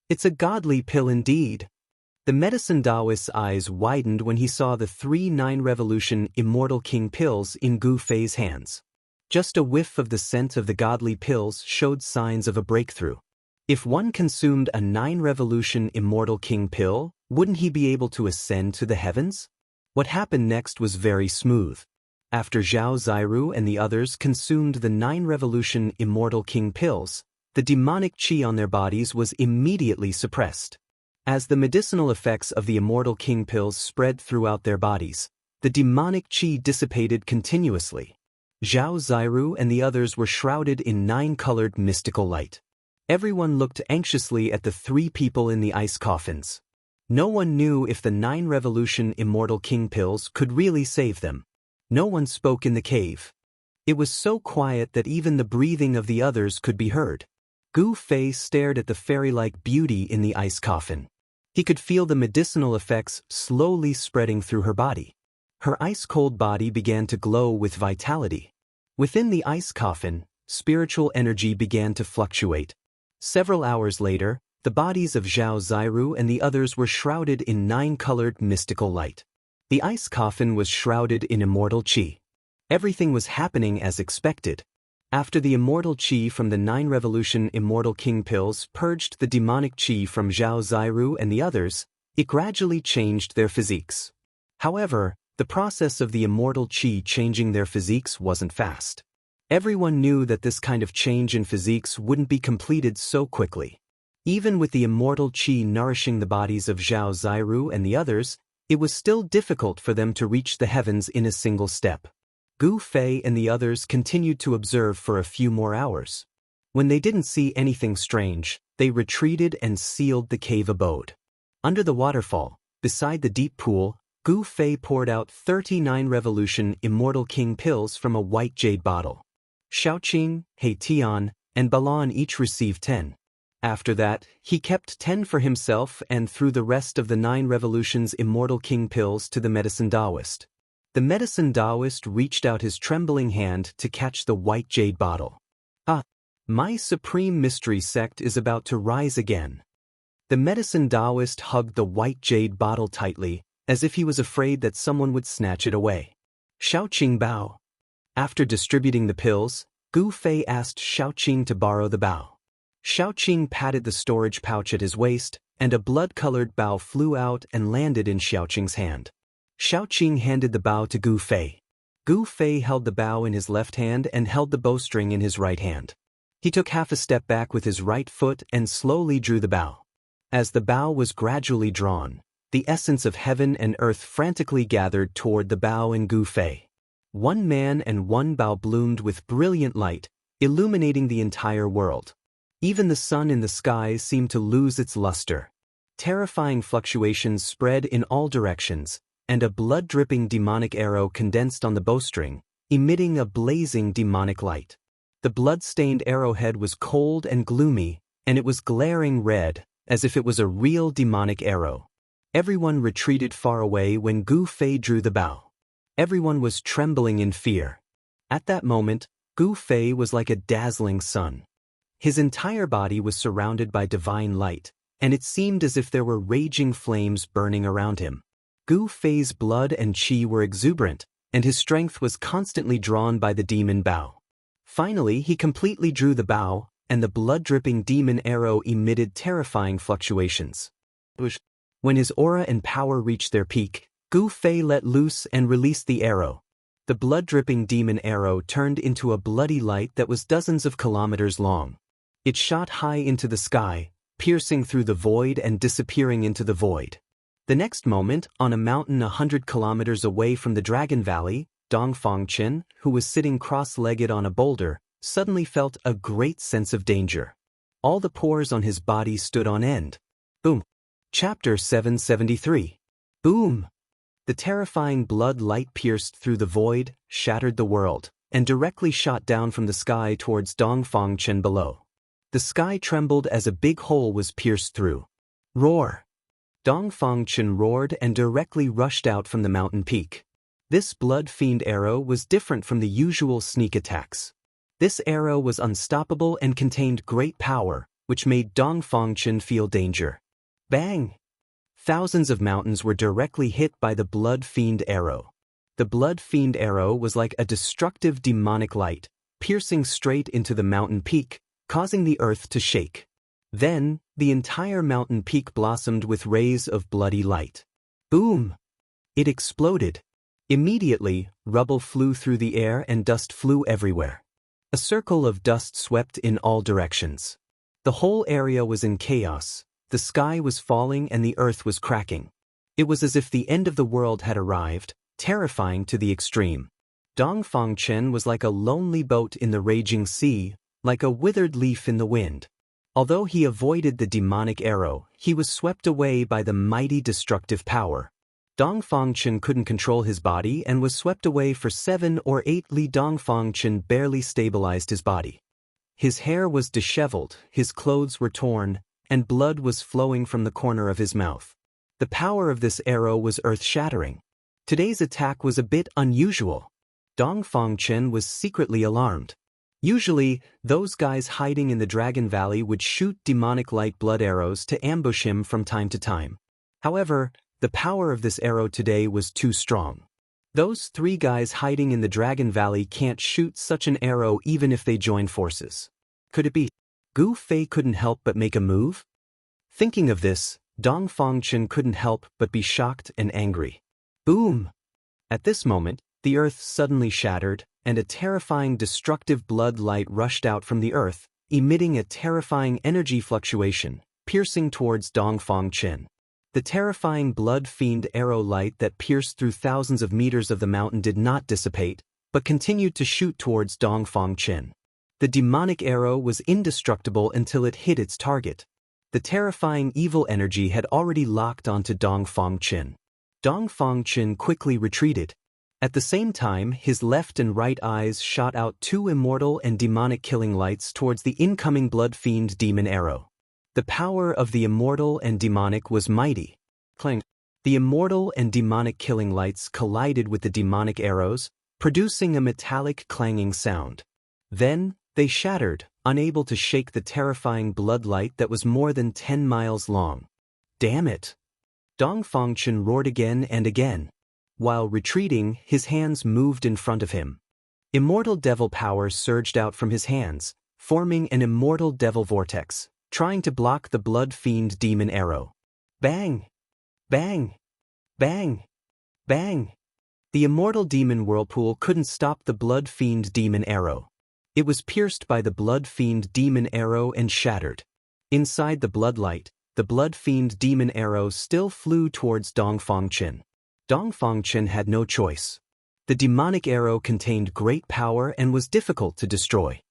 It's a godly pill indeed. The medicine Daoist's eyes widened when he saw the 3 9-revolution Immortal King pills in Gu Fei's hands. Just a whiff of the scent of the godly pills showed signs of a breakthrough. If one consumed a 9-revolution Immortal King pill, wouldn't he be able to ascend to the heavens? What happened next was very smooth. After Zhao Ziru and the others consumed the 9-revolution Immortal King pills, the demonic qi on their bodies was immediately suppressed. As the medicinal effects of the Immortal King pills spread throughout their bodies, the demonic qi dissipated continuously. Zhao Ziru and the others were shrouded in 9-colored mystical light. Everyone looked anxiously at the 3 people in the ice coffins. No one knew if the 9-revolution Immortal King pills could really save them. No one spoke in the cave. It was so quiet that even the breathing of the others could be heard. Gu Fei stared at the fairy-like beauty in the ice coffin. He could feel the medicinal effects slowly spreading through her body. Her ice-cold body began to glow with vitality. Within the ice coffin, spiritual energy began to fluctuate. Several hours later, the bodies of Zhao Ziru and the others were shrouded in 9-colored mystical light. The ice coffin was shrouded in immortal qi. Everything was happening as expected. After the immortal qi from the 9-revolution Immortal King pills purged the demonic qi from Zhao Ziru and the others, it gradually changed their physiques. However, the process of the immortal qi changing their physiques wasn't fast. Everyone knew that this kind of change in physiques wouldn't be completed so quickly. Even with the immortal qi nourishing the bodies of Zhao Ziru and the others, it was still difficult for them to reach the heavens in a single step. Gu Fei and the others continued to observe for a few more hours. When they didn't see anything strange, they retreated and sealed the cave abode. Under the waterfall, beside the deep pool, Gu Fei poured out 39-revolution Immortal King pills from a white jade bottle. Xiaoqing, He Tian, and Balan each received 10. After that, he kept 10 for himself and threw the rest of the 9 revolutions Immortal King pills to the medicine Daoist. The medicine Daoist reached out his trembling hand to catch the white jade bottle. Ah, my supreme mystery sect is about to rise again. The medicine Daoist hugged the white jade bottle tightly, as if he was afraid that someone would snatch it away. Xiaoqing bow. After distributing the pills, Gu Fei asked Xiaoqing to borrow the bow. Xiaoqing patted the storage pouch at his waist, and a blood-colored bow flew out and landed in Xiaoqing's hand. Xiaoqing handed the bow to Gu Fei. Gu Fei held the bow in his left hand and held the bowstring in his right hand. He took half a step back with his right foot and slowly drew the bow. As the bow was gradually drawn, the essence of heaven and earth frantically gathered toward the bow and Gu Fei. 1 man and 1 bow bloomed with brilliant light, illuminating the entire world. Even the sun in the sky seemed to lose its luster. Terrifying fluctuations spread in all directions, and a blood-dripping demonic arrow condensed on the bowstring, emitting a blazing demonic light. The blood-stained arrowhead was cold and gloomy, and it was glaring red, as if it was a real demonic arrow. Everyone retreated far away when Gu Fei drew the bow. Everyone was trembling in fear. At that moment, Gu Fei was like a dazzling sun. His entire body was surrounded by divine light, and it seemed as if there were raging flames burning around him. Gu Fei's blood and qi were exuberant, and his strength was constantly drawn by the demon bow. Finally, he completely drew the bow, and the blood-dripping demon arrow emitted terrifying fluctuations. When his aura and power reached their peak, Gu Fei let loose and released the arrow. The blood-dripping demon arrow turned into a bloody light that was dozens of kilometers long. It shot high into the sky, piercing through the void and disappearing into the void. The next moment, on a mountain 100 kilometers away from the Dragon Valley, Dongfang Chen, who was sitting cross-legged on a boulder, suddenly felt a great sense of danger. All the pores on his body stood on end. Boom. Chapter 773. Boom. The terrifying blood light pierced through the void, shattered the world, and directly shot down from the sky towards Dongfang Chen below. The sky trembled as a big hole was pierced through. Roar! Dongfang Chen roared and directly rushed out from the mountain peak. This blood fiend arrow was different from the usual sneak attacks. This arrow was unstoppable and contained great power, which made Dongfang Chen feel danger. Bang! Thousands of mountains were directly hit by the blood fiend arrow. The blood fiend arrow was like a destructive demonic light, piercing straight into the mountain peak, causing the earth to shake. Then, the entire mountain peak blossomed with rays of bloody light. Boom! It exploded. Immediately, rubble flew through the air and dust flew everywhere. A circle of dust swept in all directions. The whole area was in chaos. The sky was falling and the earth was cracking. It was as if the end of the world had arrived, terrifying to the extreme. Dongfang Chen was like a lonely boat in the raging sea, like a withered leaf in the wind. Although he avoided the demonic arrow, he was swept away by the mighty destructive power. Dongfang Chen couldn't control his body and was swept away for 7 or 8 li. Dongfang Chen barely stabilized his body. His hair was disheveled, his clothes were torn, and blood was flowing from the corner of his mouth. The power of this arrow was earth-shattering. Today's attack was a bit unusual. Dongfang Chen was secretly alarmed. Usually, those guys hiding in the Dragon Valley would shoot demonic light blood arrows to ambush him from time to time. However, the power of this arrow today was too strong. Those 3 guys hiding in the Dragon Valley can't shoot such an arrow even if they join forces. Could it be Gu Fei couldn't help but make a move? Thinking of this, Dongfang Chen couldn't help but be shocked and angry. Boom! At this moment, the earth suddenly shattered, and a terrifying destructive blood light rushed out from the earth, emitting a terrifying energy fluctuation, piercing towards Dongfang Chen. The terrifying blood fiend arrow light that pierced through thousands of meters of the mountain did not dissipate, but continued to shoot towards Dongfang Chen. The demonic arrow was indestructible until it hit its target. The terrifying evil energy had already locked onto Dongfang Chen. Dongfang Chen quickly retreated. At the same time, his left and right eyes shot out 2 immortal and demonic killing lights towards the incoming blood fiend demon arrow. The power of the immortal and demonic was mighty. Clang. The immortal and demonic killing lights collided with the demonic arrows, producing a metallic clanging sound. Then, they shattered, unable to shake the terrifying blood light that was more than 10 miles long. Damn it! Dongfang Chen roared again and again. While retreating, his hands moved in front of him. Immortal devil power surged out from his hands, forming an immortal devil vortex, trying to block the blood fiend demon arrow. Bang! Bang! Bang! Bang! The immortal demon whirlpool couldn't stop the blood fiend demon arrow. It was pierced by the blood fiend demon arrow and shattered. Inside the bloodlight, the blood fiend demon arrow still flew towards Dongfang Chen. Dongfang Chen had no choice. The demonic arrow contained great power and was difficult to destroy.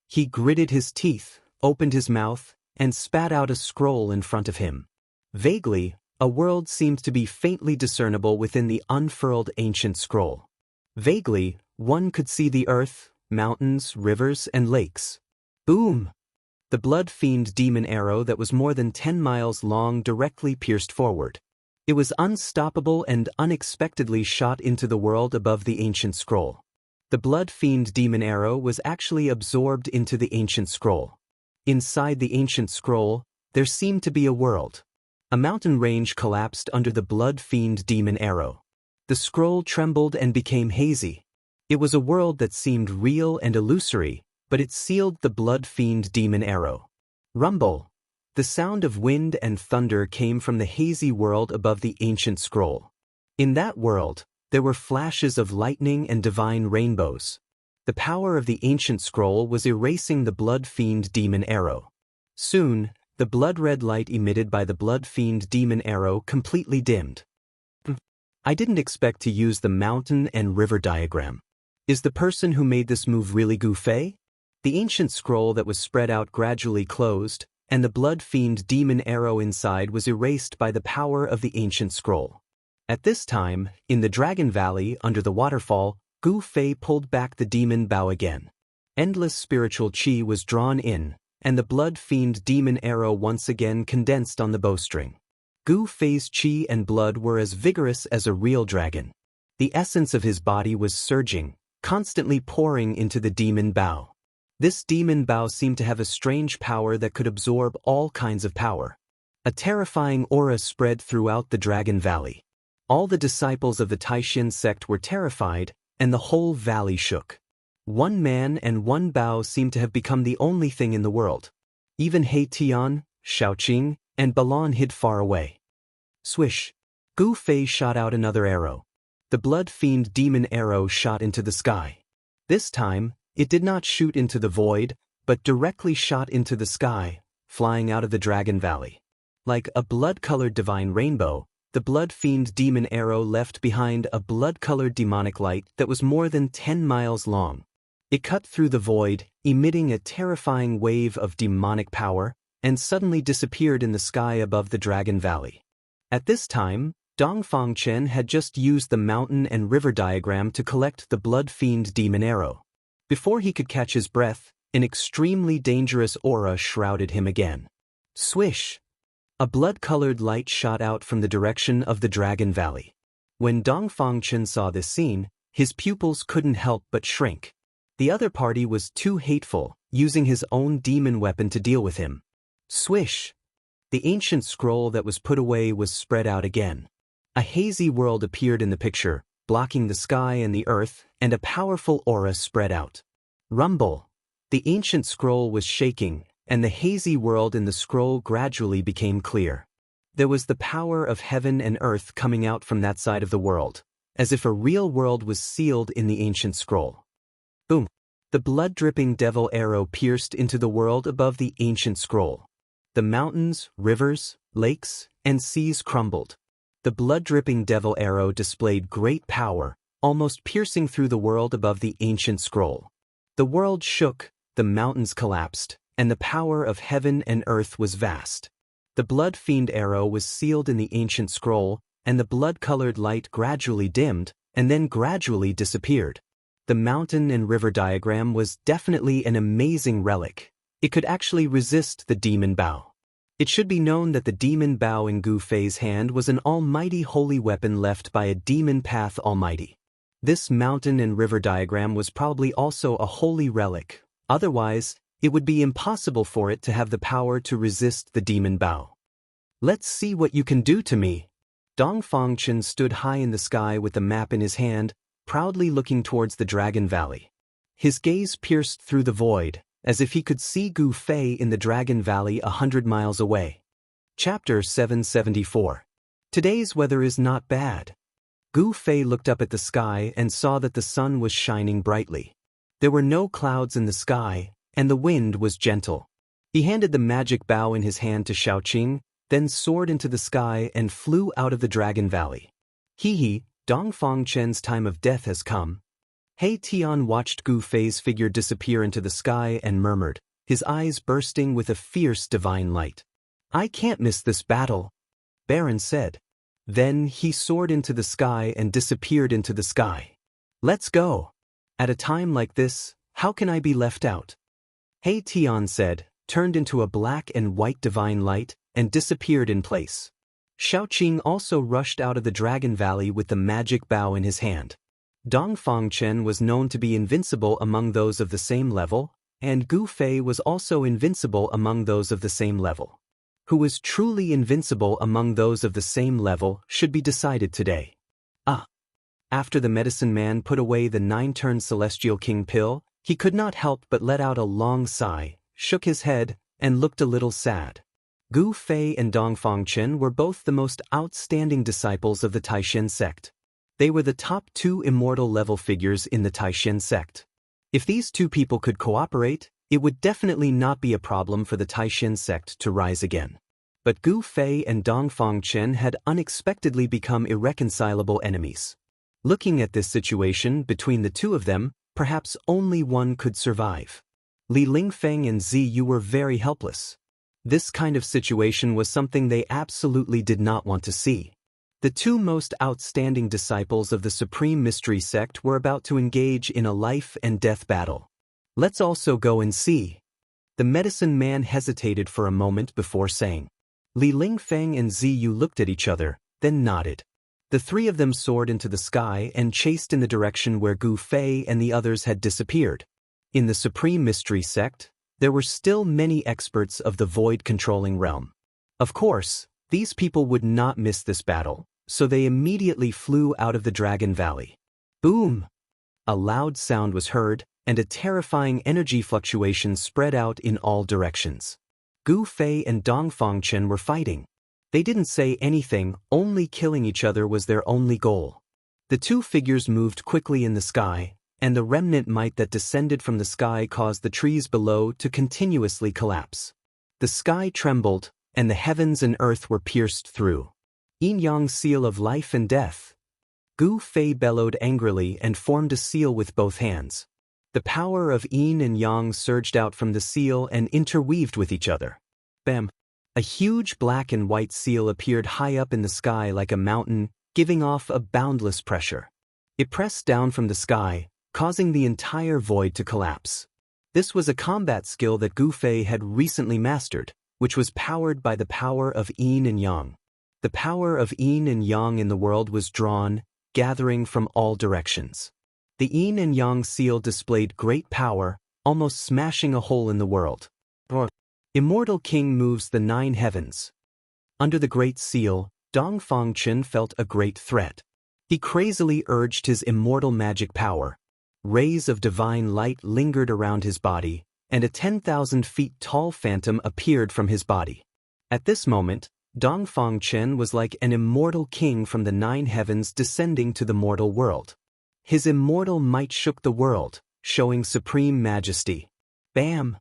He gritted his teeth, opened his mouth, and spat out a scroll in front of him. Vaguely, a world seemed to be faintly discernible within the unfurled ancient scroll. Vaguely, one could see the earth, mountains, rivers, and lakes. Boom! The blood fiend demon arrow that was more than 10 miles long directly pierced forward. It was unstoppable and unexpectedly shot into the world above the ancient scroll. The blood fiend demon arrow was actually absorbed into the ancient scroll. Inside the ancient scroll, there seemed to be a world. A mountain range collapsed under the blood fiend demon arrow. The scroll trembled and became hazy. It was a world that seemed real and illusory, but it sealed the blood-fiend demon arrow. Rumble. The sound of wind and thunder came from the hazy world above the ancient scroll. In that world, there were flashes of lightning and divine rainbows. The power of the ancient scroll was erasing the blood-fiend demon arrow. Soon, the blood-red light emitted by the blood-fiend demon arrow completely dimmed. I didn't expect to use the mountain and river diagram. Is the person who made this move really Gu Fei? The ancient scroll that was spread out gradually closed, and the blood-fiend demon arrow inside was erased by the power of the ancient scroll. At this time, in the Dragon Valley under the waterfall, Gu Fei pulled back the demon bow again. Endless spiritual qi was drawn in, and the blood-fiend demon arrow once again condensed on the bowstring. Gu Fei's qi and blood were as vigorous as a real dragon. The essence of his body was surging, constantly pouring into the demon bow. This demon bow seemed to have a strange power that could absorb all kinds of power. A terrifying aura spread throughout the Dragon Valley. All the disciples of the Taishin sect were terrified, and the whole valley shook. One man and one bow seemed to have become the only thing in the world. Even He Tian, Shaoqing, and Balan hid far away. Swish! Gu Fei shot out another arrow. The blood-fiend demon arrow shot into the sky. This time, it did not shoot into the void, but directly shot into the sky, flying out of the Dragon Valley. Like a blood-colored divine rainbow, the blood-fiend demon arrow left behind a blood-colored demonic light that was more than 10 miles long. It cut through the void, emitting a terrifying wave of demonic power, and suddenly disappeared in the sky above the Dragon Valley. At this time, Dongfang Chen had just used the mountain and river diagram to collect the blood-fiend demon arrow. Before he could catch his breath, an extremely dangerous aura shrouded him again. Swish! A blood-colored light shot out from the direction of the Dragon Valley. When Dongfang Chen saw this scene, his pupils couldn't help but shrink. The other party was too hateful, using his own demon weapon to deal with him. Swish! The ancient scroll that was put away was spread out again. A hazy world appeared in the picture, blocking the sky and the earth, and a powerful aura spread out. Rumble! The ancient scroll was shaking, and the hazy world in the scroll gradually became clear. There was the power of heaven and earth coming out from that side of the world, as if a real world was sealed in the ancient scroll. Boom! The blood-dripping devil arrow pierced into the world above the ancient scroll. The mountains, rivers, lakes, and seas crumbled. The blood-dripping devil arrow displayed great power, almost piercing through the world above the ancient scroll. The world shook, the mountains collapsed, and the power of heaven and earth was vast. The blood-fiend arrow was sealed in the ancient scroll, and the blood-colored light gradually dimmed, and then gradually disappeared. The mountain and river diagram was definitely an amazing relic. It could actually resist the demon bow. It should be known that the demon bow in Gu Fei's hand was an almighty holy weapon left by a demon path almighty. This mountain and river diagram was probably also a holy relic, otherwise, it would be impossible for it to have the power to resist the demon bow. Let's see what you can do to me. Dongfang Chen stood high in the sky with the map in his hand, proudly looking towards the Dragon Valley. His gaze pierced through the void, as if he could see Gu Fei in the Dragon Valley 100 miles away. Chapter 774. Today's weather is not bad. Gu Fei looked up at the sky and saw that the sun was shining brightly. There were no clouds in the sky, and the wind was gentle. He handed the magic bow in his hand to Shaoqing, then soared into the sky and flew out of the Dragon Valley. Hee, Dongfang Chen's time of death has come. He Tian watched Gu Fei's figure disappear into the sky and murmured, his eyes bursting with a fierce divine light. I can't miss this battle, Baron said. Then he soared into the sky and disappeared into the sky. Let's go. At a time like this, how can I be left out? He Tian said, turned into a black and white divine light, and disappeared in place. Shaoqing also rushed out of the Dragon Valley with the magic bow in his hand. Dongfang Chen was known to be invincible among those of the same level, and Gu Fei was also invincible among those of the same level. Who was truly invincible among those of the same level should be decided today. After the medicine man put away the 9-turn Celestial King pill, He could not help but let out a long sigh, shook his head, and looked a little sad. Gu Fei and Dongfang Chen were both the most outstanding disciples of the Taishan sect. They were the top 2 immortal level figures in the Taishan sect. If these 2 people could cooperate, it would definitely not be a problem for the Taishan sect to rise again. But Gu Fei and Dongfang Chen had unexpectedly become irreconcilable enemies. Looking at this situation between the 2 of them, perhaps only one could survive. Li Lingfeng and Ziyu were very helpless. This kind of situation was something they absolutely did not want to see. The 2 most outstanding disciples of the Supreme Mystery Sect were about to engage in a life-and-death battle. Let's also go and see. The medicine man hesitated for a moment before saying. Li Lingfeng and Ziyu looked at each other, then nodded. The 3 of them soared into the sky and chased in the direction where Gu Fei and the others had disappeared. In the Supreme Mystery Sect, there were still many experts of the void-controlling realm. Of course, these people would not miss this battle, so they immediately flew out of the Dragon Valley. Boom! A loud sound was heard, and a terrifying energy fluctuation spread out in all directions. Gu Fei and Dongfang Chen were fighting. They didn't say anything, only killing each other was their only goal. The 2 figures moved quickly in the sky, and the remnant might that descended from the sky caused the trees below to continuously collapse. The sky trembled, and the heavens and earth were pierced through. Yin-yang seal of life and death. Gu Fei bellowed angrily and formed a seal with both hands. The power of yin and yang surged out from the seal and interweaved with each other. Bam! A huge black and white seal appeared high up in the sky like a mountain, giving off a boundless pressure. It pressed down from the sky, causing the entire void to collapse. This was a combat skill that Gu Fei had recently mastered, which was powered by the power of yin and yang. The power of yin and yang in the world was drawn, gathering from all directions. The yin and yang seal displayed great power, almost smashing a hole in the world. Immortal King moves the 9 heavens. Under the great seal, Dongfang Chen felt a great threat. He crazily urged his immortal magic power. Rays of divine light lingered around his body, and a 10,000 feet tall phantom appeared from his body. At this moment, Dongfang Chen was like an immortal king from the 9 heavens descending to the mortal world. His immortal might shook the world, showing supreme majesty. Bam!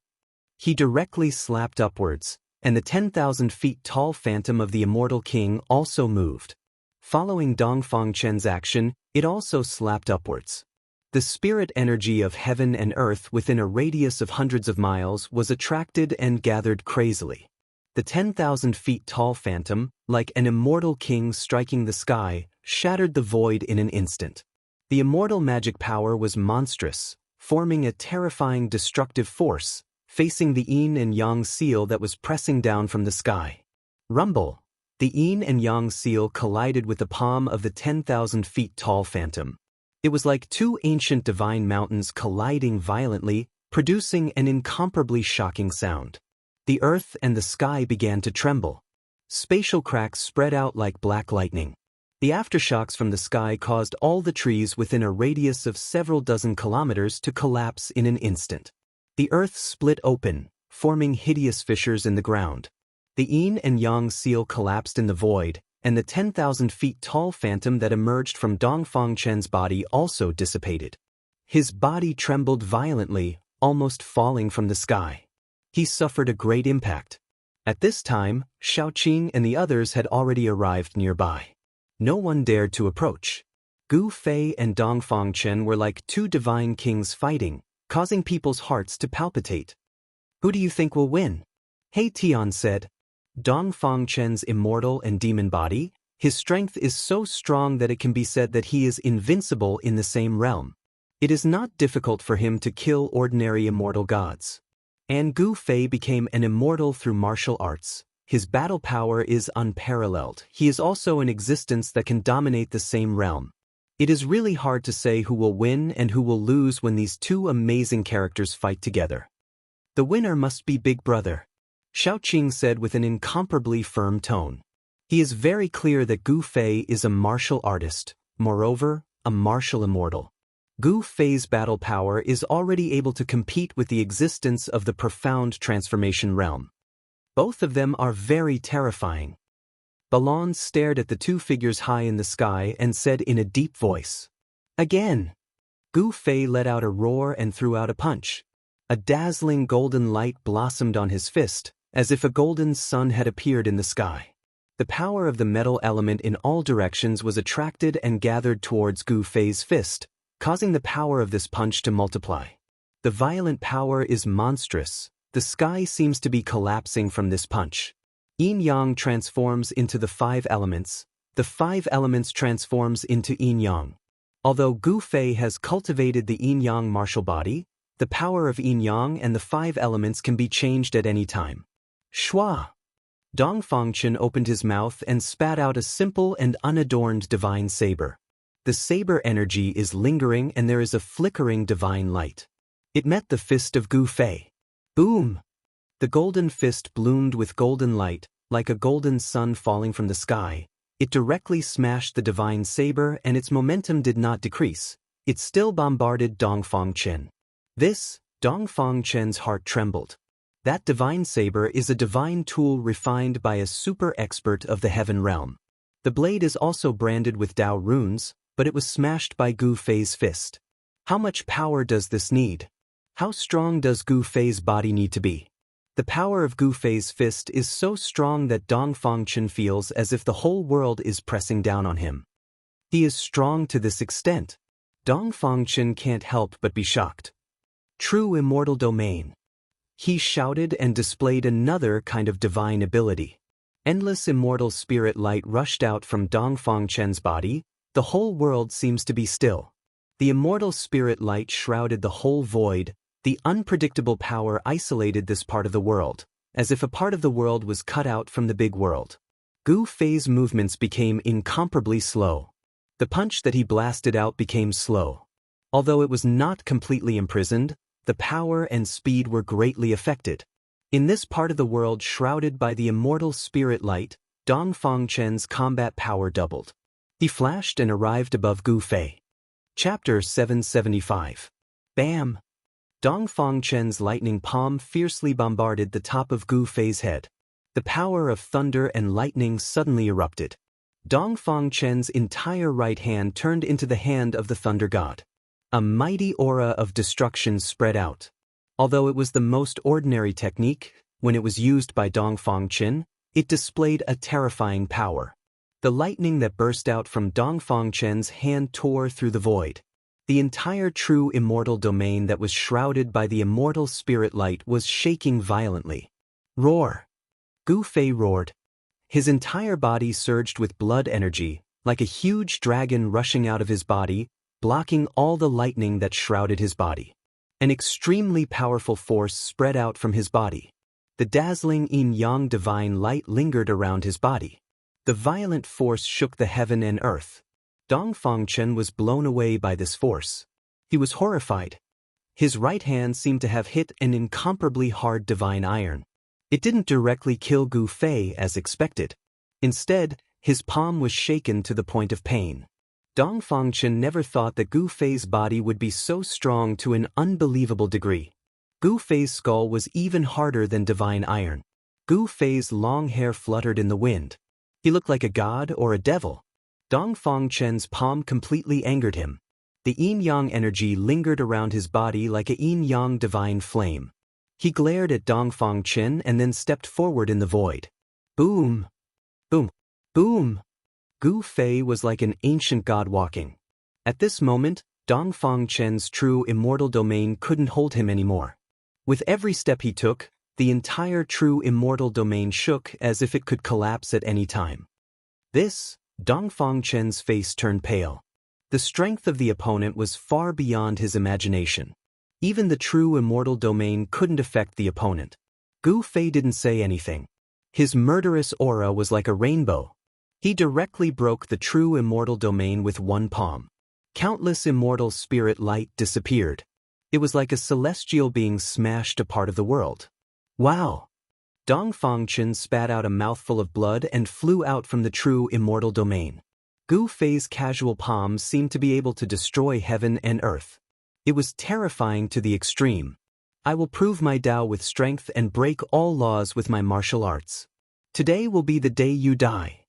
He directly slapped upwards, and the 10,000 feet tall phantom of the immortal king also moved. Following Dongfang Chen's action, it also slapped upwards. The spirit energy of heaven and earth within a radius of hundreds of miles was attracted and gathered crazily. The 10,000 feet tall phantom, like an immortal king striking the sky, shattered the void in an instant. The immortal magic power was monstrous, forming a terrifying destructive force, facing the yin and yang seal that was pressing down from the sky. Rumble! The yin and yang seal collided with the palm of the 10,000 feet tall phantom. It was like 2 ancient divine mountains colliding violently, producing an incomparably shocking sound. The earth and the sky began to tremble. Spatial cracks spread out like black lightning. The aftershocks from the sky caused all the trees within a radius of several dozen kilometers to collapse in an instant. The earth split open, forming hideous fissures in the ground. The yin and yang seal collapsed in the void, and the 10,000 feet tall phantom that emerged from Dongfang Chen's body also dissipated. His body trembled violently, almost falling from the sky. He suffered a great impact. At this time, Xiaoqing and the others had already arrived nearby. No one dared to approach. Gu Fei and Dongfang Chen were like 2 divine kings fighting, causing people's hearts to palpitate. Who do you think will win? He Tian said. Dongfang Chen's immortal and demon body, his strength is so strong that it can be said that he is invincible in the same realm. It is not difficult for him to kill ordinary immortal gods. And Gu Fei became an immortal through martial arts. His battle power is unparalleled. He is also an existence that can dominate the same realm. It is really hard to say who will win and who will lose when these 2 amazing characters fight together. The winner must be Big Brother, Xiaoqing said with an incomparably firm tone. He is very clear that Gu Fei is a martial artist, moreover, a martial immortal. Gu Fei's battle power is already able to compete with the existence of the profound transformation realm. Both of them are very terrifying. Balon stared at the two figures high in the sky and said in a deep voice, "Again!" Gu Fei let out a roar and threw out a punch. A dazzling golden light blossomed on his fist, as if a golden sun had appeared in the sky. The power of the metal element in all directions was attracted and gathered towards Gu Fei's fist, causing the power of this punch to multiply. The violent power is monstrous. The sky seems to be collapsing from this punch. Yin-yang transforms into the 5 elements. The 5 elements transforms into yin-yang. Although Gu Fei has cultivated the yin-yang martial body, the power of yin-yang and the 5 elements can be changed at any time. Shua! Dongfangchen opened his mouth and spat out a simple and unadorned divine saber. The saber energy is lingering and there is a flickering divine light. It met the fist of Gu Fei. Boom! The golden fist bloomed with golden light, like a golden sun falling from the sky. It directly smashed the divine saber and its momentum did not decrease. It still bombarded Dongfangchen. Dongfangchen's heart trembled. That divine saber is a divine tool refined by a super expert of the heaven realm. The blade is also branded with Dao runes, but it was smashed by Gu Fei's fist. How much power does this need? How strong does Gu Fei's body need to be? The power of Gu Fei's fist is so strong that Dongfangchen feels as if the whole world is pressing down on him. He is strong to this extent. Dongfangchen can't help but be shocked. True immortal domain. He shouted and displayed another kind of divine ability. Endless immortal spirit light rushed out from Dongfangchen's body. The whole world seems to be still. The immortal spirit light shrouded the whole void. The unpredictable power isolated this part of the world, as if a part of the world was cut out from the big world. Gu Fei's movements became incomparably slow. The punch that he blasted out became slow. Although it was not completely imprisoned, the power and speed were greatly affected. In this part of the world shrouded by the immortal spirit light, Dongfangchen's combat power doubled. He flashed and arrived above Gu Fei. Chapter 775. Bam! Dongfangchen's lightning palm fiercely bombarded the top of Gu Fei's head. The power of thunder and lightning suddenly erupted. Dongfangchen's entire right hand turned into the hand of the thunder god. A mighty aura of destruction spread out. Although it was the most ordinary technique, when it was used by Dongfangchen, it displayed a terrifying power. The lightning that burst out from Dongfangchen's hand tore through the void. The entire true immortal domain that was shrouded by the immortal spirit light was shaking violently. Roar! Gu Fei roared. His entire body surged with blood energy, like a huge dragon rushing out of his body, blocking all the lightning that shrouded his body. An extremely powerful force spread out from his body. The dazzling yin-yang divine light lingered around his body. The violent force shook the heaven and earth. Dongfangchen was blown away by this force. He was horrified. His right hand seemed to have hit an incomparably hard divine iron. It didn't directly kill Gu Fei as expected. Instead, his palm was shaken to the point of pain. Dongfangchen never thought that Gu Fei's body would be so strong to an unbelievable degree. Gu Fei's skull was even harder than divine iron. Gu Fei's long hair fluttered in the wind. He looked like a god or a devil. Dongfangchen's palm completely angered him. The yin-yang energy lingered around his body like a yin-yang divine flame. He glared at Dongfangchen and then stepped forward in the void. Boom! Boom! Boom! Gu Fei was like an ancient god walking. At this moment, Dongfangchen's true immortal domain couldn't hold him anymore. With every step he took, the entire true immortal domain shook as if it could collapse at any time. Dongfangchen's face turned pale. The strength of the opponent was far beyond his imagination. Even the true immortal domain couldn't affect the opponent. Gu Fei didn't say anything. His murderous aura was like a rainbow. He directly broke the true immortal domain with one palm. Countless immortal spirit light disappeared. It was like a celestial being smashed a part of the world. Wow! Dongfangchen spat out a mouthful of blood and flew out from the true immortal domain. Gu Fei's casual palms seemed to be able to destroy heaven and earth. It was terrifying to the extreme. I will prove my Tao with strength and break all laws with my martial arts. Today will be the day you die.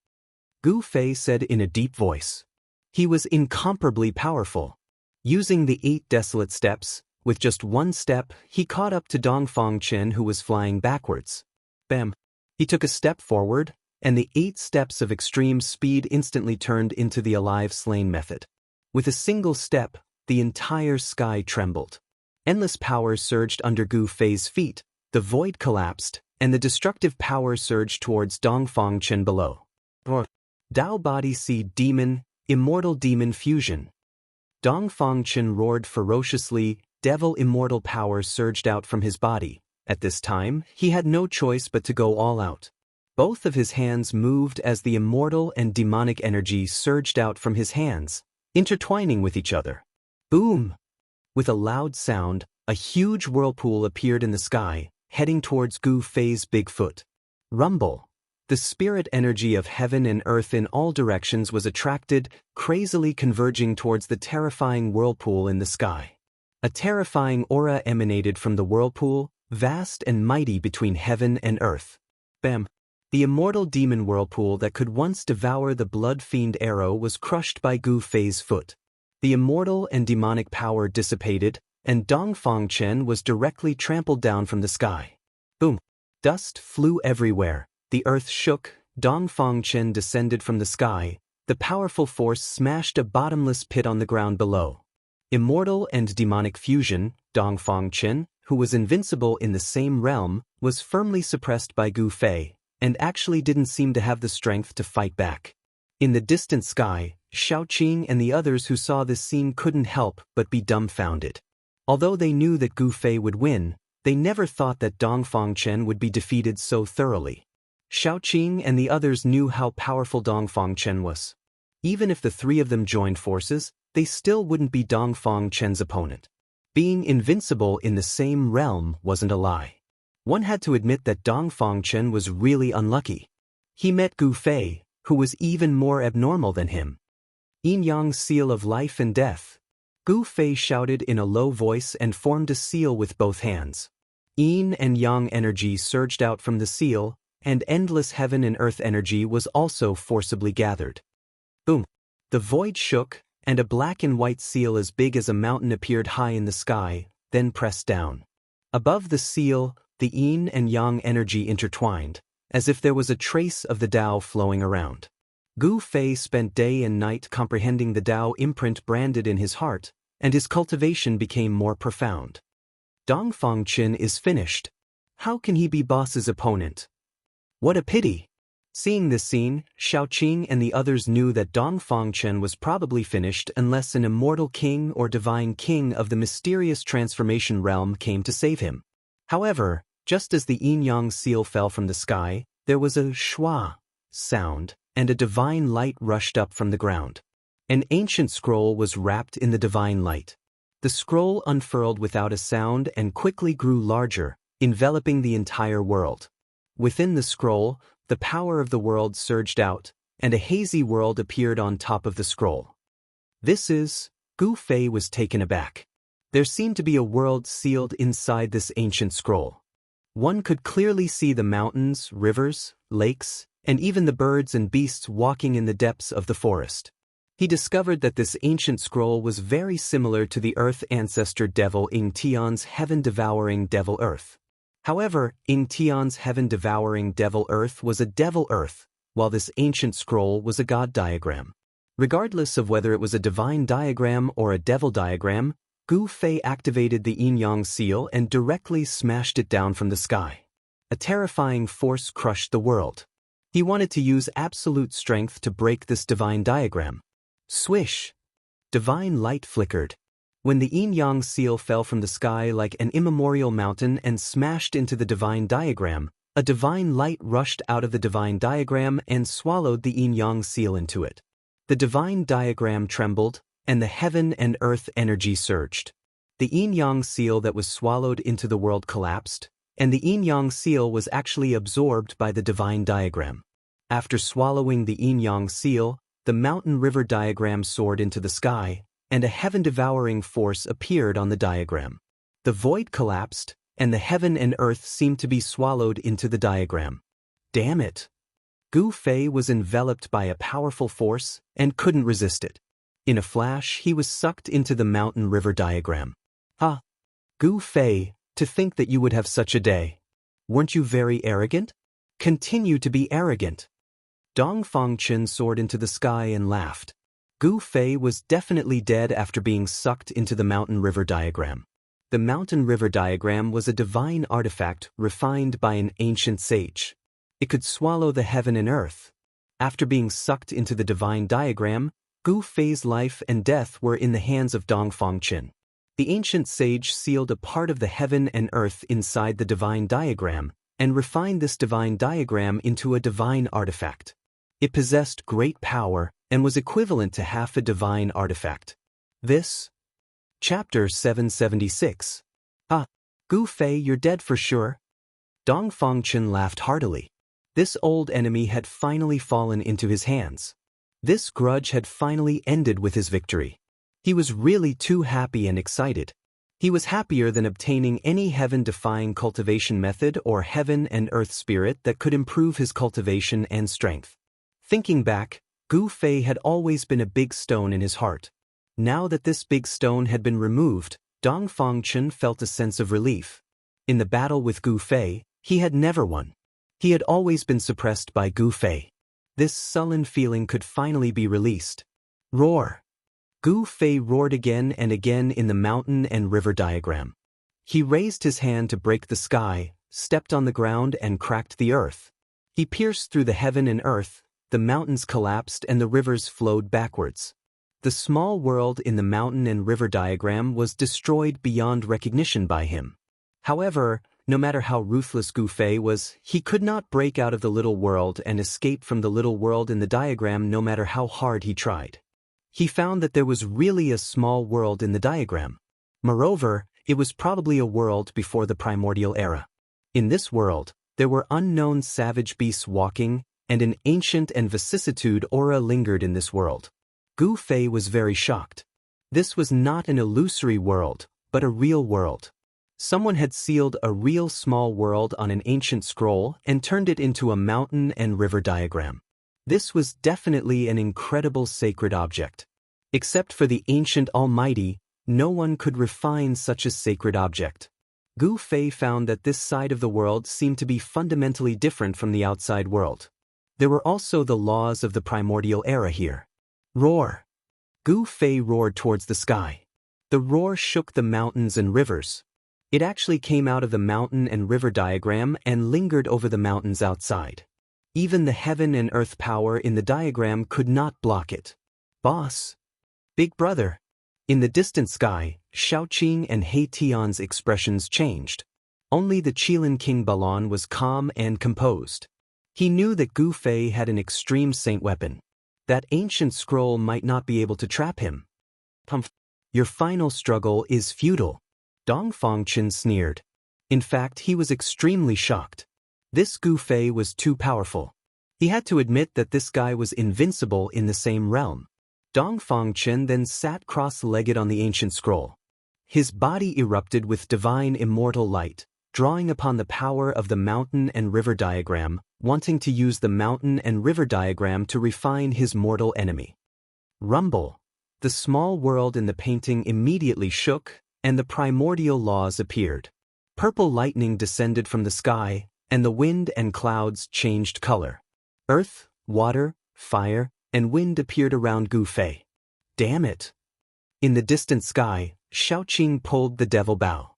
Gu Fei said in a deep voice. He was incomparably powerful. Using the 8 desolate steps, with just one step, he caught up to Dongfang Chen who was flying backwards. Bam! He took a step forward, and the 8 steps of extreme speed instantly turned into the alive slain method. With a single step, the entire sky trembled. Endless power surged under Gu Fei's feet, the void collapsed, and the destructive power surged towards Dongfang Chen below. Dao Body Seed Demon, Immortal Demon Fusion. Dongfang Chen roared ferociously, devil immortal power surged out from his body. At this time, he had no choice but to go all out. Both of his hands moved as the immortal and demonic energy surged out from his hands, intertwining with each other. Boom! With a loud sound, a huge whirlpool appeared in the sky, heading towards Gu Fei's big foot. Rumble! The spirit energy of heaven and earth in all directions was attracted, crazily converging towards the terrifying whirlpool in the sky. A terrifying aura emanated from the whirlpool, vast and mighty between heaven and earth. Bam! The immortal demon whirlpool that could once devour the blood fiend arrow was crushed by Gu Fei's foot. The immortal and demonic power dissipated, and Dongfang Chen was directly trampled down from the sky. Boom! Dust flew everywhere, the earth shook, Dongfang Chen descended from the sky, the powerful force smashed a bottomless pit on the ground below. Immortal and demonic fusion, Dongfang Chen, who was invincible in the same realm, was firmly suppressed by Gu Fei, and actually didn't seem to have the strength to fight back. In the distant sky, Xiaoqing and the others who saw this scene couldn't help but be dumbfounded. Although they knew that Gu Fei would win, they never thought that Dongfang Chen would be defeated so thoroughly. Xiaoqing and the others knew how powerful Dongfang Chen was. Even if the 3 of them joined forces, they still wouldn't be Dongfang Chen's opponent. Being invincible in the same realm wasn't a lie. One had to admit that Dongfang Chen was really unlucky. He met Gu Fei, who was even more abnormal than him. Yin-Yang Seal of Life and Death. Gu Fei shouted in a low voice and formed a seal with both hands. Yin and Yang energy surged out from the seal, and endless heaven and earth energy was also forcibly gathered. Boom! The void shook, and a black and white seal as big as a mountain appeared high in the sky, then pressed down. Above the seal, the Yin and Yang energy intertwined, as if there was a trace of the Tao flowing around. Gu Fei spent day and night comprehending the Tao imprint branded in his heart, and his cultivation became more profound. Dongfang Chen is finished. How can he be boss's opponent? What a pity! Seeing this scene, Xiaoqing and the others knew that Dongfang Chen was probably finished unless an immortal king or divine king of the mysterious transformation realm came to save him. However, just as the yin-yang seal fell from the sky, there was a shwa sound, and a divine light rushed up from the ground. An ancient scroll was wrapped in the divine light. The scroll unfurled without a sound and quickly grew larger, enveloping the entire world. Within the scroll, the power of the world surged out, and a hazy world appeared on top of the scroll. Gu Fei was taken aback. There seemed to be a world sealed inside this ancient scroll. One could clearly see the mountains, rivers, lakes, and even the birds and beasts walking in the depths of the forest. He discovered that this ancient scroll was very similar to the Earth ancestor devil Ing Tian's heaven-devouring devil Earth. However, Ing Tian's heaven-devouring devil Earth was a devil Earth, while this ancient scroll was a god diagram. Regardless of whether it was a divine diagram or a devil diagram, Gu Fei activated the yin-yang seal and directly smashed it down from the sky. A terrifying force crushed the world. He wanted to use absolute strength to break this divine diagram. Swish! Divine light flickered. When the yin-yang seal fell from the sky like an immemorial mountain and smashed into the divine diagram, a divine light rushed out of the divine diagram and swallowed the yin-yang seal into it. The divine diagram trembled, and the heaven and earth energy surged. The yin-yang seal that was swallowed into the world collapsed, and the yin-yang seal was actually absorbed by the divine diagram. After swallowing the yin-yang seal, the mountain-river diagram soared into the sky, and a heaven-devouring force appeared on the diagram. The void collapsed, and the heaven and earth seemed to be swallowed into the diagram. Damn it! Gu Fei was enveloped by a powerful force and couldn't resist it. In a flash, he was sucked into the mountain-river diagram. Ah! Gu Fei, to think that you would have such a day. Weren't you very arrogant? Continue to be arrogant. Dong Fangchen soared into the sky and laughed. Gu Fei was definitely dead after being sucked into the mountain-river diagram. The mountain-river diagram was a divine artifact refined by an ancient sage. It could swallow the heaven and earth. After being sucked into the divine diagram, Gu Fei's life and death were in the hands of Dong Fangchen. The ancient sage sealed a part of the heaven and earth inside the divine diagram, and refined this divine diagram into a divine artifact. It possessed great power and was equivalent to half a divine artifact. This? Chapter 776. Ah, Gu Fei, you're dead for sure. Dong Fangchen laughed heartily. This old enemy had finally fallen into his hands. This grudge had finally ended with his victory. He was really too happy and excited. He was happier than obtaining any heaven-defying cultivation method or heaven and earth spirit that could improve his cultivation and strength. Thinking back, Gu Fei had always been a big stone in his heart. Now that this big stone had been removed, Dong Fangchen felt a sense of relief. In the battle with Gu Fei, he had never won. He had always been suppressed by Gu Fei. This sullen feeling could finally be released. Roar! Gu Fei roared again and again in the mountain and river diagram. He raised his hand to break the sky, stepped on the ground and cracked the earth. He pierced through the heaven and earth, the mountains collapsed and the rivers flowed backwards. The small world in the mountain and river diagram was destroyed beyond recognition by him. However, no matter how ruthless Gu Fei was, he could not break out of the little world and escape from the little world in the diagram no matter how hard he tried. He found that there was really a small world in the diagram. Moreover, it was probably a world before the primordial era. In this world, there were unknown savage beasts walking, and an ancient and vicissitude aura lingered in this world. Gu Fei was very shocked. This was not an illusory world, but a real world. Someone had sealed a real small world on an ancient scroll and turned it into a mountain and river diagram. This was definitely an incredible sacred object. Except for the ancient Almighty, no one could refine such a sacred object. Gu Fei found that this side of the world seemed to be fundamentally different from the outside world. There were also the laws of the primordial era here. Roar! Gu Fei roared towards the sky. The roar shook the mountains and rivers. It actually came out of the mountain and river diagram and lingered over the mountains outside. Even the heaven and earth power in the diagram could not block it. Boss! Big brother! In the distant sky, Xiaoqing and He Tian's expressions changed. Only the Qilin King Balon was calm and composed. He knew that Gu Fei had an extreme saint weapon. That ancient scroll might not be able to trap him. Your final struggle is futile. Dong Fangchen sneered. In fact, he was extremely shocked. This Gu Fei was too powerful. He had to admit that this guy was invincible in the same realm. Dong Fangchen then sat cross-legged on the ancient scroll. His body erupted with divine immortal light, drawing upon the power of the mountain and river diagram, wanting to use the mountain and river diagram to refine his mortal enemy. Rumble! The small world in the painting immediately shook, and the primordial laws appeared. Purple lightning descended from the sky, and the wind and clouds changed color. Earth, water, fire, and wind appeared around Gu Fei. Damn it! In the distant sky, Xiaoqing pulled the devil bow.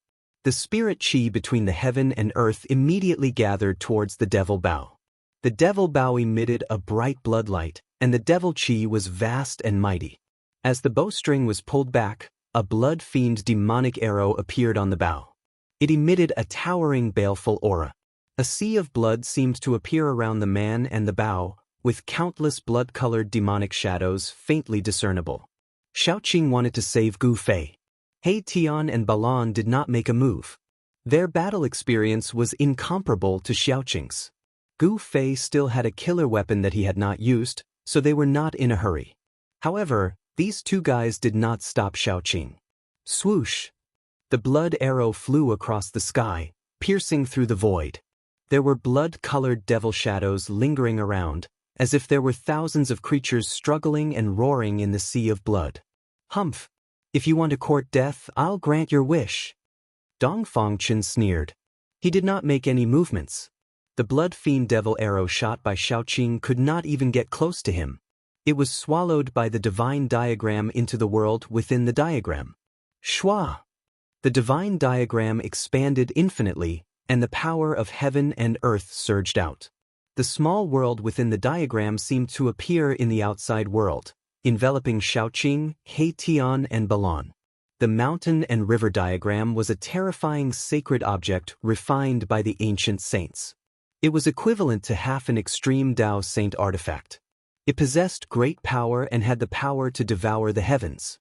The spirit chi between the heaven and earth immediately gathered towards the devil bow. The devil bow emitted a bright bloodlight, and the devil chi was vast and mighty. As the bowstring was pulled back, a blood-fiend demonic arrow appeared on the bow. It emitted a towering baleful aura. A sea of blood seemed to appear around the man and the bow, with countless blood-colored demonic shadows faintly discernible. Xiaoqing wanted to save Gu Fei. He Tian and Balan did not make a move. Their battle experience was incomparable to Xiaoqing's. Gu Fei still had a killer weapon that he had not used, so they were not in a hurry. However, these two guys did not stop Xiaoqing. Swoosh! The blood arrow flew across the sky, piercing through the void. There were blood-colored devil shadows lingering around, as if there were thousands of creatures struggling and roaring in the sea of blood. Humph! If you want to court death, I'll grant your wish. Dong Fangchen sneered. He did not make any movements. The blood fiend devil arrow shot by Xiaoqing could not even get close to him. It was swallowed by the divine diagram into the world within the diagram. Shwa! The divine diagram expanded infinitely, and the power of heaven and earth surged out. The small world within the diagram seemed to appear in the outside world, enveloping Xiaoqing, Heitian, and Balon. The mountain and river diagram was a terrifying sacred object refined by the ancient saints. It was equivalent to half an extreme Dao saint artifact. It possessed great power and had the power to devour the heavens.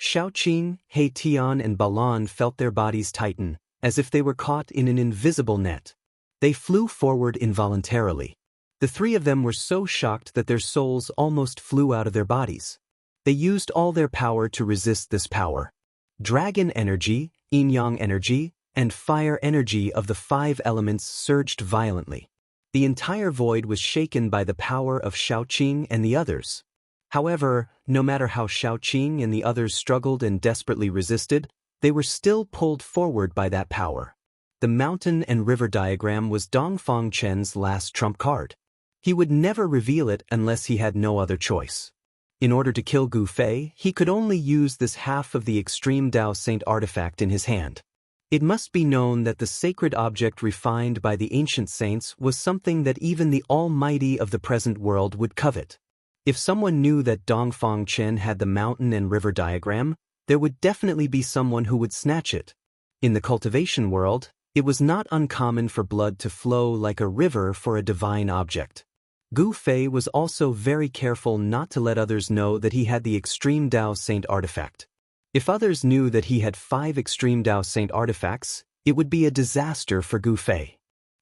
Xiaoqing, Heitian, and Balon felt their bodies tighten, as if they were caught in an invisible net. They flew forward involuntarily. The three of them were so shocked that their souls almost flew out of their bodies. They used all their power to resist this power. Dragon energy, yin-yang energy, and fire energy of the 5 elements surged violently. The entire void was shaken by the power of Xiaoqing and the others. However, no matter how Xiaoqing and the others struggled and desperately resisted, they were still pulled forward by that power. The mountain and river diagram was Dong Fangchen's last trump card. He would never reveal it unless he had no other choice. In order to kill Gu Fei, he could only use this half of the extreme Dao Saint artifact in his hand. It must be known that the sacred object refined by the ancient saints was something that even the Almighty of the present world would covet. If someone knew that Dong Fangchen had the mountain and river diagram, there would definitely be someone who would snatch it. In the cultivation world, it was not uncommon for blood to flow like a river for a divine object. Gu Fei was also very careful not to let others know that he had the extreme Dao Saint artifact. If others knew that he had 5 extreme Dao Saint artifacts, it would be a disaster for Gu Fei.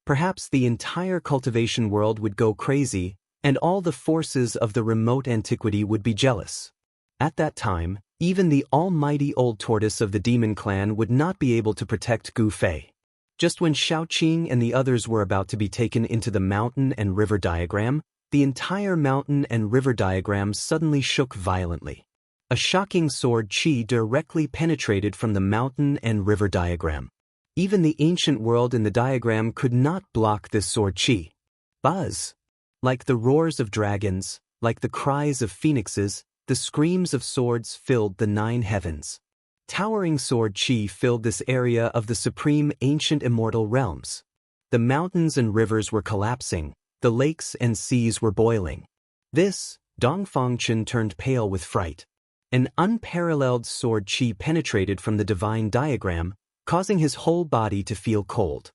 Perhaps the entire cultivation world would go crazy, and all the forces of the remote antiquity would be jealous. At that time, even the almighty old tortoise of the demon clan would not be able to protect Gu Fei. Just when Xiaoqing and the others were about to be taken into the mountain and river diagram, the entire mountain and river diagram suddenly shook violently. A shocking sword qi directly penetrated from the mountain and river diagram. Even the ancient world in the diagram could not block this sword qi. Buzz! Like the roars of dragons, like the cries of phoenixes, the screams of swords filled the 9 heavens. Towering sword qi filled this area of the supreme ancient immortal realms. The mountains and rivers were collapsing, the lakes and seas were boiling. This, Dong Fangchen turned pale with fright. An unparalleled sword qi penetrated from the divine diagram, causing his whole body to feel cold.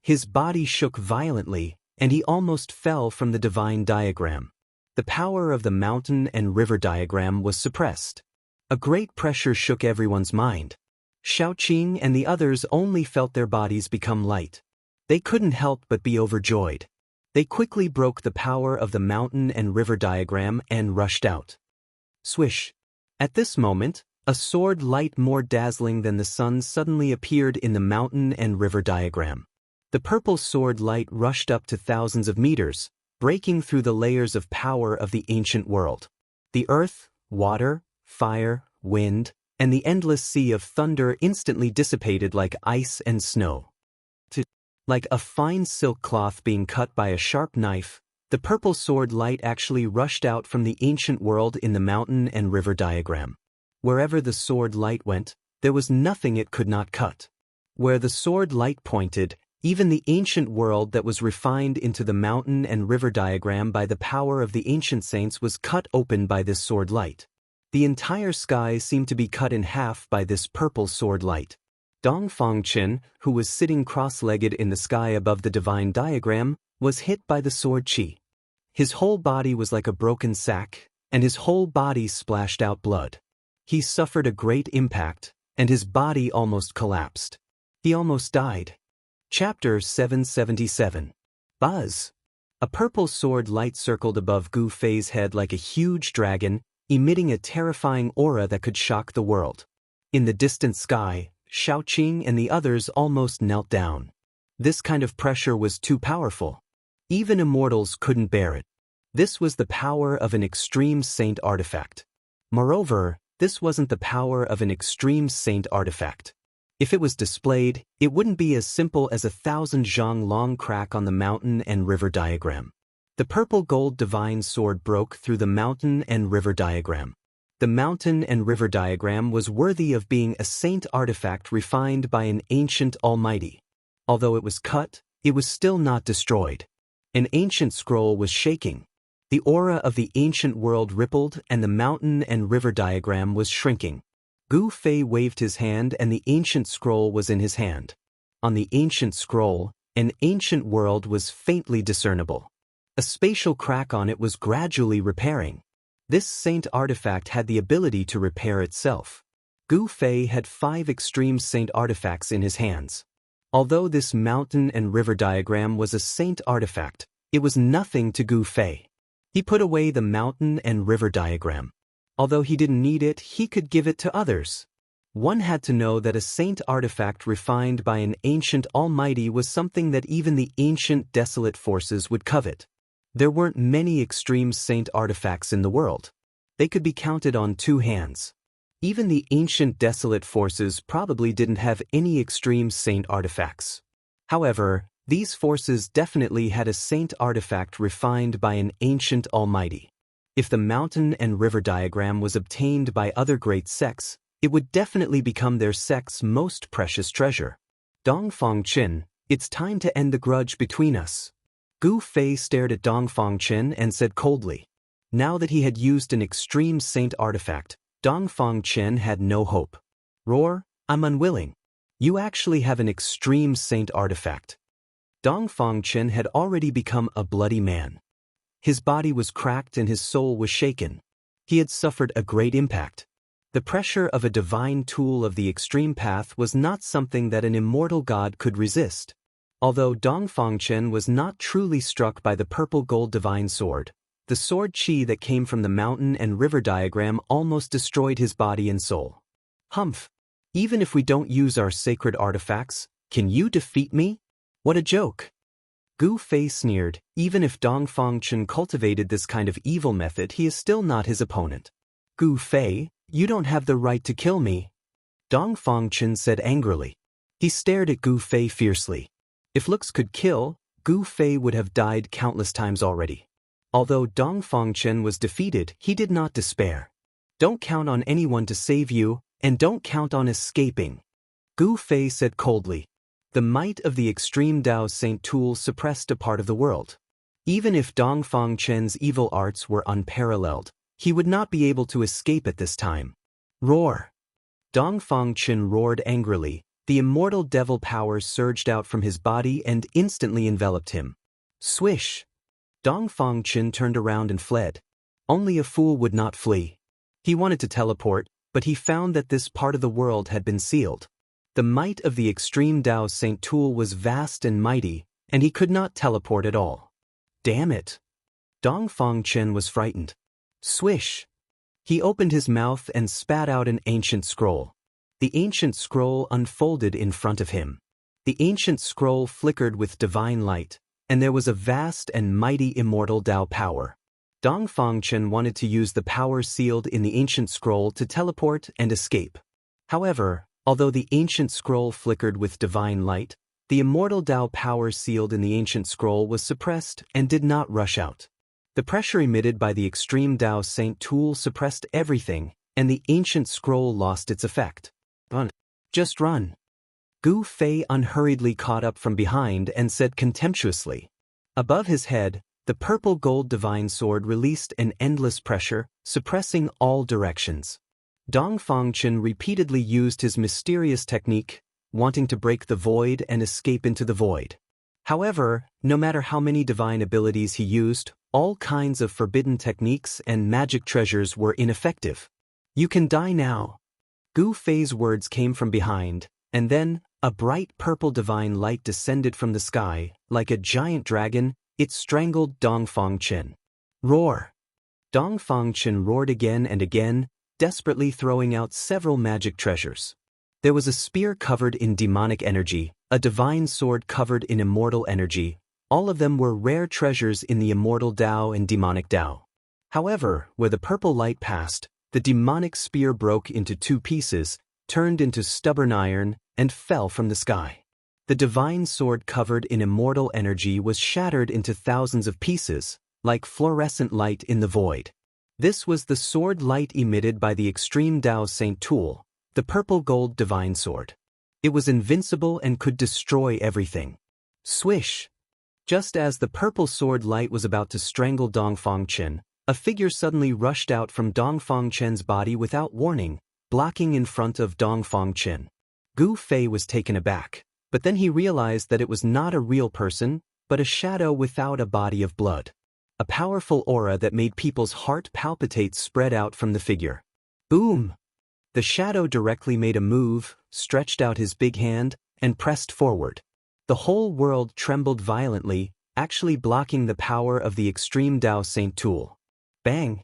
His body shook violently, and he almost fell from the divine diagram. The power of the mountain and river diagram was suppressed. A great pressure shook everyone's mind. Xiaoqing and the others only felt their bodies become light. They couldn't help but be overjoyed. They quickly broke the power of the mountain and river diagram and rushed out. Swish! At this moment, a sword light more dazzling than the sun suddenly appeared in the mountain and river diagram. The purple sword light rushed up to thousands of meters, breaking through the layers of power of the ancient world. The earth, water, fire, wind, and the endless sea of thunder instantly dissipated like ice and snow. Like a fine silk cloth being cut by a sharp knife, the purple sword light actually rushed out from the ancient world in the mountain and river diagram. Wherever the sword light went, there was nothing it could not cut. Where the sword light pointed, even the ancient world that was refined into the mountain and river diagram by the power of the ancient saints was cut open by this sword light. The entire sky seemed to be cut in half by this purple sword light. Dong Fangchen, who was sitting cross-legged in the sky above the divine diagram, was hit by the sword qi. His whole body was like a broken sack, and his whole body splashed out blood. He suffered a great impact, and his body almost collapsed. He almost died. Chapter 777. Buzz! A purple sword light circled above Gu Fei's head like a huge dragon, emitting a terrifying aura that could shock the world. In the distant sky, Shaoqing and the others almost knelt down. This kind of pressure was too powerful. Even immortals couldn't bear it. This was the power of an extreme saint artifact. Moreover, this wasn't the power of an extreme saint artifact. If it was displayed, it wouldn't be as simple as 1,000 zhang long crack on the mountain and river diagram. The purple gold divine sword broke through the mountain and river diagram. The mountain and river diagram was worthy of being a saint artifact refined by an ancient almighty. Although it was cut, it was still not destroyed. An ancient scroll was shaking. The aura of the ancient world rippled and the mountain and river diagram was shrinking. Gu Fei waved his hand and the ancient scroll was in his hand. On the ancient scroll, an ancient world was faintly discernible. A spatial crack on it was gradually repairing. This saint artifact had the ability to repair itself. Gu Fei had 5 extreme saint artifacts in his hands. Although this mountain and river diagram was a saint artifact, it was nothing to Gu Fei. He put away the mountain and river diagram. Although he didn't need it, he could give it to others. One had to know that a saint artifact refined by an ancient almighty was something that even the ancient desolate forces would covet. There weren't many extreme saint artifacts in the world. They could be counted on 2 hands. Even the ancient desolate forces probably didn't have any extreme saint artifacts. However, these forces definitely had a saint artifact refined by an ancient almighty. If the mountain and river diagram was obtained by other great sects, it would definitely become their sect's most precious treasure. Dongfang Qin, it's time to end the grudge between us. Gu Fei stared at Dongfang Qin and said coldly. Now that he had used an extreme saint artifact, Dongfang Qin had no hope. Roar, I'm unwilling. You actually have an extreme saint artifact. Dongfang Qin had already become a bloody man. His body was cracked and his soul was shaken. He had suffered a great impact. The pressure of a divine tool of the extreme path was not something that an immortal god could resist. Although Dongfang Qin was not truly struck by the purple gold divine sword, the sword qi that came from the mountain and river diagram almost destroyed his body and soul. Humph! Even if we don't use our sacred artifacts, can you defeat me? What a joke! Gu Fei sneered. Even if Dongfang Qin cultivated this kind of evil method, he is still not his opponent. Gu Fei, you don't have the right to kill me. Dongfang Qin said angrily. He stared at Gu Fei fiercely. If looks could kill, Gu Fei would have died countless times already. Although Dongfang Qin was defeated, he did not despair. Don't count on anyone to save you, and don't count on escaping. Gu Fei said coldly. The might of the extreme Dao Saint tool suppressed a part of the world. Even if Dongfang Qin's evil arts were unparalleled, he would not be able to escape at this time. Roar! Dongfang Qin roared angrily. The immortal devil power surged out from his body and instantly enveloped him. Swish! Dongfang Qin turned around and fled. Only a fool would not flee. He wanted to teleport, but he found that this part of the world had been sealed. The might of the extreme Dao Saint tool was vast and mighty, and he could not teleport at all. Damn it! Dongfang Qin was frightened. Swish! He opened his mouth and spat out an ancient scroll. The ancient scroll unfolded in front of him. The ancient scroll flickered with divine light, and there was a vast and mighty immortal Dao power. Dongfang Qin wanted to use the power sealed in the ancient scroll to teleport and escape. However, although the ancient scroll flickered with divine light, the immortal Dao power sealed in the ancient scroll was suppressed and did not rush out. The pressure emitted by the extreme Dao Saint tool suppressed everything, and the ancient scroll lost its effect. Run. Just run. Gu Fei unhurriedly caught up from behind and said contemptuously. Above his head, the purple gold divine sword released an endless pressure, suppressing all directions. Dongfang Qin repeatedly used his mysterious technique, wanting to break the void and escape into the void. However, no matter how many divine abilities he used, all kinds of forbidden techniques and magic treasures were ineffective. You can die now. Gu Fei's words came from behind, and then, a bright purple divine light descended from the sky, like a giant dragon, it strangled Dongfang Chen. Roar! Dongfang Chen roared again and again, desperately throwing out several magic treasures. There was a spear covered in demonic energy, a divine sword covered in immortal energy. All of them were rare treasures in the immortal Dao and demonic Dao. However, where the purple light passed, the demonic spear broke into 2 pieces, turned into stubborn iron, and fell from the sky. The divine sword covered in immortal energy was shattered into thousands of pieces, like fluorescent light in the void. This was the sword light emitted by the extreme Dao Saint tool, the purple gold divine sword. It was invincible and could destroy everything. Swish! Just as the purple sword light was about to strangle Dongfang Chen, a figure suddenly rushed out from Dongfang Chen's body without warning, blocking in front of Dongfang Chen. Gu Fei was taken aback, but then he realized that it was not a real person, but a shadow without a body of blood. A powerful aura that made people's heart palpitate spread out from the figure. Boom! The shadow directly made a move, stretched out his big hand, and pressed forward. The whole world trembled violently, actually blocking the power of the extreme Dao Saint tool. Bang!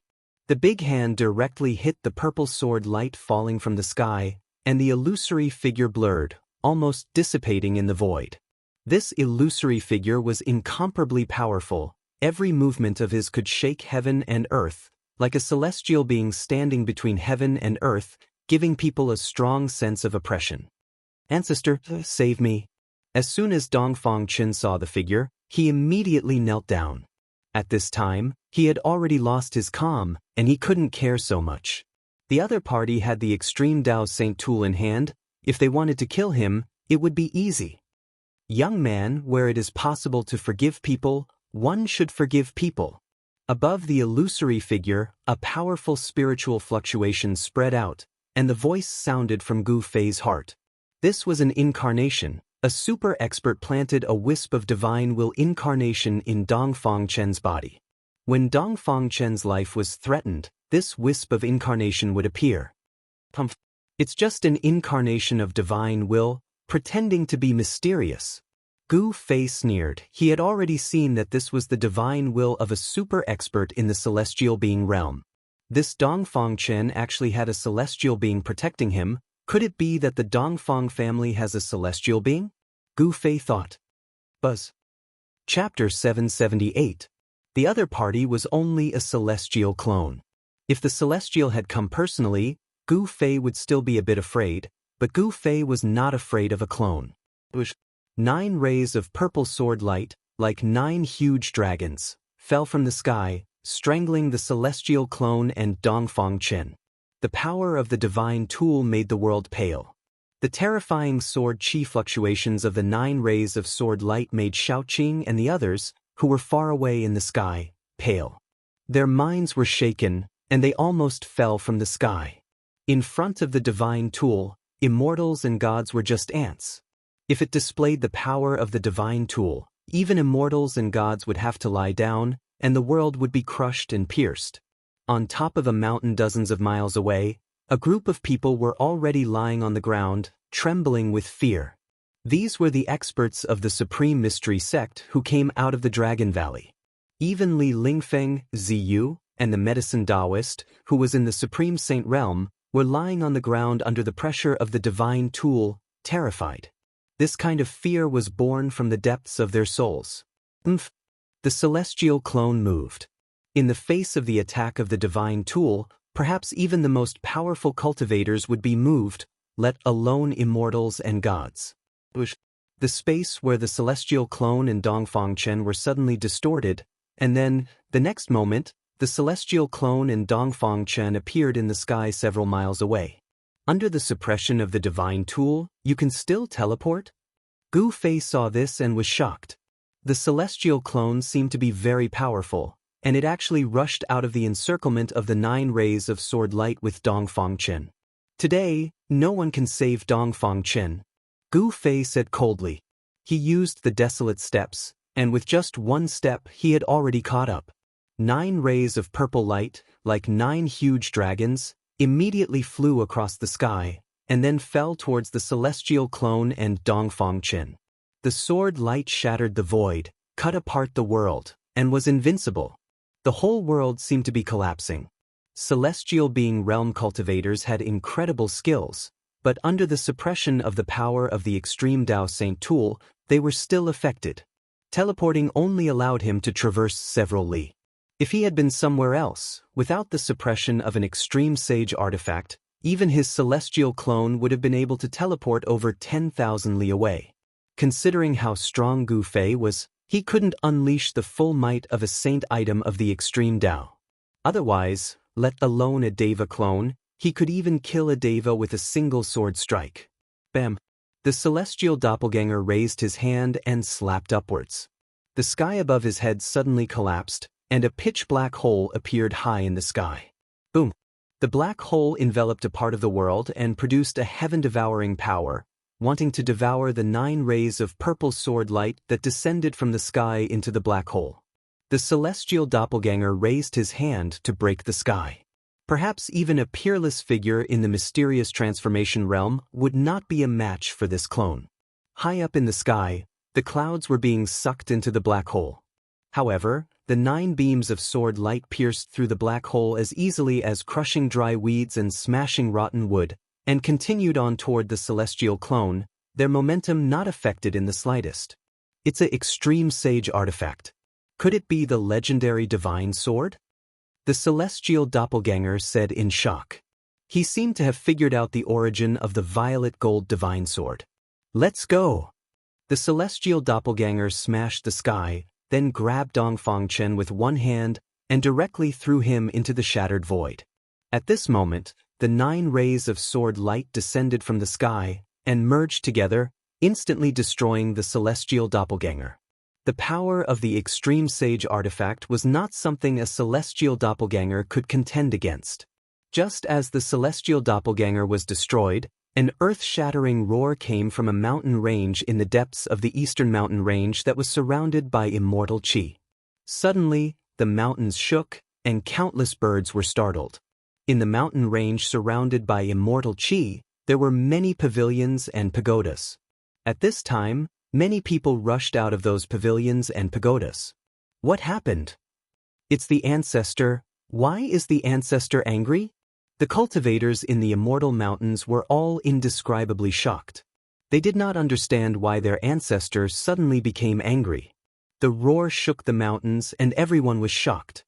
The big hand directly hit the purple sword light falling from the sky, and the illusory figure blurred, almost dissipating in the void. This illusory figure was incomparably powerful. Every movement of his could shake heaven and earth, like a celestial being standing between heaven and earth, giving people a strong sense of oppression. Ancestor, save me. As soon as Dongfang Chen saw the figure, he immediately knelt down. At this time, he had already lost his calm, and he couldn't care so much. The other party had the extreme Dao Saint tool in hand. If they wanted to kill him, it would be easy. Young man, where it is possible to forgive people, one should forgive people. Above the illusory figure, a powerful spiritual fluctuation spread out, and the voice sounded from Gu Fei's heart. This was an incarnation. A super expert planted a wisp of divine will incarnation in Dongfang Chen's body. When Dongfang Chen's life was threatened, this wisp of incarnation would appear. It's just an incarnation of divine will, pretending to be mysterious. Gu Fei sneered. He had already seen that this was the divine will of a super expert in the celestial being realm. This Dongfang Chen actually had a celestial being protecting him. Could it be that the Dongfang family has a celestial being? Gu Fei thought. Buzz. Chapter 778. The other party was only a celestial clone. If the celestial had come personally, Gu Fei would still be a bit afraid, but Gu Fei was not afraid of a clone. 9 rays of purple sword light, like 9 huge dragons, fell from the sky, strangling the celestial clone and Dongfang Chen. The power of the divine tool made the world pale. The terrifying sword chi fluctuations of the 9 rays of sword light made Xiaoqing and the others, who were far away in the sky, pale. Their minds were shaken, and they almost fell from the sky. In front of the divine tool, immortals and gods were just ants. If it displayed the power of the divine tool, even immortals and gods would have to lie down, and the world would be crushed and pierced. On top of a mountain dozens of miles away, a group of people were already lying on the ground, trembling with fear. These were the experts of the Supreme Mystery Sect who came out of the Dragon Valley. Even Li Lingfeng, Ziyu, and the Medicine Daoist, who was in the Supreme Saint Realm, were lying on the ground under the pressure of the divine tool, terrified. This kind of fear was born from the depths of their souls. The celestial clone moved. In the face of the attack of the divine tool, perhaps even the most powerful cultivators would be moved, let alone immortals and gods. The space where the celestial clone and Dongfang Chen were suddenly distorted, and then, the next moment, the celestial clone and Dongfang Chen appeared in the sky several miles away. Under the suppression of the divine tool, you can still teleport? Gu Fei saw this and was shocked. The celestial clone seemed to be very powerful, and it actually rushed out of the encirclement of the 9 rays of sword light with Dongfang Chen. Today, no one can save Dongfang Chen, Gu Fei said coldly. He used the desolate steps, and with just 1 step he had already caught up. 9 rays of purple light, like 9 huge dragons, immediately flew across the sky, and then fell towards the celestial clone and Dongfang Chen. The sword light shattered the void, cut apart the world, and was invincible. The whole world seemed to be collapsing. Celestial being realm cultivators had incredible skills, but under the suppression of the power of the extreme Daoist tool, they were still affected. Teleporting only allowed him to traverse several li. If he had been somewhere else, without the suppression of an extreme sage artifact, even his celestial clone would have been able to teleport over 10,000 li away. Considering how strong Gu Fei was, he couldn't unleash the full might of a saint item of the extreme Dao. Otherwise, let alone a Deva clone, he could even kill a Deva with a single sword strike. Bam! The celestial doppelganger raised his hand and slapped upwards. The sky above his head suddenly collapsed, and a pitch-black hole appeared high in the sky. Boom! The black hole enveloped a part of the world and produced a heaven-devouring power, wanting to devour the 9 rays of purple sword light that descended from the sky into the black hole. The celestial doppelganger raised his hand to break the sky. Perhaps even a peerless figure in the mysterious transformation realm would not be a match for this clone. High up in the sky, the clouds were being sucked into the black hole. However, the 9 beams of sword light pierced through the black hole as easily as crushing dry weeds and smashing rotten wood, and continued on toward the celestial clone, their momentum not affected in the slightest. It's an extreme sage artifact. Could it be the legendary divine sword? The celestial doppelganger said in shock. He seemed to have figured out the origin of the violet gold divine sword. Let's go! The celestial doppelganger smashed the sky, then grabbed Dongfang Chen with one hand and directly threw him into the shattered void. At this moment, the 9 rays of sword light descended from the sky and merged together, instantly destroying the celestial doppelganger. The power of the extreme sage artifact was not something a celestial doppelganger could contend against. Just as the celestial doppelganger was destroyed, an earth-shattering roar came from a mountain range in the depths of the eastern mountain range that was surrounded by immortal qi. Suddenly, the mountains shook, and countless birds were startled. In the mountain range surrounded by immortal qi, there were many pavilions and pagodas. At this time, many people rushed out of those pavilions and pagodas. What happened? It's the ancestor. Why is the ancestor angry? The cultivators in the Immortal Mountains were all indescribably shocked. They did not understand why their ancestor suddenly became angry. The roar shook the mountains and everyone was shocked.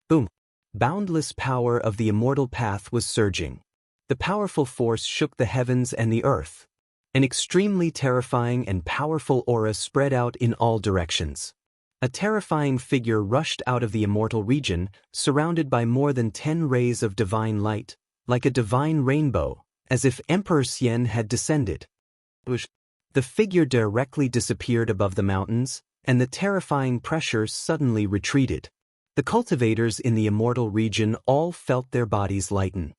Boom! Boundless power of the immortal path was surging. The powerful force shook the heavens and the earth. An extremely terrifying and powerful aura spread out in all directions. A terrifying figure rushed out of the immortal region, surrounded by more than 10 rays of divine light, like a divine rainbow, as if Emperor Xian had descended. The figure directly disappeared above the mountains, and the terrifying pressure suddenly retreated. The cultivators in the immortal region all felt their bodies lighten.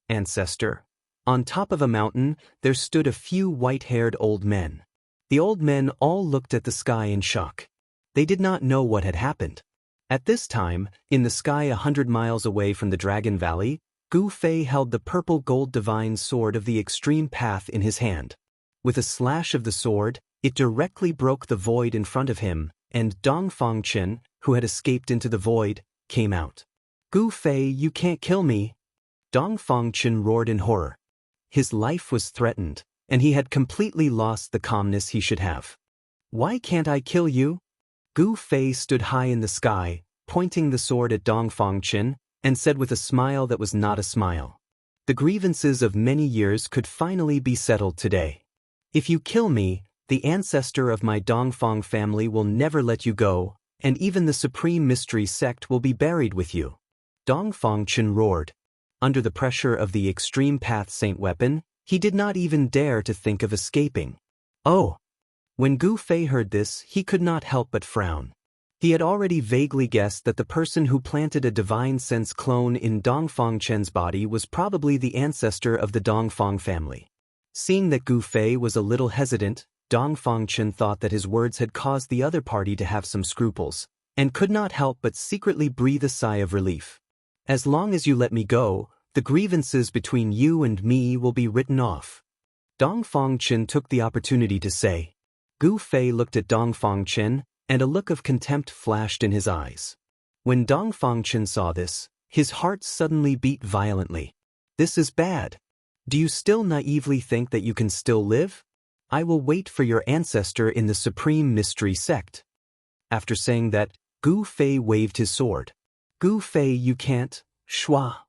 Ancestor. On top of a mountain, there stood a few white-haired old men. The old men all looked at the sky in shock. They did not know what had happened. At this time, in the sky 100 miles away from the Dragon Valley, Gu Fei held the purple gold divine sword of the extreme path in his hand. With a slash of the sword, it directly broke the void in front of him, and Dongfang Chen, who had escaped into the void, came out. Gu Fei, you can't kill me! Dongfang Chen roared in horror. His life was threatened, and he had completely lost the calmness he should have. Why can't I kill you? Gu Fei stood high in the sky, pointing the sword at Dongfang Chen, and said with a smile that was not a smile. The grievances of many years could finally be settled today. If you kill me, the ancestor of my Dongfang family will never let you go, and even the Supreme Mystery Sect will be buried with you. Dongfang Chen roared. Under the pressure of the extreme path saint weapon, he did not even dare to think of escaping. Oh! When Gu Fei heard this, he could not help but frown. He had already vaguely guessed that the person who planted a divine sense clone in Dongfang Chen's body was probably the ancestor of the Dongfang family. Seeing that Gu Fei was a little hesitant, Dongfang Chen thought that his words had caused the other party to have some scruples, and could not help but secretly breathe a sigh of relief. As long as you let me go, the grievances between you and me will be written off. Dongfang Chen took the opportunity to say. Gu Fei looked at Dongfang Chen, and a look of contempt flashed in his eyes. When Dongfangchen saw this, his heart suddenly beat violently. This is bad. Do you still naively think that you can still live? I will wait for your ancestor in the Supreme Mystery Sect. After saying that, Gu Fei waved his sword. Gu Fei, you can't, Shua.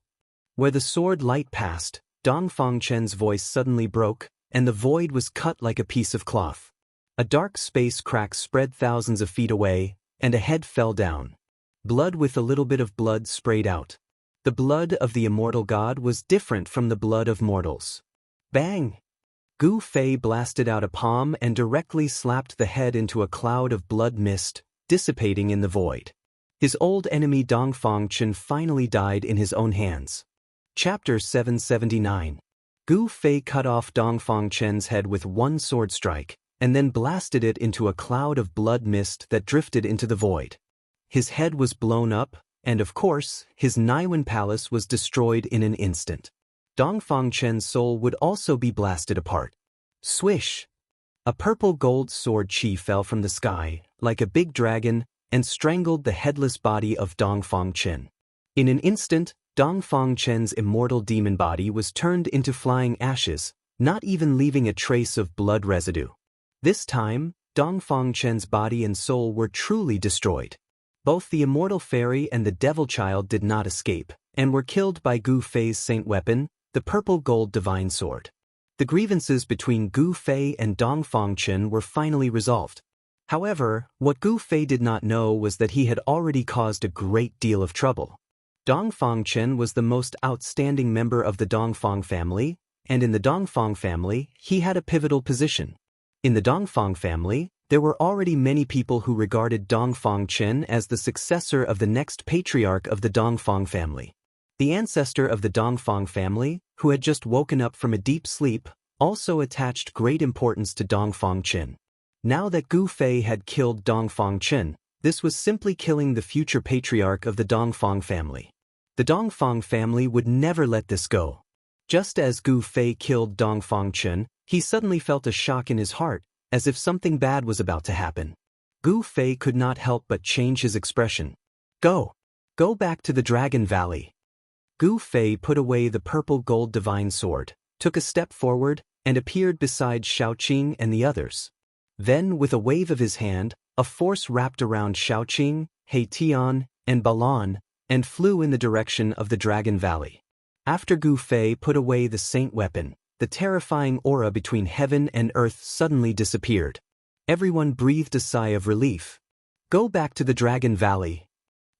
Where the sword light passed, Dongfangchen's voice suddenly broke, and the void was cut like a piece of cloth. A dark space crack spread thousands of feet away, and a head fell down. Blood with a little bit of blood sprayed out. The blood of the immortal god was different from the blood of mortals. Bang! Gu Fei blasted out a palm and directly slapped the head into a cloud of blood mist, dissipating in the void. His old enemy Dongfangchen finally died in his own hands. Chapter 779. Gu Fei cut off Dongfangchen's head with one sword strike, and then blasted it into a cloud of blood mist that drifted into the void. His head was blown up, and of course, his Naiwan palace was destroyed in an instant. Dongfangchen's soul would also be blasted apart. Swish! A purple gold sword chi fell from the sky, like a big dragon, and strangled the headless body of Dongfangchen. In an instant, Dongfangchen's immortal demon body was turned into flying ashes, not even leaving a trace of blood residue. This time, Dongfangchen's body and soul were truly destroyed. Both the immortal fairy and the devil child did not escape, and were killed by Gu Fei's saint weapon, the purple gold divine sword. The grievances between Gu Fei and Dongfangchen were finally resolved. However, what Gu Fei did not know was that he had already caused a great deal of trouble. Dongfangchen was the most outstanding member of the Dongfang family, and in the Dongfang family, he had a pivotal position. In the Dongfang family, there were already many people who regarded Dongfangchen as the successor of the next patriarch of the Dongfang family. The ancestor of the Dongfang family, who had just woken up from a deep sleep, also attached great importance to Dongfangchen. Now that Gu Fei had killed Dongfangchen, this was simply killing the future patriarch of the Dongfang family. The Dongfang family would never let this go. Just as Gu Fei killed Dongfangchen, he suddenly felt a shock in his heart, as if something bad was about to happen. Gu Fei could not help but change his expression. Go back to the Dragon Valley. Gu Fei put away the purple gold divine sword, took a step forward, and appeared beside Xiaoqing and the others. Then, with a wave of his hand, a force wrapped around Xiaoqing, Heitian, and Balan, and flew in the direction of the Dragon Valley. After Gu Fei put away the saint weapon, the terrifying aura between heaven and earth suddenly disappeared. Everyone breathed a sigh of relief. Go back to the Dragon Valley.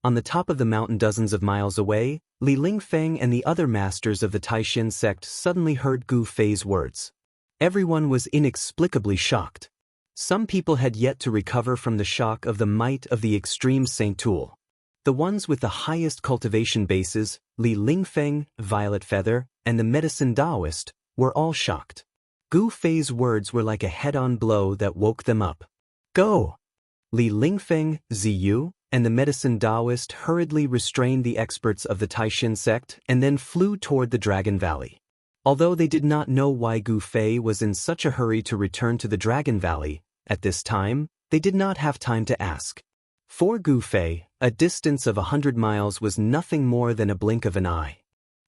On the top of the mountain dozens of miles away, Li Lingfeng and the other masters of the Taishan sect suddenly heard Gu Fei's words. Everyone was inexplicably shocked. Some people had yet to recover from the shock of the might of the extreme Saint Tool. The ones with the highest cultivation bases, Li Lingfeng, Violet Feather, and the medicine Daoist, were all shocked. Gu Fei's words were like a head-on blow that woke them up. Go! Li Lingfeng, Ziyu, and the medicine Daoist hurriedly restrained the experts of the Taishan sect and then flew toward the Dragon Valley. Although they did not know why Gu Fei was in such a hurry to return to the Dragon Valley, at this time, they did not have time to ask. For Gu Fei, a distance of 100 miles was nothing more than a blink of an eye.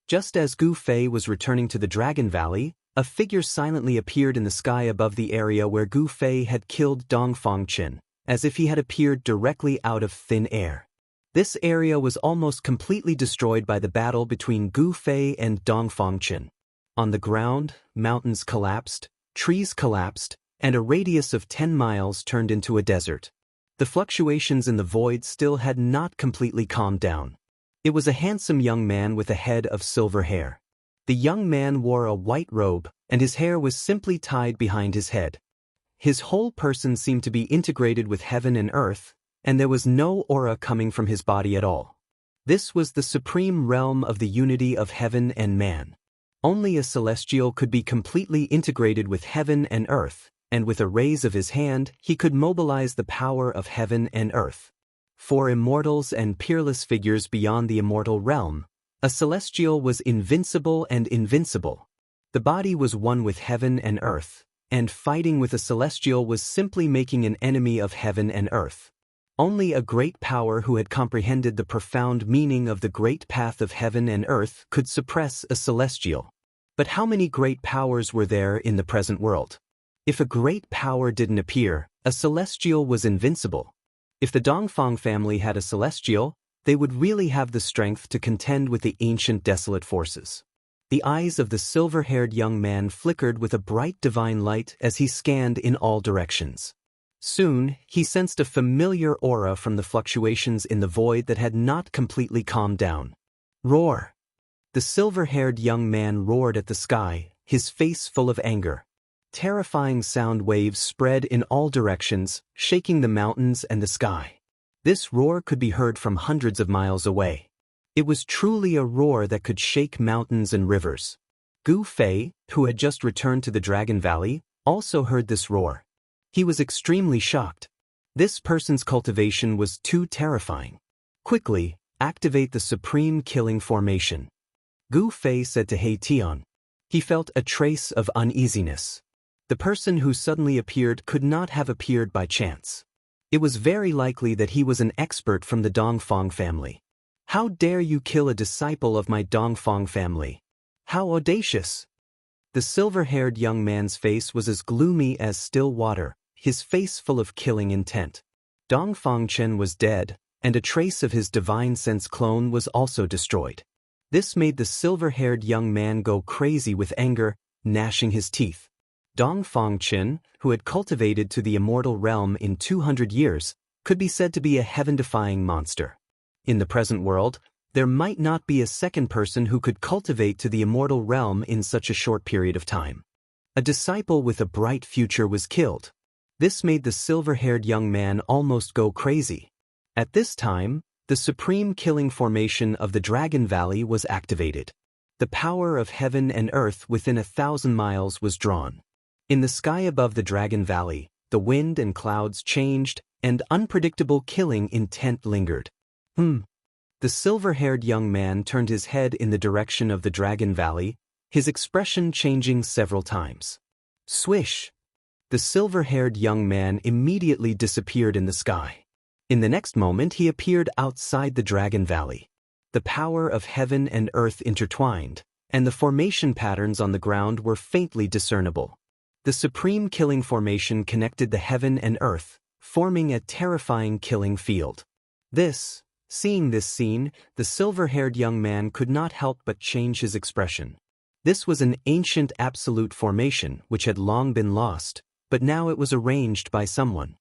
Just as Gu Fei was returning to the Dragon Valley, a figure silently appeared in the sky above the area where Gu Fei had killed Dongfangchen, as if he had appeared directly out of thin air. This area was almost completely destroyed by the battle between Gu Fei and Dongfangchen. On the ground, mountains collapsed, trees collapsed, and a radius of 10 miles turned into a desert. The fluctuations in the void still had not completely calmed down. It was a handsome young man with a head of silver hair. The young man wore a white robe, and his hair was simply tied behind his head. His whole person seemed to be integrated with heaven and earth, and there was no aura coming from his body at all. This was the supreme realm of the unity of heaven and man. Only a celestial could be completely integrated with heaven and earth, and with a raise of his hand, he could mobilize the power of heaven and earth. For immortals and peerless figures beyond the immortal realm, a celestial was invincible and invincible. The body was one with heaven and earth, and fighting with a celestial was simply making an enemy of heaven and earth. Only a great power who had comprehended the profound meaning of the great path of heaven and earth could suppress a celestial. But how many great powers were there in the present world? If a great power didn't appear, a celestial was invincible. If the Dongfang family had a celestial, they would really have the strength to contend with the ancient desolate forces. The eyes of the silver-haired young man flickered with a bright divine light as he scanned in all directions. Soon, he sensed a familiar aura from the fluctuations in the void that had not completely calmed down. Roar! The silver-haired young man roared at the sky, his face full of anger. Terrifying sound waves spread in all directions, shaking the mountains and the sky. This roar could be heard from hundreds of miles away. It was truly a roar that could shake mountains and rivers. Gu Fei, who had just returned to the Dragon Valley, also heard this roar. He was extremely shocked. This person's cultivation was too terrifying. Quickly, activate the Supreme Killing Formation. Gu Fei said to He Tian. He felt a trace of uneasiness. The person who suddenly appeared could not have appeared by chance. It was very likely that he was an expert from the Dongfang family. How dare you kill a disciple of my Dongfang family? How audacious! The silver-haired young man's face was as gloomy as still water, his face full of killing intent. Dongfang Chen was dead, and a trace of his divine sense clone was also destroyed. This made the silver-haired young man go crazy with anger, gnashing his teeth. Dongfang Chen, who had cultivated to the immortal realm in 200 years, could be said to be a heaven-defying monster. In the present world, there might not be a second person who could cultivate to the immortal realm in such a short period of time. A disciple with a bright future was killed. This made the silver-haired young man almost go crazy. At this time, the Supreme Killing Formation of the Dragon Valley was activated. The power of heaven and earth within 1,000 miles was drawn. In the sky above the Dragon Valley, the wind and clouds changed, and unpredictable killing intent lingered. The silver-haired young man turned his head in the direction of the Dragon Valley, his expression changing several times. Swish! The silver-haired young man immediately disappeared in the sky. In the next moment he appeared outside the Dragon Valley. The power of heaven and earth intertwined, and the formation patterns on the ground were faintly discernible. The Supreme Killing Formation connected the heaven and earth, forming a terrifying killing field. Seeing this scene, the silver-haired young man could not help but change his expression. This was an ancient absolute formation which had long been lost, but now it was arranged by someone.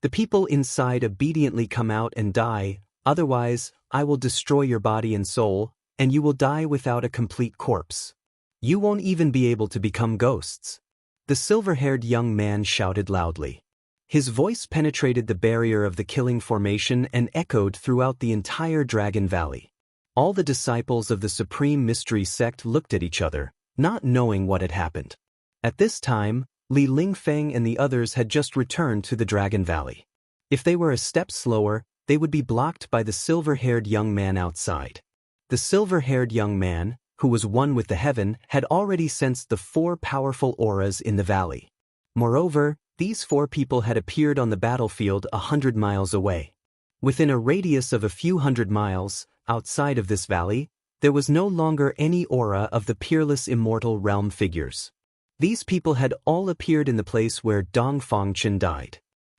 The people inside obediently come out and die, otherwise, I will destroy your body and soul, and you will die without a complete corpse. You won't even be able to become ghosts. The silver-haired young man shouted loudly. His voice penetrated the barrier of the killing formation and echoed throughout the entire Dragon Valley. All the disciples of the Supreme Mystery Sect looked at each other, not knowing what had happened. At this time, Li Lingfeng and the others had just returned to the Dragon Valley. If they were a step slower, they would be blocked by the silver-haired young man outside. The silver-haired young man, who was one with the heaven, had already sensed the 4 powerful auras in the valley. Moreover, these 4 people had appeared on the battlefield 100 miles away. Within a radius of a few hundred miles, outside of this valley, there was no longer any aura of the peerless immortal realm figures. These people had all appeared in the place where Dongfang Chen died.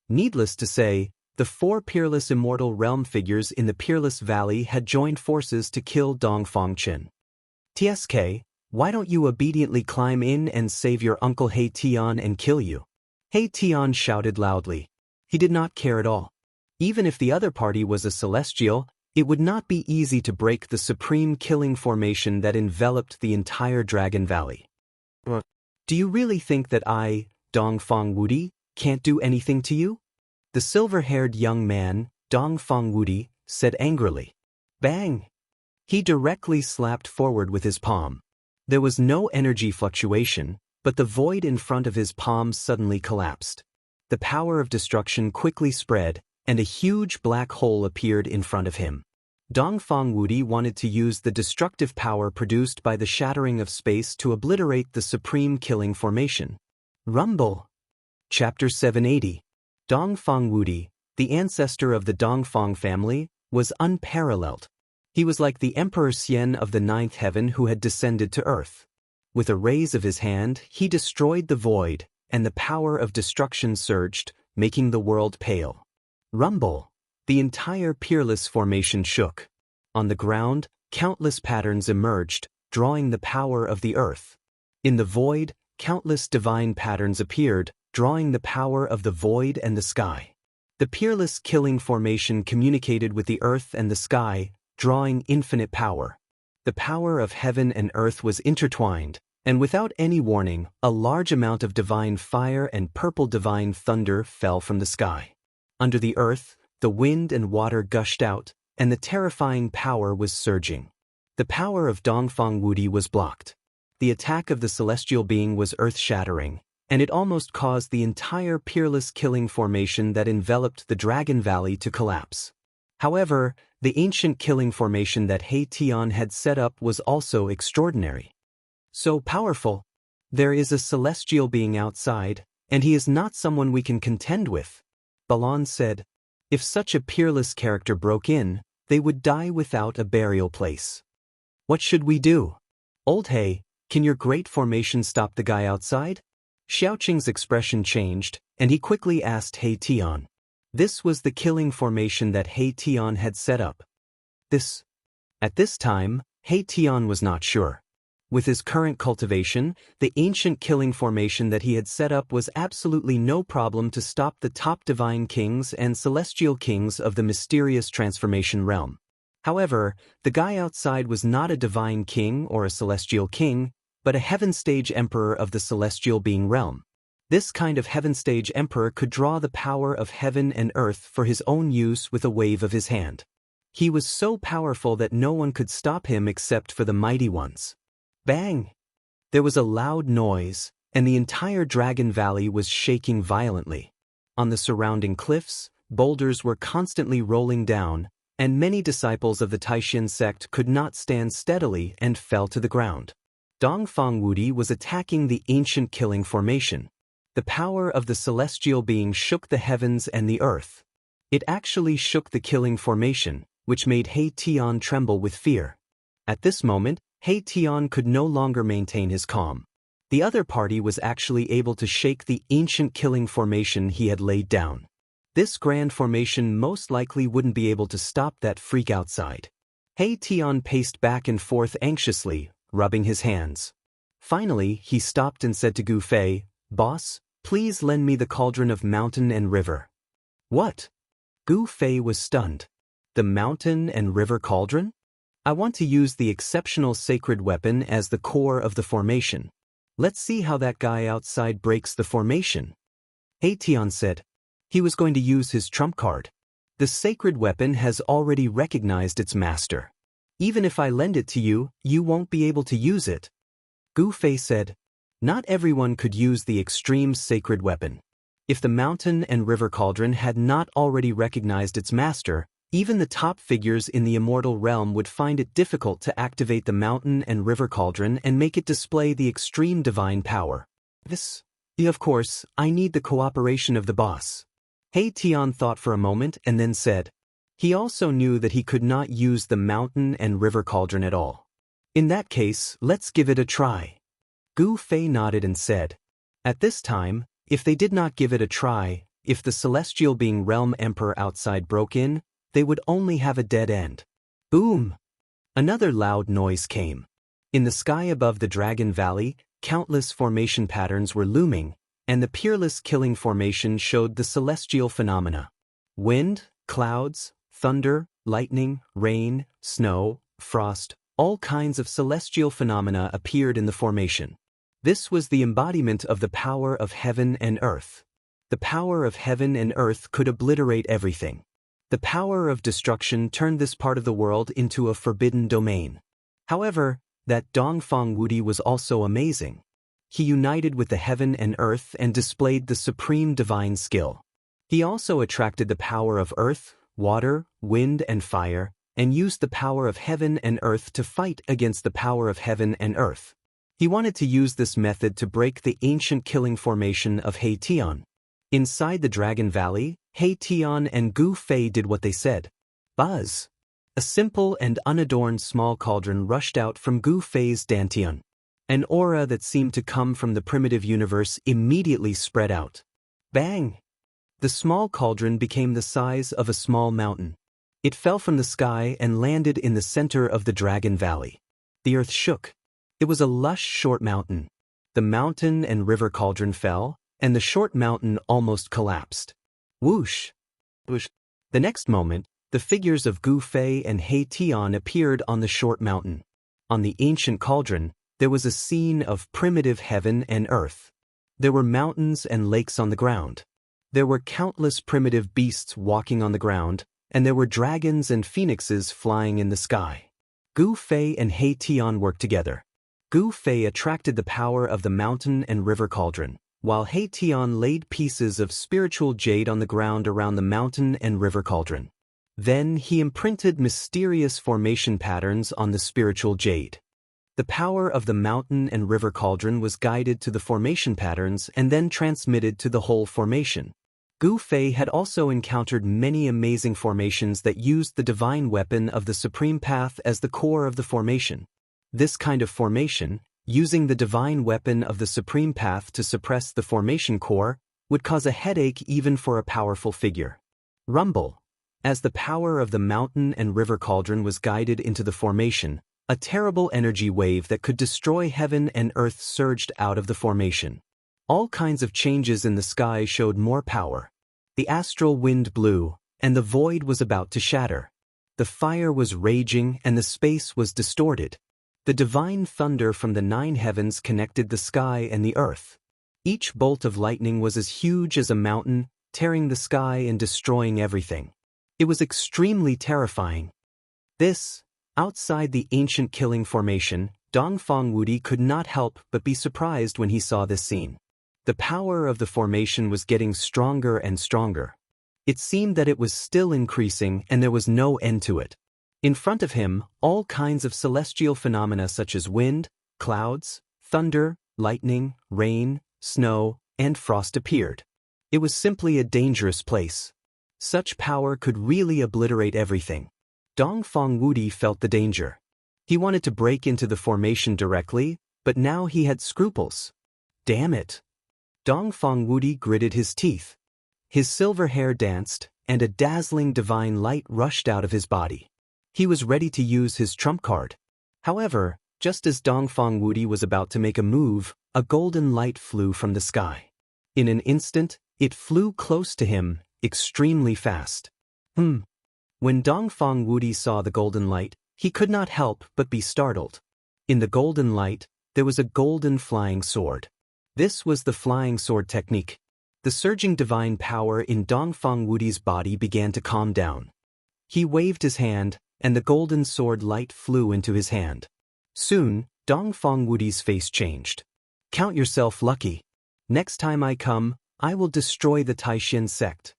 Needless to say, the 4 peerless immortal realm figures in the Peerless Valley had joined forces to kill Dongfang Chen. TSK, why don't you obediently climb in and save your uncle He Tian and kill you? He Tian shouted loudly. He did not care at all. Even if the other party was a celestial, it would not be easy to break the Supreme Killing Formation that enveloped the entire Dragon Valley. Do you really think that I, Dongfang Wudi, can't do anything to you? The silver-haired young man, Dongfang Wudi, said angrily. Bang! He directly slapped forward with his palm. There was no energy fluctuation, but the void in front of his palm suddenly collapsed. The power of destruction quickly spread, and a huge black hole appeared in front of him. Dongfang Wudi wanted to use the destructive power produced by the shattering of space to obliterate the Supreme Killing Formation. Rumble. Chapter 780. Dongfang Wudi, the ancestor of the Dongfang family, was unparalleled. He was like the Emperor Xian of the ninth heaven who had descended to earth. With a raise of his hand, he destroyed the void, and the power of destruction surged, making the world pale. Rumble! The entire peerless formation shook. On the ground, countless patterns emerged, drawing the power of the earth. In the void, countless divine patterns appeared, drawing the power of the void and the sky. The peerless killing formation communicated with the earth and the sky, drawing infinite power. The power of heaven and earth was intertwined, and without any warning, a large amount of divine fire and purple divine thunder fell from the sky. Under the earth, the wind and water gushed out, and the terrifying power was surging. The power of Dongfang Wudi was blocked. The attack of the celestial being was earth-shattering, and it almost caused the entire peerless killing formation that enveloped the Dragon Valley to collapse. However, the ancient killing formation that He Tian had set up was also extraordinary. So powerful. There is a celestial being outside, and he is not someone we can contend with. Balan said, if such a peerless character broke in, they would die without a burial place. What should we do? Old He, can your great formation stop the guy outside? Xiaoqing's expression changed, and he quickly asked He Tian. This was the killing formation that He Tian had set up. At this time, He Tian was not sure. With his current cultivation, the ancient killing formation that he had set up was absolutely no problem to stop the top divine kings and celestial kings of the mysterious transformation realm. However, the guy outside was not a divine king or a celestial king, but a heaven stage emperor of the celestial being realm. This kind of heaven stage emperor could draw the power of heaven and earth for his own use with a wave of his hand. He was so powerful that no one could stop him except for the mighty ones. Bang! There was a loud noise, and the entire Dragon Valley was shaking violently. On the surrounding cliffs, boulders were constantly rolling down, and many disciples of the Taishan sect could not stand steadily and fell to the ground. Dongfang Wudi was attacking the ancient killing formation. The power of the celestial being shook the heavens and the earth. It actually shook the killing formation, which made He Tian tremble with fear. At this moment, He Tian could no longer maintain his calm. The other party was actually able to shake the ancient killing formation he had laid down. This grand formation most likely wouldn't be able to stop that freak outside. He Tian paced back and forth anxiously, rubbing his hands. Finally, he stopped and said to Gu Fei, "Boss, please lend me the cauldron of mountain and river." What? Gu Fei was stunned. The mountain and river cauldron? I want to use the exceptional sacred weapon as the core of the formation. Let's see how that guy outside breaks the formation. He Tian said. He was going to use his trump card. The sacred weapon has already recognized its master. Even if I lend it to you, you won't be able to use it. Gu Fei said. Not everyone could use the extreme sacred weapon. If the mountain and river cauldron had not already recognized its master, even the top figures in the immortal realm would find it difficult to activate the mountain and river cauldron and make it display the extreme divine power. Of course, I need the cooperation of the boss. He Tian thought for a moment and then said. He also knew that he could not use the mountain and river cauldron at all. In that case, let's give it a try. Gu Fei nodded and said. At this time, if they did not give it a try, if the celestial being realm emperor outside broke in, they would only have a dead end. Boom! Another loud noise came. In the sky above the Dragon Valley, countless formation patterns were looming, and the peerless killing formation showed the celestial phenomena. Wind, clouds, thunder, lightning, rain, snow, frost, all kinds of celestial phenomena appeared in the formation. This was the embodiment of the power of heaven and earth. The power of heaven and earth could obliterate everything. The power of destruction turned this part of the world into a forbidden domain. However, that Dongfang Wudi was also amazing. He united with the heaven and earth and displayed the supreme divine skill. He also attracted the power of earth, water, wind, and fire, and used the power of heaven and earth to fight against the power of heaven and earth. He wanted to use this method to break the ancient killing formation of He Tian. Inside the Dragon Valley, He Tian and Gu Fei did what they said. Buzz! A simple and unadorned small cauldron rushed out from Gu Fei's dantian. An aura that seemed to come from the primitive universe immediately spread out. Bang! The small cauldron became the size of a small mountain. It fell from the sky and landed in the center of the Dragon Valley. The earth shook. It was a lush short mountain. The mountain and river cauldron fell, and the short mountain almost collapsed. Whoosh! Whoosh! The next moment, the figures of Gu Fei and He Tian appeared on the short mountain. On the ancient cauldron, there was a scene of primitive heaven and earth. There were mountains and lakes on the ground. There were countless primitive beasts walking on the ground, and there were dragons and phoenixes flying in the sky. Gu Fei and He Tian worked together. Gu Fei attracted the power of the mountain and river cauldron, while He Tian laid pieces of spiritual jade on the ground around the mountain and river cauldron. Then he imprinted mysterious formation patterns on the spiritual jade. The power of the mountain and river cauldron was guided to the formation patterns and then transmitted to the whole formation. Gu Fei had also encountered many amazing formations that used the divine weapon of the Supreme Path as the core of the formation. This kind of formation, using the divine weapon of the Supreme Path to suppress the formation core, would cause a headache even for a powerful figure. Rumble. As the power of the mountain and river cauldron was guided into the formation, a terrible energy wave that could destroy heaven and earth surged out of the formation. All kinds of changes in the sky showed more power. The astral wind blew, and the void was about to shatter. The fire was raging and the space was distorted. The divine thunder from the 9 heavens connected the sky and the earth. Each bolt of lightning was as huge as a mountain, tearing the sky and destroying everything. It was extremely terrifying. Outside the ancient killing formation, Dongfang Wudi could not help but be surprised when he saw this scene. The power of the formation was getting stronger and stronger. It seemed that it was still increasing and there was no end to it. In front of him, all kinds of celestial phenomena such as wind, clouds, thunder, lightning, rain, snow, and frost appeared. It was simply a dangerous place. Such power could really obliterate everything. Dongfang Wudi felt the danger. He wanted to break into the formation directly, but now he had scruples. Damn it! Dongfang Wudi gritted his teeth. His silver hair danced, and a dazzling divine light rushed out of his body. He was ready to use his trump card. However, just as Dongfang Wudi was about to make a move, a golden light flew from the sky. In an instant, it flew close to him, extremely fast. When Dongfang Wudi saw the golden light, he could not help but be startled. In the golden light, there was a golden flying sword. This was the flying sword technique. The surging divine power in Dongfang Wudi's body began to calm down. He waved his hand, and the golden sword light flew into his hand. Soon, Dongfang Wudi's face changed. Count yourself lucky. Next time I come, I will destroy the Taishin sect.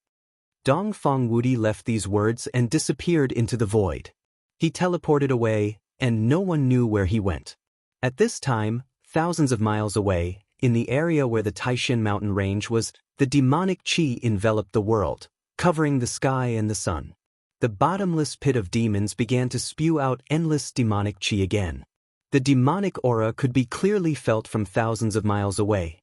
Dongfang Wudi left these words and disappeared into the void. He teleported away, and no one knew where he went. At this time, thousands of miles away, in the area where the Taishin mountain range was, the demonic qi enveloped the world, covering the sky and the sun. The bottomless pit of demons began to spew out endless demonic qi again. The demonic aura could be clearly felt from thousands of miles away.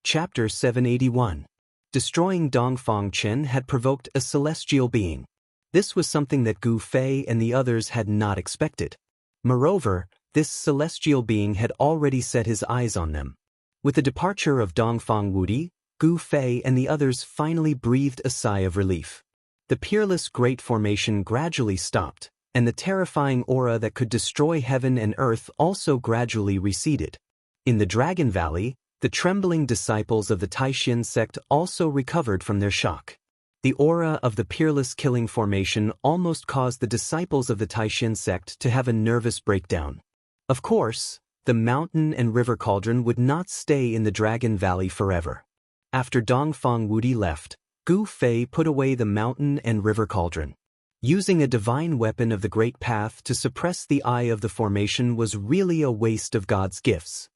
Chapter 781. Destroying Dongfang Chen had provoked a celestial being. This was something that Gu Fei and the others had not expected. Moreover, this celestial being had already set his eyes on them. With the departure of Dongfang Wudi, Gu Fei and the others finally breathed a sigh of relief. The peerless great formation gradually stopped, and the terrifying aura that could destroy heaven and earth also gradually receded. In the Dragon Valley, the trembling disciples of the Taishin sect also recovered from their shock. The aura of the peerless killing formation almost caused the disciples of the Taishin sect to have a nervous breakdown. Of course, the mountain and river cauldron would not stay in the Dragon Valley forever. After Dongfang Wudi left, Gu Fei put away the mountain and river cauldron. Using a divine weapon of the Great Path to suppress the eye of the formation was really a waste of God's gifts.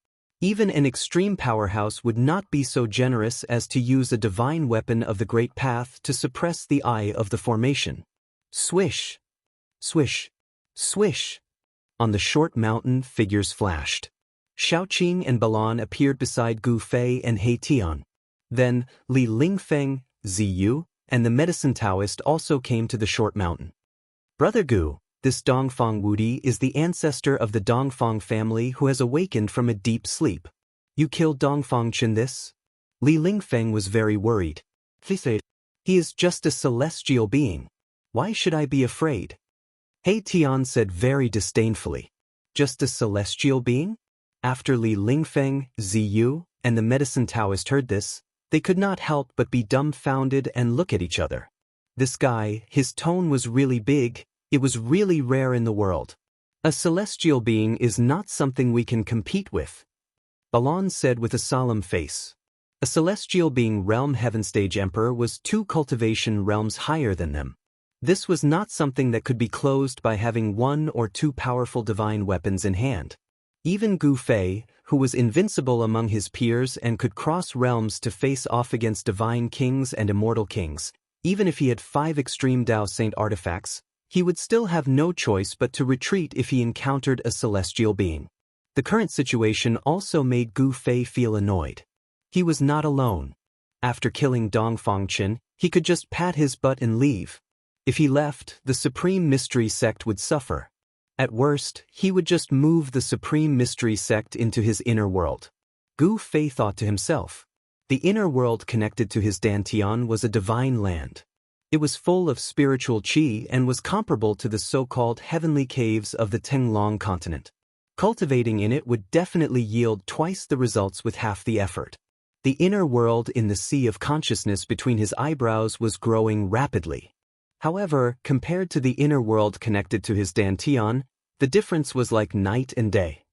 Even an extreme powerhouse would not be so generous as to use a divine weapon of the Great Path to suppress the eye of the formation. Swish! Swish! Swish! On the short mountain, figures flashed. Xiaoqing and Balan appeared beside Gu Fei and He Tian. Then, Li Lingfeng, Ziyu, and the medicine Daoist also came to the short mountain. Brother Gu, this Dongfang Wudi is the ancestor of the Dongfang family who has awakened from a deep sleep. You killed Dongfang Chen this? Li Lingfeng was very worried. He is just a celestial being. Why should I be afraid? He Tian said very disdainfully. Just a celestial being? After Li Lingfeng, Ziyu, and the medicine Daoist heard this, they could not help but be dumbfounded and look at each other. This guy, his tone was really big, it was really rare in the world. A celestial being is not something we can compete with. Balan said with a solemn face. A celestial being realm heaven stage emperor was 2 cultivation realms higher than them. This was not something that could be closed by having 1 or 2 powerful divine weapons in hand. Even Gu Fei, who was invincible among his peers and could cross realms to face off against divine kings and immortal kings, even if he had 5 extreme Dao Saint artifacts, he would still have no choice but to retreat if he encountered a celestial being. The current situation also made Gu Fei feel annoyed. He was not alone. After killing Dongfang Chen, he could just pat his butt and leave. If he left, the Supreme Mystery Sect would suffer. At worst, he would just move the Supreme Mystery Sect into his inner world. Gu Fei thought to himself. The inner world connected to his Dantian was a divine land. It was full of spiritual qi and was comparable to the so-called heavenly caves of the Tenglong continent. Cultivating in it would definitely yield twice the results with half the effort. The inner world in the sea of consciousness between his eyebrows was growing rapidly. However, compared to the inner world connected to his Dantian, the difference was like night and day.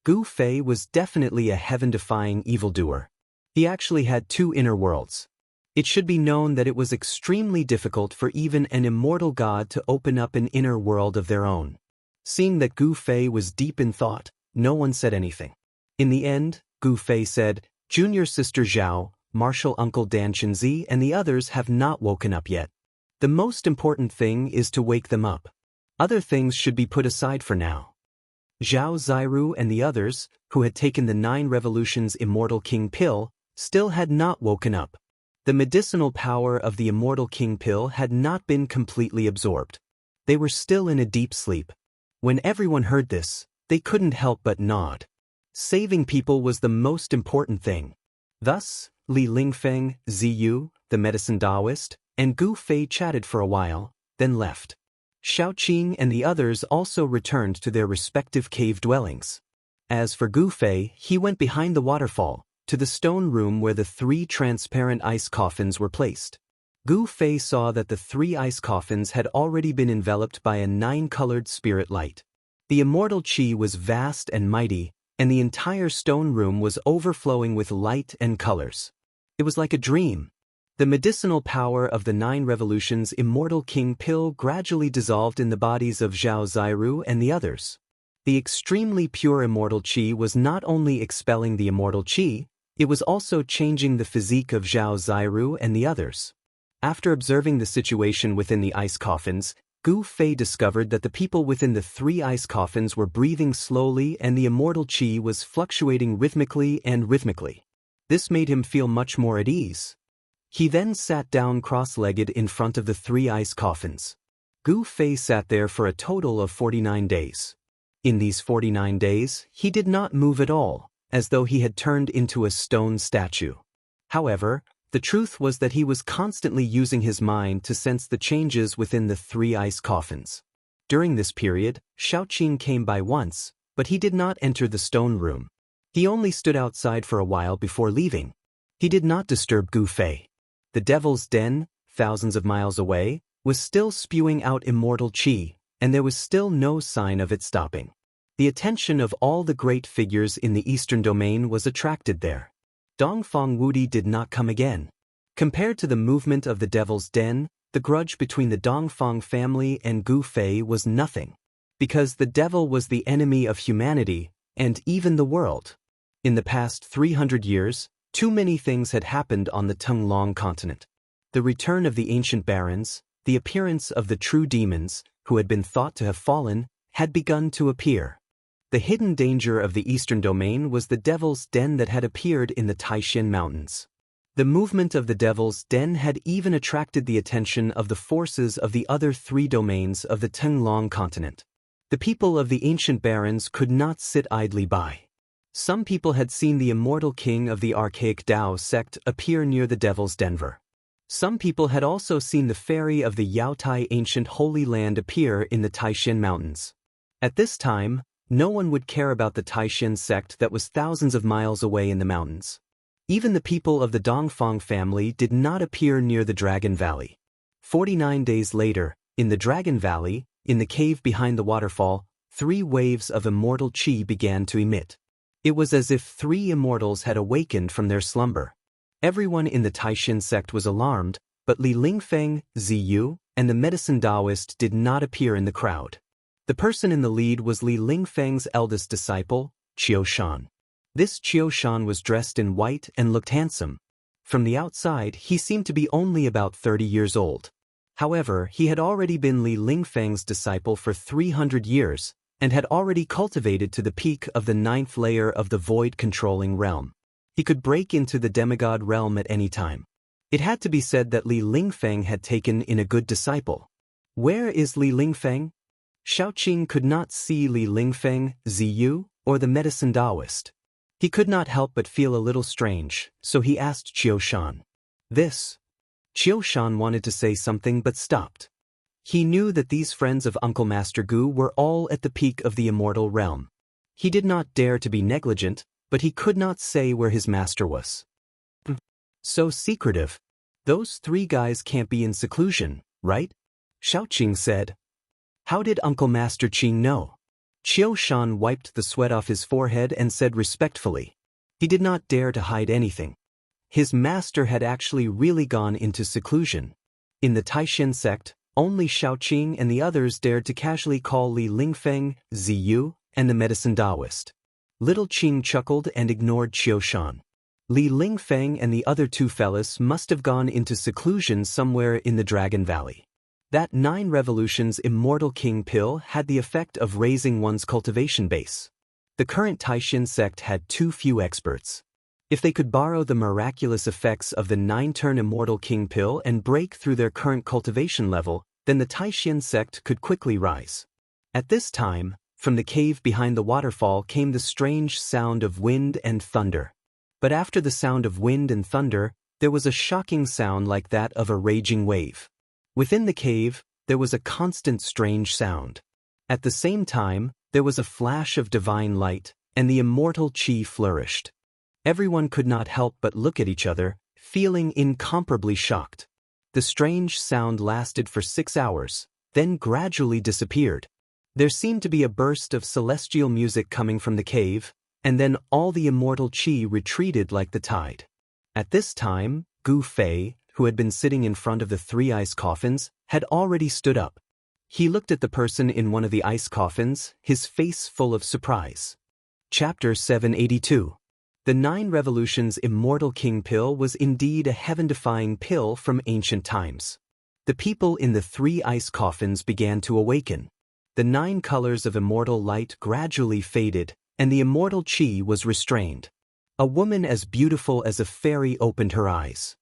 Gu Fei was definitely a heaven-defying evildoer. He actually had 2 inner worlds. It should be known that it was extremely difficult for even an immortal god to open up an inner world of their own. Seeing that Gu Fei was deep in thought, no one said anything. In the end, Gu Fei said, Junior sister Zhao, martial uncle Dan Chenzi and the others have not woken up yet. The most important thing is to wake them up. Other things should be put aside for now. Zhao Ziru and the others, who had taken the 9 Revolutions Immortal King Pill, still had not woken up. The medicinal power of the Immortal King Pill had not been completely absorbed. They were still in a deep sleep. When everyone heard this, they couldn't help but nod. Saving people was the most important thing. Thus, Li Lingfeng, Ziyu, the medicine Daoist, and Gu Fei chatted for a while, then left. Xiaoqing and the others also returned to their respective cave dwellings. As for Gu Fei, he went behind the waterfall, to the stone room where the 3 transparent ice coffins were placed. Gu Fei saw that the 3 ice coffins had already been enveloped by a 9-colored spirit light. The immortal qi was vast and mighty, and the entire stone room was overflowing with light and colors. It was like a dream. The medicinal power of the 9 Revolutions Immortal King Pill gradually dissolved in the bodies of Zhao Ziru and the others. The extremely pure immortal qi was not only expelling the immortal qi, it was also changing the physique of Zhao Ziru and the others. After observing the situation within the ice coffins, Gu Fei discovered that the people within the 3 ice coffins were breathing slowly and the immortal qi was fluctuating rhythmically. This made him feel much more at ease. He then sat down cross-legged in front of the 3 ice coffins. Gu Fei sat there for a total of 49 days. In these 49 days, he did not move at all, as though he had turned into a stone statue. However, the truth was that he was constantly using his mind to sense the changes within the 3 ice coffins. During this period, Xiaoqing came by once, but he did not enter the stone room. He only stood outside for a while before leaving. He did not disturb Gu Fei. The Devil's Den, thousands of miles away, was still spewing out immortal qi, and there was still no sign of it stopping. The attention of all the great figures in the Eastern Domain was attracted there. Dongfang Wudi did not come again. Compared to the movement of the Devil's Den, the grudge between the Dongfang family and Gu Fei was nothing. Because the devil was the enemy of humanity, and even the world. In the past 300 years, too many things had happened on the Tenglong continent. The return of the ancient barons, the appearance of the true demons, who had been thought to have fallen, had begun to appear. The hidden danger of the eastern domain was the Devil's Den that had appeared in the Taishan Mountains. The movement of the Devil's Den had even attracted the attention of the forces of the other 3 domains of the Tenglong continent. The people of the ancient barons could not sit idly by. Some people had seen the immortal king of the archaic Dao sect appear near the Devil's Denver. Some people had also seen the fairy of the Yaotai ancient Holy Land appear in the Taishan Mountains. At this time, no one would care about the Taishan sect that was thousands of miles away in the mountains. Even the people of the Dongfang family did not appear near the Dragon Valley. 49 days later, in the Dragon Valley, in the cave behind the waterfall, 3 waves of immortal qi began to emit. It was as if 3 immortals had awakened from their slumber. Everyone in the Taishan sect was alarmed, but Li Lingfeng, Ziyu, and the medicine Daoist did not appear in the crowd. The person in the lead was Li Lingfeng's eldest disciple, Qiushan. This Qiushan was dressed in white and looked handsome. From the outside, he seemed to be only about 30 years old. However, he had already been Li Lingfeng's disciple for 300 years, and had already cultivated to the peak of the 9th layer of the void-controlling realm. He could break into the demigod realm at any time. It had to be said that Li Lingfeng had taken in a good disciple. Where is Li Lingfeng? Shaoqing could not see Li Lingfeng, Ziyu, or the medicine Daoist. He could not help but feel a little strange, so he asked Qiushan. Qiushan wanted to say something but stopped. He knew that these friends of Uncle Master Gu were all at the peak of the immortal realm. He did not dare to be negligent, but he could not say where his master was. So secretive. Those 3 guys can't be in seclusion, right? Shaoqing said. How did Uncle Master Qing know? Qiushan wiped the sweat off his forehead and said respectfully. He did not dare to hide anything. His master had actually really gone into seclusion. In the Taishan sect, only Shaoqing and the others dared to casually call Li Lingfeng, Ziyu, and the medicine Daoist. Little Qing chuckled and ignored Qiushan. Li Lingfeng and the other 2 fellas must have gone into seclusion somewhere in the Dragon Valley. That 9 revolutions immortal king pill had the effect of raising one's cultivation base. The current Taishan sect had too few experts. If they could borrow the miraculous effects of the 9-turn immortal king pill and break through their current cultivation level, then the Taishan sect could quickly rise. At this time, from the cave behind the waterfall came the strange sound of wind and thunder. But after the sound of wind and thunder, there was a shocking sound like that of a raging wave. Within the cave, there was a constant strange sound. At the same time, there was a flash of divine light, and the immortal qi flourished. Everyone could not help but look at each other, feeling incomparably shocked. The strange sound lasted for 6 hours, then gradually disappeared. There seemed to be a burst of celestial music coming from the cave, and then all the immortal qi retreated like the tide. At this time, Gu Fei, who had been sitting in front of the 3 ice coffins, had already stood up. He looked at the person in one of the ice coffins, his face full of surprise. Chapter 782. The 9 Revolutions Immortal King Pill was indeed a heaven-defying pill from ancient times. The people in the 3 ice coffins began to awaken. The 9 colors of immortal light gradually faded, and the immortal qi was restrained. A woman as beautiful as a fairy opened her eyes.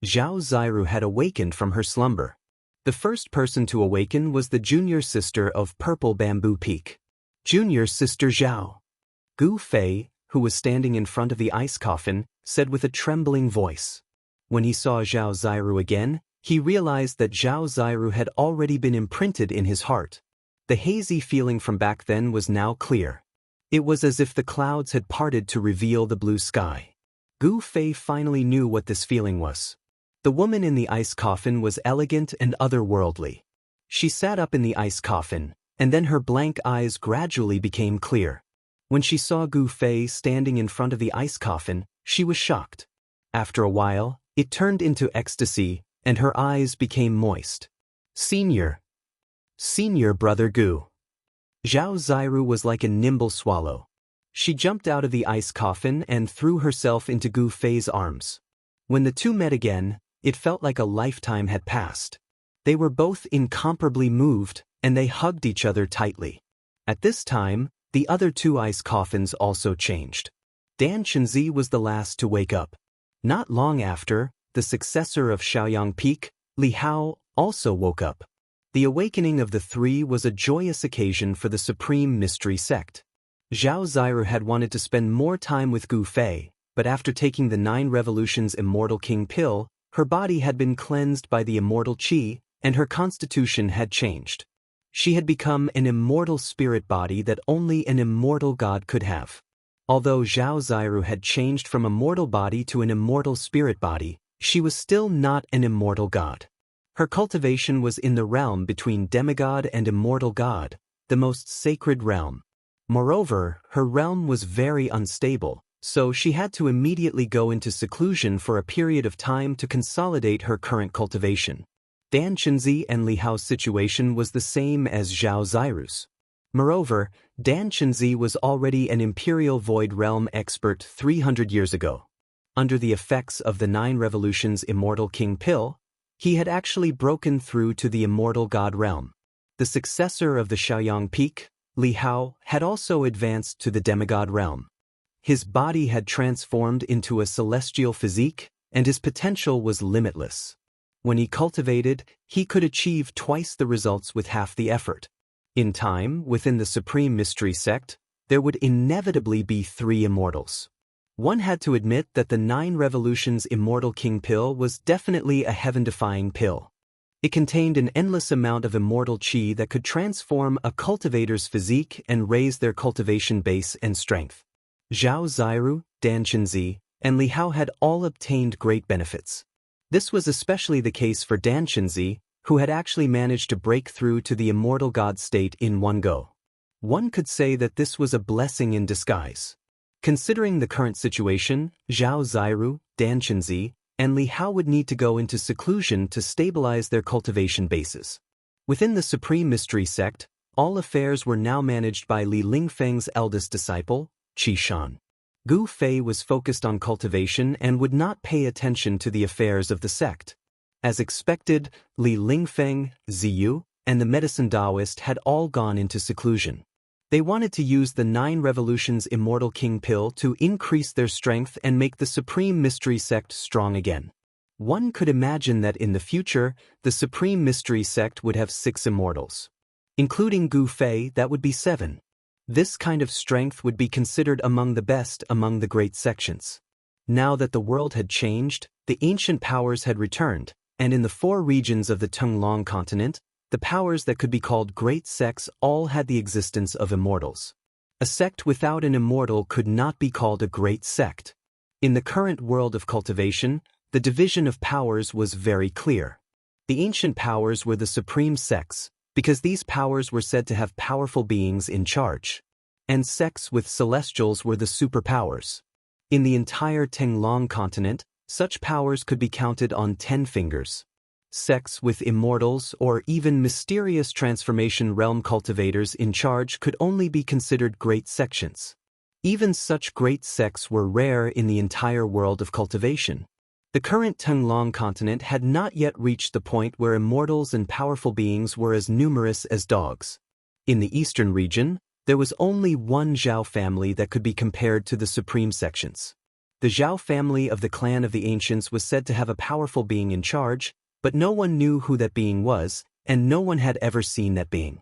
Zhao Ziru had awakened from her slumber. The first person to awaken was the junior sister of Purple Bamboo Peak. Junior sister Zhao. Gu Fei, who was standing in front of the ice coffin, said with a trembling voice. When he saw Zhao Ziru again, he realized that Zhao Ziru had already been imprinted in his heart. The hazy feeling from back then was now clear. It was as if the clouds had parted to reveal the blue sky. Gu Fei finally knew what this feeling was. The woman in the ice coffin was elegant and otherworldly. She sat up in the ice coffin, and then her blank eyes gradually became clear. When she saw Gu Fei standing in front of the ice coffin, she was shocked. After a while, it turned into ecstasy, and her eyes became moist. Senior brother Gu. Zhao Ziru was like a nimble swallow. She jumped out of the ice coffin and threw herself into Gu Fei's arms. When the two met again, it felt like a lifetime had passed. They were both incomparably moved, and they hugged each other tightly. At this time, the other two ice coffins also changed. Dan Chenzi was the last to wake up. Not long after, the successor of Shaoyang Peak, Li Hao, also woke up. The awakening of the three was a joyous occasion for the Supreme Mystery Sect. Zhao Ziru had wanted to spend more time with Gu Fei, but after taking the 9 Revolutions Immortal King pill, her body had been cleansed by the immortal qi, and her constitution had changed. She had become an immortal spirit body that only an immortal god could have. Although Zhao Ziru had changed from a mortal body to an immortal spirit body, she was still not an immortal god. Her cultivation was in the realm between demigod and immortal god, the most sacred realm. Moreover, her realm was very unstable, so she had to immediately go into seclusion for a period of time to consolidate her current cultivation. Dan Chenzi and Li Hao's situation was the same as Zhao Ziru's. Moreover, Dan Chenzi was already an Imperial Void Realm expert 300 years ago. Under the effects of the 9 Revolutions Immortal King pill, he had actually broken through to the Immortal God realm. The successor of the Shaoyang Peak, Li Hao, had also advanced to the demigod realm. His body had transformed into a celestial physique, and his potential was limitless. When he cultivated, he could achieve twice the results with half the effort. In time, within the Supreme Mystery Sect, there would inevitably be 3 immortals. One had to admit that the 9 Revolutions Immortal King pill was definitely a heaven-defying pill. It contained an endless amount of immortal qi that could transform a cultivator's physique and raise their cultivation base and strength. Zhao Ziru, Dan Chenzi, and Li Hao had all obtained great benefits. This was especially the case for Dan Chenzi, who had actually managed to break through to the immortal god state in one go. One could say that this was a blessing in disguise. Considering the current situation, Zhao Ziru, Dan Chenzi, and Li Hao would need to go into seclusion to stabilize their cultivation bases. Within the Supreme Mystery Sect, all affairs were now managed by Li Lingfeng's eldest disciple, Qi Shan. Gu Fei was focused on cultivation and would not pay attention to the affairs of the sect. As expected, Li Lingfeng, Ziyu, and the medicine Daoist had all gone into seclusion. They wanted to use the 9 Revolutions Immortal King pill to increase their strength and make the Supreme Mystery Sect strong again. One could imagine that in the future, the Supreme Mystery Sect would have 6 immortals. Including Gu Fei, that would be 7. This kind of strength would be considered among the best among the great sections. Now that the world had changed, the ancient powers had returned, and in the 4 regions of the Tenglong continent, the powers that could be called great sects all had the existence of immortals. A sect without an immortal could not be called a great sect. In the current world of cultivation, the division of powers was very clear. The ancient powers were the supreme sects, because these powers were said to have powerful beings in charge. And sects with celestials were the superpowers. In the entire Tenglong continent, such powers could be counted on 10 fingers. Sects with immortals or even mysterious transformation realm cultivators in charge could only be considered great sections. Even such great sects were rare in the entire world of cultivation. The current Tenglong continent had not yet reached the point where immortals and powerful beings were as numerous as dogs. In the eastern region, there was only one Zhao family that could be compared to the supreme sections. The Zhao family of the clan of the ancients was said to have a powerful being in charge, but no one knew who that being was, and no one had ever seen that being.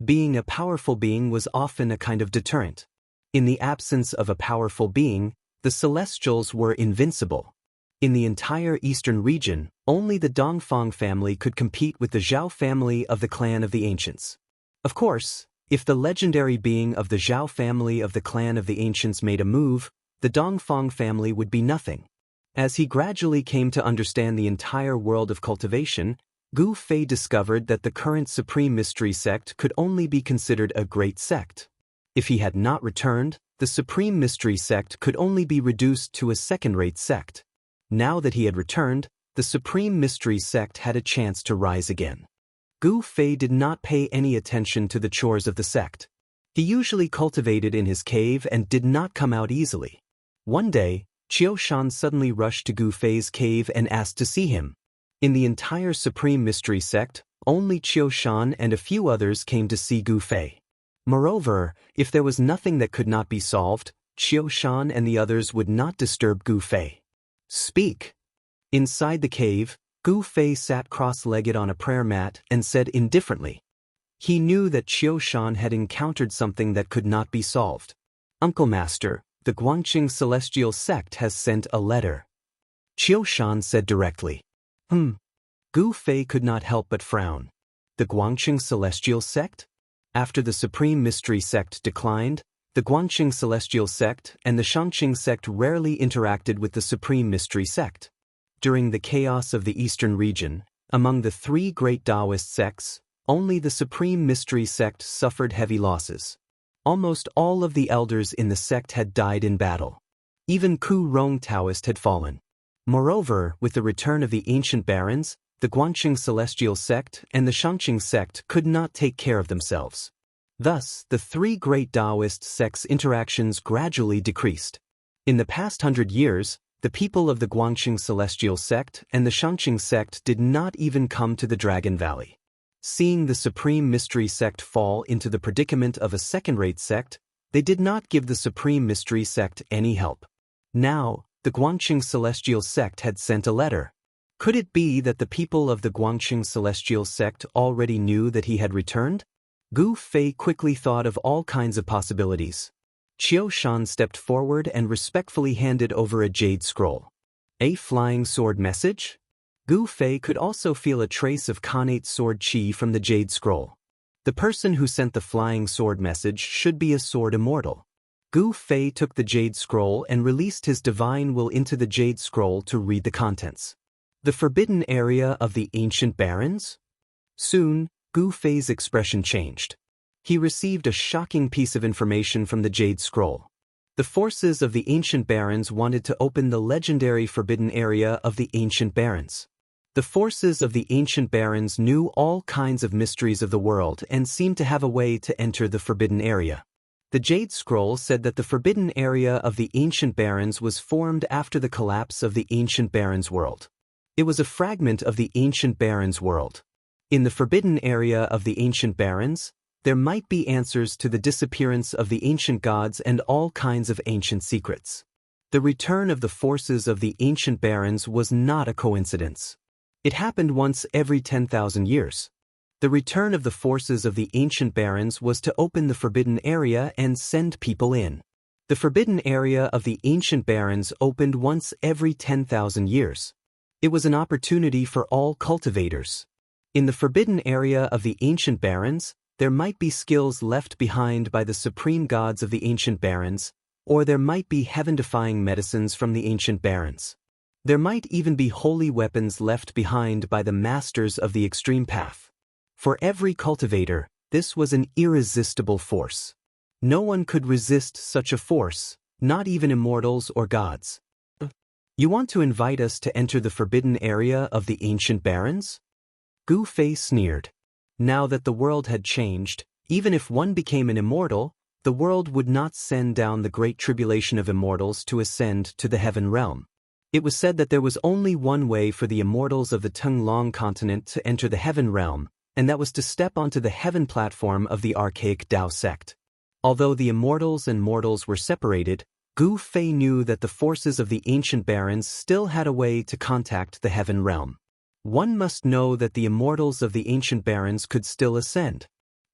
Being a powerful being was often a kind of deterrent. In the absence of a powerful being, the Celestials were invincible. In the entire eastern region, only the Dongfang family could compete with the Zhao family of the clan of the ancients. Of course, if the legendary being of the Zhao family of the clan of the ancients made a move, the Dongfang family would be nothing. As he gradually came to understand the entire world of cultivation, Gu Fei discovered that the current Supreme Mystery Sect could only be considered a great sect. If he had not returned, the Supreme Mystery Sect could only be reduced to a second-rate sect. Now that he had returned, the Supreme Mystery Sect had a chance to rise again. Gu Fei did not pay any attention to the chores of the sect. He usually cultivated in his cave and did not come out easily. One day, Qiu Shan suddenly rushed to Gu Fei's cave and asked to see him. In the entire Supreme Mystery Sect, only Qiu Shan and a few others came to see Gu Fei. Moreover, if there was nothing that could not be solved, Qiu Shan and the others would not disturb Gu Fei. Speak. Inside the cave, Gu Fei sat cross-legged on a prayer mat and said indifferently. He knew that Qiu Shan had encountered something that could not be solved. Uncle Master, the Guangqing Celestial Sect has sent a letter. Qiu Shan said directly. Gu Fei could not help but frown. The Guangqing Celestial Sect? After the Supreme Mystery Sect declined, the Guangqing Celestial Sect and the Xianxia sect rarely interacted with the Supreme Mystery Sect. During the chaos of the Eastern region, among the three great Daoist sects, only the Supreme Mystery Sect suffered heavy losses. Almost all of the elders in the sect had died in battle. Even Ku Rong Taoist had fallen. Moreover, with the return of the ancient barons, the Guangqing Celestial Sect and the Xianxia sect could not take care of themselves. Thus, the three great Daoist sects' interactions gradually decreased. In the past 100 years, the people of the Guangqing Celestial Sect and the Xianxia sect did not even come to the Dragon Valley. Seeing the Supreme Mystery Sect fall into the predicament of a second-rate sect, they did not give the Supreme Mystery Sect any help. Now, the Guangqing Celestial Sect had sent a letter. Could it be that the people of the Guangqing Celestial Sect already knew that he had returned? Gu Fei quickly thought of all kinds of possibilities. Qiu Shan stepped forward and respectfully handed over a jade scroll. A flying sword message? Gu Fei could also feel a trace of Khanate sword qi from the jade scroll. The person who sent the flying sword message should be a sword immortal. Gu Fei took the jade scroll and released his divine will into the jade scroll to read the contents. The forbidden area of the ancient barons? Soon, Gu Fei's expression changed. He received a shocking piece of information from the jade scroll. The forces of the ancient barons wanted to open the legendary forbidden area of the ancient barons. The forces of the ancient barons knew all kinds of mysteries of the world and seemed to have a way to enter the forbidden area. The Jade Scroll said that the forbidden area of the ancient barons was formed after the collapse of the ancient barons' world. It was a fragment of the ancient barons' world. In the forbidden area of the ancient barons, there might be answers to the disappearance of the ancient gods and all kinds of ancient secrets. The return of the forces of the ancient barons was not a coincidence. It happened once every 10,000 years. The return of the forces of the ancient barons was to open the forbidden area and send people in. The forbidden area of the ancient barons opened once every 10,000 years. It was an opportunity for all cultivators. In the forbidden area of the ancient barons, there might be skills left behind by the supreme gods of the ancient barons, or there might be heaven-defying medicines from the ancient barons. There might even be holy weapons left behind by the masters of the extreme path. For every cultivator, this was an irresistible force. No one could resist such a force, not even immortals or gods. You want to invite us to enter the forbidden area of the ancient barons? Gu Fei sneered. Now that the world had changed, even if one became an immortal, the world would not send down the great tribulation of immortals to ascend to the heaven realm. It was said that there was only one way for the immortals of the Tenglong continent to enter the heaven realm, and that was to step onto the heaven platform of the archaic Dao sect. Although the immortals and mortals were separated, Gu Fei knew that the forces of the ancient barons still had a way to contact the heaven realm. One must know that the immortals of the ancient barons could still ascend.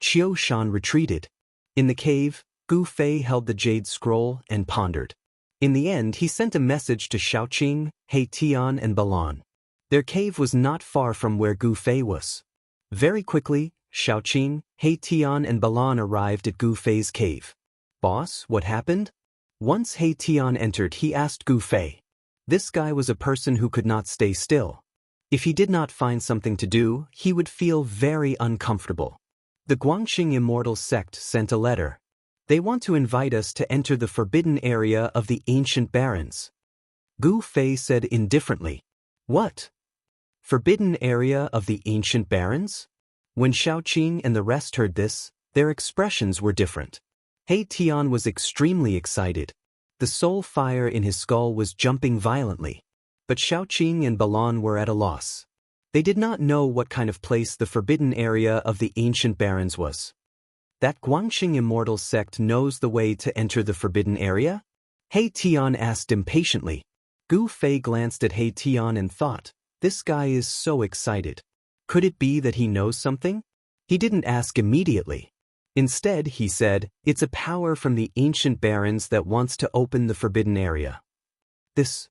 Qiu Shan retreated. In the cave, Gu Fei held the jade scroll and pondered. In the end, he sent a message to Shaoqing, Heitian, and Balan. Their cave was not far from where Gu Fei was. Very quickly, Shaoqing, Heitian, and Balan arrived at Gu Fei's cave. Boss, what happened? Once Heitian entered, he asked Gu Fei. This guy was a person who could not stay still. If he did not find something to do, he would feel very uncomfortable. The Guangqing Immortal sect sent a letter. They want to invite us to enter the forbidden area of the ancient barons. Gu Fei said indifferently. What? Forbidden area of the ancient barons? When Shaoqing and the rest heard this, their expressions were different. He Tian was extremely excited. The soul fire in his skull was jumping violently. But Xiaoqing and Balan were at a loss. They did not know what kind of place the forbidden area of the ancient barons was. That Guangxing immortal sect knows the way to enter the forbidden area? He Tian asked impatiently. Gu Fei glanced at He Tian and thought, this guy is so excited. Could it be that he knows something? He didn't ask immediately. Instead, he said, it's a power from the ancient barons that wants to open the forbidden area. This.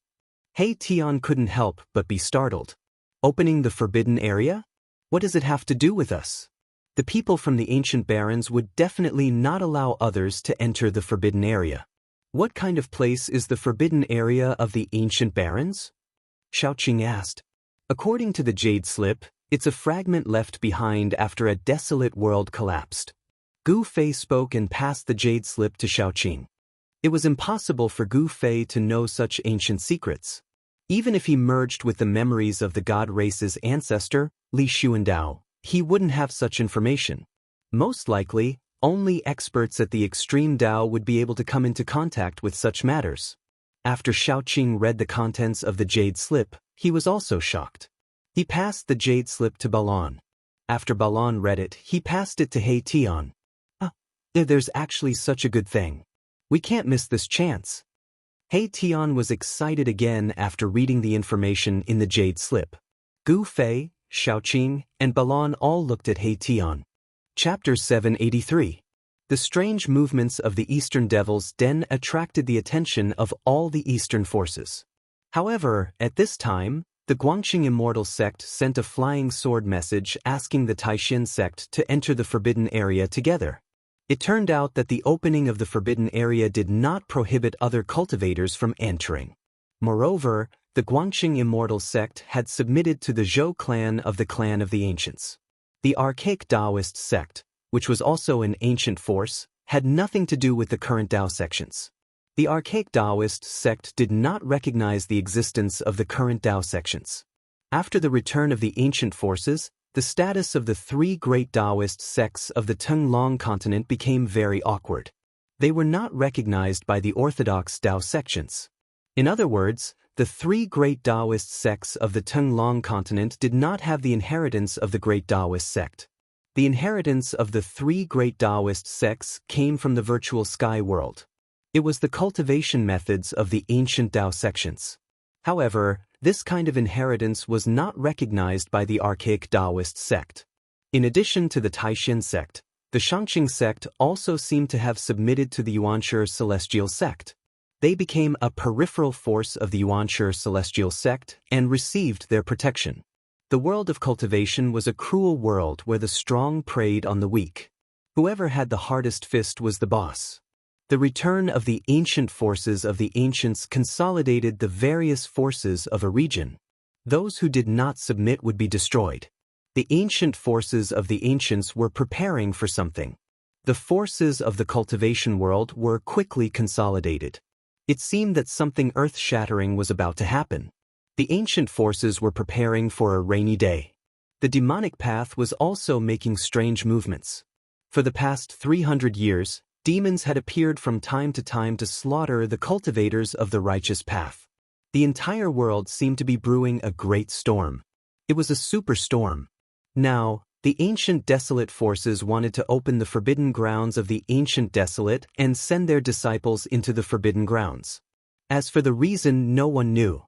He Tian couldn't help but be startled. Opening the forbidden area? What does it have to do with us? The people from the ancient barons would definitely not allow others to enter the forbidden area. What kind of place is the forbidden area of the ancient barons? Xiaoqing asked. According to the Jade Slip, it's a fragment left behind after a desolate world collapsed. Gu Fei spoke and passed the Jade Slip to Xiaoqing. It was impossible for Gu Fei to know such ancient secrets. Even if he merged with the memories of the god race's ancestor, Li Xuandao, he wouldn't have such information. Most likely, only experts at the extreme Dao would be able to come into contact with such matters. After Xiaoqing read the contents of the Jade Slip, he was also shocked. He passed the Jade Slip to Balan. After Balan read it, he passed it to He Tian. There's actually such a good thing. We can't miss this chance. He Tian was excited again after reading the information in the Jade Slip. Gu Fei, Xiaoqing, and Balan all looked at He Tian. Chapter 783. The strange movements of the Eastern Devil's Den attracted the attention of all the Eastern forces. However, at this time, the Guangxing Immortal sect sent a flying sword message asking the Taixin sect to enter the forbidden area together. It turned out that the opening of the forbidden area did not prohibit other cultivators from entering. Moreover, the Guangxing Immortal sect had submitted to the Zhou clan of the Ancients. The archaic Daoist sect, which was also an ancient force, had nothing to do with the current Dao sections. The archaic Daoist sect did not recognize the existence of the current Dao sections. After the return of the ancient forces, the status of the three great Daoist sects of the Tenglong continent became very awkward. They were not recognized by the orthodox Dao sections. In other words, the three great Daoist sects of the Tenglong continent did not have the inheritance of the great Daoist sect. The inheritance of the three great Daoist sects came from the virtual sky world. It was the cultivation methods of the ancient Dao sections. However, this kind of inheritance was not recognized by the archaic Daoist sect. In addition to the Taixin sect, the Xianxia sect also seemed to have submitted to the Yuanshi celestial sect. They became a peripheral force of the Yuanshi celestial sect and received their protection. The world of cultivation was a cruel world where the strong preyed on the weak. Whoever had the hardest fist was the boss. The return of the ancient forces of the ancients consolidated the various forces of a region. Those who did not submit would be destroyed. The ancient forces of the ancients were preparing for something. The forces of the cultivation world were quickly consolidated. It seemed that something earth-shattering was about to happen. The ancient forces were preparing for a rainy day. The demonic path was also making strange movements. For the past 300 years, demons had appeared from time to slaughter the cultivators of the righteous path. The entire world seemed to be brewing a great storm. It was a superstorm. Now, the ancient desolate forces wanted to open the forbidden grounds of the ancient desolate and send their disciples into the forbidden grounds. As for the reason, no one knew.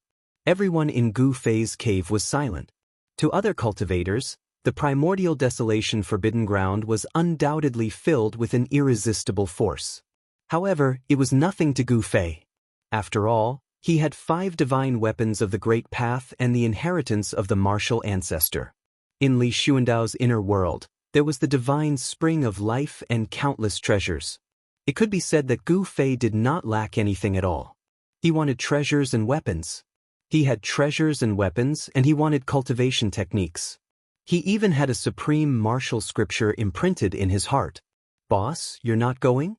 Everyone in Gu Fei's cave was silent. To other cultivators, the primordial desolation forbidden ground was undoubtedly filled with an irresistible force. However, it was nothing to Gu Fei. After all, he had 5 divine weapons of the Great Path and the inheritance of the martial ancestor. In Li Xuandao's inner world, there was the divine spring of life and countless treasures. It could be said that Gu Fei did not lack anything at all. He wanted treasures and weapons. He had treasures and weapons, and he wanted cultivation techniques. He even had a supreme martial scripture imprinted in his heart. Boss, you're not going?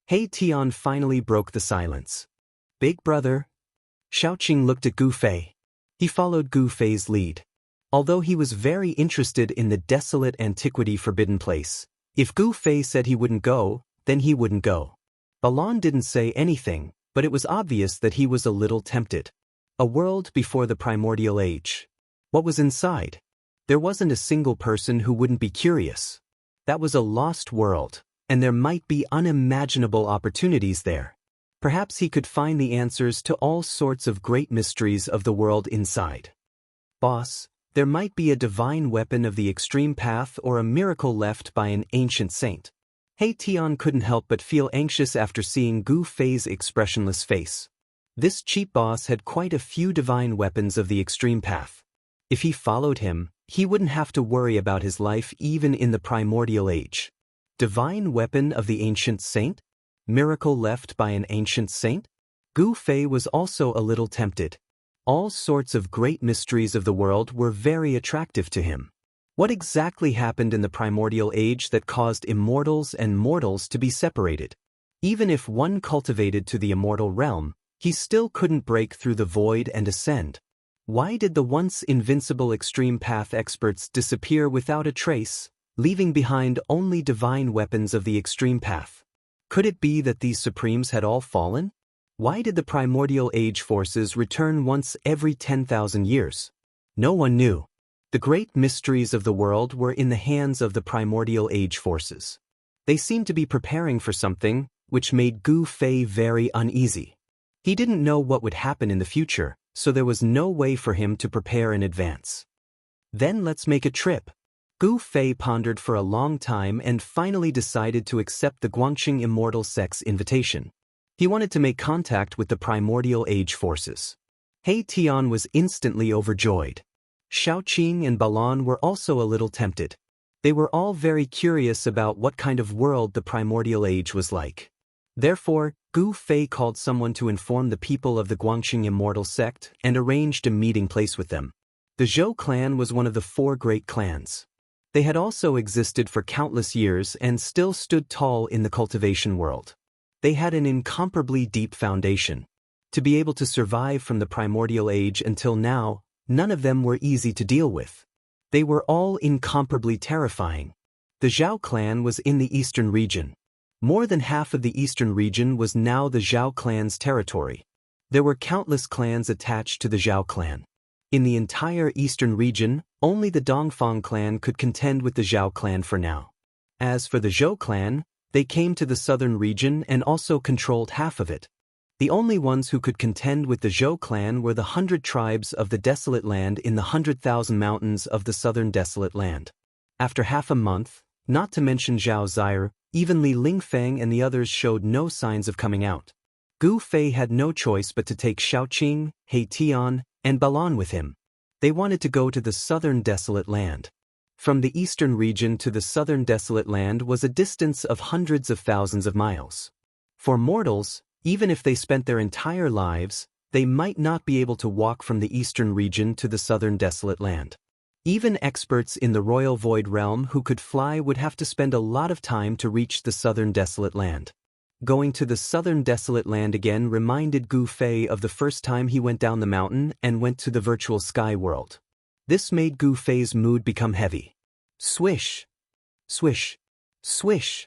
He Tian finally broke the silence. Big brother. Xiaoqing looked at Gu Fei. He followed Gu Fei's lead. Although he was very interested in the desolate antiquity forbidden place, if Gu Fei said he wouldn't go, then he wouldn't go. Balon didn't say anything, but it was obvious that he was a little tempted. A world before the primordial age. What was inside? There wasn't a single person who wouldn't be curious. That was a lost world, and there might be unimaginable opportunities there. Perhaps he could find the answers to all sorts of great mysteries of the world inside. Boss, there might be a divine weapon of the extreme path or a miracle left by an ancient saint. He Tian couldn't help but feel anxious after seeing Gu Fei's expressionless face. This cheap boss had quite a few divine weapons of the extreme path. If he followed him, he wouldn't have to worry about his life even in the primordial age. Divine weapon of the ancient saint? Miracle left by an ancient saint? Gu Fei was also a little tempted. All sorts of great mysteries of the world were very attractive to him. What exactly happened in the primordial age that caused immortals and mortals to be separated? Even if one cultivated to the immortal realm, he still couldn't break through the void and ascend. Why did the once invincible extreme path experts disappear without a trace, leaving behind only divine weapons of the extreme path? Could it be that these supremes had all fallen? Why did the primordial age forces return once every 10,000 years? No one knew. The great mysteries of the world were in the hands of the primordial age forces. They seemed to be preparing for something, which made Gu Fei very uneasy. He didn't know what would happen in the future, so there was no way for him to prepare in advance. Then let's make a trip. Gu Fei pondered for a long time and finally decided to accept the Guangxing Immortal Sect's invitation. He wanted to make contact with the primordial age forces. He Tian was instantly overjoyed. Xiaoqing and Balon were also a little tempted. They were all very curious about what kind of world the primordial age was like. Therefore, Gu Fei called someone to inform the people of the Guangxing Immortal Sect and arranged a meeting place with them. The Zhou clan was one of the 4 great clans. They had also existed for countless years and still stood tall in the cultivation world. They had an incomparably deep foundation. To be able to survive from the primordial age until now, none of them were easy to deal with. They were all incomparably terrifying. The Zhao clan was in the eastern region. More than half of the eastern region was now the Zhao clan's territory. There were countless clans attached to the Zhao clan. In the entire eastern region, only the Dongfang clan could contend with the Zhao clan for now. As for the Zhou clan, they came to the southern region and also controlled half of it. The only ones who could contend with the Zhou clan were the 100 tribes of the Desolate Land in the 100,000 mountains of the southern Desolate Land. After half a month, not to mention Zhao Zaire, even Li Lingfeng and the others showed no signs of coming out. Gu Fei had no choice but to take Xiaoqing, He Tian, and Balon with him. They wanted to go to the southern Desolate Land. From the eastern region to the southern Desolate Land was a distance of hundreds of thousands of miles. For mortals, even if they spent their entire lives, they might not be able to walk from the eastern region to the southern Desolate Land. Even experts in the Royal Void Realm who could fly would have to spend a lot of time to reach the southern Desolate Land. Going to the southern Desolate Land again reminded Gu Fei of the first time he went down the mountain and went to the virtual sky world. This made Gu Fei's mood become heavy. Swish! Swish! Swish!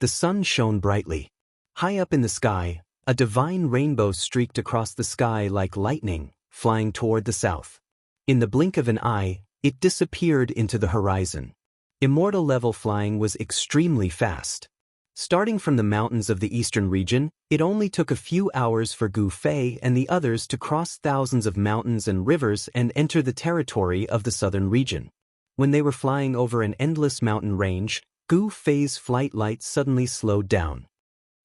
The sun shone brightly. High up in the sky, a divine rainbow streaked across the sky like lightning, flying toward the south. In the blink of an eye, it disappeared into the horizon. Immortal level flying was extremely fast. Starting from the mountains of the eastern region, it only took a few hours for Gu Fei and the others to cross thousands of mountains and rivers and enter the territory of the southern region. When they were flying over an endless mountain range, Gu Fei's flight light suddenly slowed down.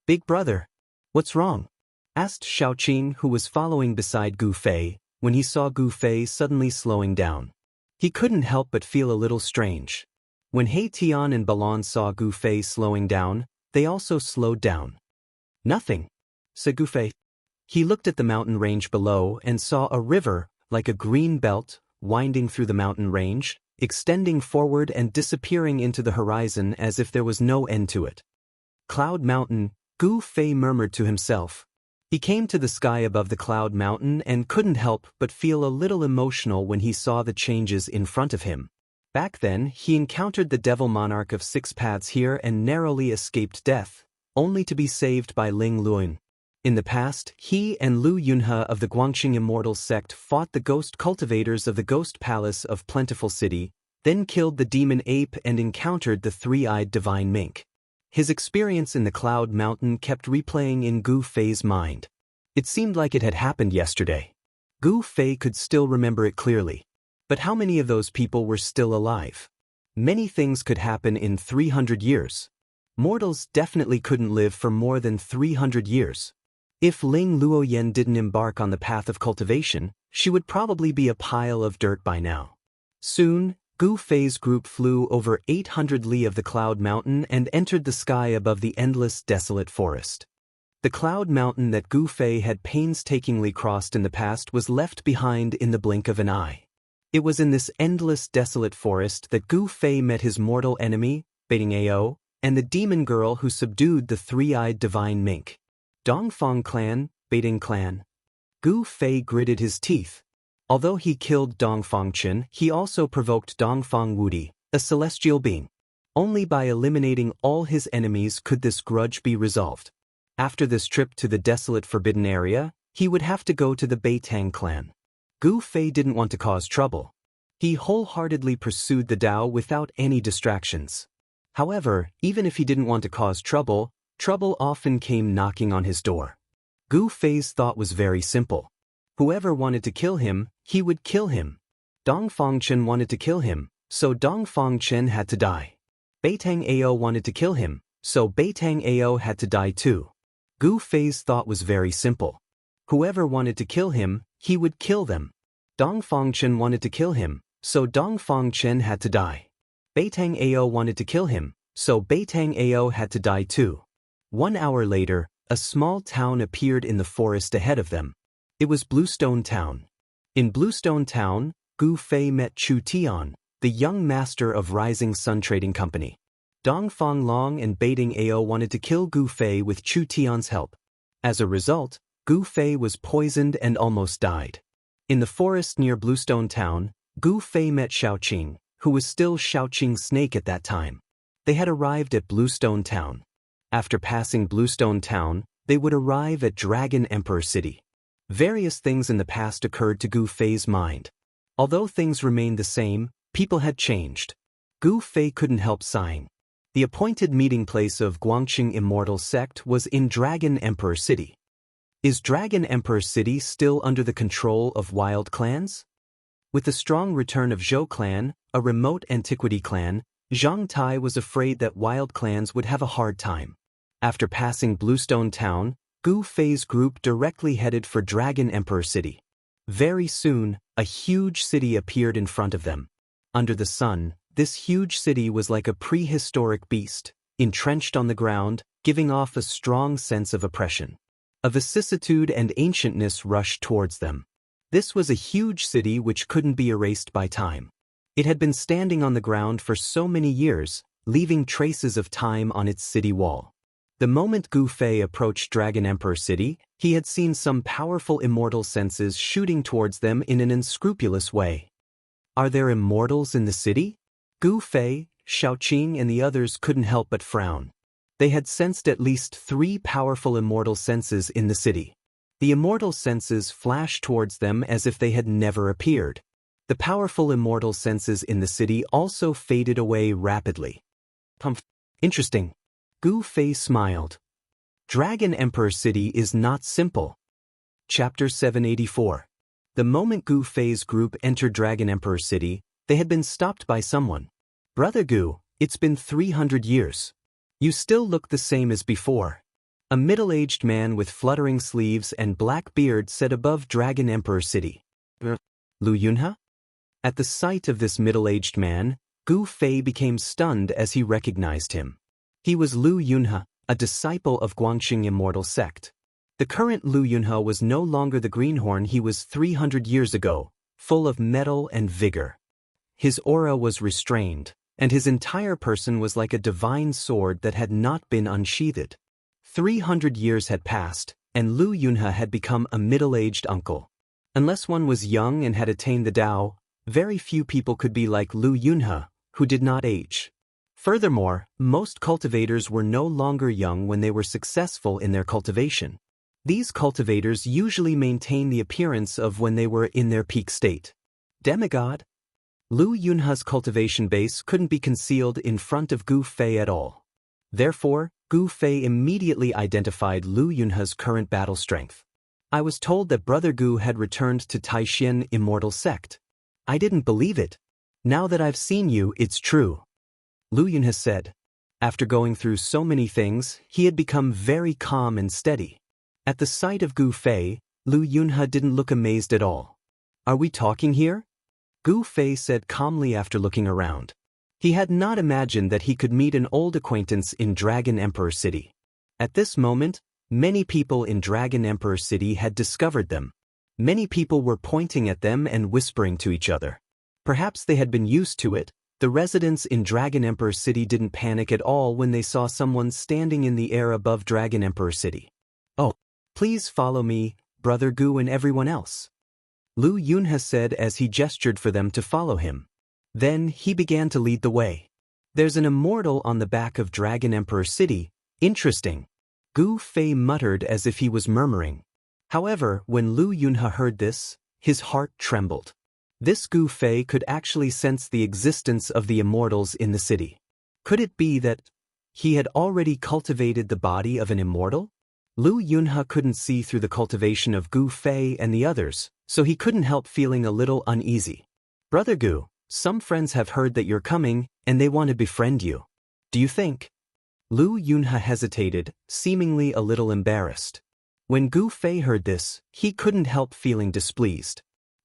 "Big brother, what's wrong?" asked Xiaoqing, who was following beside Gu Fei, when he saw Gu Fei suddenly slowing down. He couldn't help but feel a little strange. When He Tian and Balon saw Gu Fei slowing down, they also slowed down. "Nothing," said Gu Fei. He looked at the mountain range below and saw a river, like a green belt, winding through the mountain range, extending forward and disappearing into the horizon as if there was no end to it. "Cloud Mountain," Gu Fei murmured to himself. He came to the sky above the Cloud Mountain and couldn't help but feel a little emotional when he saw the changes in front of him. Back then, he encountered the Devil Monarch of 6 Paths here and narrowly escaped death, only to be saved by Ling Luin. In the past, he and Lu Yunhe of the Guangxing Immortal sect fought the ghost cultivators of the Ghost Palace of Plentiful City, then killed the demon ape and encountered the three-eyed divine mink. His experience in the Cloud Mountain kept replaying in Gu Fei's mind. It seemed like it had happened yesterday. Gu Fei could still remember it clearly. But how many of those people were still alive? Many things could happen in 300 years. Mortals definitely couldn't live for more than 300 years. If Ling Luoyan didn't embark on the path of cultivation, she would probably be a pile of dirt by now. Soon, Gu Fei's group flew over 800 li of the Cloud Mountain and entered the sky above the endless desolate forest. The Cloud Mountain that Gu Fei had painstakingly crossed in the past was left behind in the blink of an eye. It was in this endless desolate forest that Gu Fei met his mortal enemy, Baiting Ao, and the demon girl who subdued the three-eyed divine mink. Dongfang clan, Baiting clan. Gu Fei gritted his teeth. Although he killed Dongfang Chen, he also provoked Dongfang Wudi, a celestial being. Only by eliminating all his enemies could this grudge be resolved. After this trip to the desolate forbidden area, he would have to go to the Beitang clan. Gu Fei didn't want to cause trouble. He wholeheartedly pursued the Dao without any distractions. However, even if he didn't want to cause trouble, trouble often came knocking on his door. Gu Fei's thought was very simple. Whoever wanted to kill him, he would kill him. Dongfang Chen wanted to kill him, so Dongfang Chen had to die. Beitang Ao wanted to kill him, so Beitang Ao had to die too. Gu Fei's thought was very simple. Whoever wanted to kill him, he would kill them. Dongfang Chen wanted to kill him, so Dongfang Chen had to die. Beitang Ao wanted to kill him, so Beitang Ao had to die too. 1 hour later, a small town appeared in the forest ahead of them. It was Bluestone Town. In Bluestone Town, Gu Fei met Chu Tian, the young master of Rising Sun Trading Company. Dongfang Long and Baiting Ao wanted to kill Gu Fei with Chu Tian's help. As a result, Gu Fei was poisoned and almost died. In the forest near Bluestone Town, Gu Fei met Xiaoqing, who was still Xiaoqing's snake at that time. They had arrived at Bluestone Town. After passing Bluestone Town, they would arrive at Dragon Emperor City. Various things in the past occurred to Gu Fei's mind. Although things remained the same, people had changed. Gu Fei couldn't help sighing. The appointed meeting place of Guangxing Immortal sect was in Dragon Emperor City. Is Dragon Emperor City still under the control of wild clans? With the strong return of Zhou clan, a remote antiquity clan, Zhang Tai was afraid that wild clans would have a hard time. After passing Bluestone Town, Gu Fei's group directly headed for Dragon Emperor City. Very soon, a huge city appeared in front of them. Under the sun, this huge city was like a prehistoric beast, entrenched on the ground, giving off a strong sense of oppression. A vicissitude and ancientness rushed towards them. This was a huge city which couldn't be erased by time. It had been standing on the ground for so many years, leaving traces of time on its city wall. The moment Gu Fei approached Dragon Emperor City, he had seen some powerful immortal senses shooting towards them in an unscrupulous way. Are there immortals in the city? Gu Fei, Xiaoqing and the others couldn't help but frown. They had sensed at least 3 powerful immortal senses in the city. The immortal senses flashed towards them as if they had never appeared. The powerful immortal senses in the city also faded away rapidly. Interesting. Gu Fei smiled. Dragon Emperor City is not simple. Chapter 784. The moment Gu Fei's group entered Dragon Emperor City, they had been stopped by someone. Brother Gu, it's been 300 years. You still look the same as before. A middle-aged man with fluttering sleeves and black beard said above Dragon Emperor City. Lu Yunhe? At the sight of this middle-aged man, Gu Fei became stunned as he recognized him. He was Lu Yunhe, a disciple of Guangxing Immortal sect. The current Lu Yunhe was no longer the greenhorn he was 300 years ago, full of mettle and vigor. His aura was restrained, and his entire person was like a divine sword that had not been unsheathed. 300 years had passed, and Lu Yunhe had become a middle-aged uncle. Unless one was young and had attained the Dao, very few people could be like Lu Yunhe, who did not age. Furthermore, most cultivators were no longer young when they were successful in their cultivation. These cultivators usually maintain the appearance of when they were in their peak state. Demigod? Lu Yunhe's cultivation base couldn't be concealed in front of Gu Fei at all. Therefore, Gu Fei immediately identified Lu Yunhe's current battle strength. I was told that Brother Gu had returned to Taishan Immortal sect. I didn't believe it. Now that I've seen you, it's true. Lu Yunhe said. After going through so many things, he had become very calm and steady. At the sight of Gu Fei, Lu Yunhe didn't look amazed at all. Are we talking here? Gu Fei said calmly after looking around. He had not imagined that he could meet an old acquaintance in Dragon Emperor City. At this moment, many people in Dragon Emperor City had discovered them. Many people were pointing at them and whispering to each other. Perhaps they had been used to it. The residents in Dragon Emperor City didn't panic at all when they saw someone standing in the air above Dragon Emperor City. Oh, please follow me, Brother Gu and everyone else. Lu Yunhe said as he gestured for them to follow him. Then he began to lead the way. There's an immortal on the back of Dragon Emperor City. Interesting. Gu Fei muttered as if he was murmuring. However, when Lu Yunhe heard this, his heart trembled. This Gu Fei could actually sense the existence of the immortals in the city. Could it be that he had already cultivated the body of an immortal? Lu Yunhe couldn't see through the cultivation of Gu Fei and the others, so he couldn't help feeling a little uneasy. Brother Gu, some friends have heard that you're coming, and they want to befriend you. Do you think? Lu Yunhe hesitated, seemingly a little embarrassed. When Gu Fei heard this, he couldn't help feeling displeased.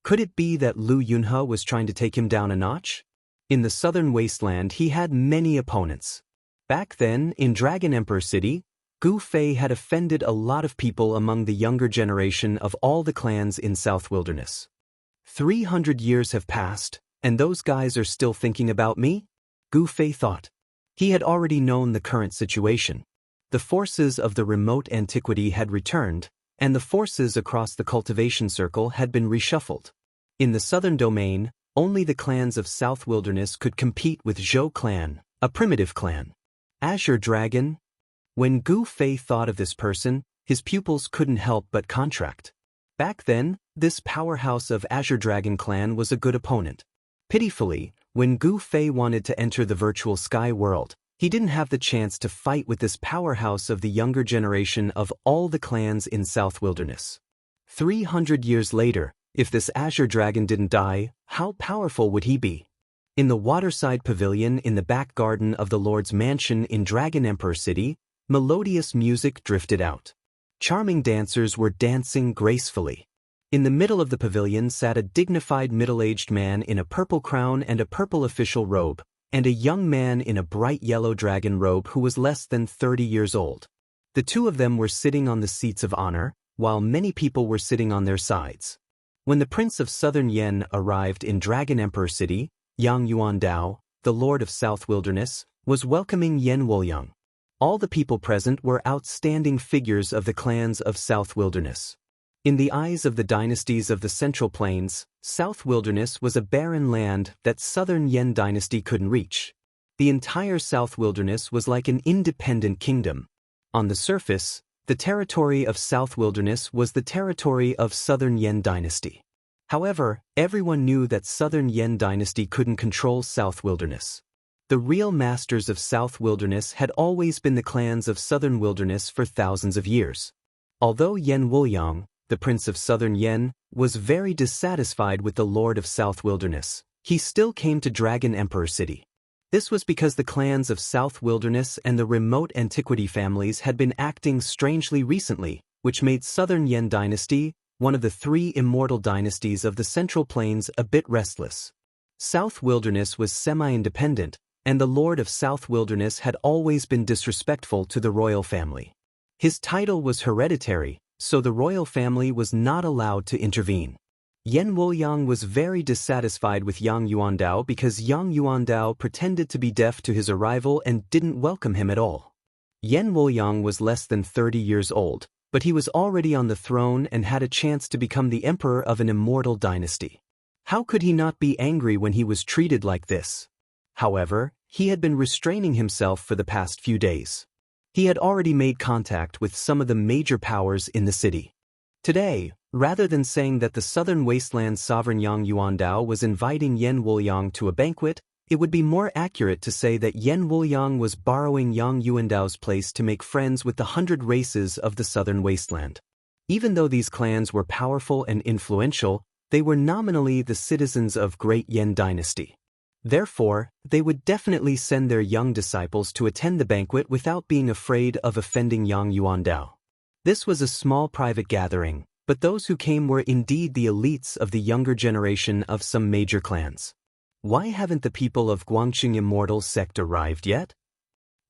Could it be that Lu Yunhe was trying to take him down a notch? In the southern wasteland he had many opponents. Back then, in Dragon Emperor City, Gu Fei had offended a lot of people among the younger generation of all the clans in South Wilderness. 300 years have passed, and those guys are still thinking about me? Gu Fei thought. He had already known the current situation. The forces of the remote antiquity had returned, and the forces across the cultivation circle had been reshuffled. In the southern domain, only the clans of South Wilderness could compete with Zhou clan, a primitive clan. Azure Dragon? When Gu Fei thought of this person, his pupils couldn't help but contract. Back then, this powerhouse of Azure Dragon clan was a good opponent. Pitifully, when Gu Fei wanted to enter the virtual sky world, he didn't have the chance to fight with this powerhouse of the younger generation of all the clans in South Wilderness. 300 years later, if this Azure Dragon didn't die, how powerful would he be? In the waterside pavilion in the back garden of the Lord's mansion in Dragon Emperor City, melodious music drifted out. Charming dancers were dancing gracefully. In the middle of the pavilion sat a dignified middle-aged man in a purple crown and a purple official robe, and a young man in a bright yellow dragon robe who was less than 30 years old. The two of them were sitting on the seats of honor, while many people were sitting on their sides. When the Prince of Southern Yen arrived in Dragon Emperor City, Yang Yuandao, the Lord of South Wilderness, was welcoming Yen Wolyang. All the people present were outstanding figures of the clans of South Wilderness. In the eyes of the dynasties of the Central Plains, South Wilderness was a barren land that Southern Yen dynasty couldn't reach. The entire South Wilderness was like an independent kingdom. On the surface, the territory of South Wilderness was the territory of Southern Yen dynasty. However, everyone knew that Southern Yen dynasty couldn't control South Wilderness. The real masters of South Wilderness had always been the clans of Southern Wilderness for thousands of years. Although Yen Wolyang, the Prince of Southern Yen, was very dissatisfied with the Lord of South Wilderness, he still came to Dragon Emperor City. This was because the clans of South Wilderness and the remote antiquity families had been acting strangely recently, which made Southern Yen dynasty, one of the three immortal dynasties of the Central Plains, a bit restless. South Wilderness was semi-independent, and the Lord of South Wilderness had always been disrespectful to the royal family. His title was hereditary, so the royal family was not allowed to intervene. Yen Wolyang was very dissatisfied with Yang Yuandao because Yang Yuandao pretended to be deaf to his arrival and didn't welcome him at all. Yen Wolyang was less than 30 years old, but he was already on the throne and had a chance to become the emperor of an immortal dynasty. How could he not be angry when he was treated like this? However, he had been restraining himself for the past few days. He had already made contact with some of the major powers in the city. Today, rather than saying that the southern wasteland sovereign Yang Yuandao was inviting Yan Wuliang to a banquet, it would be more accurate to say that Yan Wuliang was borrowing Yang Yuandao's place to make friends with the 100 races of the southern wasteland. Even though these clans were powerful and influential, they were nominally the citizens of Great Yan Dynasty. Therefore, they would definitely send their young disciples to attend the banquet without being afraid of offending Yang Yuandao. This was a small private gathering, but those who came were indeed the elites of the younger generation of some major clans. Why haven't the people of Guangxing Immortal sect arrived yet?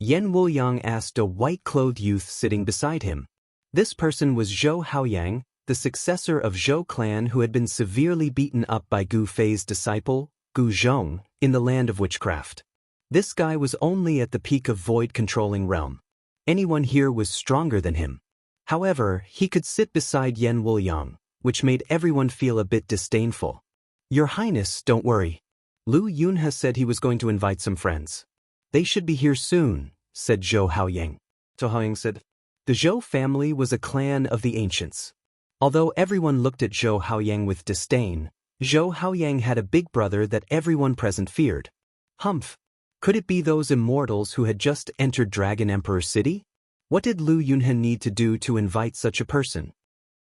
Yan Wuliang asked a white-clothed youth sitting beside him. This person was Zhou Haoyang, the successor of Zhou clan who had been severely beaten up by Gu Fei's disciple, Gu Zhong, in the land of witchcraft. This guy was only at the peak of void-controlling realm. Anyone here was stronger than him. However, he could sit beside Yan Wuliang, which made everyone feel a bit disdainful. Your Highness, don't worry. Lu Yunhe said he was going to invite some friends. They should be here soon, said Zhou Haoyang. Zhou Haoyang said, the Zhou family was a clan of the ancients. Although everyone looked at Zhou Haoyang with disdain, Zhou Haoyang had a big brother that everyone present feared. Humph! Could it be those immortals who had just entered Dragon Emperor City? What did Lu Yunhe need to do to invite such a person?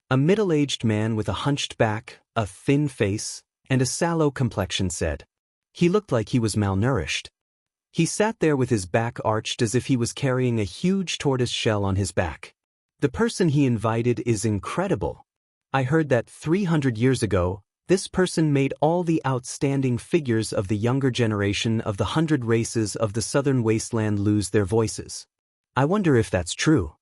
A middle-aged man with a hunched back, a thin face, and a sallow complexion said. He looked like he was malnourished. He sat there with his back arched as if he was carrying a huge tortoise shell on his back. The person he invited is incredible. I heard that 300 years ago, this person made all the outstanding figures of the younger generation of the 100 races of the southern wasteland lose their voices. I wonder if that's true.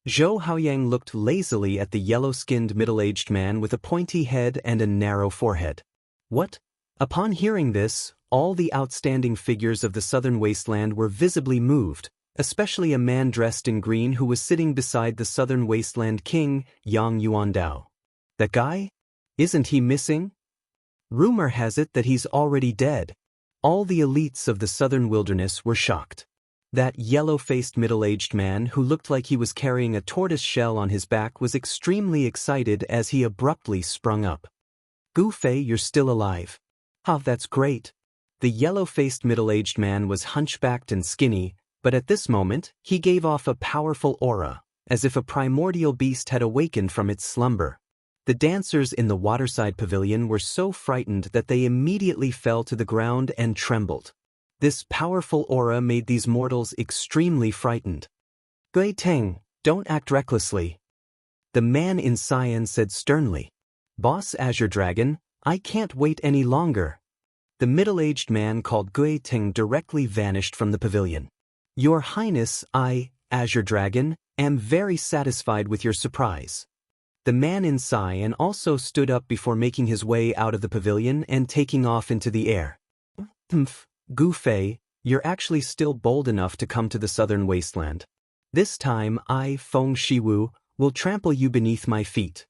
Zhou Haoyang looked lazily at the yellow-skinned middle-aged man with a pointy head and a narrow forehead. What? Upon hearing this, all the outstanding figures of the southern wasteland were visibly moved, especially a man dressed in green who was sitting beside the southern wasteland king, Yang Yuandao. That guy? Isn't he missing? Rumor has it that he's already dead. All the elites of the southern wilderness were shocked. That yellow-faced middle-aged man who looked like he was carrying a tortoise shell on his back was extremely excited as he abruptly sprung up. Gu Fei, you're still alive. Ah, that's great. The yellow-faced middle-aged man was hunchbacked and skinny, but at this moment, he gave off a powerful aura, as if a primordial beast had awakened from its slumber. The dancers in the waterside pavilion were so frightened that they immediately fell to the ground and trembled. This powerful aura made these mortals extremely frightened. Gui Teng, don't act recklessly. The man in cyan said sternly. Boss Azure Dragon, I can't wait any longer. The middle-aged man called Gui Teng directly vanished from the pavilion. Your Highness, I, Azure Dragon, am very satisfied with your surprise. The man in cyan also stood up before making his way out of the pavilion and taking off into the air. Humph, Gu Fei, you're actually still bold enough to come to the southern wasteland. This time I, Feng Shiwu, will trample you beneath my feet.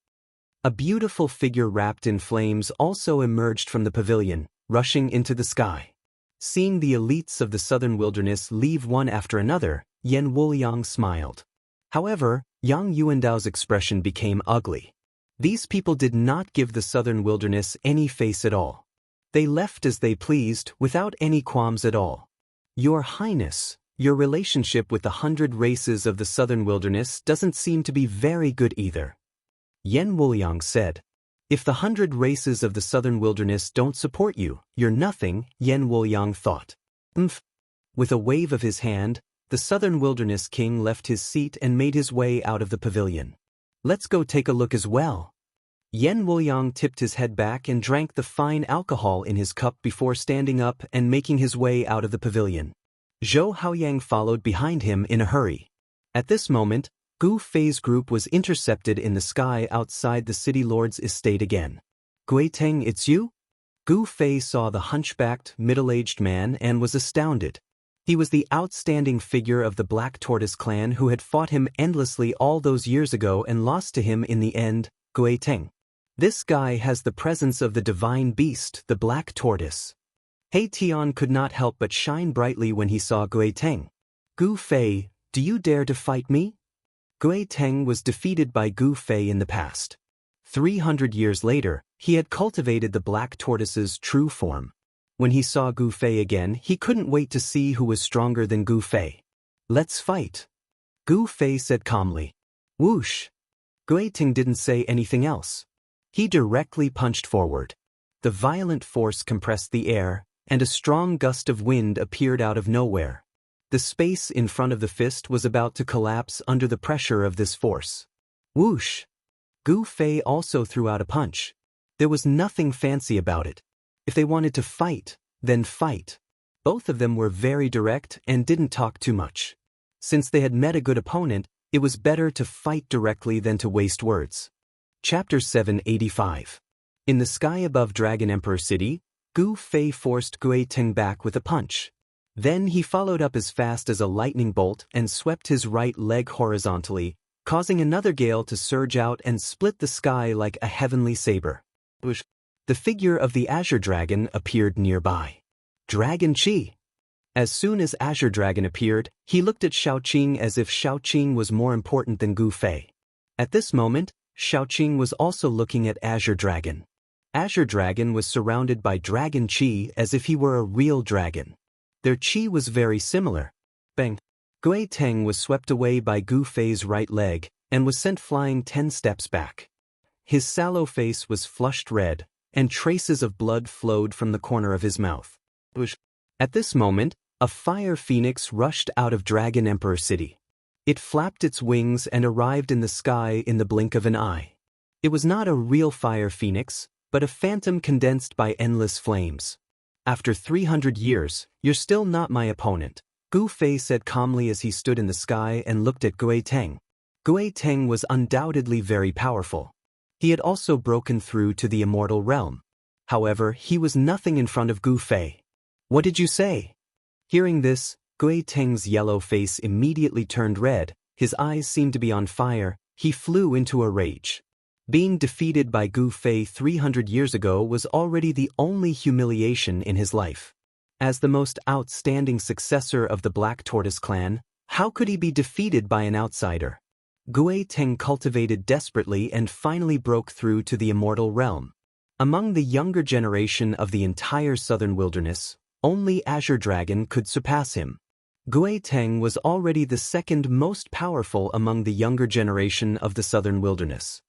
A beautiful figure wrapped in flames also emerged from the pavilion, rushing into the sky. Seeing the elites of the southern wilderness leave one after another, Yan Wuliang smiled. However, Yang Yuandao's expression became ugly. These people did not give the southern wilderness any face at all. They left as they pleased, without any qualms at all. Your Highness, your relationship with the 100 races of the southern wilderness doesn't seem to be very good either. Yan Wuliang said. If the 100 races of the southern wilderness don't support you, you're nothing, Yan Wuliang thought. With a wave of his hand, the southern wilderness king left his seat and made his way out of the pavilion. Let's go take a look as well. Yan Wuliang tipped his head back and drank the fine alcohol in his cup before standing up and making his way out of the pavilion. Zhou Haoyang followed behind him in a hurry. At this moment, Gu Fei's group was intercepted in the sky outside the city lord's estate again. Gui Teng, it's you? Gu Fei saw the hunchbacked, middle-aged man and was astounded. He was the outstanding figure of the Black Tortoise clan who had fought him endlessly all those years ago and lost to him in the end, Gui Teng. This guy has the presence of the divine beast, the Black Tortoise. He Tian could not help but shine brightly when he saw Gui Teng. Gu Fei, do you dare to fight me? Gui Teng was defeated by Gu Fei in the past. 300 years later, he had cultivated the black tortoise's true form. When he saw Gu Fei again, he couldn't wait to see who was stronger than Gu Fei. Let's fight. Gu Fei said calmly. Whoosh. Gui Teng didn't say anything else. He directly punched forward. The violent force compressed the air, and a strong gust of wind appeared out of nowhere. The space in front of the fist was about to collapse under the pressure of this force. Whoosh! Gu Fei also threw out a punch. There was nothing fancy about it. If they wanted to fight, then fight. Both of them were very direct and didn't talk too much. Since they had met a good opponent, it was better to fight directly than to waste words. Chapter 785. In the sky above Dragon Emperor City, Gu Fei forced Gui Teng back with a punch. Then he followed up as fast as a lightning bolt and swept his right leg horizontally, causing another gale to surge out and split the sky like a heavenly saber. The figure of the Azure Dragon appeared nearby. Dragon Chi. As soon as Azure Dragon appeared, he looked at Xiaoqing as if Xiaoqing was more important than Gu Fei. At this moment, Xiaoqing was also looking at Azure Dragon. Azure Dragon was surrounded by Dragon Chi as if he were a real dragon. Their chi was very similar. Bang! Gui Teng was swept away by Gu Fei's right leg and was sent flying 10 steps back. His sallow face was flushed red, and traces of blood flowed from the corner of his mouth. At this moment, a fire phoenix rushed out of Dragon Emperor City. It flapped its wings and arrived in the sky in the blink of an eye. It was not a real fire phoenix, but a phantom condensed by endless flames. After 300 years, you're still not my opponent, Gu Fei said calmly as he stood in the sky and looked at Gui Teng. Gui Teng was undoubtedly very powerful. He had also broken through to the immortal realm. However, he was nothing in front of Gu Fei. What did you say? Hearing this, Gui Teng's yellow face immediately turned red, his eyes seemed to be on fire, he flew into a rage. Being defeated by Gu Fei 300 years ago was already the only humiliation in his life. As the most outstanding successor of the Black Tortoise clan, how could he be defeated by an outsider? Gui Teng cultivated desperately and finally broke through to the immortal realm. Among the younger generation of the entire southern wilderness, only Azure Dragon could surpass him. Gui Teng was already the second most powerful among the younger generation of the southern wilderness.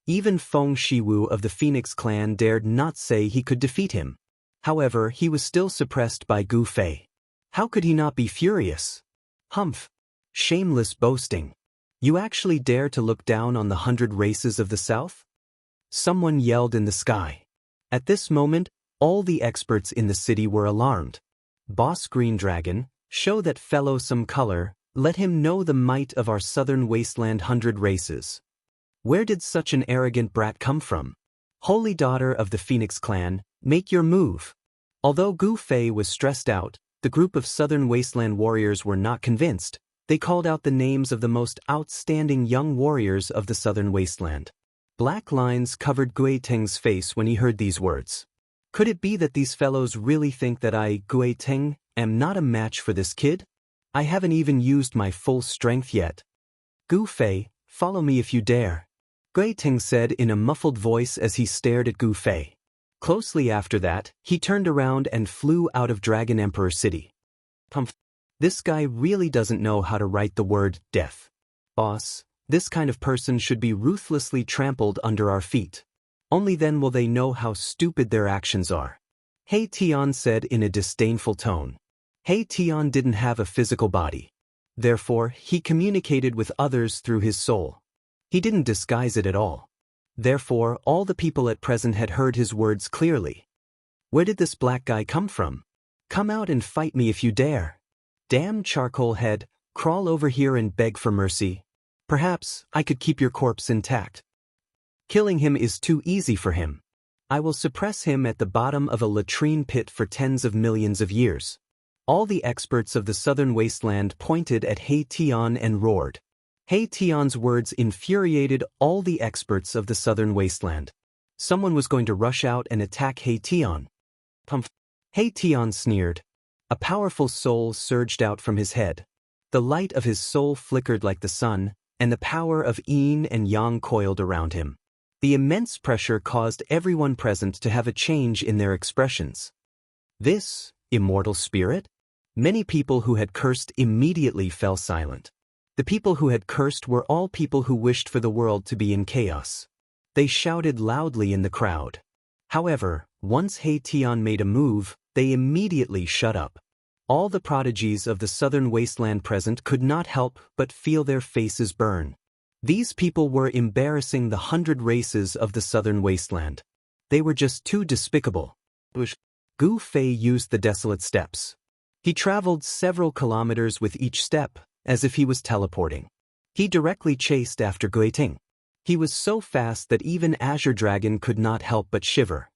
Even Feng Shiwu of the Phoenix clan dared not say he could defeat him. However, he was still suppressed by Gu Fei. How could he not be furious? Humph! Shameless boasting. You actually dare to look down on the 100 races of the South? Someone yelled in the sky. At this moment, all the experts in the city were alarmed. Boss Green Dragon, show that fellow some color, let him know the might of our southern wasteland 100 races. Where did such an arrogant brat come from? Holy daughter of the Phoenix clan, make your move. Although Gu Fei was stressed out, the group of southern wasteland warriors were not convinced. They called out the names of the most outstanding young warriors of the southern wasteland. Black lines covered Gui Teng's face when he heard these words. Could it be that these fellows really think that I, Gui Teng, am not a match for this kid? I haven't even used my full strength yet. Gu Fei, follow me if you dare. Gui Teng said in a muffled voice as he stared at Gu Fei. Closely after that, he turned around and flew out of Dragon Emperor City. Pumph. This guy really doesn't know how to write the word death. Boss, this kind of person should be ruthlessly trampled under our feet. Only then will they know how stupid their actions are. He Tian said in a disdainful tone. He Tian didn't have a physical body. Therefore, he communicated with others through his soul. He didn't disguise it at all. Therefore, all the people at present had heard his words clearly. Where did this black guy come from? Come out and fight me if you dare. Damn charcoal head, crawl over here and beg for mercy. Perhaps I could keep your corpse intact. Killing him is too easy for him. I will suppress him at the bottom of a latrine pit for tens of millions of years. All the experts of the southern wasteland pointed at He Tian and roared. He Tian's words infuriated all the experts of the southern wasteland. Someone was going to rush out and attack He Tian. Pumph. He Tian sneered. A powerful soul surged out from his head. The light of his soul flickered like the sun, and the power of yin and yang coiled around him. The immense pressure caused everyone present to have a change in their expressions. This immortal spirit? Many people who had cursed immediately fell silent. The people who had cursed were all people who wished for the world to be in chaos. They shouted loudly in the crowd. However, once He Tian made a move, they immediately shut up. All the prodigies of the southern wasteland present could not help but feel their faces burn. These people were embarrassing the 100 races of the southern wasteland. They were just too despicable. Gu Fei used the desolate steps. He traveled several kilometers with each step, as if he was teleporting. He directly chased after Guiting. He was so fast that even Azure Dragon could not help but shiver.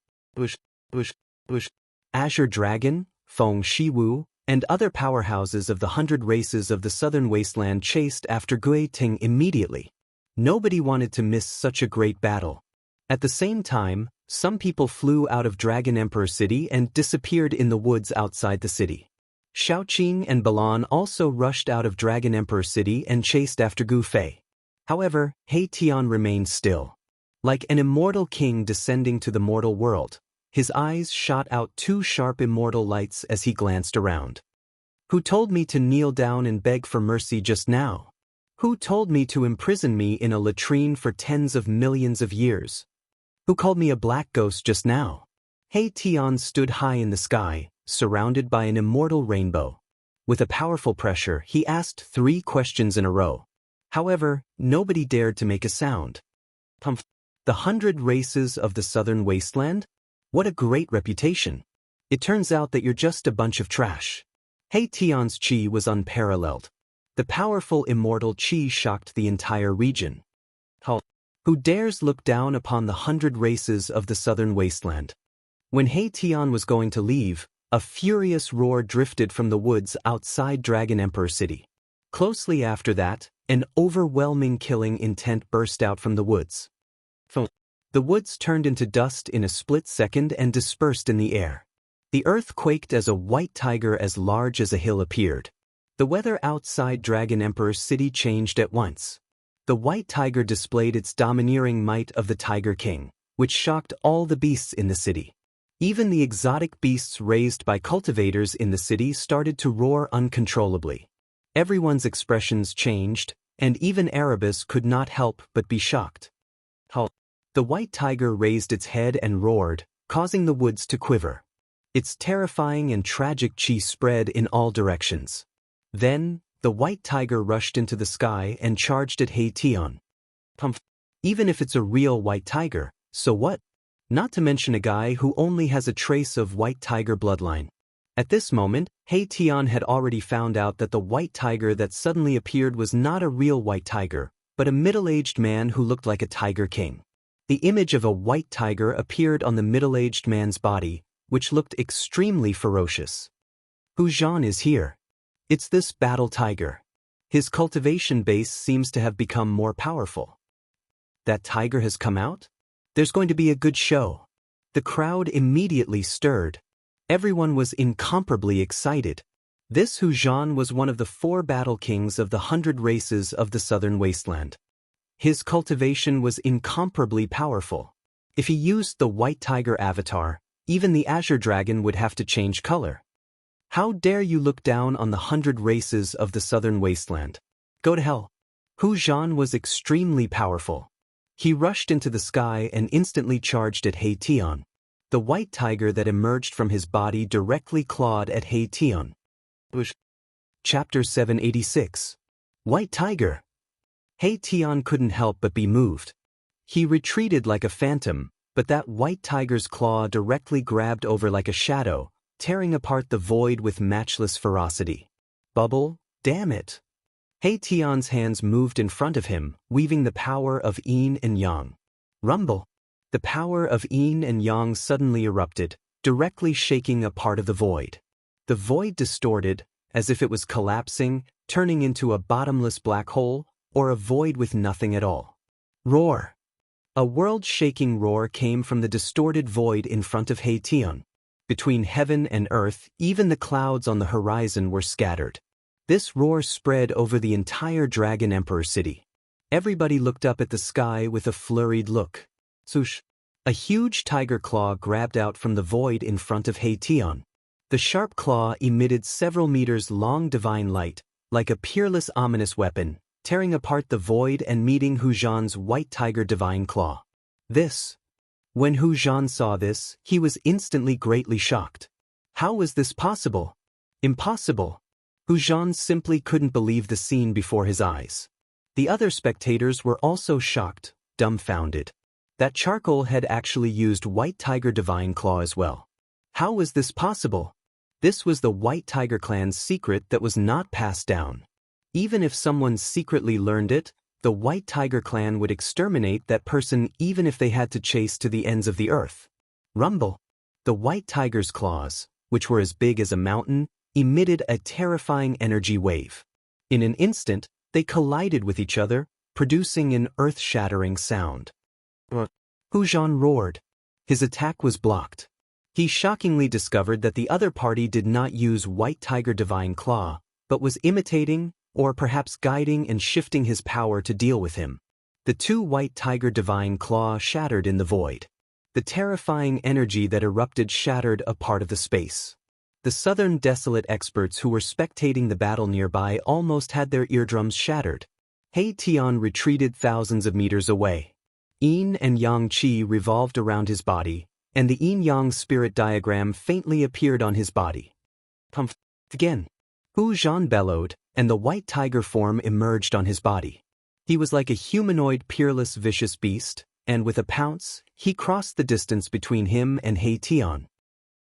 Azure Dragon, Feng Shiwu, and other powerhouses of the 100 races of the southern wasteland chased after Guiting immediately. Nobody wanted to miss such a great battle. At the same time, some people flew out of Dragon Emperor City and disappeared in the woods outside the city. Xiaoqing and Balan also rushed out of Dragon Emperor City and chased after Gu Fei. However, He Tian remained still. Like an immortal king descending to the mortal world, his eyes shot out two sharp immortal lights as he glanced around. Who told me to kneel down and beg for mercy just now? Who told me to imprison me in a latrine for tens of millions of years? Who called me a black ghost just now? He Tian stood high in the sky, surrounded by an immortal rainbow. With a powerful pressure, he asked 3 questions in a row. However, nobody dared to make a sound. The 100 races of the southern wasteland? What a great reputation. It turns out that you're just a bunch of trash. He Tian's qi was unparalleled. The powerful immortal qi shocked the entire region. Who dares look down upon the 100 races of the southern wasteland? When He Tian was going to leave, a furious roar drifted from the woods outside Dragon Emperor City. Closely after that, an overwhelming killing intent burst out from the woods. The woods turned into dust in a split second and dispersed in the air. The earth quaked as a white tiger as large as a hill appeared. The weather outside Dragon Emperor City changed at once. The white tiger displayed its domineering might of the Tiger King, which shocked all the beasts in the city. Even the exotic beasts raised by cultivators in the city started to roar uncontrollably. Everyone's expressions changed, and even Erebus could not help but be shocked. The white tiger raised its head and roared, causing the woods to quiver. Its terrifying and tragic qi spread in all directions. Then, the white tiger rushed into the sky and charged at He Tian. Even if it's a real white tiger, so what? Not to mention a guy who only has a trace of white tiger bloodline. At this moment, He Tian had already found out that the white tiger that suddenly appeared was not a real white tiger, but a middle-aged man who looked like a tiger king. The image of a white tiger appeared on the middle-aged man's body, which looked extremely ferocious. Hu Zhan is here. It's this battle tiger. His cultivation base seems to have become more powerful. That tiger has come out? There's going to be a good show. The crowd immediately stirred. Everyone was incomparably excited. This Hu Zhan was one of the 4 battle kings of the 100 races of the southern wasteland. His cultivation was incomparably powerful. If he used the white tiger avatar, even the Azure Dragon would have to change color. How dare you look down on the 100 races of the southern wasteland? Go to hell. Hu Zhan was extremely powerful. He rushed into the sky and instantly charged at He Tian. The white tiger that emerged from his body directly clawed at He Tian. Chapter 786. White Tiger. He Tian couldn't help but be moved. He retreated like a phantom, but that white tiger's claw directly grabbed over like a shadow, tearing apart the void with matchless ferocity. Bubble, damn it. He Tian's hands moved in front of him, weaving the power of yin and yang. Rumble. The power of yin and yang suddenly erupted, directly shaking a part of the void. The void distorted, as if it was collapsing, turning into a bottomless black hole, or a void with nothing at all. Roar. A world-shaking roar came from the distorted void in front of He Tian. Between heaven and earth, even the clouds on the horizon were scattered. This roar spread over the entire Dragon Emperor city. Everybody looked up at the sky with a flurried look. Swoosh! A huge tiger claw grabbed out from the void in front of Tian. The sharp claw emitted several meters long divine light, like a peerless ominous weapon, tearing apart the void and meeting Hu Zhan's white tiger divine claw. When Hu Zhan saw this, he was instantly greatly shocked. How was this possible? Impossible. Hu Zhan simply couldn't believe the scene before his eyes. The other spectators were also shocked, dumbfounded. That charcoal had actually used white tiger divine claw as well. How was this possible? This was the White Tiger clan's secret that was not passed down. Even if someone secretly learned it, the White Tiger clan would exterminate that person even if they had to chase to the ends of the earth. Rumble! The White Tiger's claws, which were as big as a mountain, emitted a terrifying energy wave. In an instant, they collided with each other, producing an earth-shattering sound. Hu Zhan roared. His attack was blocked. He shockingly discovered that the other party did not use White Tiger Divine Claw, but was imitating, or perhaps guiding and shifting his power to deal with him. The two White Tiger Divine Claw shattered in the void. The terrifying energy that erupted shattered a part of the space. The southern desolate experts who were spectating the battle nearby almost had their eardrums shattered. Tian retreated thousands of meters away. Yin and Yang Qi revolved around his body, and the yin-yang spirit diagram faintly appeared on his body. Pumph! Again. Hu Zhan bellowed, and the white tiger form emerged on his body. He was like a humanoid peerless vicious beast, and with a pounce, he crossed the distance between him and Tian.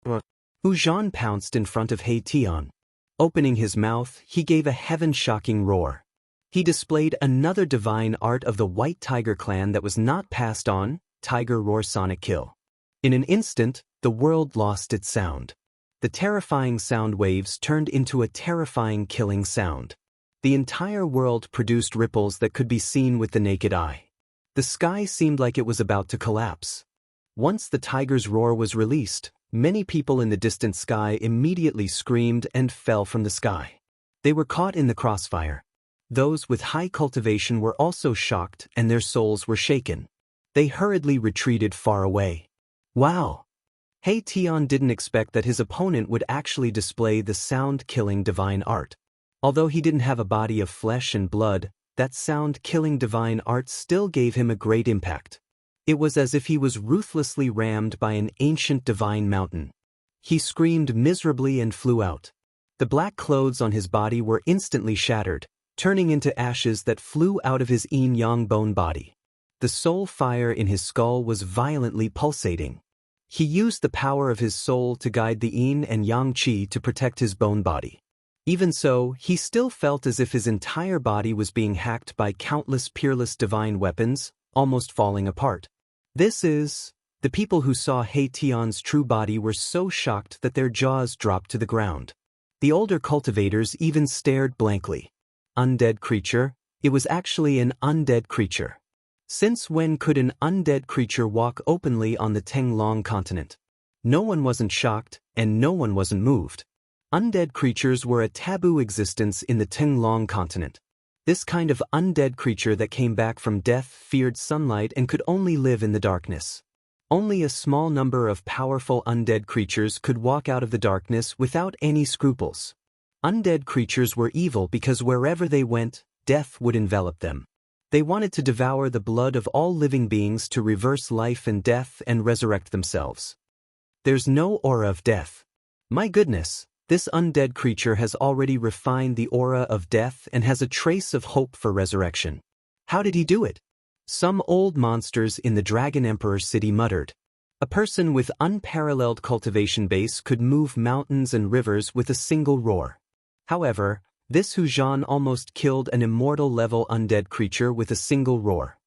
Hu Zhan pounced in front of Tian. Opening his mouth, he gave a heaven-shocking roar. He displayed another divine art of the White Tiger clan that was not passed on, Tiger Roar Sonic Kill. In an instant, the world lost its sound. The terrifying sound waves turned into a terrifying killing sound. The entire world produced ripples that could be seen with the naked eye. The sky seemed like it was about to collapse. Once the tiger's roar was released, many people in the distant sky immediately screamed and fell from the sky. They were caught in the crossfire. Those with high cultivation were also shocked and their souls were shaken. They hurriedly retreated far away. Wow! Tian didn't expect that his opponent would actually display the sound-killing divine art. Although he didn't have a body of flesh and blood, that sound-killing divine art still gave him a great impact. It was as if he was ruthlessly rammed by an ancient divine mountain. He screamed miserably and flew out. The black clothes on his body were instantly shattered, turning into ashes that flew out of his yin-yang bone body. The soul fire in his skull was violently pulsating. He used the power of his soul to guide the yin and yang qi to protect his bone body. Even so, he still felt as if his entire body was being hacked by countless peerless divine weapons, almost falling apart. The people who saw Tian's true body were so shocked that their jaws dropped to the ground. The older cultivators even stared blankly. Undead creature? It was actually an undead creature. Since when could an undead creature walk openly on the Tenglong continent? No one wasn't shocked, and no one wasn't moved. Undead creatures were a taboo existence in the Tenglong continent. This kind of undead creature that came back from death feared sunlight and could only live in the darkness. Only a small number of powerful undead creatures could walk out of the darkness without any scruples. Undead creatures were evil because wherever they went, death would envelop them. They wanted to devour the blood of all living beings to reverse life and death and resurrect themselves. There's no aura of death. My goodness, this undead creature has already refined the aura of death and has a trace of hope for resurrection. How did he do it? Some old monsters in the Dragon Emperor city muttered. A person with unparalleled cultivation base could move mountains and rivers with a single roar. However, this Hu Zhan almost killed an immortal-level undead creature with a single roar.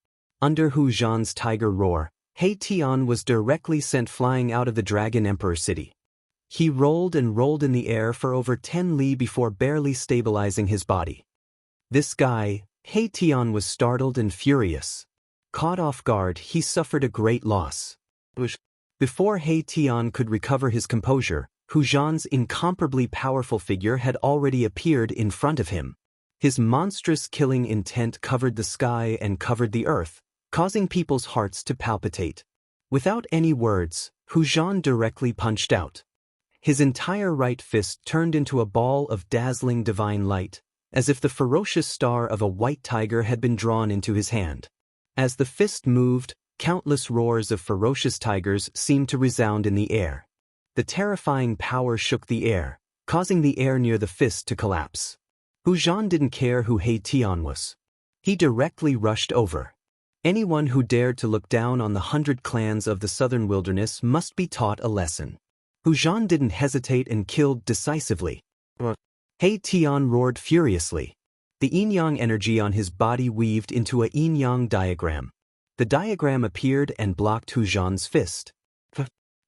Under Hu Zhan's tiger roar, Tian was directly sent flying out of the Dragon Emperor city. He rolled and rolled in the air for over 10 li before barely stabilizing his body. This guy, Tian was startled and furious. Caught off guard, he suffered a great loss. Before He Tian could recover his composure, Hu Zhan's incomparably powerful figure had already appeared in front of him. His monstrous killing intent covered the sky and covered the earth, causing people's hearts to palpitate. Without any words, Hu Zhan directly punched out. His entire right fist turned into a ball of dazzling divine light, as if the ferocious star of a white tiger had been drawn into his hand. As the fist moved, countless roars of ferocious tigers seemed to resound in the air. The terrifying power shook the air, causing the air near the fist to collapse. Hu Zhan didn't care who He Tian was. He directly rushed over. Anyone who dared to look down on the 100 clans of the southern wilderness must be taught a lesson. Hu Zhan didn't hesitate and killed decisively. He Tian roared furiously. The yin-yang energy on his body weaved into a yin-yang diagram. The diagram appeared and blocked Hu Zhan's fist.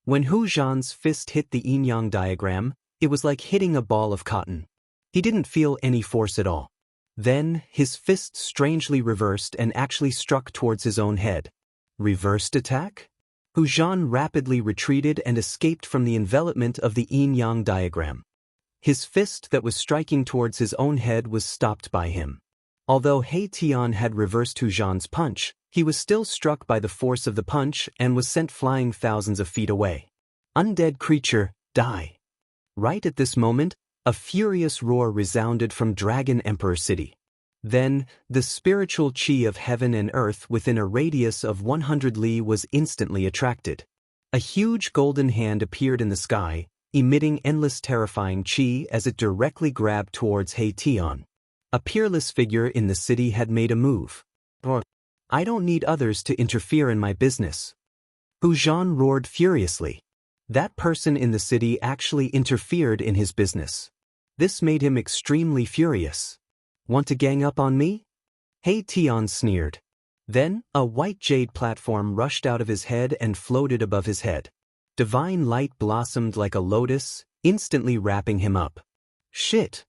When Hu Zhan's fist hit the yin-yang diagram, it was like hitting a ball of cotton. He didn't feel any force at all. Then, his fist strangely reversed and actually struck towards his own head. Reversed attack? Hu Zhan rapidly retreated and escaped from the envelopment of the yin-yang diagram. His fist that was striking towards his own head was stopped by him. Although He Tian had reversed Hu Zhan's punch, he was still struck by the force of the punch and was sent flying thousands of feet away. Undead creature, die. Right at this moment, a furious roar resounded from Dragon Emperor City. Then, the spiritual chi of heaven and earth within a radius of 100 li was instantly attracted. A huge golden hand appeared in the sky, emitting endless terrifying chi as it directly grabbed towards He Tian. A peerless figure in the city had made a move. I don't need others to interfere in my business. Hu Zhan roared furiously. That person in the city actually interfered in his business. This made him extremely furious. Want to gang up on me? He Tian sneered. Then, a white jade platform rushed out of his head and floated above his head. Divine light blossomed like a lotus, instantly wrapping him up. Shit!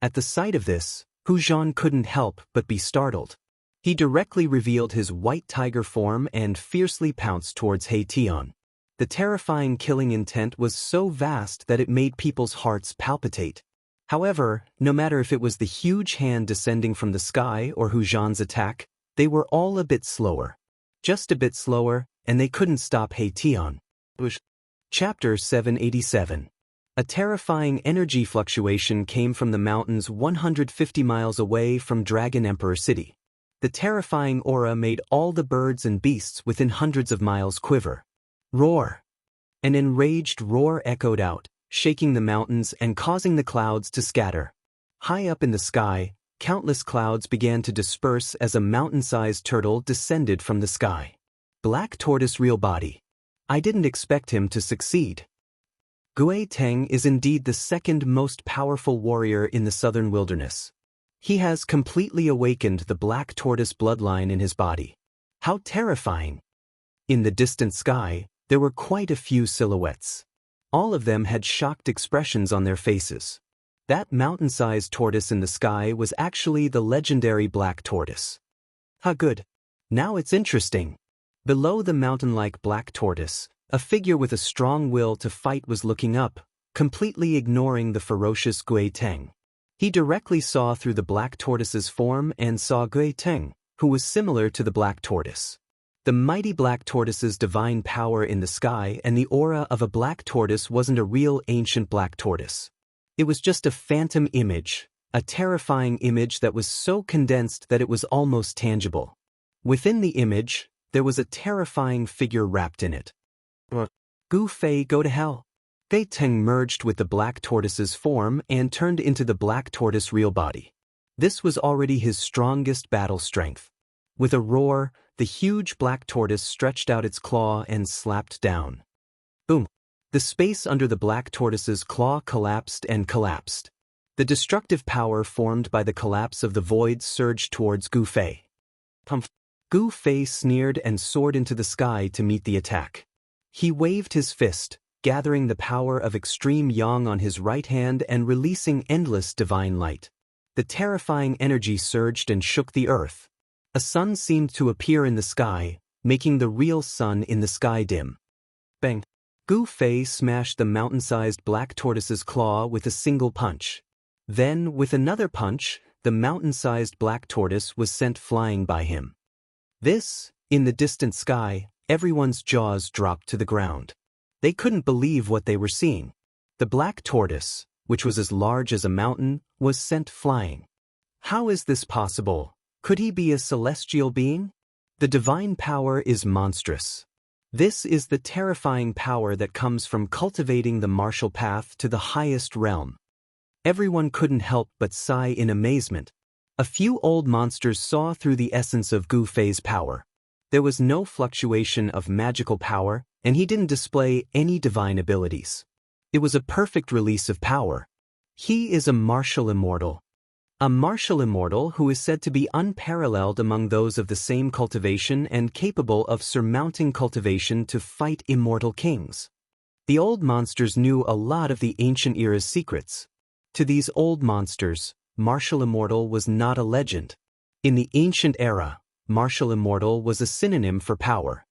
At the sight of this, Hu Zhan couldn't help but be startled. He directly revealed his white tiger form and fiercely pounced towards He Tian. The terrifying killing intent was so vast that it made people's hearts palpitate. However, no matter if it was the huge hand descending from the sky or Hu Zhan's attack, they were all a bit slower. Just a bit slower, and they couldn't stop He Tian. Chapter 787. A terrifying energy fluctuation came from the mountains 150 miles away from Dragon Emperor City. The terrifying aura made all the birds and beasts within hundreds of miles quiver. Roar! An enraged roar echoed out, shaking the mountains and causing the clouds to scatter. High up in the sky, countless clouds began to disperse as a mountain-sized turtle descended from the sky. Black Tortoise Real Body. I didn't expect him to succeed. Gui Teng is indeed the second most powerful warrior in the southern wilderness. He has completely awakened the Black Tortoise bloodline in his body. How terrifying! In the distant sky, there were quite a few silhouettes. All of them had shocked expressions on their faces. That mountain-sized tortoise in the sky was actually the legendary Black Tortoise. How good. Now it's interesting. Below the mountain-like Black Tortoise, a figure with a strong will to fight was looking up, completely ignoring the ferocious Gui Teng. He directly saw through the Black Tortoise's form and saw Gui Teng, who was similar to the Black Tortoise. The mighty Black Tortoise's divine power in the sky and the aura of a Black Tortoise wasn't a real ancient Black Tortoise. It was just a phantom image, a terrifying image that was so condensed that it was almost tangible. Within the image, there was a terrifying figure wrapped in it. Gu Fei, go to hell. Gui Teng merged with the Black Tortoise's form and turned into the Black Tortoise real body. This was already his strongest battle strength. With a roar, the huge Black Tortoise stretched out its claw and slapped down. Boom! The space under the Black Tortoise's claw collapsed and collapsed. The destructive power formed by the collapse of the void surged towards Gu Fei. Pumph! Gu Fei sneered and soared into the sky to meet the attack. He waved his fist, gathering the power of extreme yang on his right hand and releasing endless divine light. The terrifying energy surged and shook the earth. A sun seemed to appear in the sky, making the real sun in the sky dim. Bang! Gu Fei smashed the mountain-sized black tortoise's claw with a single punch. Then, with another punch, the mountain-sized black tortoise was sent flying by him. In the distant sky, everyone's jaws dropped to the ground. They couldn't believe what they were seeing. The black tortoise, which was as large as a mountain, was sent flying. How is this possible? Could he be a celestial being? The divine power is monstrous. This is the terrifying power that comes from cultivating the martial path to the highest realm. Everyone couldn't help but sigh in amazement. A few old monsters saw through the essence of Gu Fei's power. There was no fluctuation of magical power, and he didn't display any divine abilities. It was a perfect release of power. He is a martial immortal. A martial immortal who is said to be unparalleled among those of the same cultivation and capable of surmounting cultivation to fight immortal kings. The old monsters knew a lot of the ancient era's secrets. To these old monsters, martial immortal was not a legend. In the ancient era, martial immortal was a synonym for power.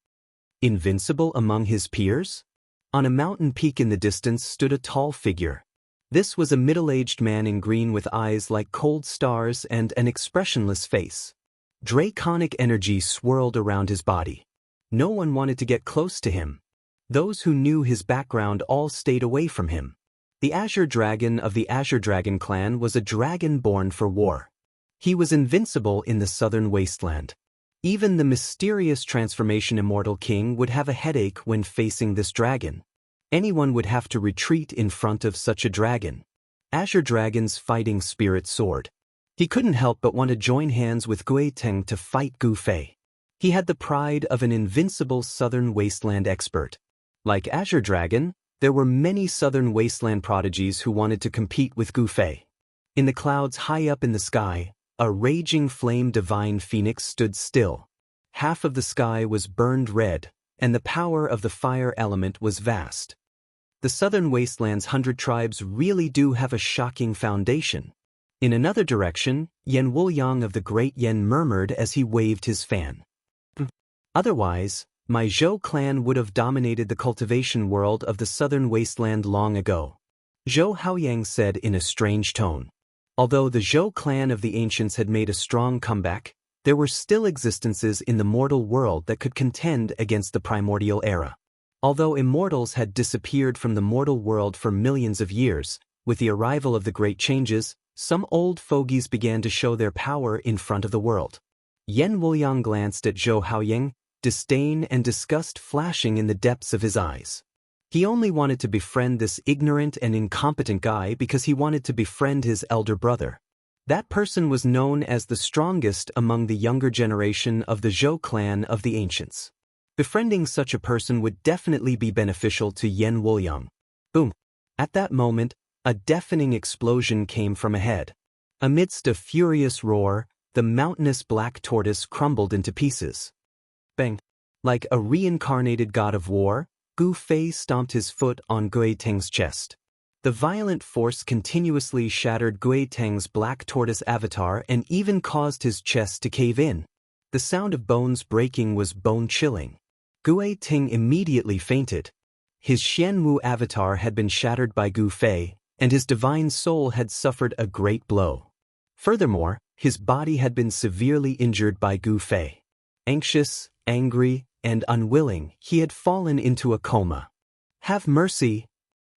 Invincible among his peers? On a mountain peak in the distance stood a tall figure. This was a middle-aged man in green with eyes like cold stars and an expressionless face. Draconic energy swirled around his body. No one wanted to get close to him. Those who knew his background all stayed away from him. The Azure Dragon of the Azure Dragon clan was a dragon born for war. He was invincible in the southern wasteland. Even the mysterious transformation immortal king would have a headache when facing this dragon. Anyone would have to retreat in front of such a dragon. Azure Dragon's fighting spirit soared. He couldn't help but want to join hands with Gui Teng to fight Gu Fei. He had the pride of an invincible southern wasteland expert. Like Azure Dragon, there were many southern wasteland prodigies who wanted to compete with Gu Fei. In the clouds high up in the sky, a raging flame divine phoenix stood still. Half of the sky was burned red, and the power of the fire element was vast. The southern wasteland's 100 tribes really do have a shocking foundation. In another direction, Yan Wuliang of the Great Yan murmured as he waved his fan. Otherwise, my Zhou clan would have dominated the cultivation world of the southern wasteland long ago. Zhou Haoyang said in a strange tone. Although the Zhou clan of the ancients had made a strong comeback, there were still existences in the mortal world that could contend against the primordial era. Although immortals had disappeared from the mortal world for millions of years, with the arrival of the great changes, some old fogies began to show their power in front of the world. Yan Wuliang glanced at Zhou Haoyang, disdain and disgust flashing in the depths of his eyes. He only wanted to befriend this ignorant and incompetent guy because he wanted to befriend his elder brother. That person was known as the strongest among the younger generation of the Zhou clan of the ancients. Befriending such a person would definitely be beneficial to Yan Wuliang. Boom! At that moment, a deafening explosion came from ahead. Amidst a furious roar, the mountainous black tortoise crumbled into pieces. Bang! Like a reincarnated god of war, Gu Fei stomped his foot on Gui Teng's chest. The violent force continuously shattered Gui Teng's black tortoise avatar and even caused his chest to cave in. The sound of bones breaking was bone-chilling. Gui Teng immediately fainted. His Xianwu avatar had been shattered by Gu Fei, and his divine soul had suffered a great blow. Furthermore, his body had been severely injured by Gu Fei. Anxious, angry, and unwilling, he had fallen into a coma. Have mercy!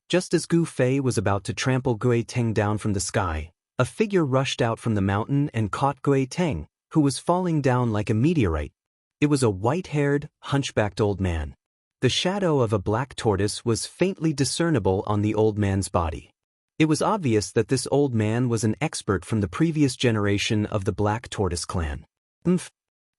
Just as Gu Fei was about to trample Gui Teng down from the sky, a figure rushed out from the mountain and caught Gui Teng, who was falling down like a meteorite. It was a white-haired, hunchbacked old man. The shadow of a black tortoise was faintly discernible on the old man's body. It was obvious that this old man was an expert from the previous generation of the Black Tortoise clan.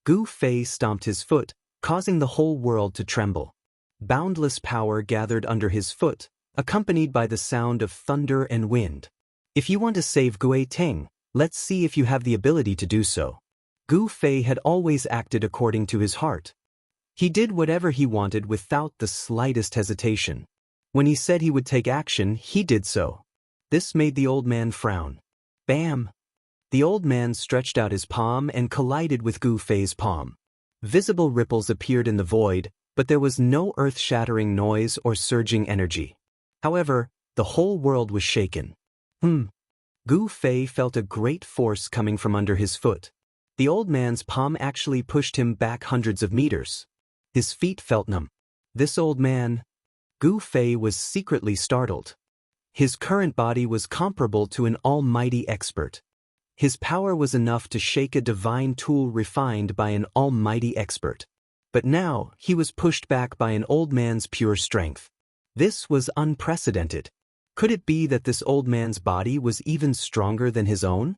Gu Fei stomped his foot, causing the whole world to tremble. Boundless power gathered under his foot, accompanied by the sound of thunder and wind. If you want to save Gui Teng, let's see if you have the ability to do so. Gu Fei had always acted according to his heart. He did whatever he wanted without the slightest hesitation. When he said he would take action, he did so. This made the old man frown. Bam! The old man stretched out his palm and collided with Gu Fei's palm. Visible ripples appeared in the void, but there was no earth-shattering noise or surging energy. However, the whole world was shaken. Gu Fei felt a great force coming from under his foot. The old man's palm actually pushed him back hundreds of meters. His feet felt numb. This old man, Gu Fei, was secretly startled. His current body was comparable to an almighty expert. His power was enough to shake a divine tool refined by an almighty expert. But now he was pushed back by an old man's pure strength. This was unprecedented. Could it be that this old man's body was even stronger than his own?